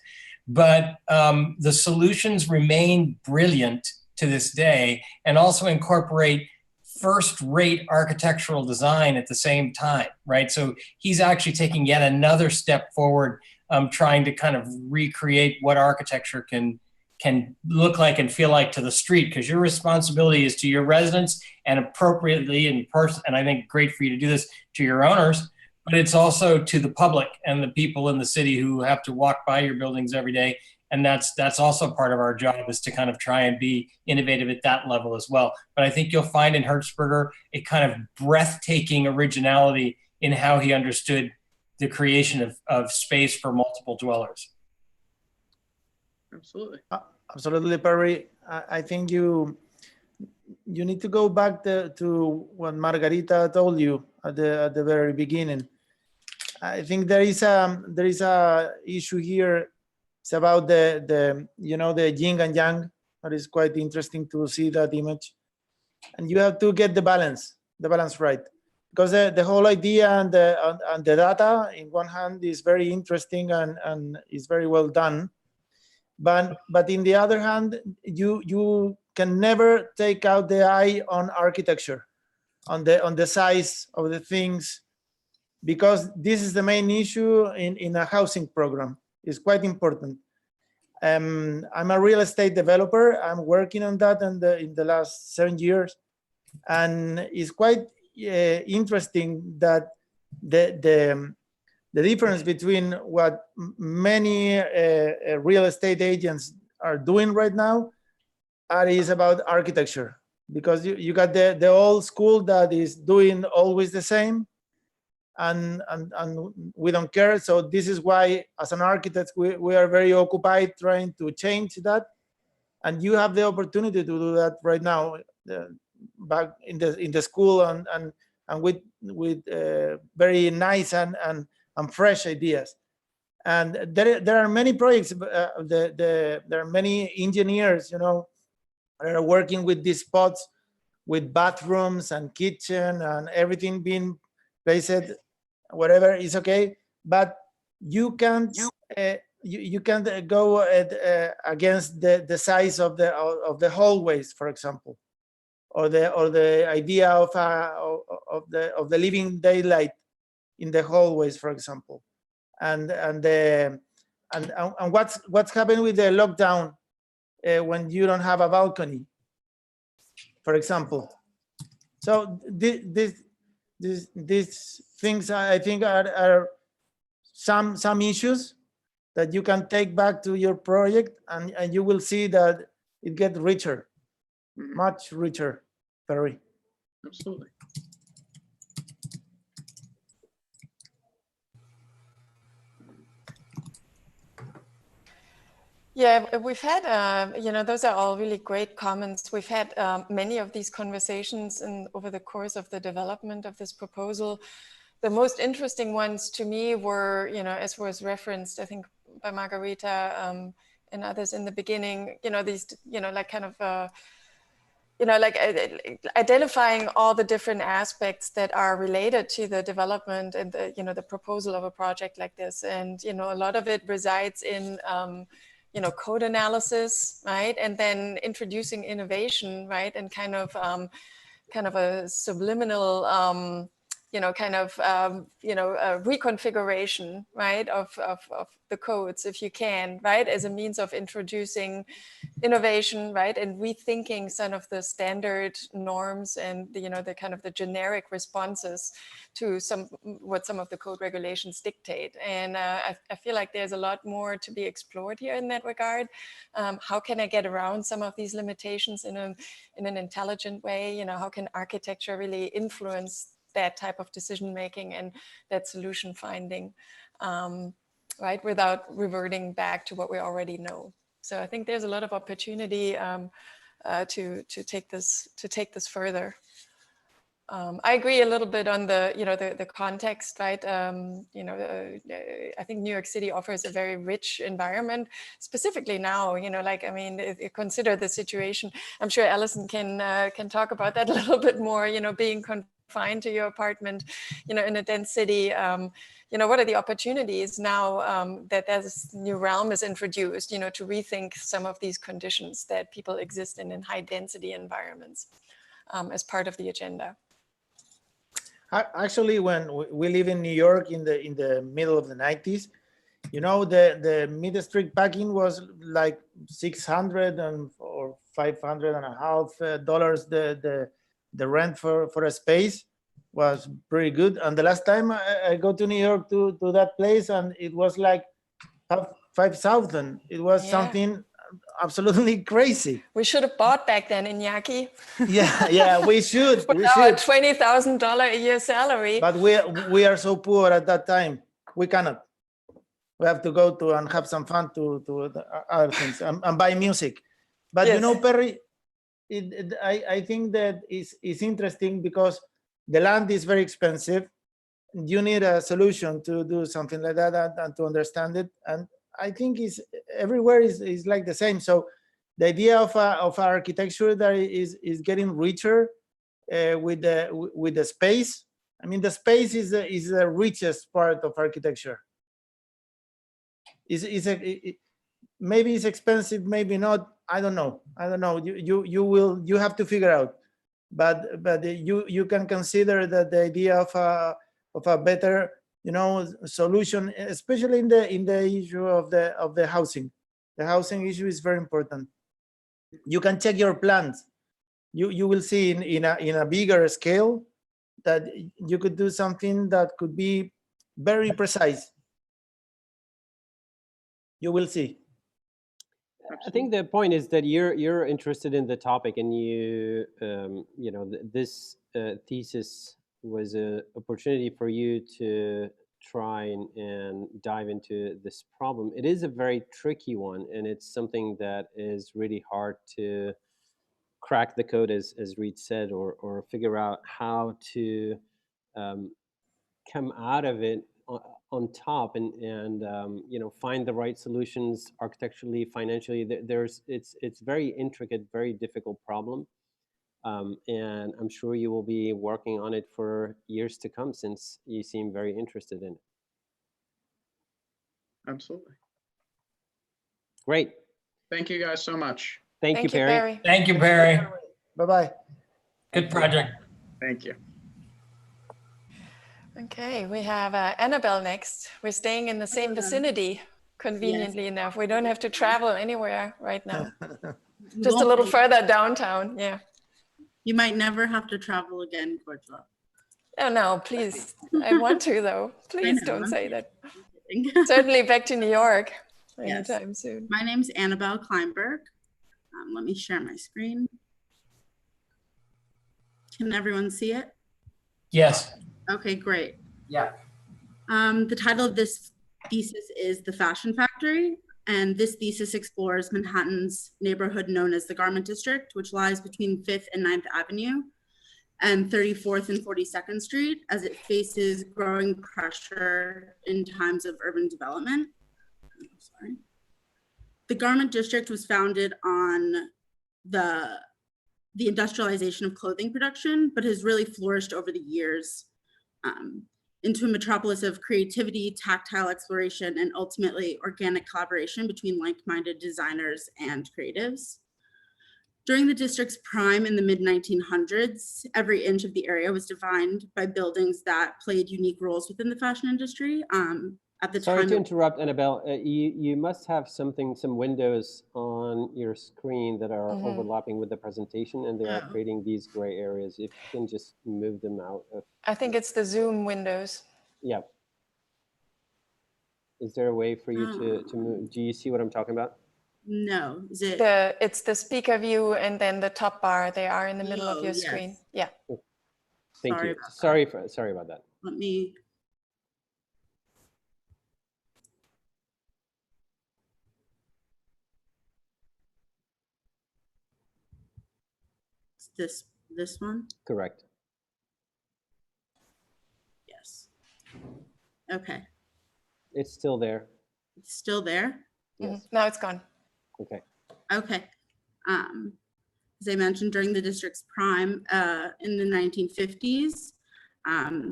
but the solutions remain brilliant to this day, and also incorporate first-rate architectural design at the same time, right? So he's actually taking yet another step forward, trying to kind of recreate what architecture can look like and feel like to the street, because your responsibility is to your residents, and appropriately, and I think great for you to do this, to your owners, but it's also to the public and the people in the city who have to walk by your buildings every day. And that's also part of our job, is to kind of try and be innovative at that level as well. But I think you'll find in Hertzberger a kind of breathtaking originality in how he understood the creation of space for multiple dwellers. Absolutely. Absolutely, Perry. I think you need to go back to what Margarita told you at the very beginning. I think there is a issue here. It's about the yin and yang. That is quite interesting to see that image. And you have to get the balance right. Because the whole idea and the data, in one hand, is very interesting and is very well done. But in the other hand, you can never take out the eye on architecture, on the size of the things, because this is the main issue in a housing program. It's quite important. I'm a real estate developer. I'm working on that in the last 7 years, and it's quite interesting that the difference between what many real estate agents are doing right now is about architecture, because you got the old school that is doing always the same, and we don't care. So this is why, as an architect, we are very occupied trying to change that, and you have the opportunity to do that right now, back in the school and with very nice and fresh ideas. And there are many projects. There are many engineers, that are working with these spots, with bathrooms and kitchen and everything being placed whatever is okay, but you can't you can't go against the size of the hallways, for example, or the idea of the living daylight in the hallways, for example, and what's happened with the lockdown when you don't have a balcony, for example. So these things, I think, are some issues that you can take back to your project, and you will see that it gets richer, much richer, Perry. Absolutely. Yeah, we've had, those are all really great comments. We've had many of these conversations over the course of the development of this proposal. The most interesting ones to me were, as was referenced, I think, by Margarita and others in the beginning, these, like kind of you know, like identifying all the different aspects that are related to the development and the, you know, the proposal of a project like this. And, you know, a lot of it resides in, you know, code analysis, right? And then introducing innovation, right? And kind of a subliminal, you know, kind of, you know, reconfiguration, right, of the codes, if you can, right, as a means of introducing innovation, right, and rethinking some of the standard norms and the, you know, the kind of the generic responses to what some of the code regulations dictate. And I feel like there's a lot more to be explored here in that regard. How can I get around some of these limitations in an intelligent way? You know, how can architecture really influence that type of decision making and that solution finding, right, without reverting back to what we already know. So I think there's a lot of opportunity to take this further. I agree a little bit on the, you know, the context, right? You know, I think New York City offers a very rich environment, specifically now, you know, like, I mean, if you consider the situation, I'm sure Alison can talk about that a little bit more, you know, being confined to your apartment, you know, in a dense city. You know, what are the opportunities now that this new realm is introduced, you know, to rethink some of these conditions that people exist in high density environments as part of the agenda? Actually, when we live in New York in the middle of the 90s, you know, the mid-street parking was like $600 or $500.50 the rent for a space was pretty good. And the last time I go to New York to that place, and it was like 5,000. It was something absolutely crazy. We should have bought back then, Iñaki. Yeah, we should. With our $20,000 a year salary. But we are so poor at that time. We cannot. We have to go to and have some fun to other things and buy music. But you know, Perry, I think that is interesting because the land is very expensive. You need a solution to do something like that and to understand it. And I think everywhere is like the same. So the idea of architecture that is getting richer with the space. I mean, the space is the richest part of architecture. Maybe it's expensive, maybe not. I don't know. You have to figure out. But you can consider that the idea of a better, you know, solution, especially in the issue of the housing. The housing issue is very important. You can check your plans. You will see in a bigger scale that you could do something that could be very precise. You will see. I think the point is that you're interested in the topic, and you know, this thesis was an opportunity for you to try and dive into this problem. It is a very tricky one, and it's something that is really hard to crack the code, as Reed said, or figure out how to come out of it on top and you know, find the right solutions architecturally, financially. It's very intricate, very difficult problem, and I'm sure you will be working on it for years to come, since you seem very interested in it. Absolutely. Great. Thank you guys so much. Thank you, Perry. Thank you, Perry. Bye-bye. Good project. Thank you. Okay, we have Annabelle next. We're staying in the same vicinity, conveniently enough. We don't have to travel anywhere right now. Just a little further downtown, yeah. You might never have to travel again, Cordula. Oh no, please. I want to though. Please don't say that. Certainly back to New York anytime soon. My name's Annabelle Kleinberg. Let me share my screen. Can everyone see it? Yes. Okay, great. Yeah. The title of this thesis is The Fashion Factory, and this thesis explores Manhattan's neighborhood known as the Garment District, which lies between 5th and 9th Avenue and 34th and 42nd Street, as it faces growing pressure in times of urban development. Sorry. The Garment District was founded on the the industrialization of clothing production, but has really flourished over the years into a metropolis of creativity, tactile exploration, and ultimately organic collaboration between like-minded designers and creatives. During the district's prime in the mid-1900s, every inch of the area was defined by buildings that played unique roles within the fashion industry. At the Sorry time, to interrupt, Annabelle. You must have some windows on your screen that are overlapping with the presentation, and they are creating these gray areas. If you can just move them out. I think it's the Zoom windows. Yeah. Is there a way for you to move? Do you see what I'm talking about? No, is it? It's the speaker view and then the top bar. They are in the middle of your yes. screen. Yeah. Thank Sorry you. about Sorry about that. Let me. It's this one? Correct. Yes. Okay. It's still there. It's still there? Yes. Now it's gone. Okay. Okay. As I mentioned, during the district's prime in the 1950s,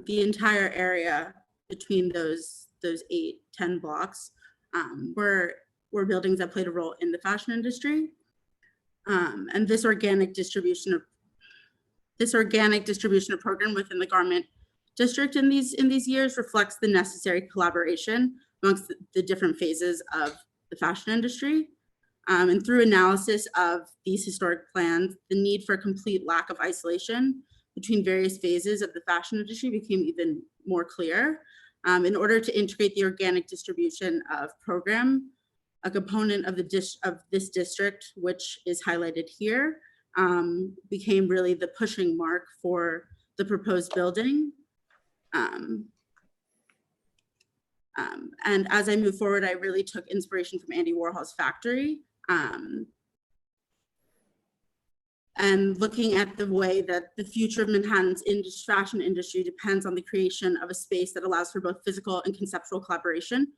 the entire area between those 8-10 blocks were buildings that played a role in the fashion industry. And this organic distribution of program within the garment district in these years reflects the necessary collaboration amongst the different phases of the fashion industry. And through analysis of these historic plans, the need for a complete lack of isolation between various phases of the fashion industry became even more clear. In order to integrate the organic distribution of program, a component of this district, which is highlighted here, became really the pushing mark for the proposed building. And as I move forward, I really took inspiration from Andy Warhol's factory. And looking at the way that the future of Manhattan's fashion industry depends on the creation of a space that allows for both physical and conceptual collaboration,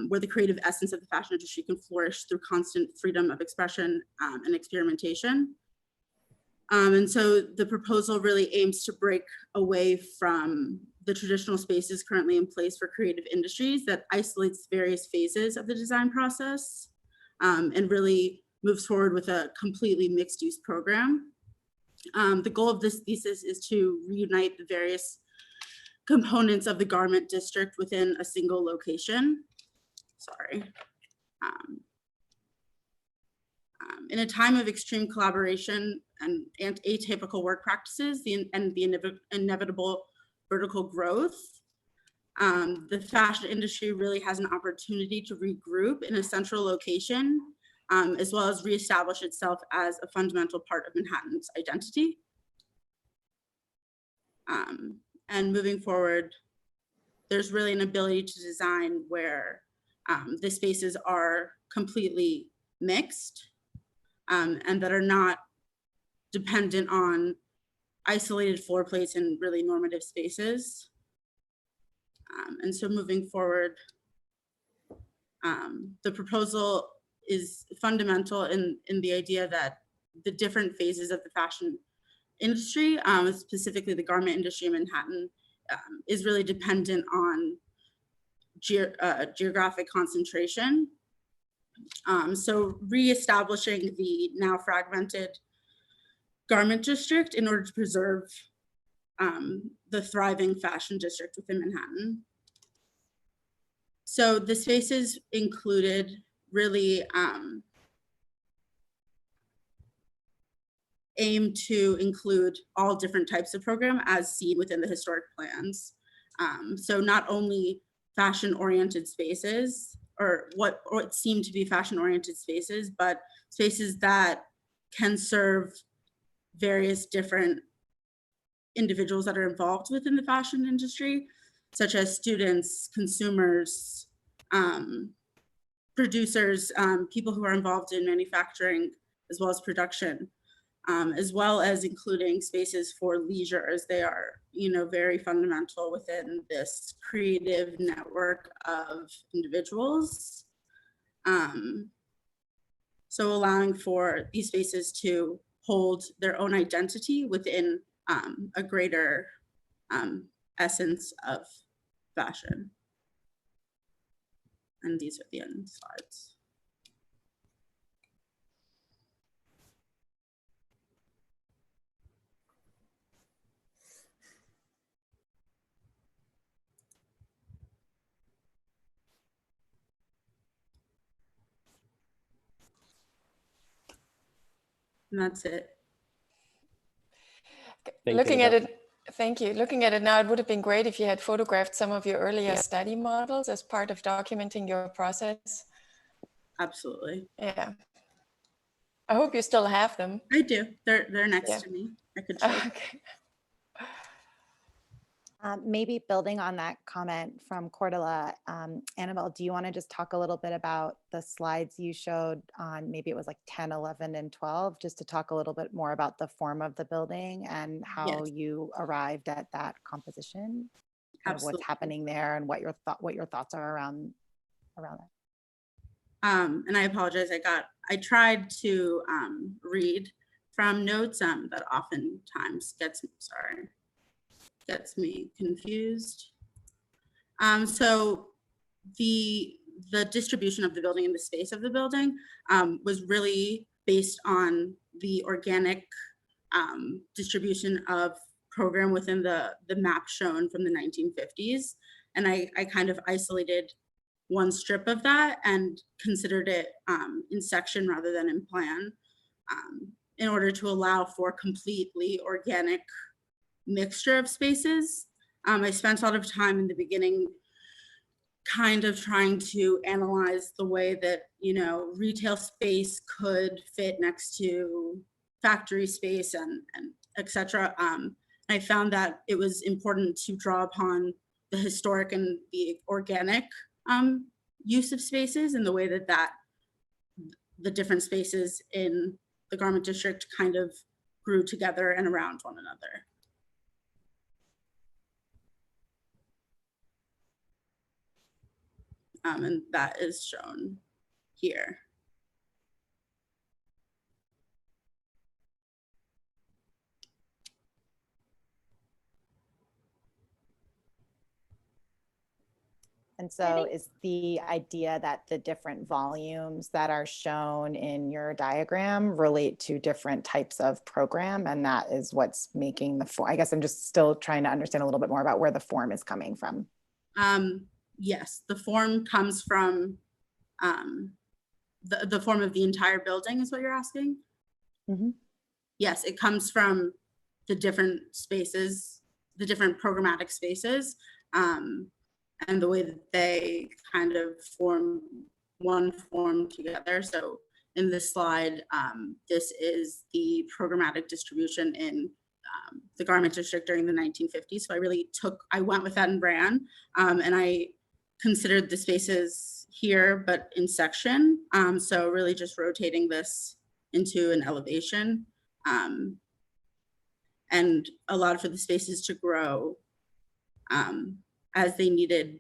where the creative essence of the fashion industry can flourish through constant freedom of expression and experimentation. And so the proposal really aims to break away from the traditional spaces currently in place for creative industries that isolates various phases of the design process, and really moves forward with a completely mixed use program. The goal of this thesis is to reunite the various components of the garment district within a single location. Sorry. In a time of extreme collaboration and atypical work practices and the inevitable vertical growth, the fashion industry really has an opportunity to regroup in a central location, as well as reestablish itself as a fundamental part of Manhattan's identity. And moving forward, there's really an ability to design where the spaces are completely mixed, and that are not dependent on isolated floor plates and really normative spaces. And so moving forward, the proposal is fundamental in the idea that the different phases of the fashion industry, specifically the garment industry in Manhattan, is really dependent on geographic concentration. So reestablishing the now fragmented garment district in order to preserve the thriving fashion district within Manhattan. So the spaces included really aim to include all different types of program as seen within the historic plans. So not only fashion-oriented spaces, or what seem to be fashion-oriented spaces, but spaces that can serve various different individuals that are involved within the fashion industry, such as students, consumers, producers, people who are involved in manufacturing, as well as production, as well as including spaces for leisure, as they are, very fundamental within this creative network of individuals. So allowing for these spaces to hold their own identity within a greater essence of fashion. And these are the end slides. And that's it. Looking at it, thank you. Looking at it now, it would have been great if you had photographed some of your earlier study models as part of documenting your process. Absolutely. Yeah. I hope you still have them. I do. They're next to me. I could show. Okay. Maybe building on that comment from Cordula, Annabelle, do you want to just talk a little bit about the slides you showed on, maybe it was like 10, 11, and 12, just to talk a little bit more about the form of the building and how you arrived at that composition, kind of what's happening there and what your thoughts are around that. And I apologize. I tried to read from notes that oftentimes gets me confused. So the distribution of the building and the space of the building was really based on the organic distribution of program within the map shown from the 1950s. And I kind of isolated one strip of that and considered it in section rather than in plan in order to allow for completely organic mixture of spaces. I spent a lot of time in the beginning kind of trying to analyze the way that, you know, retail space could fit next to factory space and et cetera. I found that it was important to draw upon the historic and the organic use of spaces and the way that the different spaces in the garment district kind of grew together and around one another. And that is shown here. And so is the idea that the different volumes that are shown in your diagram relate to different types of program, and that is what's making the form? I guess I'm just still trying to understand a little bit more about where the form is coming from. Yes, the form comes from the form of the entire building is what you're asking? Mm-hmm. Yes, it comes from the different spaces, the different programmatic spaces, and the way that they kind of form one form together. So in this slide, this is the programmatic distribution in the garment district during the 1950s. So I went with that and ran, and I considered the spaces here, but in section. So really just rotating this into an elevation and allowed for the spaces to grow as they needed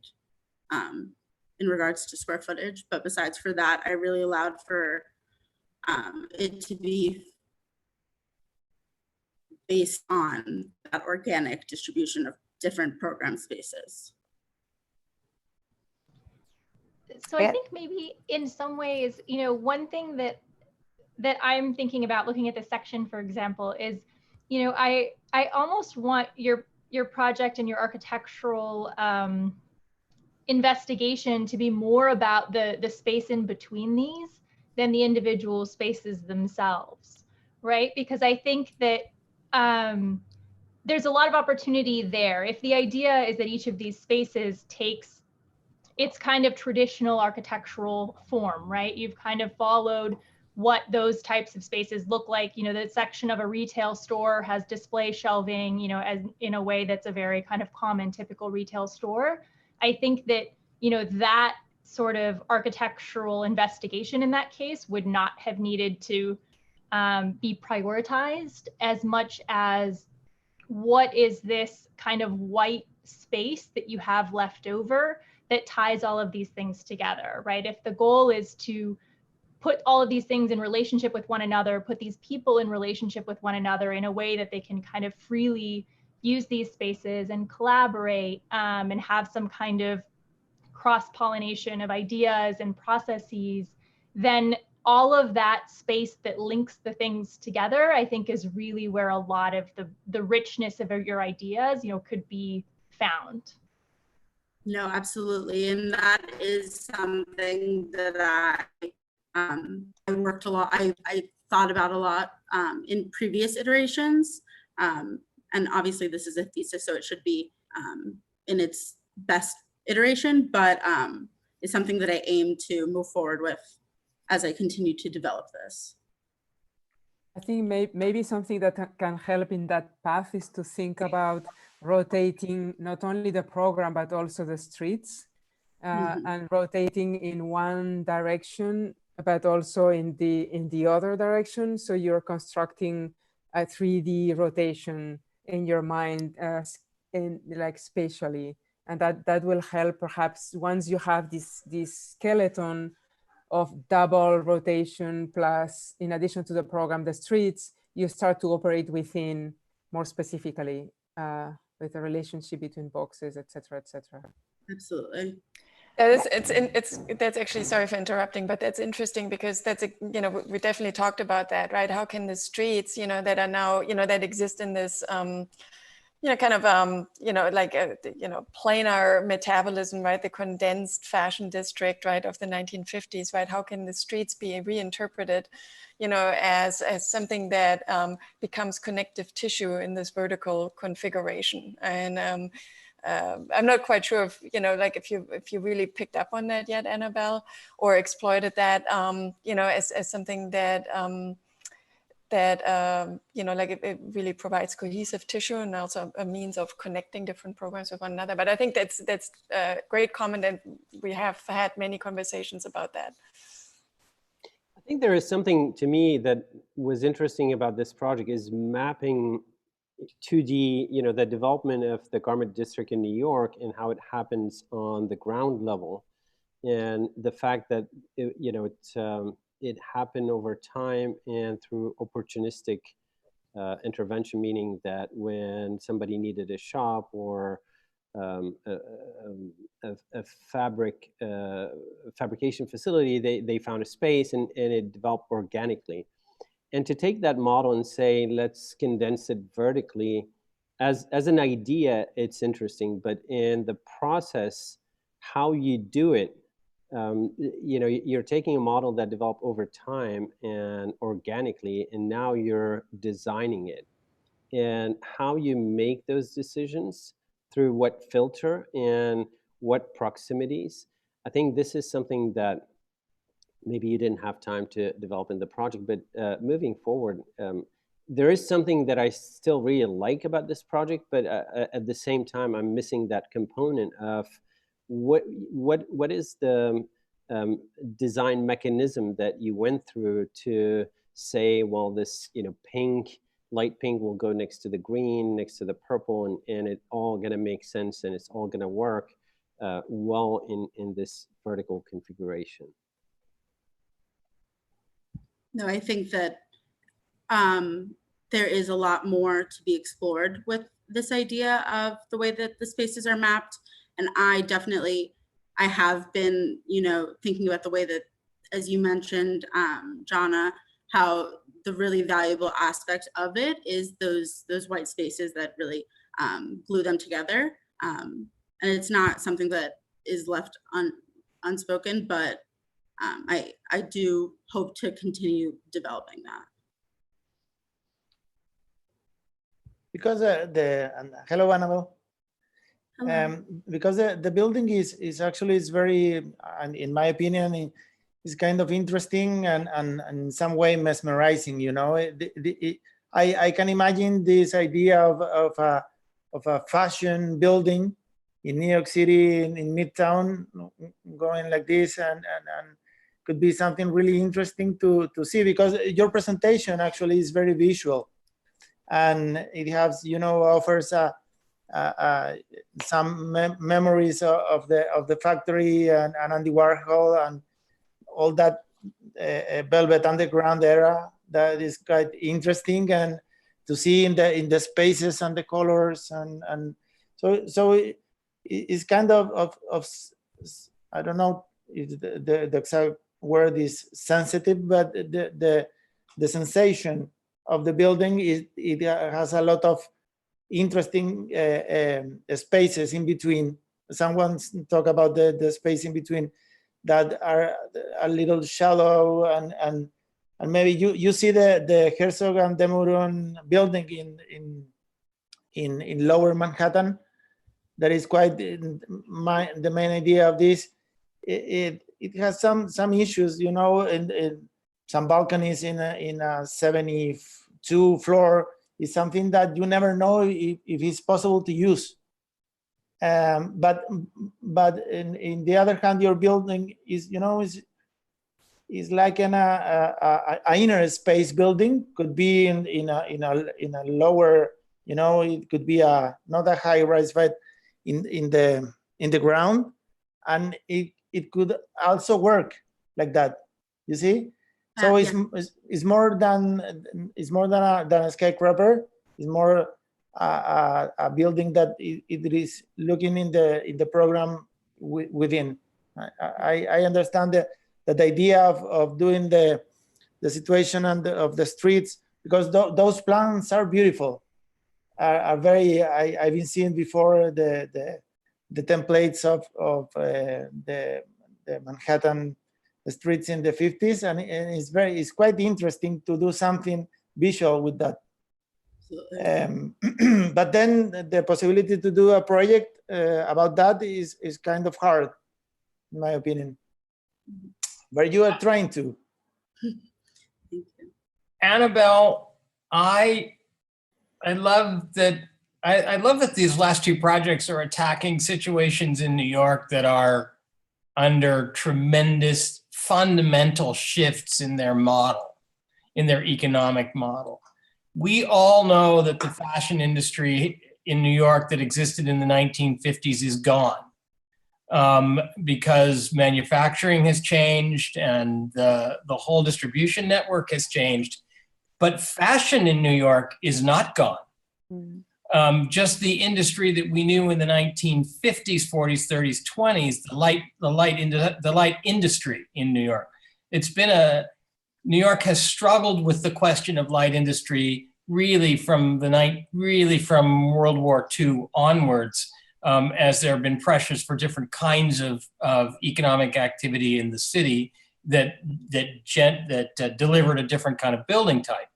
in regards to square footage. But besides for that, I really allowed for it to be based on that organic distribution of different program spaces. So I think maybe in some ways, you know, one thing that I'm thinking about looking at the section, for example, is, you know, I almost want your project and your architectural investigation to be more about the space in between these than the individual spaces themselves, right? Because I think that there's a lot of opportunity there. If the idea is that each of these spaces takes its kind of traditional architectural form, right? You've kind of followed what those types of spaces look like. You know, the section of a retail store has display shelving, you know, as in a way that's a very kind of common, typical retail store. I think that, you know, that sort of architectural investigation in that case would not have needed to be prioritized as much as what is this kind of white space that you have left over that ties all of these things together, right? If the goal is to put all of these things in relationship with one another, put these people in relationship with one another in a way that they can kind of freely use these spaces and collaborate, and have some kind of cross-pollination of ideas and processes, then all of that space that links the things together, I think, is really where a lot of the richness of your ideas, could be found. No, absolutely. And that is something that I worked a lot, I thought about a lot in previous iterations. And obviously this is a thesis, so it should be in its best iteration, but it's something that I aim to move forward with as I continue to develop this. I think maybe something that can help in that path is to think about rotating not only the program, but also the streets, and rotating in one direction, but also in the other direction. So you're constructing a 3D rotation in your mind, like spatially. And that will help perhaps once you have this skeleton of double rotation plus, in addition to the program, the streets, you start to operate within more specifically with the relationship between boxes, et cetera, et cetera. Absolutely. That's actually, sorry for interrupting, but that's interesting because that's, we definitely talked about that, right? How can the streets, that are now, that exist in this, kind of, like a, planar metabolism, right? The condensed fashion district, right, of the 1950s, right? How can the streets be reinterpreted, as something that becomes connective tissue in this vertical configuration? And I'm not quite sure if, like if you really picked up on that yet, Annabelle, or exploited that, as something that, like it really provides cohesive tissue and also a means of connecting different programs with one another. But I think that's a great comment, and we have had many conversations about that. I think there is something to me that was interesting about this project is mapping 2D, the development of the garment district in New York and how it happens on the ground level, and the fact that it happened over time and through opportunistic intervention, meaning that when somebody needed a shop or a fabrication facility, they found a space and it developed organically. And to take that model and say, let's condense it vertically, as an idea, it's interesting, but in the process, how you do it, you're taking a model that developed over time and organically, and now you're designing it. And how you make those decisions, through what filter and what proximities, I think this is something that maybe you didn't have time to develop in the project, but moving forward, there is something that I still really like about this project, but at the same time, I'm missing that component of what is the design mechanism that you went through to say, well, this light pink will go next to the green, next to the purple, and it's all going to make sense and it's all going to work well in this vertical configuration. No, I think that there is a lot more to be explored with this idea of the way that the spaces are mapped. And I have been, thinking about the way that, as you mentioned, Jana, how the really valuable aspect of it is those white spaces that really glue them together. And it's not something that is left unspoken, but I do hope to continue developing that. Because hello, Annabelle. Because the building is actually very, and in my opinion, is kind of interesting and in some way mesmerizing. I can imagine this idea of a fashion building in New York City in Midtown, going like this, and could be something really interesting to see, because your presentation actually is very visual, and it has offers some memories of the factory and Andy Warhol and all that Velvet Underground era that is quite interesting, and to see in the spaces and the colors, and so it's kind of I don't know if the exact word is sensitive, but the sensation of the building is it has a lot of interesting spaces in between. Someone talk about the space in between that are a little shallow, and maybe you see the Herzog and de Meuron building in Lower Manhattan. That is quite the main idea of this. It has some issues, you know, in some balconies in a 72 floor is something that you never know if it's possible to use. But in the other hand, your building is, you know, is like an inner space building. Could be in a lower, you know, it could be not a high rise, but in the ground, and it could also work like that. You see, so it's more than a skyscraper. It's more a building that it is looking in the program within. I understand that the idea of doing the situation and of the streets, because those plans are beautiful, are very. I've been seeing before the templates of the Manhattan streets in the 50s, and it's quite interesting to do something visual with that. But then the possibility to do a project about that is kind of hard, in my opinion. But you are trying to. Annabelle, I love that. I love that these last two projects are attacking situations in New York that are under tremendous fundamental shifts in their model, in their economic model. We all know that the fashion industry in New York that existed in the 1950s is gone, because manufacturing has changed and the whole distribution network has changed. But fashion in New York is not gone. Just the industry that we knew in the 1950s, 40s, 30s, 20s, the light industry in New York. New York has struggled with the question of light industry really from World War II onwards, as there have been pressures for different kinds of economic activity in the city that delivered a different kind of building type.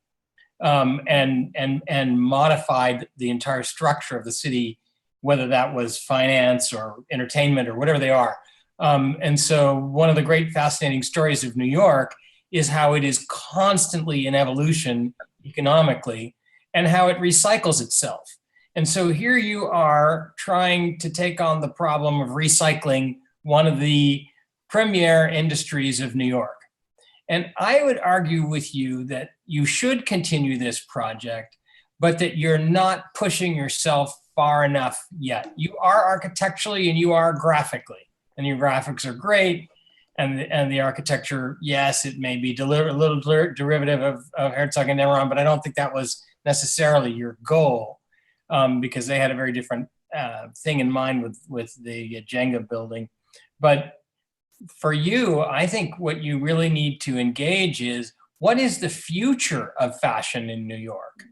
And modified the entire structure of the city, whether that was finance or entertainment or whatever they are. And so one of the great fascinating stories of New York is how it is constantly in evolution economically and how it recycles itself. And so here you are trying to take on the problem of recycling one of the premier industries of New York. And I would argue with you that you should continue this project, but that you're not pushing yourself far enough yet. You are architecturally and you are graphically, and your graphics are great. And the architecture, yes, it may be a little derivative of Herzog and de Meuron, but I don't think that was necessarily your goal, because they had a very different thing in mind with the Jenga building. But for you, I think what you really need to engage is, what is the future of fashion in New York?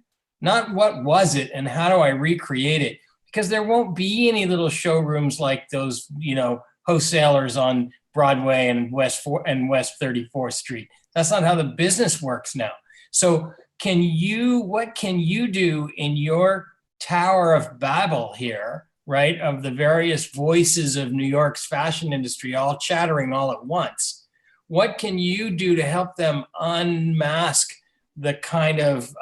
Not what was it and how do I recreate it? Because there won't be any little showrooms like those, you know, wholesalers on Broadway and West 34th Street. That's not how the business works now. So what can you do in your Tower of Babel here, right, of the various voices of New York's fashion industry all chattering all at once? What can you do to help them unmask the kind of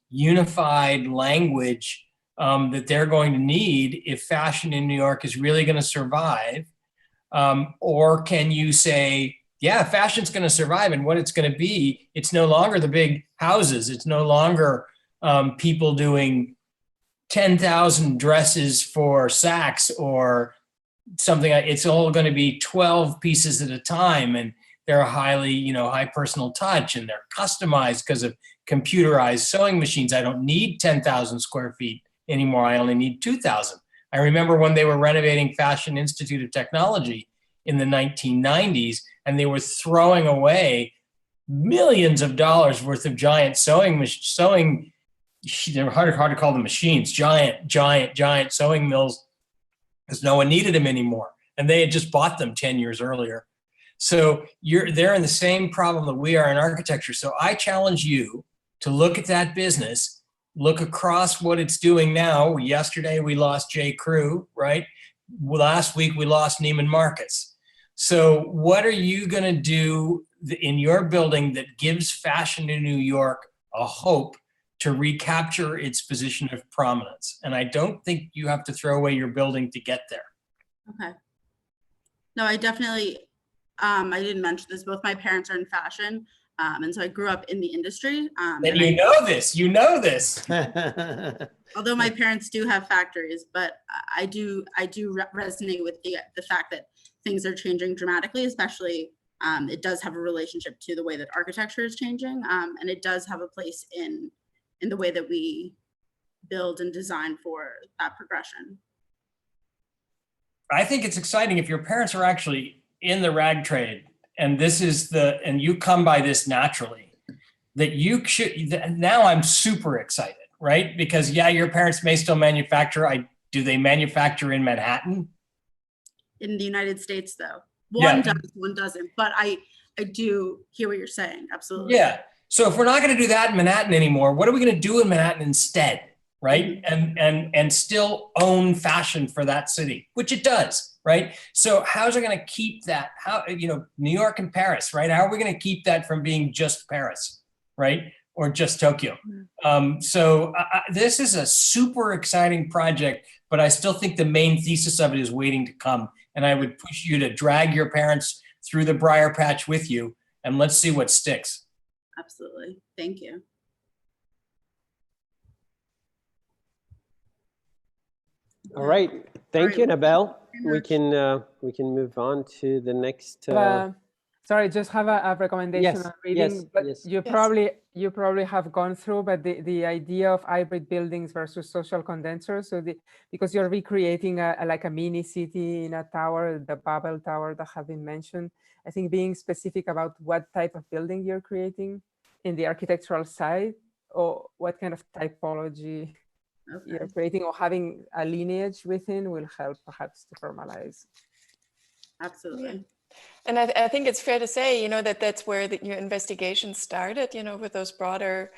unified language that they're going to need if fashion in New York is really going to survive? Or can you say, yeah, fashion's going to survive, and what it's going to be, it's no longer the big houses. It's no longer people doing 10,000 dresses for Saks or something. It's all going to be 12 pieces at a time. And They're highly, you know, high personal touch, and they're customized because of computerized sewing machines. I don't need 10,000 square feet anymore. I only need 2,000. I remember when they were renovating Fashion Institute of Technology in the 1990s, and they were throwing away millions of dollars worth of giant sewing, they're hard to call them machines, giant sewing mills, because no one needed them anymore. And they had just bought them 10 years earlier. So they're in the same problem that we are in architecture. So I challenge you to look at that business, look across what it's doing now. Yesterday we lost J. Crew, right? Last week we lost Neiman Marcus. So what are you gonna do in your building that gives fashion in New York a hope to recapture its position of prominence? And I don't think you have to throw away your building to get there. Okay. No, I definitely, I didn't mention this, both my parents are in fashion. And so I grew up in the industry. And you know this. Although my parents do have factories, but I do resonate with the fact that things are changing dramatically, especially it does have a relationship to the way that architecture is changing. And it does have a place in the way that we build and design for that progression. I think it's exciting if your parents are actually in the rag trade, and this is and you come by this naturally, that you should, now I'm super excited, right? Because yeah, your parents may still manufacture. Do they manufacture in Manhattan? In the United States though. One does, one doesn't, but I do hear what you're saying, absolutely. Yeah, so if we're not gonna do that in Manhattan anymore, what are we gonna do in Manhattan instead, right? And still own fashion for that city, which it does, right? So how's it gonna keep that? How, you know, New York and Paris, right? How are we gonna keep that from being just Paris, right? Or just Tokyo? So this is a super exciting project, but I still think the main thesis of it is waiting to come. And I would push you to drag your parents through the briar patch with you, and let's see what sticks. Absolutely, thank you. All right, thank you, Annabelle. We can move on to the next. Sorry, just have a recommendation on reading. But you probably have gone through, but the idea of hybrid buildings versus social condensers. So because you're recreating like a mini city in a tower, the Babel Tower that have been mentioned. I think being specific about what type of building you're creating in the architectural side, or what kind of typology you're creating, or having a lineage within will help perhaps to formalize. Absolutely. Yeah. And I think it's fair to say, you know, that's where your investigation started, you know, with those broader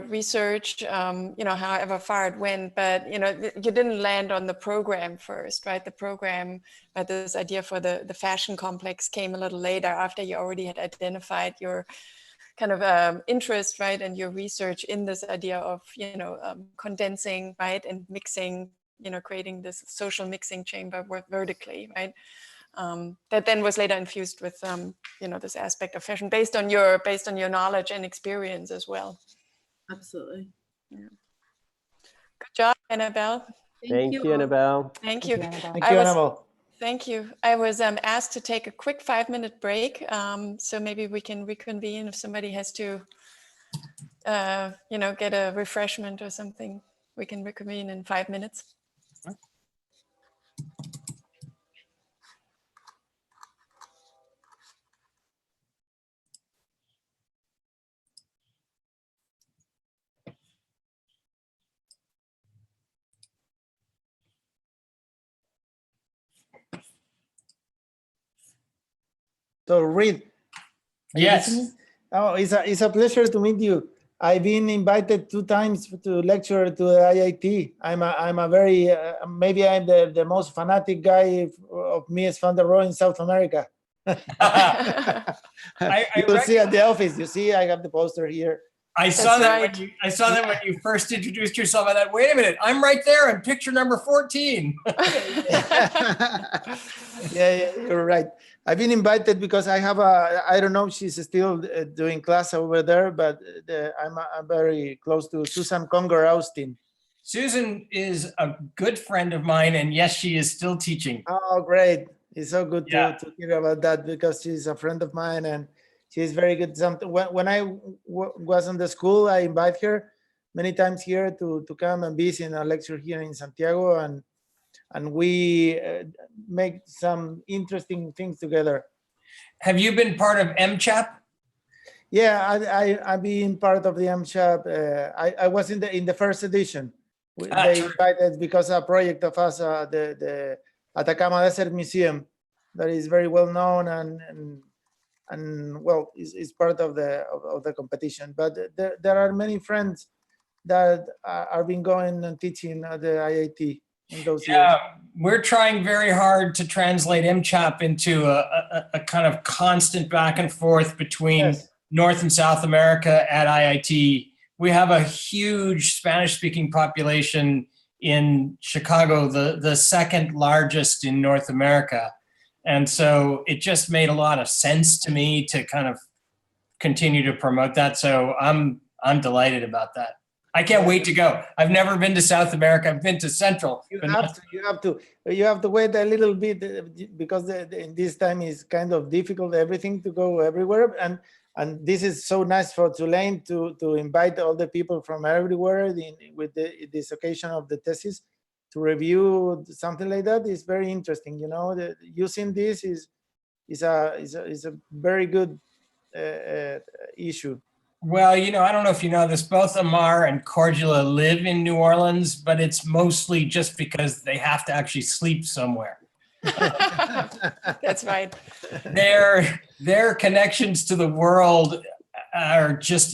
research, you know, however far it went, but, you know, you didn't land on the program first, right? The program, this idea for the fashion complex came a little later, after you already had identified your kind of interest, right? And your research in this idea of, you know, condensing, right? And mixing, you know, creating this social mixing chamber vertically, right? That then was later infused with, you know, this aspect of fashion based on your knowledge and experience as well. Absolutely. Yeah. Good job, Annabelle. Thank you, Annabelle. Thank you. Thank you, Annabelle. Thank you. I was asked to take a quick 5-minute break, so maybe we can reconvene if somebody has to, you know, get a refreshment or something. We can reconvene in 5 minutes. So Reed. Yes. Oh, it's a pleasure to meet you. I've been invited 2 times to lecture to the IIT. I'm a very maybe I'm the most fanatic guy of Mies van der Rohe in South America. You will see at the office. You see, I have the poster here. I saw that when you first introduced yourself. I thought, wait a minute, I'm right there in picture number 14. Yeah, you're right. I've been invited because I have I don't know, she's still doing class over there, but I'm very close to Susan Conger Austin. Susan is a good friend of mine, and yes, she is still teaching. Oh, great. It's so good Yeah. to hear about that because she's a friend of mine and she's very good. When I was in the school, I invite her many times here to come and visit in a lecture here in Santiago, and we make some interesting things together. Have you been part of MCHAP? Yeah, I've been part of the MCHAP. I was in the first edition. They invited because a project of us, the Atacama Desert Museum, that is very well known and well, is part of the competition. But there are many friends that are been going and teaching at the IIT in those years. We're trying very hard to translate MCHAP into a kind of constant back and forth between North and South America at IIT. We have a huge Spanish-speaking population in Chicago, the second largest in North America. And so it just made a lot of sense to me to kind of continue to promote that. So I'm delighted about that. I can't wait to go. I've never been to South America. I've been to Central. You have to wait a little bit because this time is kind of difficult, everything to go everywhere. And this is so nice for Tulane to invite all the people from everywhere with this occasion of the thesis to review something like that is very interesting. You know, using this is a very good issue. Well, you know, I don't know if you know this, both Amar and Cordula live in New Orleans, but it's mostly just because they have to actually sleep somewhere. That's right. Their connections to the world are just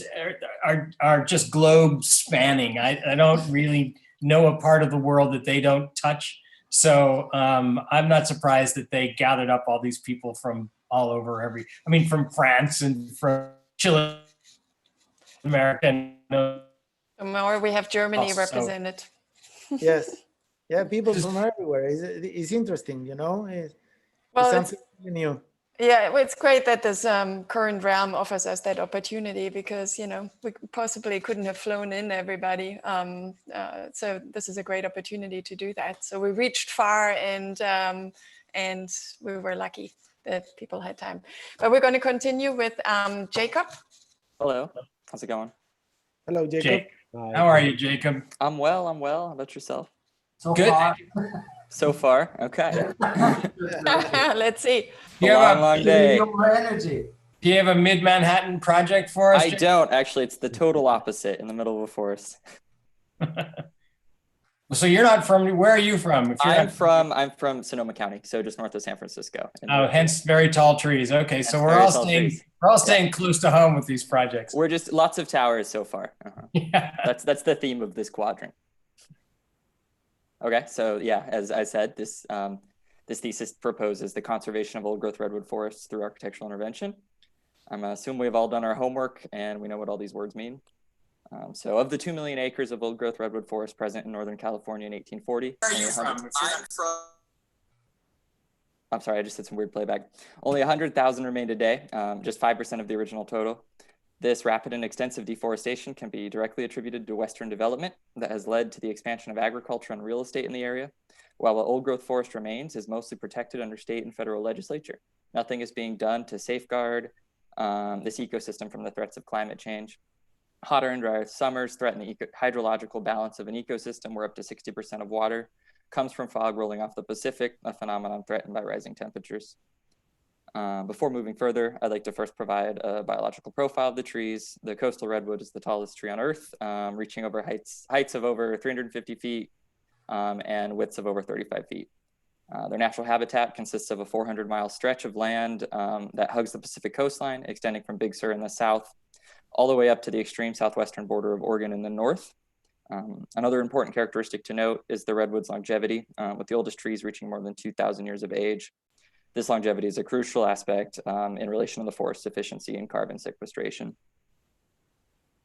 globe spanning. I don't really know a part of the world that they don't touch. So I'm not surprised that they gathered up all these people from all over from France and from Chile, America. More we have Germany represented. Yes. Yeah, people from everywhere. It's interesting, you know. It's something new. Yeah, well, it's great that this current realm offers us that opportunity because, you know, we possibly couldn't have flown in everybody. So this is a great opportunity to do that. So we reached far and we were lucky that people had time. But we're going to continue with Jacob. Hello, how's it going? Hello, Jacob. How are you, Jacob? I'm well. How about yourself? So good. far. So far, okay. Let's see. Long day. Energy. Do you have a mid-Manhattan project for us? I don't, actually. It's the total opposite, in the middle of a forest. So you're not from, where are you from? I'm from Sonoma County, so just north of San Francisco. Oh, hence very tall trees. Okay, so we're all staying close to home with these projects. We're just lots of towers so far. Yeah. That's the theme of this quadrant. Okay, so yeah, as I said, this thesis proposes the conservation of old growth redwood forests through architectural intervention. I'm assuming we've all done our homework and we know what all these words mean. So of the 2 million acres of old growth redwood forest present in Northern California in 1840. Where are you from? I'm sorry, I just did some weird playback. Only 100,000 remain today, just 5% of the original total. This rapid and extensive deforestation can be directly attributed to Western development that has led to the expansion of agriculture and real estate in the area, while the old growth forest remains is mostly protected under state and federal legislature. Nothing is being done to safeguard this ecosystem from the threats of climate change. Hotter and drier summers threaten the hydrological balance of an ecosystem where up to 60% of water comes from fog rolling off the Pacific, a phenomenon threatened by rising temperatures. Before moving further, I'd like to first provide a biological profile of the trees. The coastal redwood is the tallest tree on Earth, reaching over heights of over 350 feet and widths of over 35 feet. Their natural habitat consists of a 400-mile stretch of land that hugs the Pacific coastline, extending from Big Sur in the south all the way up to the extreme southwestern border of Oregon in the north. Another important characteristic to note is the redwood's longevity, with the oldest trees reaching more than 2,000 years of age. This longevity is a crucial aspect in relation to the forest's efficiency in carbon sequestration.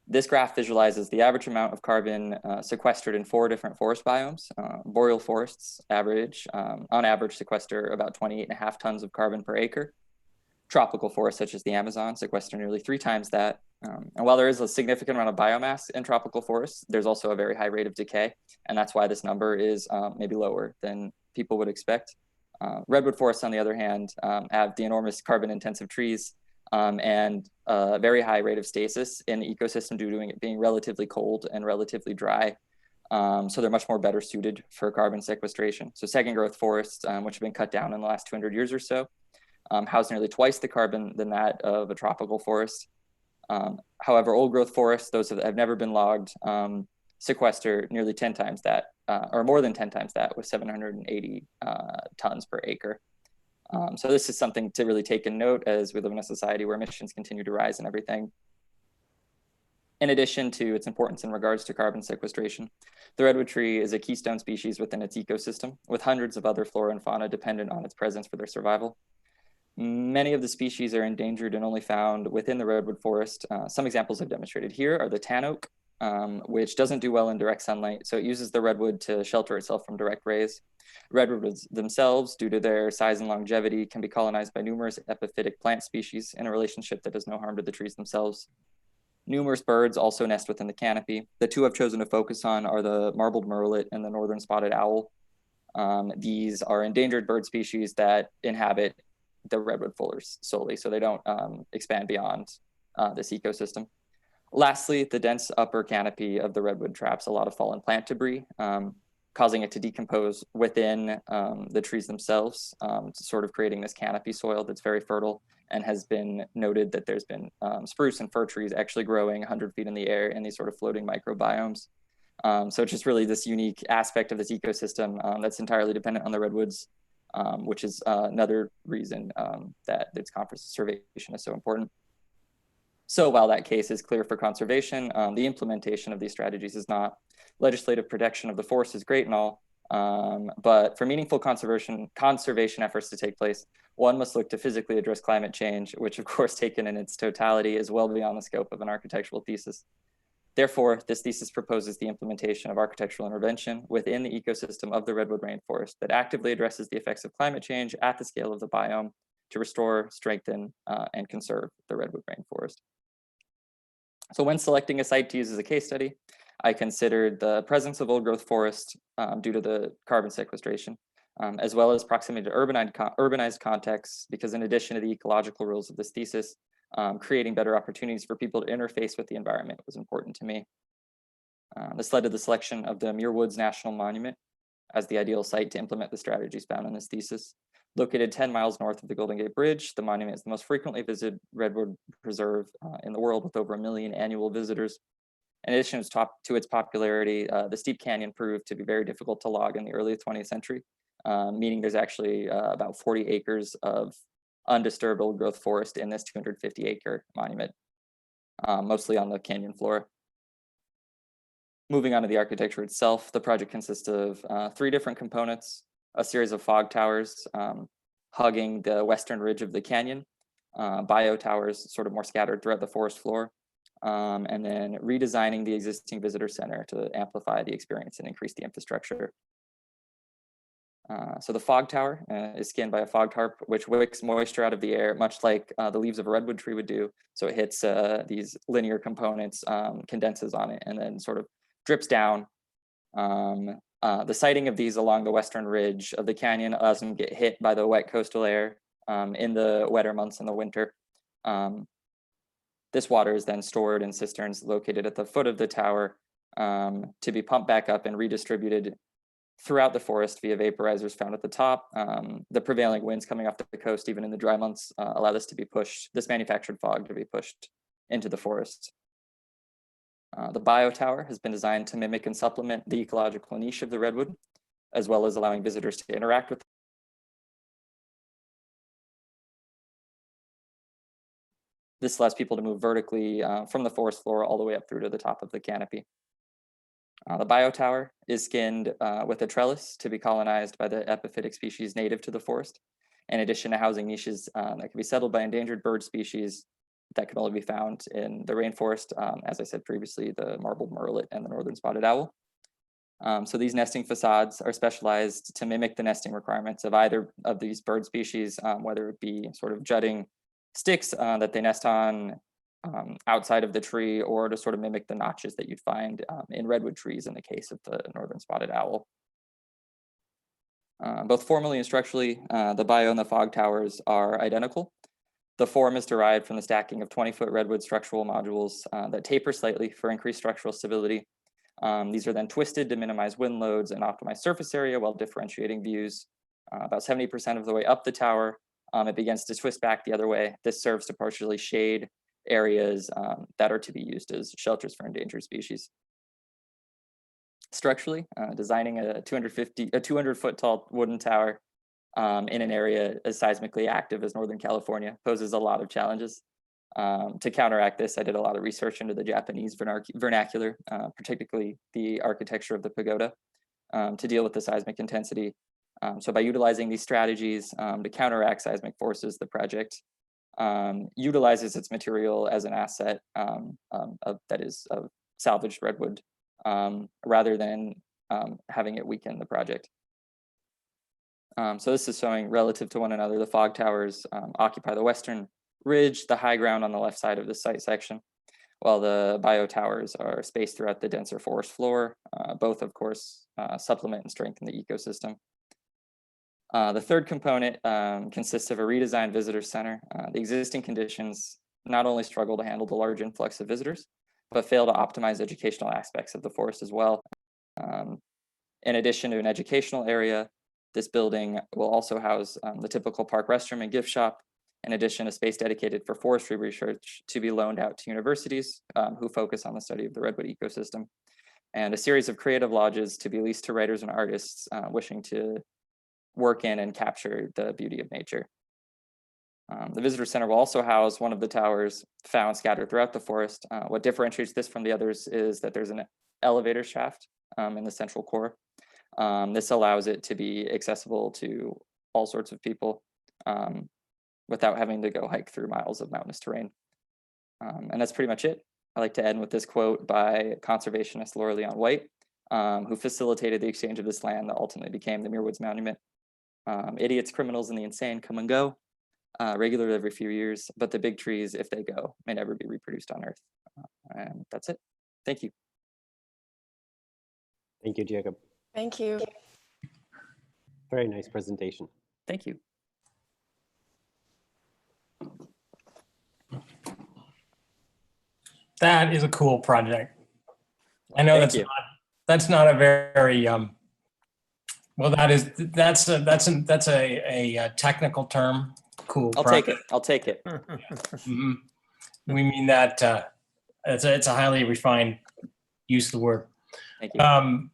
This graph visualizes the average amount of carbon sequestered in 4 different forest biomes. Boreal forests on average sequester about 28.5 tons of carbon per acre. Tropical forests such as the Amazon sequester nearly 3 times that. And while there is a significant amount of biomass in tropical forests, there's also a very high rate of decay. And that's why this number is maybe lower than people would expect. Redwood forests, on the other hand, have the enormous carbon-intensive trees and a very high rate of stasis in the ecosystem due to it being relatively cold and relatively dry. So they're much more better suited for carbon sequestration. So second growth forests, which have been cut down in the last 200 years or so, house nearly twice the carbon than that of a tropical forest. However, old growth forests, those that have never been logged, sequester nearly 10 times that, or more than 10 times that, with 780 tons per acre. So this is something to really take in note as we live in a society where emissions continue to rise and everything. In addition to its importance in regards to carbon sequestration, the redwood tree is a keystone species within its ecosystem, with hundreds of other flora and fauna dependent on its presence for their survival. Many of the species are endangered and only found within the redwood forest. Some examples I've demonstrated here are the tan oak, which doesn't do well in direct sunlight, so it uses the redwood to shelter itself from direct rays. Redwoods themselves, due to their size and longevity, can be colonized by numerous epiphytic plant species in a relationship that does no harm to the trees themselves. Numerous birds also nest within the canopy. The two I've chosen to focus on are the marbled murrelet and the northern spotted owl. These are endangered bird species that inhabit the redwood forests solely, so they don't expand beyond this ecosystem. Lastly, the dense upper canopy of the redwood traps a lot of fallen plant debris, causing it to decompose within the trees themselves, sort of creating this canopy soil that's very fertile, and has been noted that there's been spruce and fir trees actually growing 100 feet in the air in these sort of floating microbiomes. So it's just really this unique aspect of this ecosystem that's entirely dependent on the redwoods, which is another reason that its conservation is so important. So while that case is clear for conservation, the implementation of these strategies is not. Legislative protection of the forest is great and all, but for meaningful conservation efforts to take place, one must look to physically address climate change, which of course taken in its totality is well beyond the scope of an architectural thesis. Therefore, this thesis proposes the implementation of architectural intervention within the ecosystem of the redwood rainforest that actively addresses the effects of climate change at the scale of the biome to restore, strengthen, and conserve the redwood rainforest. So when selecting a site to use as a case study, I considered the presence of old growth forest due to the carbon sequestration, as well as proximity to urbanized contexts, because in addition to the ecological rules of this thesis, creating better opportunities for people to interface with the environment was important to me. This led to the selection of the Muir Woods National Monument as the ideal site to implement the strategies found in this thesis. Located 10 miles north of the Golden Gate Bridge, the monument is the most frequently visited redwood preserve in the world, with over 1 million annual visitors. In addition to its popularity, the steep canyon proved to be very difficult to log in the early 20th century, meaning there's actually about 40 acres of undisturbed old growth forest in this 250-acre monument, mostly on the canyon floor. Moving on to the architecture itself, the project consists of 3 different components: a series of fog towers hugging the western ridge of the canyon, bio towers sort of more scattered throughout the forest floor, and then redesigning the existing visitor center to amplify the experience and increase the infrastructure. So the fog tower is skinned by a fog tarp, which wicks moisture out of the air, much like the leaves of a redwood tree would do. So it hits these linear components, condenses on it, and then sort of drips down. The siting of these along the western ridge of the canyon allows them to get hit by the wet coastal air in the wetter months in the winter. This water is then stored in cisterns located at the foot of the tower to be pumped back up and redistributed throughout the forest via vaporizers found at the top. The prevailing winds coming off the coast, even in the dry months, allow this manufactured fog to be pushed into the forest. The bio tower has been designed to mimic and supplement the ecological niche of the redwood, as well as allowing visitors to interact with. This allows people to move vertically from the forest floor all the way up through to the top of the canopy. The bio tower is skinned with a trellis to be colonized by the epiphytic species native to the forest, in addition to housing niches that can be settled by endangered bird species that can only be found in the rainforest, as I said previously, the marbled murrelet and the northern spotted owl. So these nesting facades are specialized to mimic the nesting requirements of either of these bird species, whether it be sort of jutting sticks that they nest on outside of the tree, or to sort of mimic the notches that you'd find in redwood trees in the case of the northern spotted owl. Both formally and structurally, the bio and the fog towers are identical. The form is derived from the stacking of 20-foot redwood structural modules that taper slightly for increased structural stability. These are then twisted to minimize wind loads and optimize surface area while differentiating views. About 70% of the way up the tower, it begins to twist back the other way. This serves to partially shade areas that are to be used as shelters for endangered species. Structurally, designing a 200-foot tall wooden tower in an area as seismically active as Northern California poses a lot of challenges. To counteract this, I did a lot of research into the Japanese vernacular, particularly the architecture of the pagoda, to deal with the seismic intensity. So by utilizing these strategies to counteract seismic forces, the project utilizes its material as an asset that is of salvaged redwood, rather than having it weaken the project. So this is showing relative to one another. The fog towers occupy the western ridge, the high ground on the left side of the site section, while the bio towers are spaced throughout the denser forest floor. Both, of course, supplement and strengthen the ecosystem. The third component consists of a redesigned visitor center. The existing conditions not only struggle to handle the large influx of visitors, but fail to optimize educational aspects of the forest as well. In addition to an educational area, this building will also house the typical park restroom and gift shop, in addition to space dedicated for forestry research to be loaned out to universities who focus on the study of the redwood ecosystem, and a series of creative lodges to be leased to writers and artists wishing to work in and capture the beauty of nature. The visitor center will also house one of the towers found scattered throughout the forest. What differentiates this from the others is that there's an elevator shaft in the central core. This allows it to be accessible to all sorts of people without having to go hike through miles of mountainous terrain. And that's pretty much it. I like to end with this quote by conservationist Laura Leon White, who facilitated the exchange of this land that ultimately became the Muir Woods Monument. Idiots, criminals, and the insane come and go regularly every few years, but the big trees, if they go, may never be reproduced on Earth. And that's it. Thank you. Thank you, Jacob. Thank you. Very nice presentation. Thank you. That is a cool project. I know that's not a very well. That's a technical term. Cool. I'll take it. I'll take it. Mm-hmm. We mean that it's a highly refined use of the word. Thank you.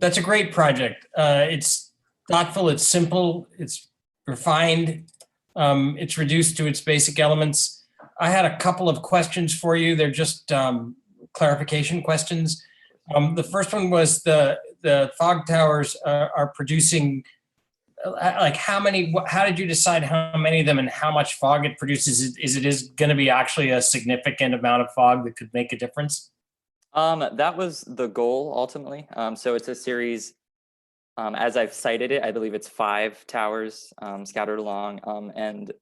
That's a great project. It's thoughtful. It's simple. It's refined. It's reduced to its basic elements. I had a couple of questions for you. They're just clarification questions. The first one was the fog towers are producing, like how many, how did you decide how many of them and how much fog it produces? Is it going to be actually a significant amount of fog that could make a difference? That was the goal ultimately. So it's a series, as I've cited it, I believe it's 5 towers scattered along, and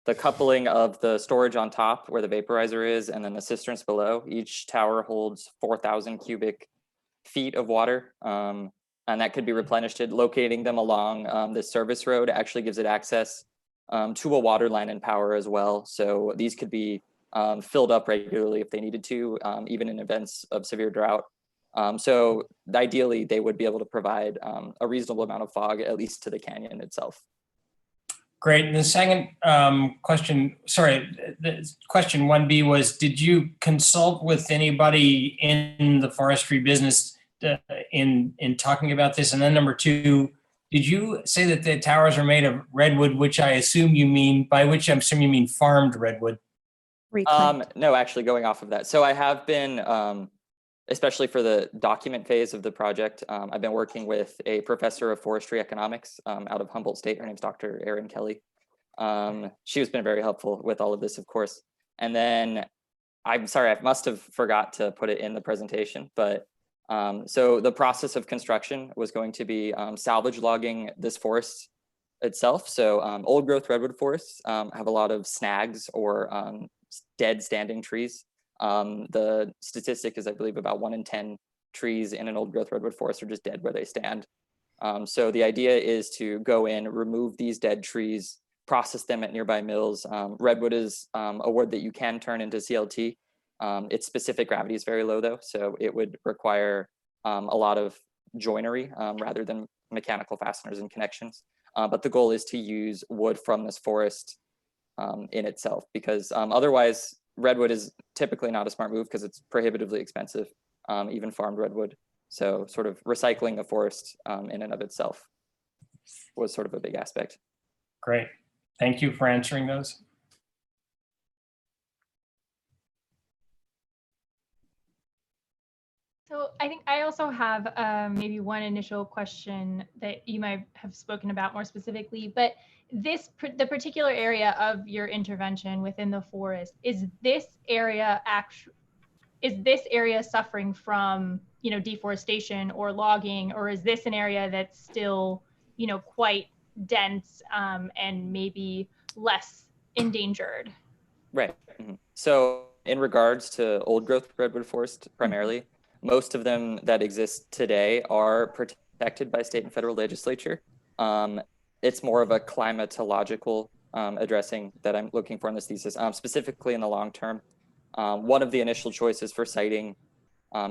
the coupling of the storage on top where the vaporizer is and then the cisterns below. Each tower holds 4,000 cubic feet of water, and that could be replenished. Locating them along this service road actually gives it access to a water line and power as well. So these could be filled up regularly if they needed to, even in events of severe drought. So ideally, they would be able to provide a reasonable amount of fog, at least to the canyon itself. Great. And the second question, the question 1B was, did you consult with anybody in the forestry business in talking about this? And then number 2, did you say that the towers are made of redwood, which I assume you mean, by which I assume you mean farmed redwood? No, actually going off of that. So I have been, especially for the document phase of the project, I've been working with a professor of forestry economics out of Humboldt State. Her name's Dr. Erin Kelly. She has been very helpful with all of this, of course. And then, I'm sorry, I must have forgot to put it in the presentation, but so the process of construction was going to be salvage logging this forest itself. So old growth redwood forests have a lot of snags or dead standing trees. The statistic is, I believe, about 1 in 10 trees in an old growth redwood forest are just dead where they stand. So the idea is to go in, remove these dead trees, process them at nearby mills. Redwood is a wood that you can turn into CLT. Its specific gravity is very low though, so it would require a lot of joinery rather than mechanical fasteners and connections. But the goal is to use wood from this forest in itself, because otherwise redwood is typically not a smart move because it's prohibitively expensive, even farmed redwood. So sort of recycling the forest in and of itself was sort of a big aspect. Great. Thank you for answering those. So I think I also have maybe one initial question that you might have spoken about more specifically, but the particular area of your intervention within the forest, is this area suffering from, deforestation or logging, or is this an area that's still, quite dense and maybe less endangered? Right. So in regards to old growth redwood forest primarily, most of them that exist today are protected by state and federal legislature. It's more of a climatological addressing that I'm looking for in this thesis, specifically in the long term. One of the initial choices for siting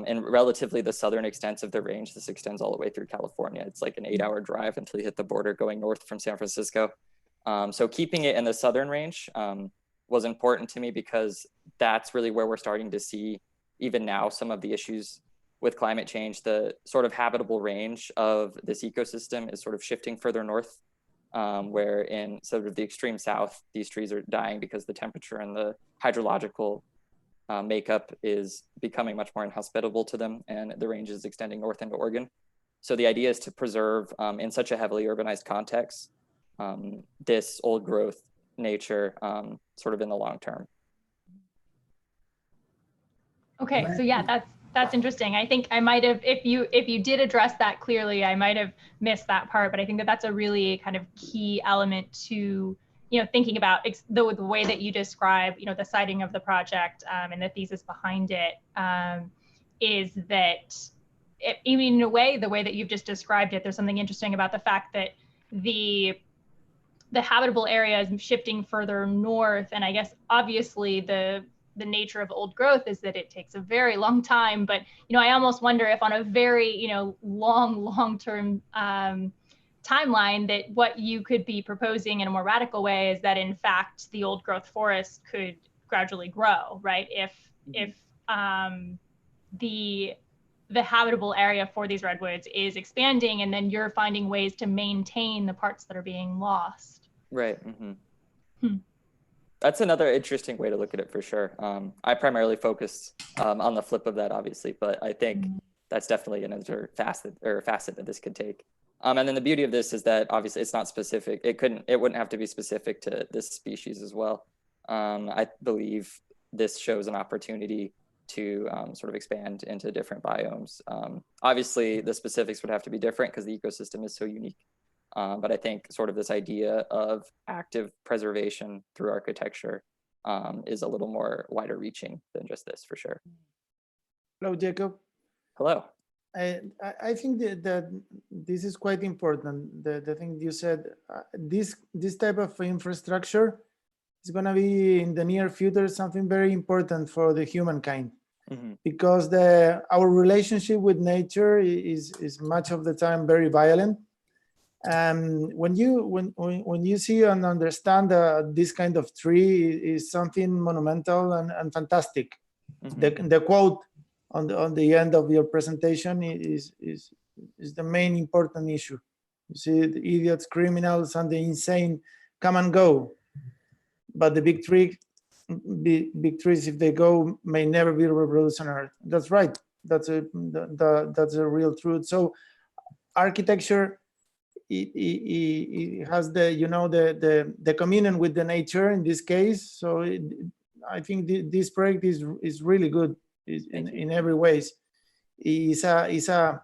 in relatively the southern extents of the range, this extends all the way through California. It's like an 8-hour drive until you hit the border going north from San Francisco. So keeping it in the southern range was important to me because that's really where we're starting to see, even now, some of the issues with climate change. The sort of habitable range of this ecosystem is sort of shifting further north, where in sort of the extreme south, these trees are dying because the temperature and the hydrological makeup is becoming much more inhospitable to them, and the range is extending north into Oregon. So the idea is to preserve, in such a heavily urbanized context, this old growth nature sort of in the long term. Okay, so yeah, that's interesting. I think I might have, if you did address that clearly, I might have missed that part, but I think that that's a really kind of key element to, thinking about the way that you describe, the siting of the project and the thesis behind it, is that even in a way, the way that you've just described it, there's something interesting about the fact that the habitable area is shifting further north. And I guess obviously the nature of old growth is that it takes a very long time, but I almost wonder if on a very long-term timeline, that what you could be proposing in a more radical way is that in fact the old growth forest could gradually grow, right? If the habitable area for these redwoods is expanding, and then you're finding ways to maintain the parts that are being lost. Right. That's another interesting way to look at it for sure. I primarily focus on the flip of that, obviously, but I think that's definitely another facet that this could take. And then the beauty of this is that obviously it's not specific. It wouldn't have to be specific to this species as well. I believe this shows an opportunity to sort of expand into different biomes. Obviously, the specifics would have to be different because the ecosystem is so unique. But I think sort of this idea of active preservation through architecture is a little more wider reaching than just this, for sure. Hello, Jacob. Hello. I think that this is quite important. The thing you said, this type of infrastructure is going to be in the near future something very important for the humankind, because our relationship with nature is much of the time very violent. When you see and understand this kind of tree is something monumental and fantastic. The quote on the end of your presentation is the main important issue. You see, the idiots, criminals, and the insane come and go, but the big trees, if they go, may never be reproduced on Earth. That's right. That's a real truth. So, architecture, it has the communion with the nature in this case. So I think this project is really good in every ways. It's a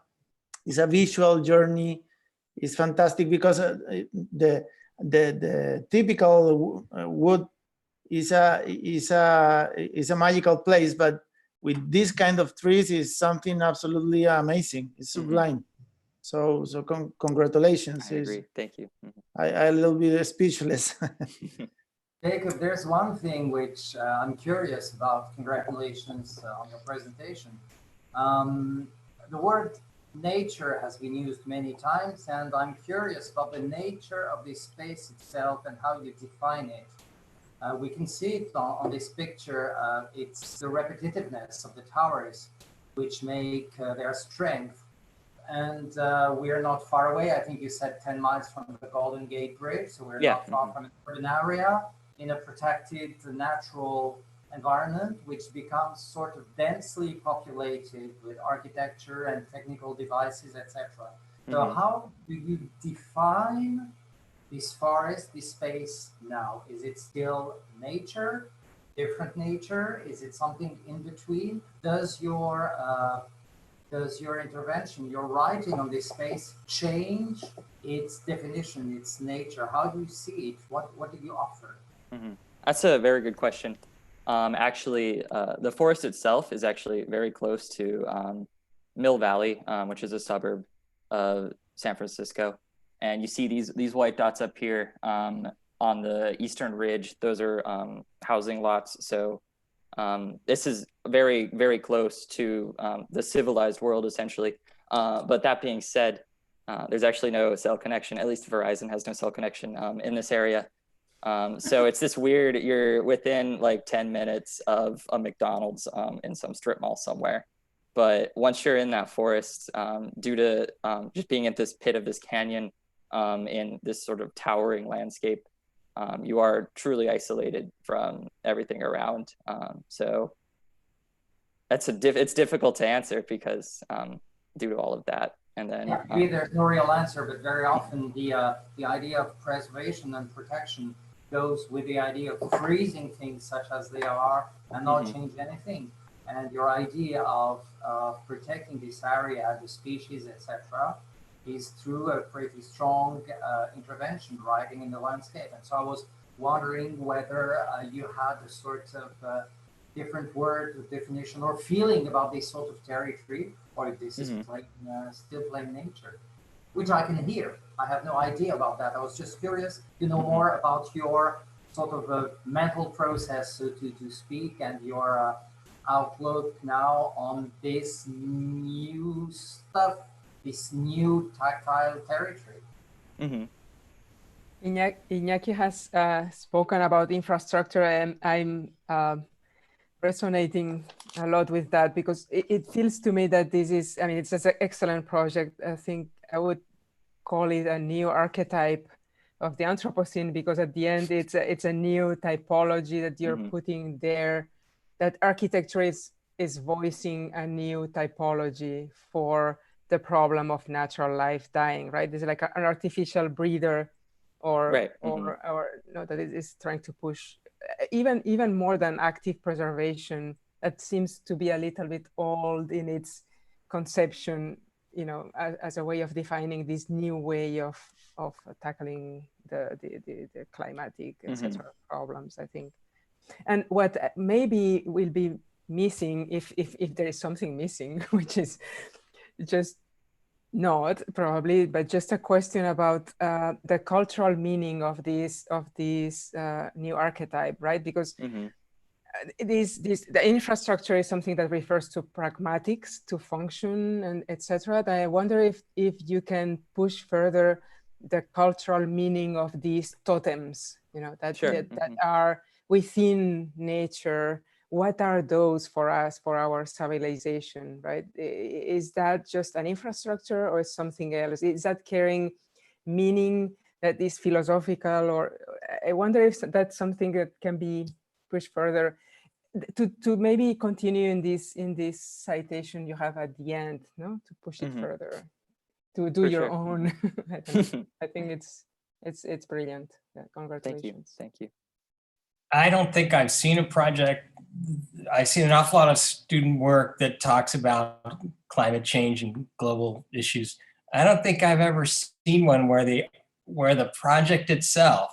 visual journey. It's fantastic because the typical wood is a magical place, but with this kind of trees is something absolutely amazing. It's sublime. So congratulations. I agree. Thank you. I a little bit speechless. Jacob, there's one thing which I'm curious about. Congratulations on your presentation. The word nature has been used many times, and I'm curious about the nature of the space itself and how you define it. We can see it on this picture. It's the repetitiveness of the towers which make their strength. And we are not far away. I think you said 10 miles from the Golden Gate Bridge, so we're not far from an urban area in a protected natural environment, which becomes sort of densely populated with architecture and technical devices, etc. So how do you define this forest, this space now? Is it still nature, different nature? Is it something in between? Does your intervention, your writing on this space change its definition, its nature? How do you see it? What do you offer? That's a very good question. Actually, the forest itself is actually very close to Mill Valley, which is a suburb of San Francisco. And you see these white dots up here on the eastern ridge. Those are housing lots. So this is very, very close to the civilized world, essentially. But that being said, there's actually no cell connection. At least Verizon has no cell connection in this area. So it's this weird, you're within like 10 minutes of a McDonald's in some strip mall somewhere. But once you're in that forest, due to just being at this pit of this canyon in this sort of towering landscape, you are truly isolated from everything around. So it's difficult to answer because due to all of that. And then maybe there's no real answer, but very often the idea of preservation and protection goes with the idea of freezing things such as they are and not change anything. And your idea of protecting this area, the species, etc., is through a pretty strong intervention writing in the landscape. And so I was wondering whether you had a sort of different word or definition or feeling about this sort of territory, or if this is still plain nature, which I can hear. I have no idea about that. I was just curious to know more about your sort of mental process, so to speak, and your outlook now on this new stuff, this new tactile territory. Iñaki has spoken about infrastructure, and I'm resonating a lot with that because it feels to me that this is, I mean, it's an excellent project. I think I would call it a new archetype of the Anthropocene, because at the end it's a new typology that you're putting there, that architecture is voicing a new typology for the problem of natural life dying, right? There's like an artificial breather or no, that is trying to push even more than active preservation. That seems to be a little bit old in its conception, you know, as a way of defining this new way of tackling the climatic, etc. problems, I think. And what maybe will be missing, if there is something missing, which is just not probably, but just a question about the cultural meaning of this new archetype, right? Because the infrastructure is something that refers to pragmatics, to function, and etc. I wonder if you can push further the cultural meaning of these totems, you know, that are within nature. What are those for us, for our civilization, right? Is that just an infrastructure or something else? Is that carrying meaning that is philosophical? Or I wonder if that's something that can be pushed further to maybe continue in this citation you have at the end, no? To push it further, to do your own. I think it's brilliant. Yeah, congratulations. Thank you. I don't think I've seen a project. I've seen an awful lot of student work that talks about climate change and global issues. I don't think I've ever seen one where the project itself,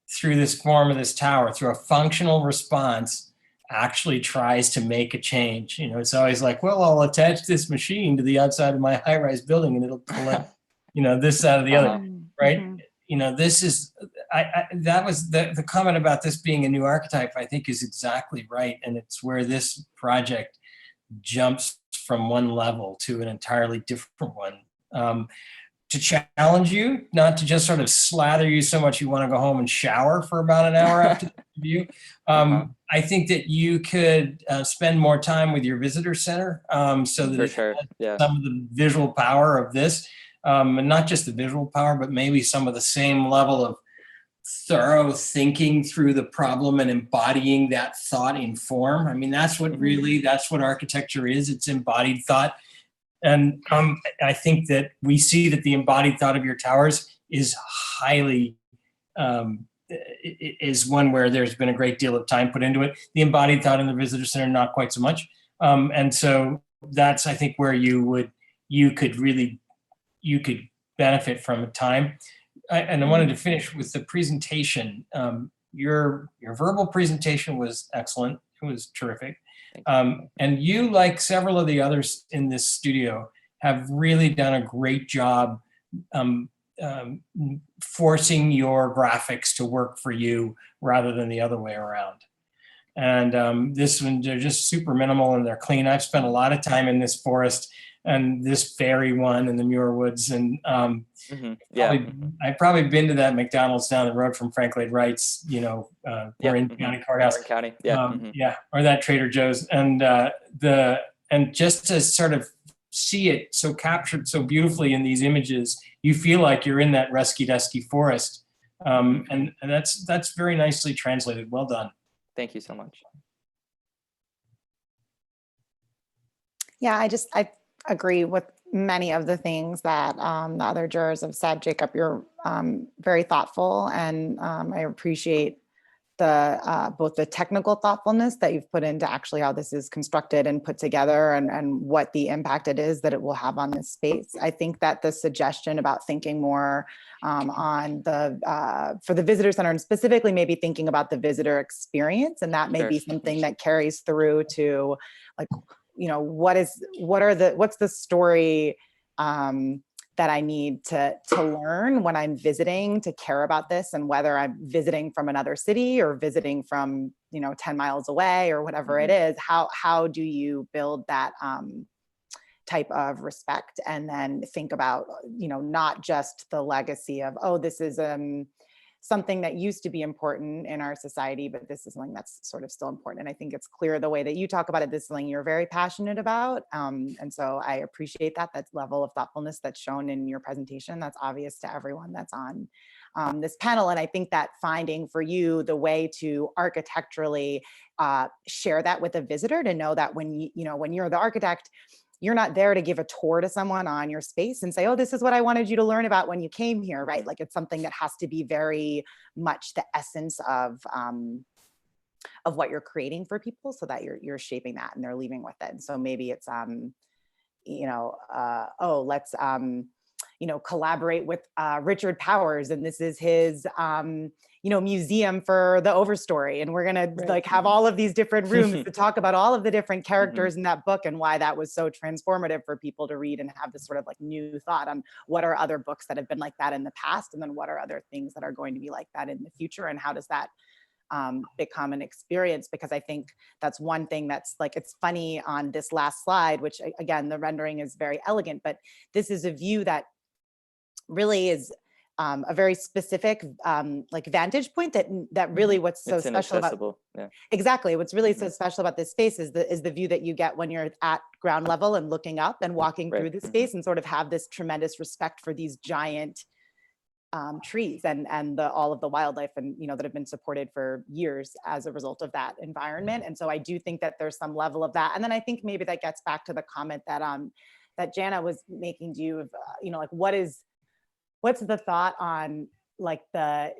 through this form of this tower, through a functional response, actually tries to make a change. You know, it's always like, well, I'll attach this machine to the outside of my high-rise building and it'll collect, you know, this out of the other, right? You know, this is, that was the comment about this being a new archetype, I think is exactly right. And it's where this project jumps from one level to an entirely different one. To challenge you, not to just sort of slather you so much you want to go home and shower for about an hour after the interview. I think that you could spend more time with your visitor center so that it has some of the visual power of this, and not just the visual power, but maybe some of the same level of thorough thinking through the problem and embodying that thought in form. I mean, that's what that's what architecture is. It's embodied thought. And I think that we see that the embodied thought of your towers is highly, is one where there's been a great deal of time put into it. The embodied thought in the visitor center, not quite so much. And so that's, I think, where you could benefit from a time. And I wanted to finish with the presentation. Your verbal presentation was excellent. It was terrific. And you, like several of the others in this studio, have really done a great job forcing your graphics to work for you rather than the other way around. And this one, they're just super minimal and they're clean. I've spent a lot of time in this forest and this fairy one in the Muir Woods. And I've probably been to that McDonald's down the road from Frank Lloyd Wright's, you know, Warren County Courthouse. County, or that Trader Joe's. And and just to sort of see it so captured so beautifully in these images, you feel like you're in that rusky, dusky forest. And that's very nicely translated. Well done. Thank you so much. Yeah, I agree with many of the things that the other jurors have said. Jacob, you're very thoughtful, and I appreciate the both the technical thoughtfulness that you've put into actually how this is constructed and put together, and what the impact it is that it will have on this space. I think that the suggestion about thinking more on the for the visitor center, and specifically maybe thinking about the visitor experience, and that may be something that carries through to, like, you know, what's the story that I need to learn when I'm visiting to care about this, and whether I'm visiting from another city or visiting from, you know, 10 miles away or whatever it is, how do you build that type of respect, and then think about, you know, not just the legacy of, oh, this is something that used to be important in our society, but this is something that's sort of still important. And I think it's clear the way that you talk about it, this is something you're very passionate about. And so I appreciate that level of thoughtfulness that's shown in your presentation. That's obvious to everyone that's on this panel. And I think that finding for you the way to architecturally share that with a visitor, to know that when when you're the architect, you're not there to give a tour to someone on your space and say, oh, this is what I wanted you to learn about when you came here, right? Like, it's something that has to be very much the essence of what you're creating for people, so that you're shaping that and they're leaving with it. And so maybe it's, oh, let's, collaborate with Richard Powers, and this is his, museum for the Overstory, and we're gonna like have all of these different rooms to talk about all of the different characters in that book, and why that was so transformative for people to read and have this sort of like new thought on what are other books that have been like that in the past, and then what are other things that are going to be like that in the future, and how does that become an experience? Because I think that's one thing that's like, it's funny on this last slide, which again, the rendering is very elegant, but this is a view that really is a very specific like vantage point that really what's so special about exactly what's really so special about this space is the view that you get when you're at ground level and looking up and walking through the space, and sort of have this tremendous respect for these giant trees and all of the wildlife, and that have been supported for years as a result of that environment. And so I do think that there's some level of that. And then I think maybe that gets back to the comment that that Jana was making to you of like what's the thought on like the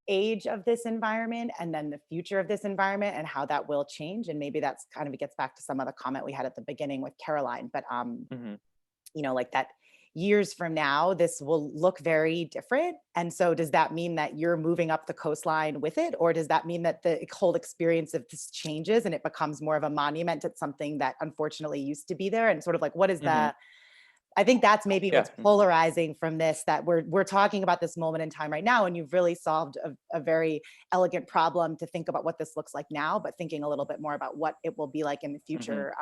age of this environment, and then the future of this environment, and how that will change. And maybe that's kind of, it gets back to some of the comment we had at the beginning with Caroline, but like that years from now, this will look very different. And so does that mean that you're moving up the coastline with it? Or does that mean that the whole experience of this changes and it becomes more of a monument to something that unfortunately used to be there? And sort of like, what is the, I think that's maybe what's polarizing from this, that we're talking about this moment in time right now, and you've really solved a very elegant problem to think about what this looks like now, but thinking a little bit more about what it will be like in the future.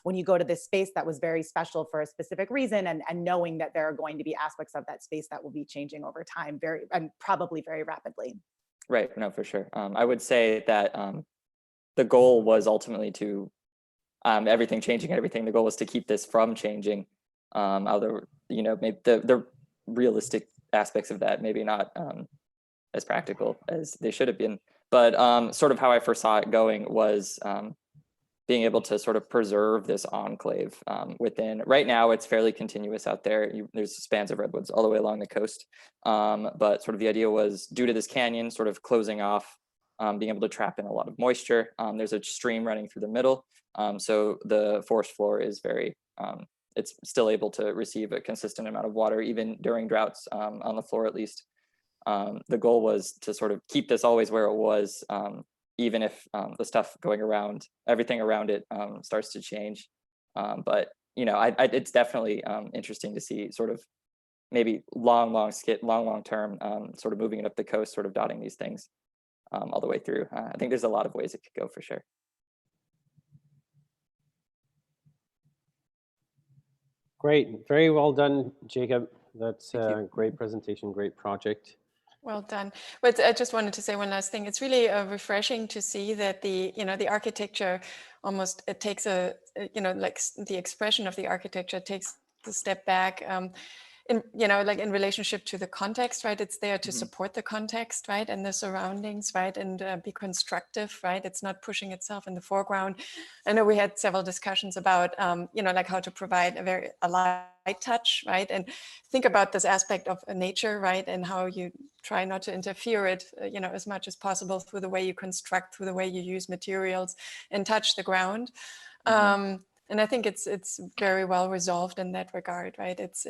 When you go to this space that was very special for a specific reason, and knowing that there are going to be aspects of that space that will be changing over time and probably very rapidly. Right, no, for sure. I would say that the goal was ultimately to, everything changing and everything, the goal was to keep this from changing. Although, you know, maybe the realistic aspects of that, maybe not as practical as they should have been. But sort of how I first saw it going was being able to sort of preserve this enclave within. Right now, it's fairly continuous out there. There's spans of redwoods all the way along the coast. But sort of the idea was, due to this canyon sort of closing off, being able to trap in a lot of moisture. There's a stream running through the middle. So the forest floor is very, it's still able to receive a consistent amount of water, even during droughts, on the floor at least. The goal was to sort of keep this always where it was, even if the stuff going around, everything around it starts to change. But, you know, it's definitely interesting to see sort of maybe long term, sort of moving it up the coast, sort of dotting these things all the way through. I think there's a lot of ways it could go for sure. Great, very well done, Jacob. That's a great presentation, great project. Well done. But I just wanted to say one last thing. It's really refreshing to see that the architecture almost, it takes like the expression of the architecture takes a step back. Like in relationship to the context, right? It's there to support the context, right? And the surroundings, right? And be constructive, right? It's not pushing itself in the foreground. I know we had several discussions about, like how to provide a light touch, right? And think about this aspect of nature, right? And how you try not to interfere it, as much as possible through the way you construct, through the way you use materials and touch the ground. And I think it's very well resolved in that regard, right? It's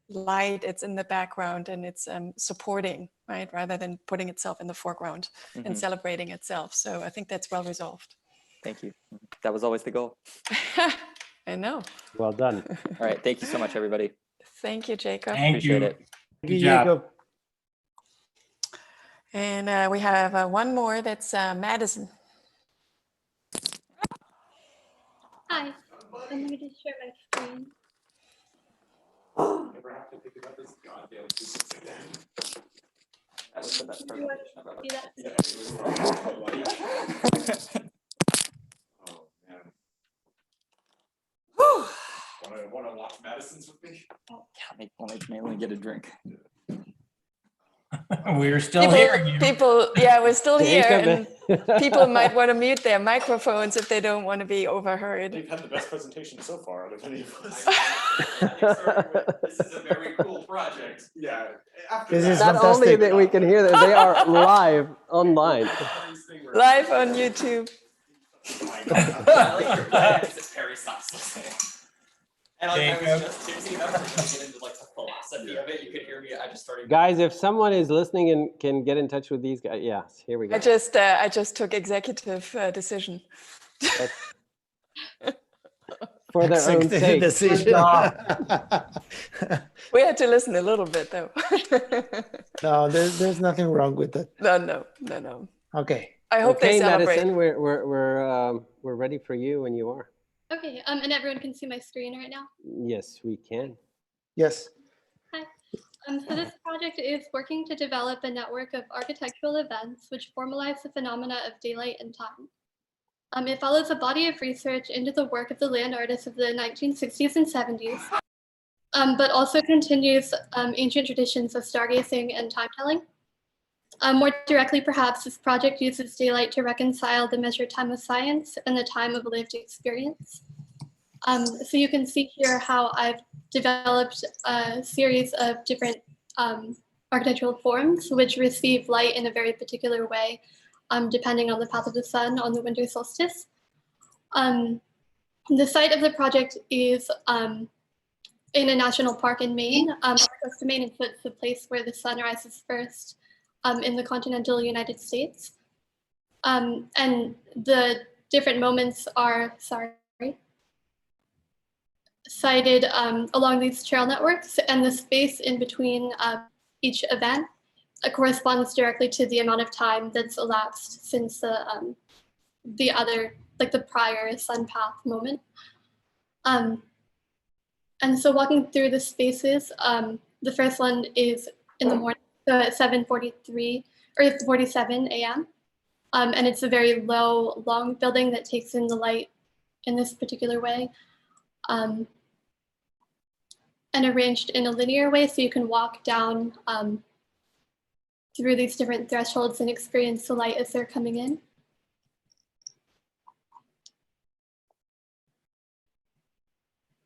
light, it's in the background, and it's supporting, right, rather than putting itself in the foreground and celebrating itself. So I think that's well resolved. Thank you. That was always the goal. I know. Well done. All right, thank you so much, everybody. Thank you, Jacob. Appreciate it. Thank you, Jacob. And we have one more, that's Madison. Hi, I'm going to just share my screen. Never have to think about this goddamn thesis again. That was the best presentation I've ever done. Oh man. Want to watch Madison's with me? Yeah, maybe get a drink. We're still here. We're still here. And people might want to mute their microphones if they don't want to be overheard. They've had the best presentation so far out of any of us. This is a very cool project. Yeah. This is not only that we can hear them, they are live online. Live on YouTube. I like your plan because Harry stops listening. And I was just tipsy enough to get into like the philosophy of it. You could hear me. I just started. Guys, if someone is listening and can get in touch with these guys, yes, here we go. I just took executive decision. For their own sake. Decision. We had to listen a little bit though. No, there's nothing wrong with that. No. Okay. I hope they celebrate. Madison, we're ready for you when you are. Okay, and everyone can see my screen right now? Yes, we can. Yes. Hi. So this project is working to develop a network of architectural events which formalize the phenomena of daylight and time. It follows a body of research into the work of the land artists of the 1960s and 70s, but also continues ancient traditions of stargazing and time-telling. More directly, perhaps, this project uses daylight to reconcile the measured time of science and the time of lived experience. So you can see here how I've developed a series of different architectural forms which receive light in a very particular way, depending on the path of the sun on the winter solstice. The site of the project is in a national park in Maine, close to Maine, and so it's the place where the sun rises first in the continental United States. And the different moments are, cited along these trail networks, and the space in between each event corresponds directly to the amount of time that's elapsed since the other, like the prior sun path moment. And so walking through the spaces, the first one is in the morning, so at 7:43 or 47 a.m. And it's a very low, long building that takes in the light in this particular way. And arranged in a linear way, so you can walk down through these different thresholds and experience the light as they're coming in.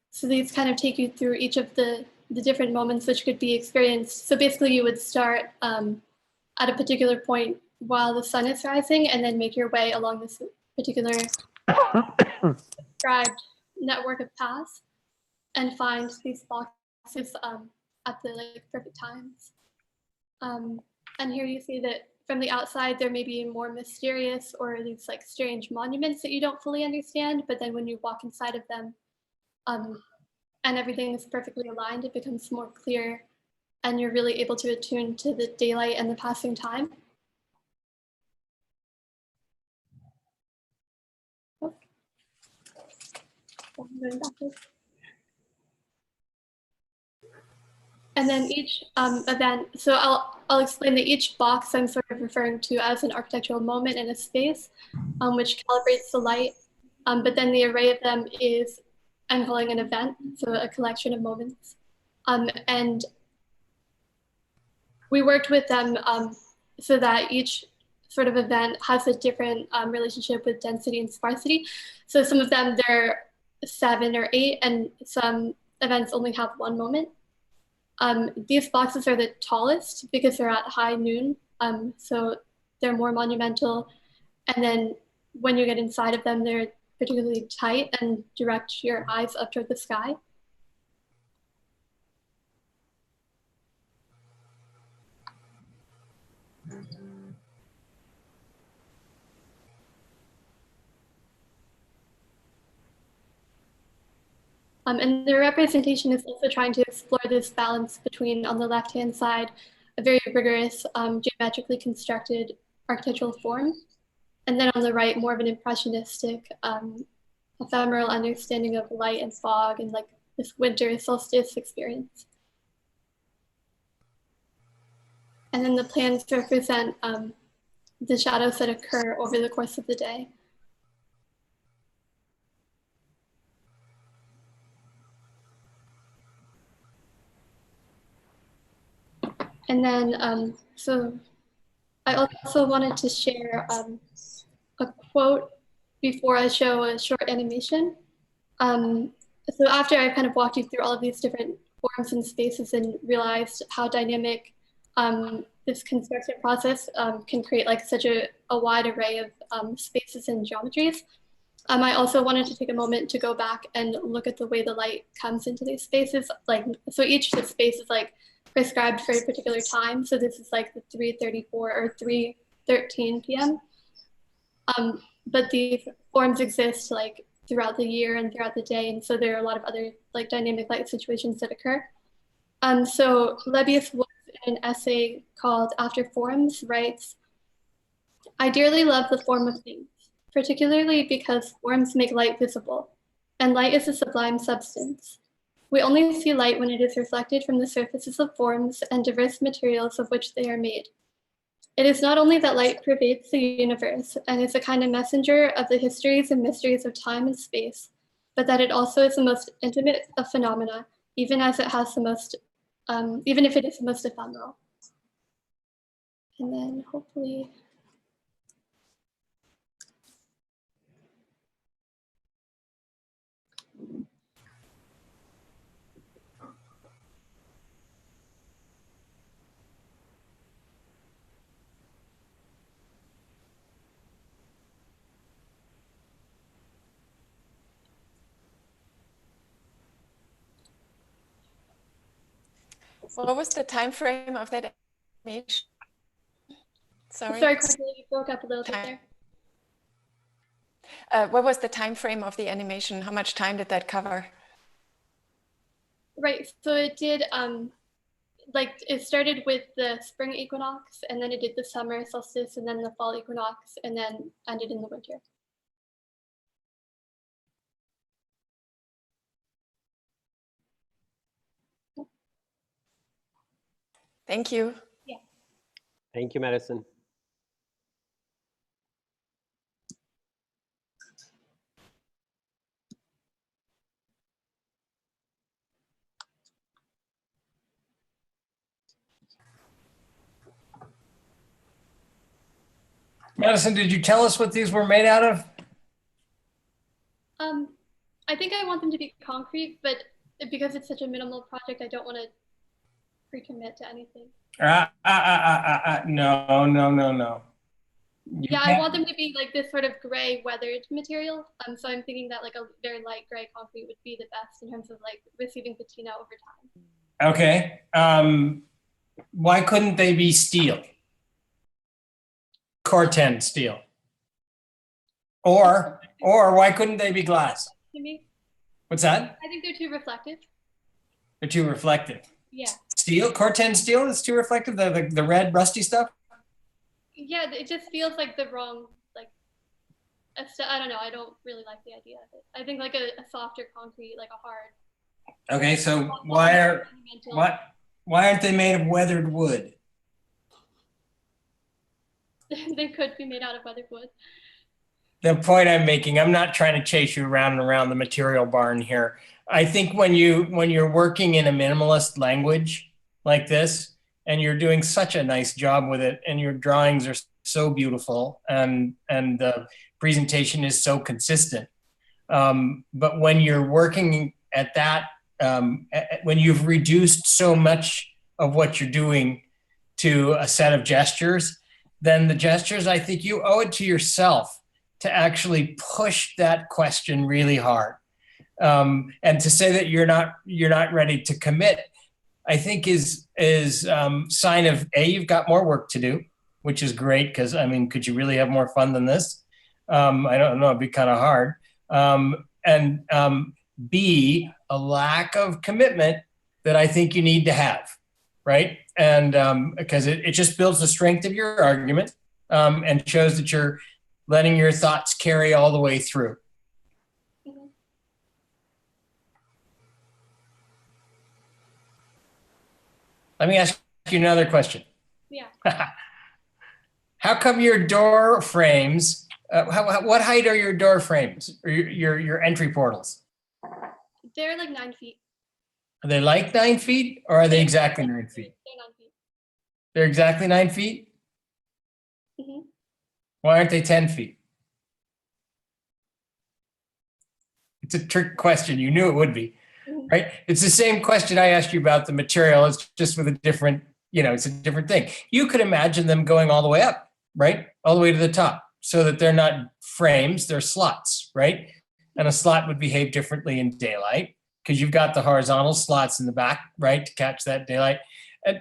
So these kind of take you through each of the different moments which could be experienced. So basically you would start at a particular point while the sun is rising, and then make your way along this particular described network of paths and find these boxes at the perfect times. And here you see that from the outside, there may be more mysterious or these strange monuments that you don't fully understand, but then when you walk inside of them and everything is perfectly aligned, it becomes more clear and you're really able to attune to the daylight and the passing time. And then each event, so I'll explain that each box I'm sort of referring to as an architectural moment in a space, which calibrates the light. But then the array of them is, I'm calling an event, so a collection of moments. And we worked with them so that each sort of event has a different relationship with density and sparsity. So some of them, they're 7 or 8, and some events only have 1 moment. These boxes are the tallest because they're at high noon, so they're more monumental. And then when you get inside of them, they're particularly tight and direct your eyes up toward the sky. And the representation is also trying to explore this balance between, on the left-hand side, a very rigorous, geometrically constructed architectural form, and then on the right, more of an impressionistic, ephemeral understanding of light and fog and this winter solstice experience. And then the plans represent the shadows that occur over the course of the day. And then, so I also wanted to share a quote before I show a short animation. So after I kind of walked you through all of these different forms and spaces and realized how dynamic this construction process can create such a wide array of spaces and geometries, I also wanted to take a moment to go back and look at the way the light comes into these spaces. So each space is prescribed for a particular time. So this is the 3:34 or 3:13 p.m. But these forms exist throughout the year and throughout the day. And so there are a lot of other dynamic light situations that occur. So Lebbeus Woods, in an essay called After Forms, writes, "I dearly love the form of things, particularly because forms make light visible, and light is a sublime substance. We only see light when it is reflected from the surfaces of forms and diverse materials of which they are made. It is not only that light pervades the universe and is a kind of messenger of the histories and mysteries of time and space, but that it also is the most intimate of phenomena, even if it is the most ephemeral." And then hopefully, What was the time frame of that animation? Sorry, Cordelia, you broke up a little bit there. What was the time frame of the animation? How much time did that cover? Right, so it did, like it started with the spring equinox, and then it did the summer solstice, and then the fall equinox, and then ended in the winter. Thank you. Yeah. Thank you, Madison. Madison, did you tell us what these were made out of? I think I want them to be concrete, but because it's such a minimal project, I don't want to pre-commit to anything. No. Yeah, I want them to be like this sort of gray weathered material. So I'm thinking that like a very light gray concrete would be the best in terms of like receiving patina over time. Okay. Why couldn't they be steel? Corten steel. Or why couldn't they be glass? To me, What's that? I think they're too reflective. They're too reflective. Yeah. Steel, Corten steel is too reflective, the red rusty stuff? Yeah, it just feels like the wrong, like, I don't know, I don't really like the idea of it. I think like a softer concrete, like a hard. Okay, so why aren't they made of weathered wood? They could be made out of weathered wood. The point I'm making, I'm not trying to chase you around and around the material barn here. I think when you're working in a minimalist language like this, and you're doing such a nice job with it, and your drawings are so beautiful, and the presentation is so consistent. But when you're working at that, when you've reduced so much of what you're doing to a set of gestures, then the gestures, I think you owe it to yourself to actually push that question really hard. And to say that you're not ready to commit, I think is sign of you've got more work to do, which is great, because I mean, could you really have more fun than this? I don't know, it'd be kind of hard. And B, a lack of commitment that I think you need to have, right? And because it just builds the strength of your argument, and shows that you're letting your thoughts carry all the way through. Let me ask you another question. Yeah. How come your door frames, what height are your door frames or your entry portals? They're like 9 feet. Are they like 9 feet, or are they exactly 9 feet? They're 9 feet. They're exactly 9 feet? Mm-hmm. Why aren't they 10 feet? It's a trick question. You knew it would be, right? It's the same question I asked you about the material. It's just with a different, it's a different thing. You could imagine them going all the way up, right? All the way to the top, so that they're not frames, they're slots, right? And a slot would behave differently in daylight because you've got the horizontal slots in the back, right, to catch that daylight. And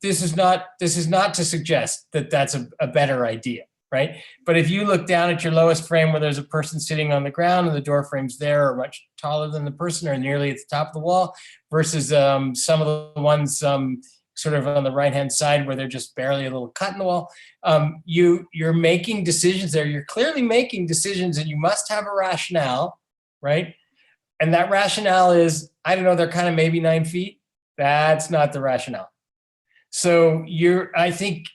this is not to suggest that that's a better idea, right? But if you look down at your lowest frame where there's a person sitting on the ground and the door frames there are much taller than the person or nearly at the top of the wall, versus some of the ones sort of on the right-hand side where they're just barely a little cut in the wall, you're making decisions there. You're clearly making decisions, and you must have a rationale, right? And that rationale is, I don't know, they're kind of maybe 9 feet. That's not the rationale. So I think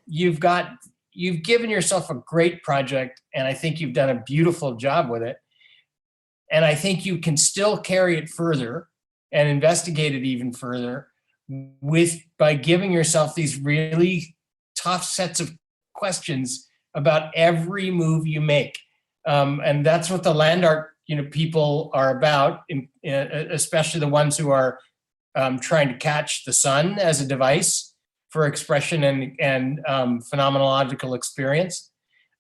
you've given yourself a great project, and I think you've done a beautiful job with it. And I think you can still carry it further and investigate it even further by giving yourself these really tough sets of questions about every move you make. And that's what the land art people are about, especially the ones who are trying to catch the sun as a device for expression and phenomenological experience.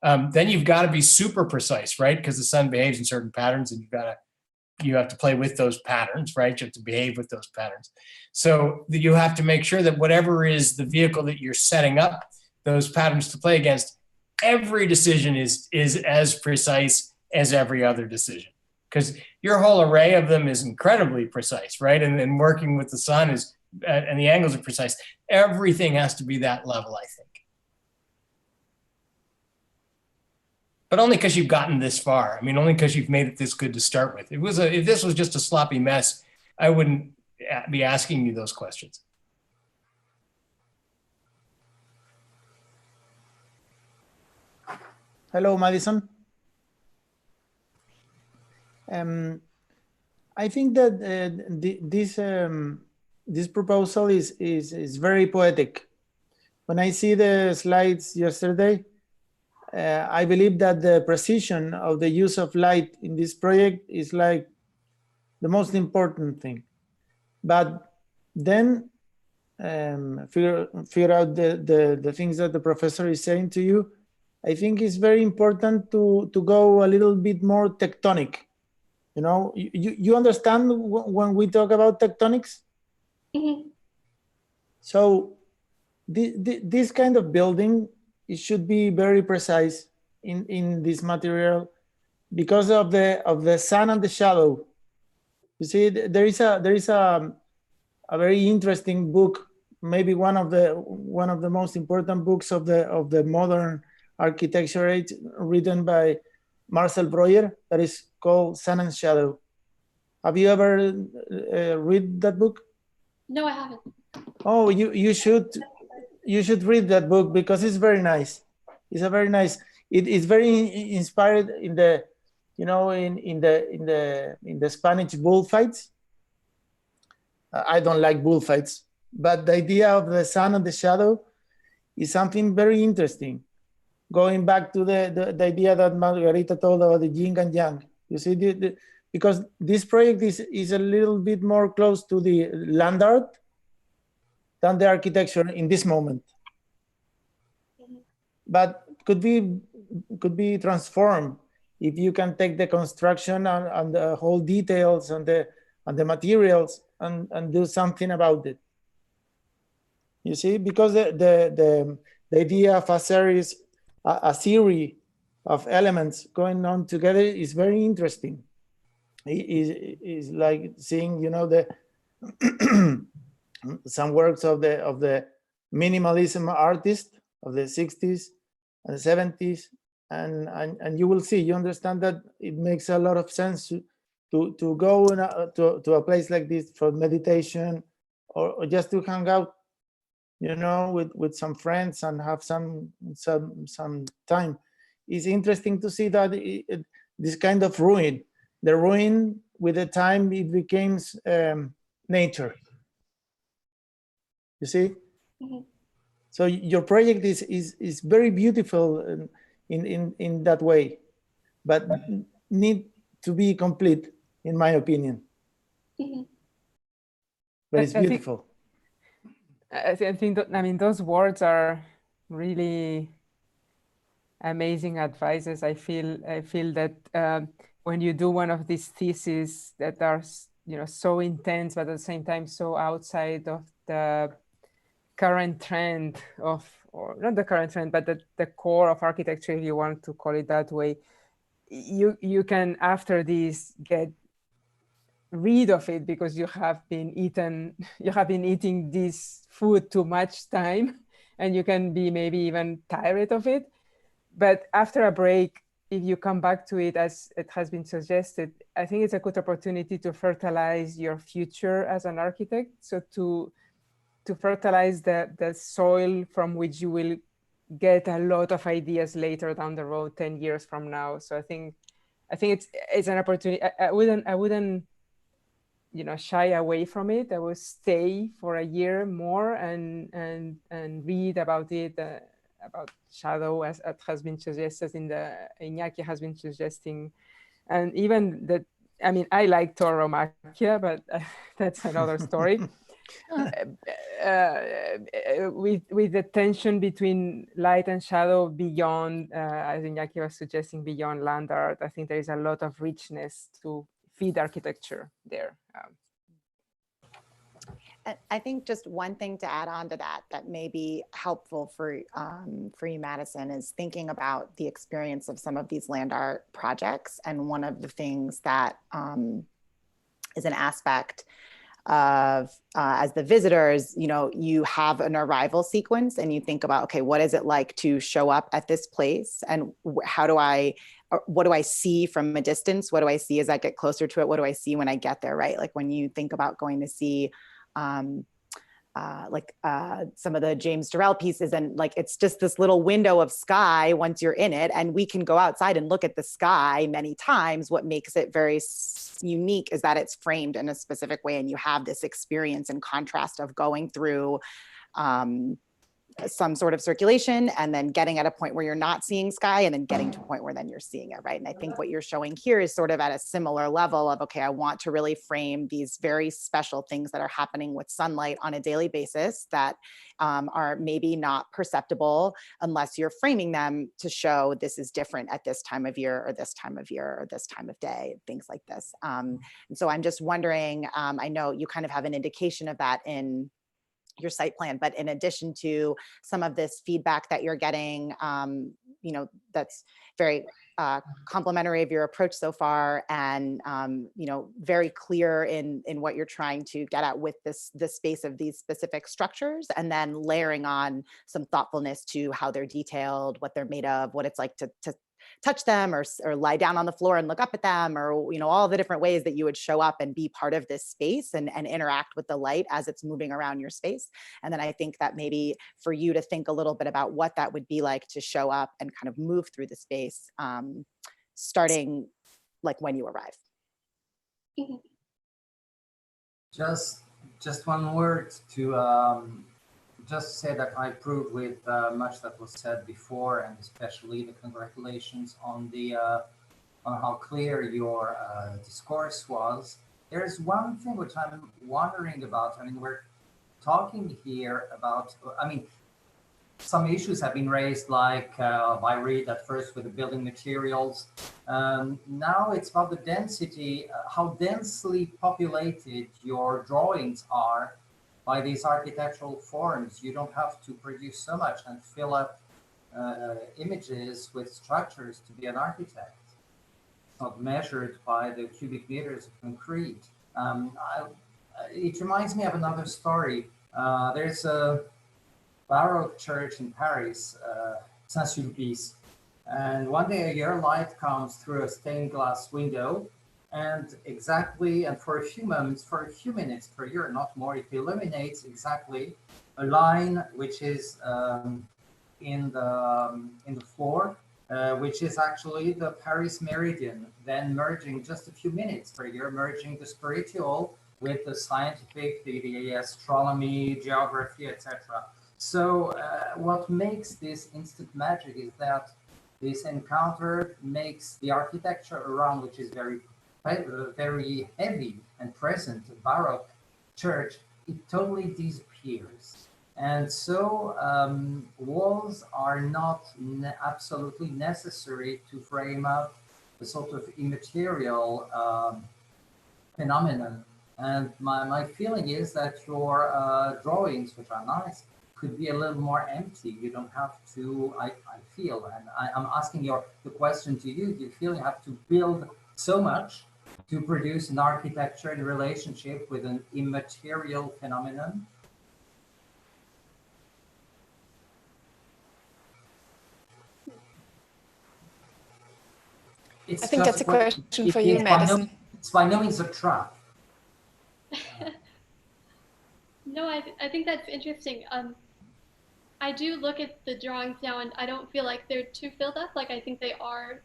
Then you've got to be super precise, right? Because the sun behaves in certain patterns, and you've got to you have to play with those patterns, right? You have to behave with those patterns. So you have to make sure that whatever is the vehicle that you're setting up those patterns to play against, every decision is as precise as every other decision, because your whole array of them is incredibly precise, right? And working with the sun is, and the angles are precise. Everything has to be that level, I think. But only because you've gotten this far. I mean, only because you've made it this good to start with. If this was just a sloppy mess, I wouldn't be asking you those questions. Hello, Madison. I think that this proposal is very poetic. When I see the slides yesterday, I believe that the precision of the use of light in this project is like the most important thing. But then figure out the things that the professor is saying to you. I think it's very important to go a little bit more tectonic. You know, you understand when we talk about tectonics? Mm-hmm. So this kind of building, it should be very precise in this material because of the sun and the shadow. You see, there is a very interesting book, maybe one of the most important books of the modern architecture age, written by Marcel Breuer, that is called Sun and Shadow. Have you ever read that book? No, I haven't. Oh, you should read that book because it's very nice. It's a very nice. It's very inspired in the, you know, in the Spanish bullfights. I don't like bullfights, but the idea of the sun and the shadow is something very interesting. Going back to the idea that Margarita told about the yin and yang. You see, because this project is a little bit more close to the land art than the architecture in this moment. But could be transformed if you can take the construction and the whole details and the materials and do something about it. You see, because the idea of a series of elements going on together is very interesting. Is like seeing, you know, the some works of the minimalism artist of the 60s and 70s, and you will see, you understand that it makes a lot of sense to go to a place like this for meditation or just to hang out, you know, with some friends and have some time. It's interesting to see that this kind of ruin, the ruin with the time it becomes nature. You see? Mm-hmm. So your project is very beautiful in that way, but need to be complete, in my opinion. Mm-hmm. But it's beautiful. I think that, I mean, those words are really amazing advices. I feel that when you do one of these theses that are, you know, so intense, but at the same time so outside of the current trend of, or not the current trend, but the core of architecture, if you want to call it that way, you can after this get rid of it because you have been eating this food too much time, and you can be maybe even tired of it. But after a break, if you come back to it, as it has been suggested, I think it's a good opportunity to fertilize your future as an architect. So to fertilize the soil from which you will get a lot of ideas later down the road, 10 years from now. So I think it's an opportunity. I wouldn't you know, shy away from it. I will stay for a year more and read about it, about shadow, as it has been suggested Iñaki has been suggesting, and even that. I mean, I like tauromachia, but that's another story. With the tension between light and shadow beyond, as Iñaki was suggesting, beyond land art, I think there is a lot of richness to feed architecture there. And I think just one thing to add on to that may be helpful for you, Madison, is thinking about the experience of some of these land art projects. And one of the things that is an aspect of as the visitors, you have an arrival sequence and you think about, okay, what is it like to show up at this place? And what do I see from a distance? What do I see as I get closer to it? What do I see when I get there, right? Like when you think about going to see some of the James Durrell pieces, and like it's just this little window of sky once you're in it, and we can go outside and look at the sky many times. What makes it very unique is that it's framed in a specific way, and you have this experience and contrast of going through some sort of circulation and then getting at a point where you're not seeing sky and then getting to a point where then you're seeing it, right? And I think what you're showing here is sort of at a similar level of, okay, I want to really frame these very special things that are happening with sunlight on a daily basis that are maybe not perceptible unless you're framing them to show this is different at this time of year or this time of year or this time of day, things like this. And so I'm just wondering, I know you kind of have an indication of that in your site plan, but in addition to some of this feedback that you're getting, that's very complimentary of your approach so far, and very clear in what you're trying to get at with the space of these specific structures, and then layering on some thoughtfulness to how they're detailed, what they're made of, what it's like to touch them or lie down on the floor and look up at them, or all the different ways that you would show up and be part of this space and interact with the light as it's moving around your space. And then I think that maybe for you to think a little bit about what that would be like to show up and kind of move through the space, starting like when you arrive. Just one word to just say that I approve with much that was said before, and especially the congratulations on how clear your discourse was. There's one thing which I'm wondering about. I mean, we're talking here about, some issues have been raised, like by Reed at first with the building materials. Now it's about the density, how densely populated your drawings are by these architectural forms. You don't have to produce so much and fill up images with structures to be an architect. It's not measured by the cubic meters of concrete. It reminds me of another story. There's a Baroque church in Paris, Saint-Sulpice, and one day a year light comes through a stained glass window, and for a few minutes per year, not more, it illuminates exactly a line which is in the floor, which is actually the Paris meridian, then merging just a few minutes per year, merging the spiritual with the scientific, the astronomy, geography, etc. So what makes this instant magic is that this encounter makes the architecture around, which is very heavy and present, Baroque church, it totally disappears. And so walls are not absolutely necessary to frame up the sort of immaterial phenomenon. And my feeling is that your drawings, which are nice, could be a little more empty. You don't have to, I feel, and I'm asking the question to you, do you feel you have to build so much to produce an architecture in relationship with an immaterial phenomenon? I think that's a question for you, Madison. It's by no means a trap. No, I think that's interesting. I do look at the drawings now, and I don't feel like they're too filled up. Like, I think they are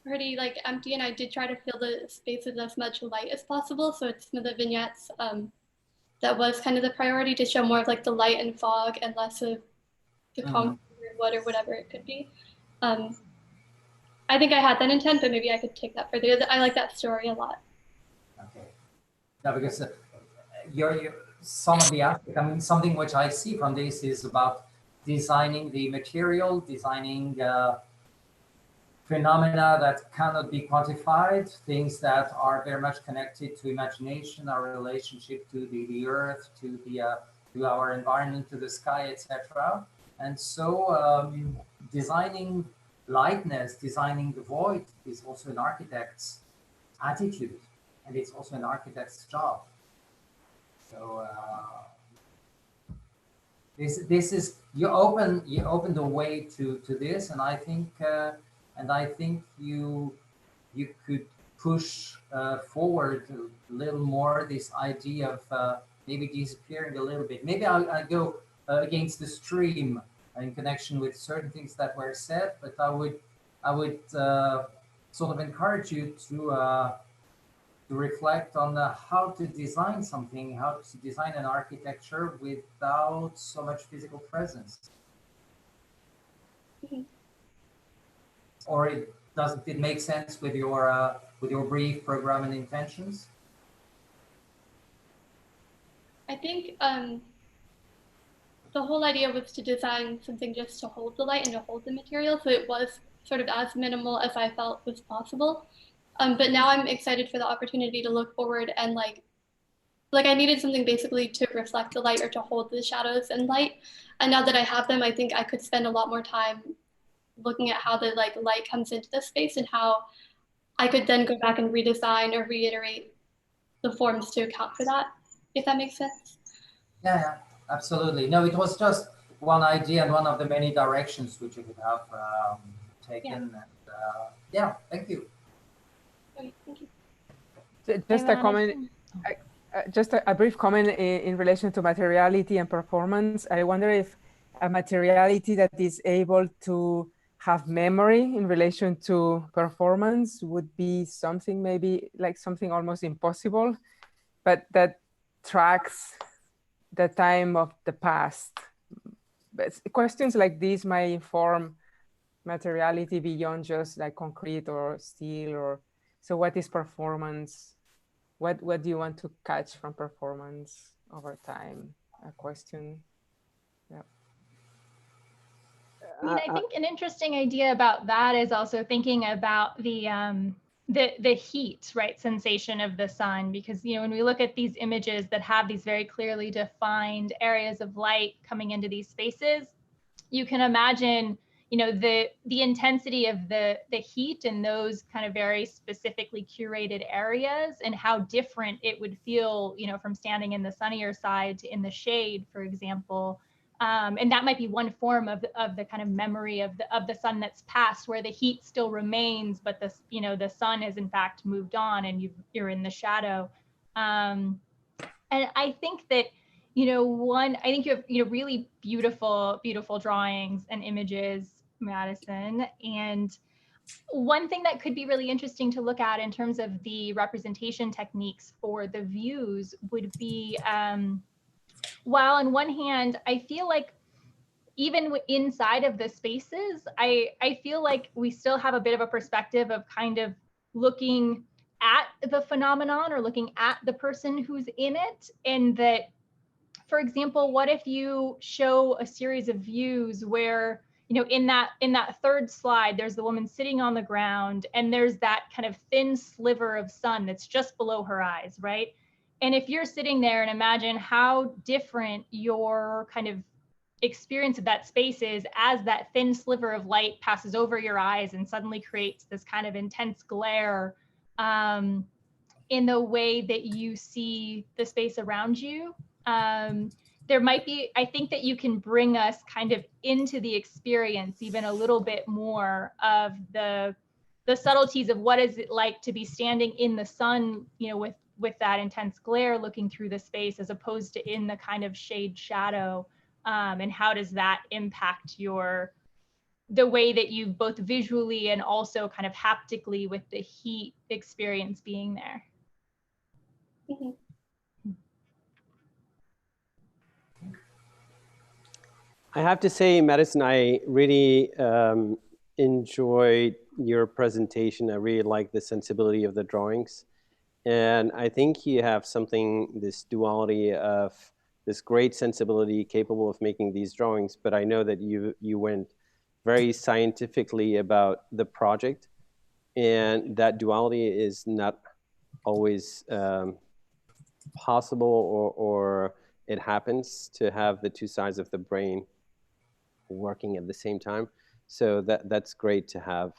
pretty empty, and I did try to fill the space with as much light as possible. So it's some of the vignettes that was kind of the priority, to show more of the light and fog and less of the concrete or wood or whatever it could be. I think I had that intent, but maybe I could take that further. I like that story a lot. Okay. Yeah, because some of the aspects, something which I see from this is about designing the material, designing phenomena that cannot be quantified, things that are very much connected to imagination, our relationship to the earth, to our environment, to the sky, etc. And so designing lightness, designing the void is also an architect's attitude, and it's also an architect's job. So this is you open the way to this, and I think you could push forward a little more this idea of maybe disappearing a little bit. Maybe I go against the stream in connection with certain things that were said, but I would sort of encourage you to reflect on how to design something, how to design an architecture without so much physical presence. Or doesn't it make sense with your brief program and intentions? I think the whole idea was to design something just to hold the light and to hold the material, so it was sort of as minimal as I felt was possible. But now I'm excited for the opportunity to look forward and like I needed something basically to reflect the light or to hold the shadows and light. And now that I have them, I think I could spend a lot more time looking at how the light comes into the space and how I could then go back and redesign or reiterate the forms to account for that, if that makes sense. Yeah, absolutely. No, it was just one idea and one of the many directions which you could have taken. Yeah. And yeah, thank you. Thank you. Just a comment, just a brief comment in relation to materiality and performance. I wonder if a materiality that is able to have memory in relation to performance would be something maybe like something almost impossible, but that tracks the time of the past. But questions like these might inform materiality beyond just like concrete or steel or. So what is performance? What do you want to catch from performance over time? A question. Yeah. I mean, I think an interesting idea about that is also thinking about the heat, right, sensation of the sun, because when we look at these images that have these very clearly defined areas of light coming into these spaces, you can imagine the intensity of the heat in those kind of very specifically curated areas and how different it would feel, from standing in the sunnier side to in the shade, for example. And that might be one form of the kind of memory of the sun that's passed, where the heat still remains, but the sun has in fact moved on and you're in the shadow. And I think that I think you have really beautiful drawings and images, Madison. And one thing that could be really interesting to look at in terms of the representation techniques for the views would be, while on one hand, I feel like even inside of the spaces, I feel like we still have a bit of a perspective of kind of looking at the phenomenon or looking at the person who's in it. And that, for example, what if you show a series of views where, in that third slide, there's the woman sitting on the ground and there's that kind of thin sliver of sun that's just below her eyes, right? And if you're sitting there and imagine how different your kind of experience of that space is as that thin sliver of light passes over your eyes and suddenly creates this kind of intense glare in the way that you see the space around you. There might be, I think that you can bring us kind of into the experience even a little bit more of the subtleties of what is it like to be standing in the sun, with that intense glare looking through the space as opposed to in the kind of shade shadow. And how does that impact the way that you both visually and also kind of haptically with the heat experience being there? Mm-hmm. I have to say, Madison, I really enjoyed your presentation. I really like the sensibility of the drawings. And I think you have this duality of this great sensibility capable of making these drawings, but I know that you went very scientifically about the project, and that duality is not always possible, or it happens to have the two sides of the brain working at the same time. So that's great to have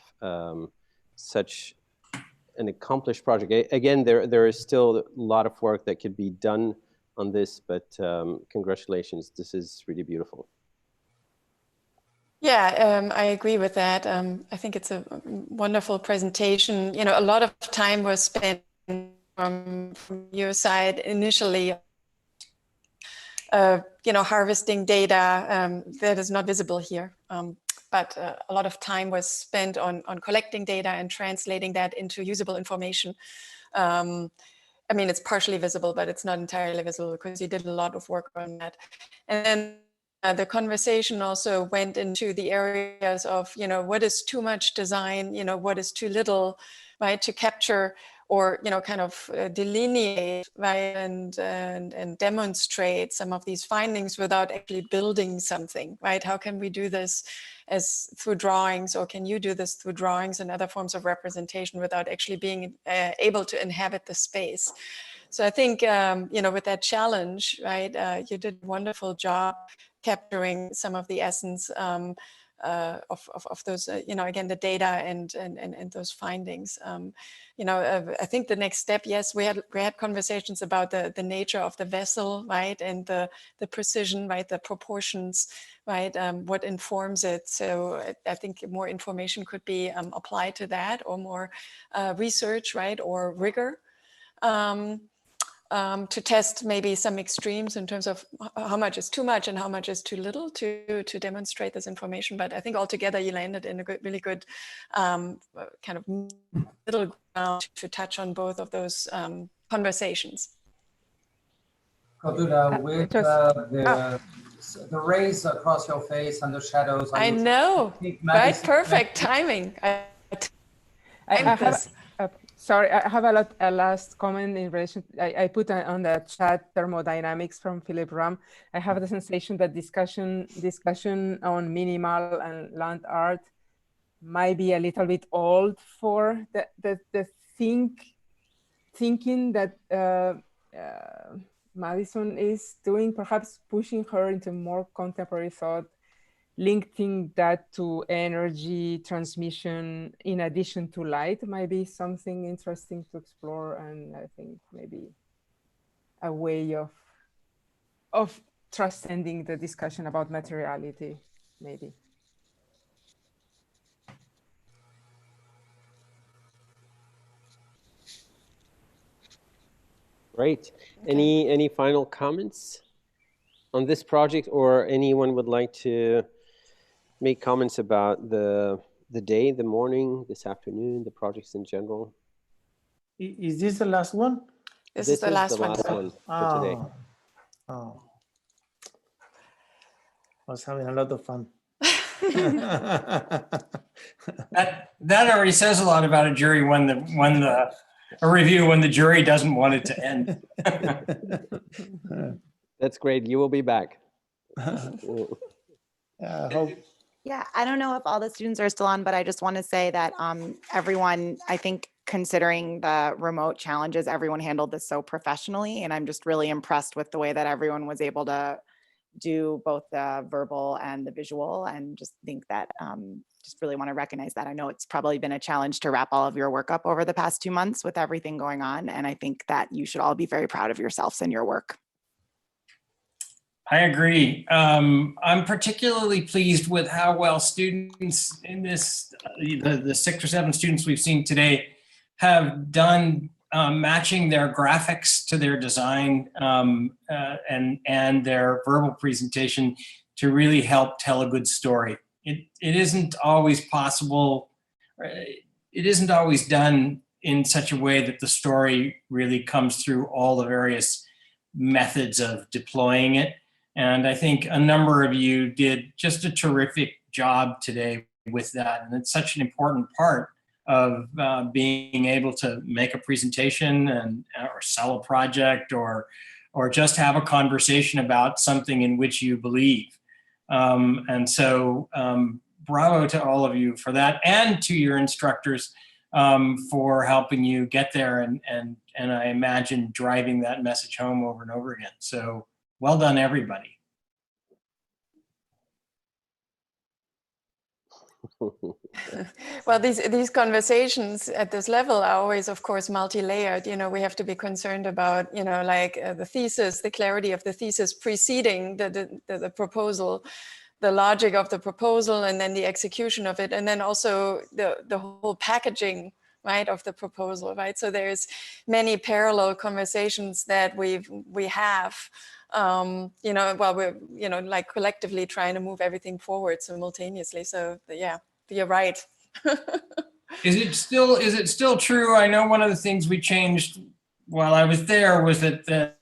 such an accomplished project. Again, there is still a lot of work that could be done on this, but congratulations, this is really beautiful. Yeah, I agree with that. I think it's a wonderful presentation. You know, a lot of time was spent from your side initially, you know, harvesting data that is not visible here. But a lot of time was spent on collecting data and translating that into usable information. I mean, it's partially visible, but it's not entirely visible because you did a lot of work on that. And then the conversation also went into the areas of, you know, what is too much design, you know, what is too little, right, to capture or, you know, kind of delineate, right, and demonstrate some of these findings without actually building something, right? How can we do this as through drawings, or can you do this through drawings and other forms of representation without actually being able to inhabit the space? So I think, you know, with that challenge, right, you did a wonderful job capturing some of the essence of those, you know, again, the data and those findings. You know, I think the next step, yes, we had conversations about the nature of the vessel, right, and the precision, right, the proportions, right, what informs it. So I think more information could be applied to that, or more research, right, or rigor. To test maybe some extremes in terms of how much is too much and how much is too little to demonstrate this information. But I think altogether you landed in a really good kind of middle ground to touch on both of those conversations. Cordula, with the rays across your face and the shadows. I know, right? Perfect timing. Sorry, I have a last comment in relation. I put on the chat thermodynamics from Philip Ram. I have the sensation that discussion on minimal and land art might be a little bit old for the thinking that Madison is doing, perhaps pushing her into more contemporary thought, linking that to energy transmission in addition to light might be something interesting to explore, and I think maybe a way of transcending the discussion about materiality, maybe. Great. Okay. Any final comments on this project, or anyone would like to make comments about the day, the morning, this afternoon, the projects in general? Is this the last one? This is the last one for today. Oh, I was having a lot of fun. that already says a lot about a jury when a review when the jury doesn't want it to end. That's great. You will be back. Yeah, I don't know if all the students are still on, but I just want to say that everyone, I think, considering the remote challenges, everyone handled this so professionally, and I'm just really impressed with the way that everyone was able to do both the verbal and the visual, and just think that just really want to recognize that. I know it's probably been a challenge to wrap all of your work up over the past 2 months with everything going on, and I think that you should all be very proud of yourselves and your work. I agree. I'm particularly pleased with how well students in this, the 6 or 7 students we've seen today have done matching their graphics to their design and their verbal presentation to really help tell a good story. It isn't always possible, it isn't always done in such a way that the story really comes through all the various methods of deploying it. And I think a number of you did just a terrific job today with that. And it's such an important part of being able to make a presentation or sell a project or just have a conversation about something in which you believe. And so bravo to all of you for that, and to your instructors for helping you get there, and I imagine driving that message home over and over again. So well done, everybody. Well, these conversations at this level are always, of course, multi-layered. You know, we have to be concerned about, you know, like the thesis, the clarity of the thesis preceding the proposal, the logic of the proposal, and then the execution of it, and then also the whole packaging, right, of the proposal, right? So there's many parallel conversations that we have. You know, while we're, you know, like collectively trying to move everything forward simultaneously. So yeah, you're right. Is it still true? I know one of the things we changed while I was there was that the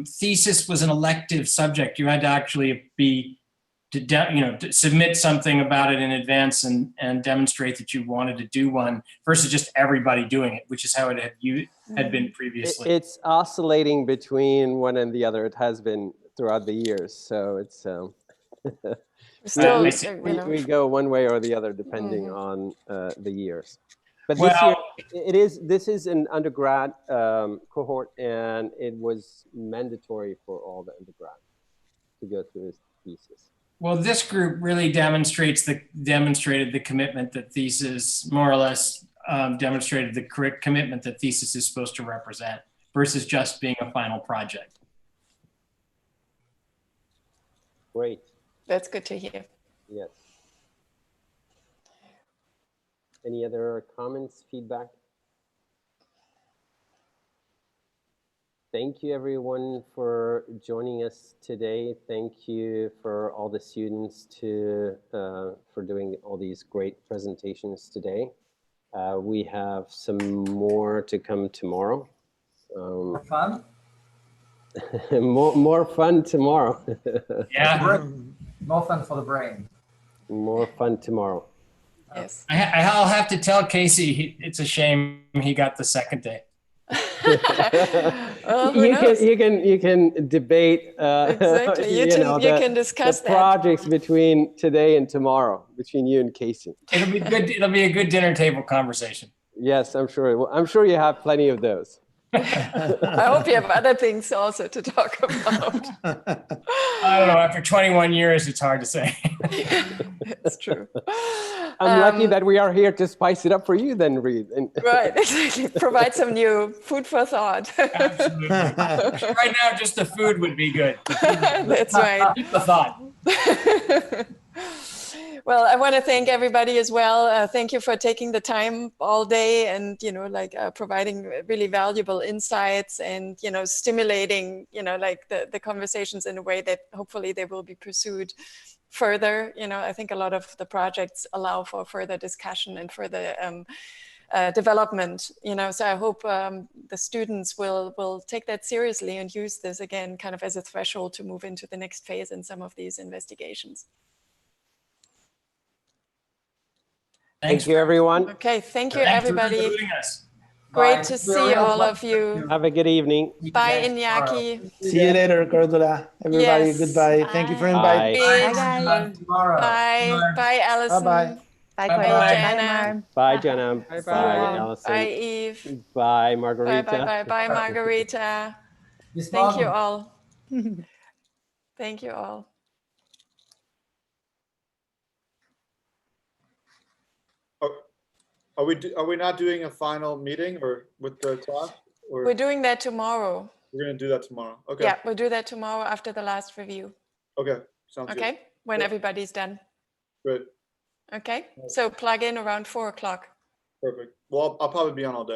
thesis was an elective subject. You had to actually to submit something about it in advance and demonstrate that you wanted to do one, versus just everybody doing it, which is how it had been previously. It's oscillating between one and the other. It has been throughout the years. So it's we go one way or the other depending on the years. But this year this is an undergrad cohort, and it was mandatory for all the undergrad to go through this thesis. Well, this group really demonstrated the commitment that Thesis, more or less, demonstrated the correct commitment that Thesis is supposed to represent, versus just being a final project. Great. That's good to hear. Yes. Any other comments, feedback? Thank you, everyone, for joining us today. Thank you for all the students for doing all these great presentations today. We have some more to come tomorrow. More fun? more fun tomorrow. Yeah. More fun for the brain. More fun tomorrow. Yes. I'll have to tell Casey it's a shame he got the second day. Well, you can debate exactly. You can discuss the projects between today and tomorrow, between you and Casey. It'll be good. It'll be a good dinner table conversation. Yes, I'm sure. Well, I'm sure you have plenty of those. I hope you have other things also to talk about. I don't know. After 21 years, it's hard to say. It's true. I'm lucky that we are here to spice it up for you then, Reed. Right, exactly. Provide some new food for thought. Absolutely. Right now, just the food would be good. That's right. Keep the thought. Well, I want to thank everybody as well. Thank you for taking the time all day and, providing really valuable insights and, stimulating, the conversations in a way that hopefully they will be pursued further. I think a lot of the projects allow for further discussion and further development, so I hope the students will take that seriously and use this again kind of as a threshold to move into the next phase in some of these investigations. Thank you, everyone. Okay, thank you, everybody. Thanks for including us. Great to see all of you. Have a good evening. Bye, Iñaki. See you later, Cordula. Everybody, Yes. goodbye. Thank you for inviting. Bye, guys. Bye. Bye, Allison. Bye-bye. Bye, Bye, Corey. Jana. Bye, Jenna. Bye, Bye, Allison. Bye, Eve. Bye, Margarita. Bye, Margarita. Thank you all. Thank you all. Are we not doing a final meeting or with the class? Or We're doing that tomorrow. we're gonna do that tomorrow. Okay. Yeah, we'll do that tomorrow after the last review. Okay. Sounds good. Okay, when everybody's done. Great. Okay, so plug in around 4 o'clock. Perfect. Well, I'll probably be on all day.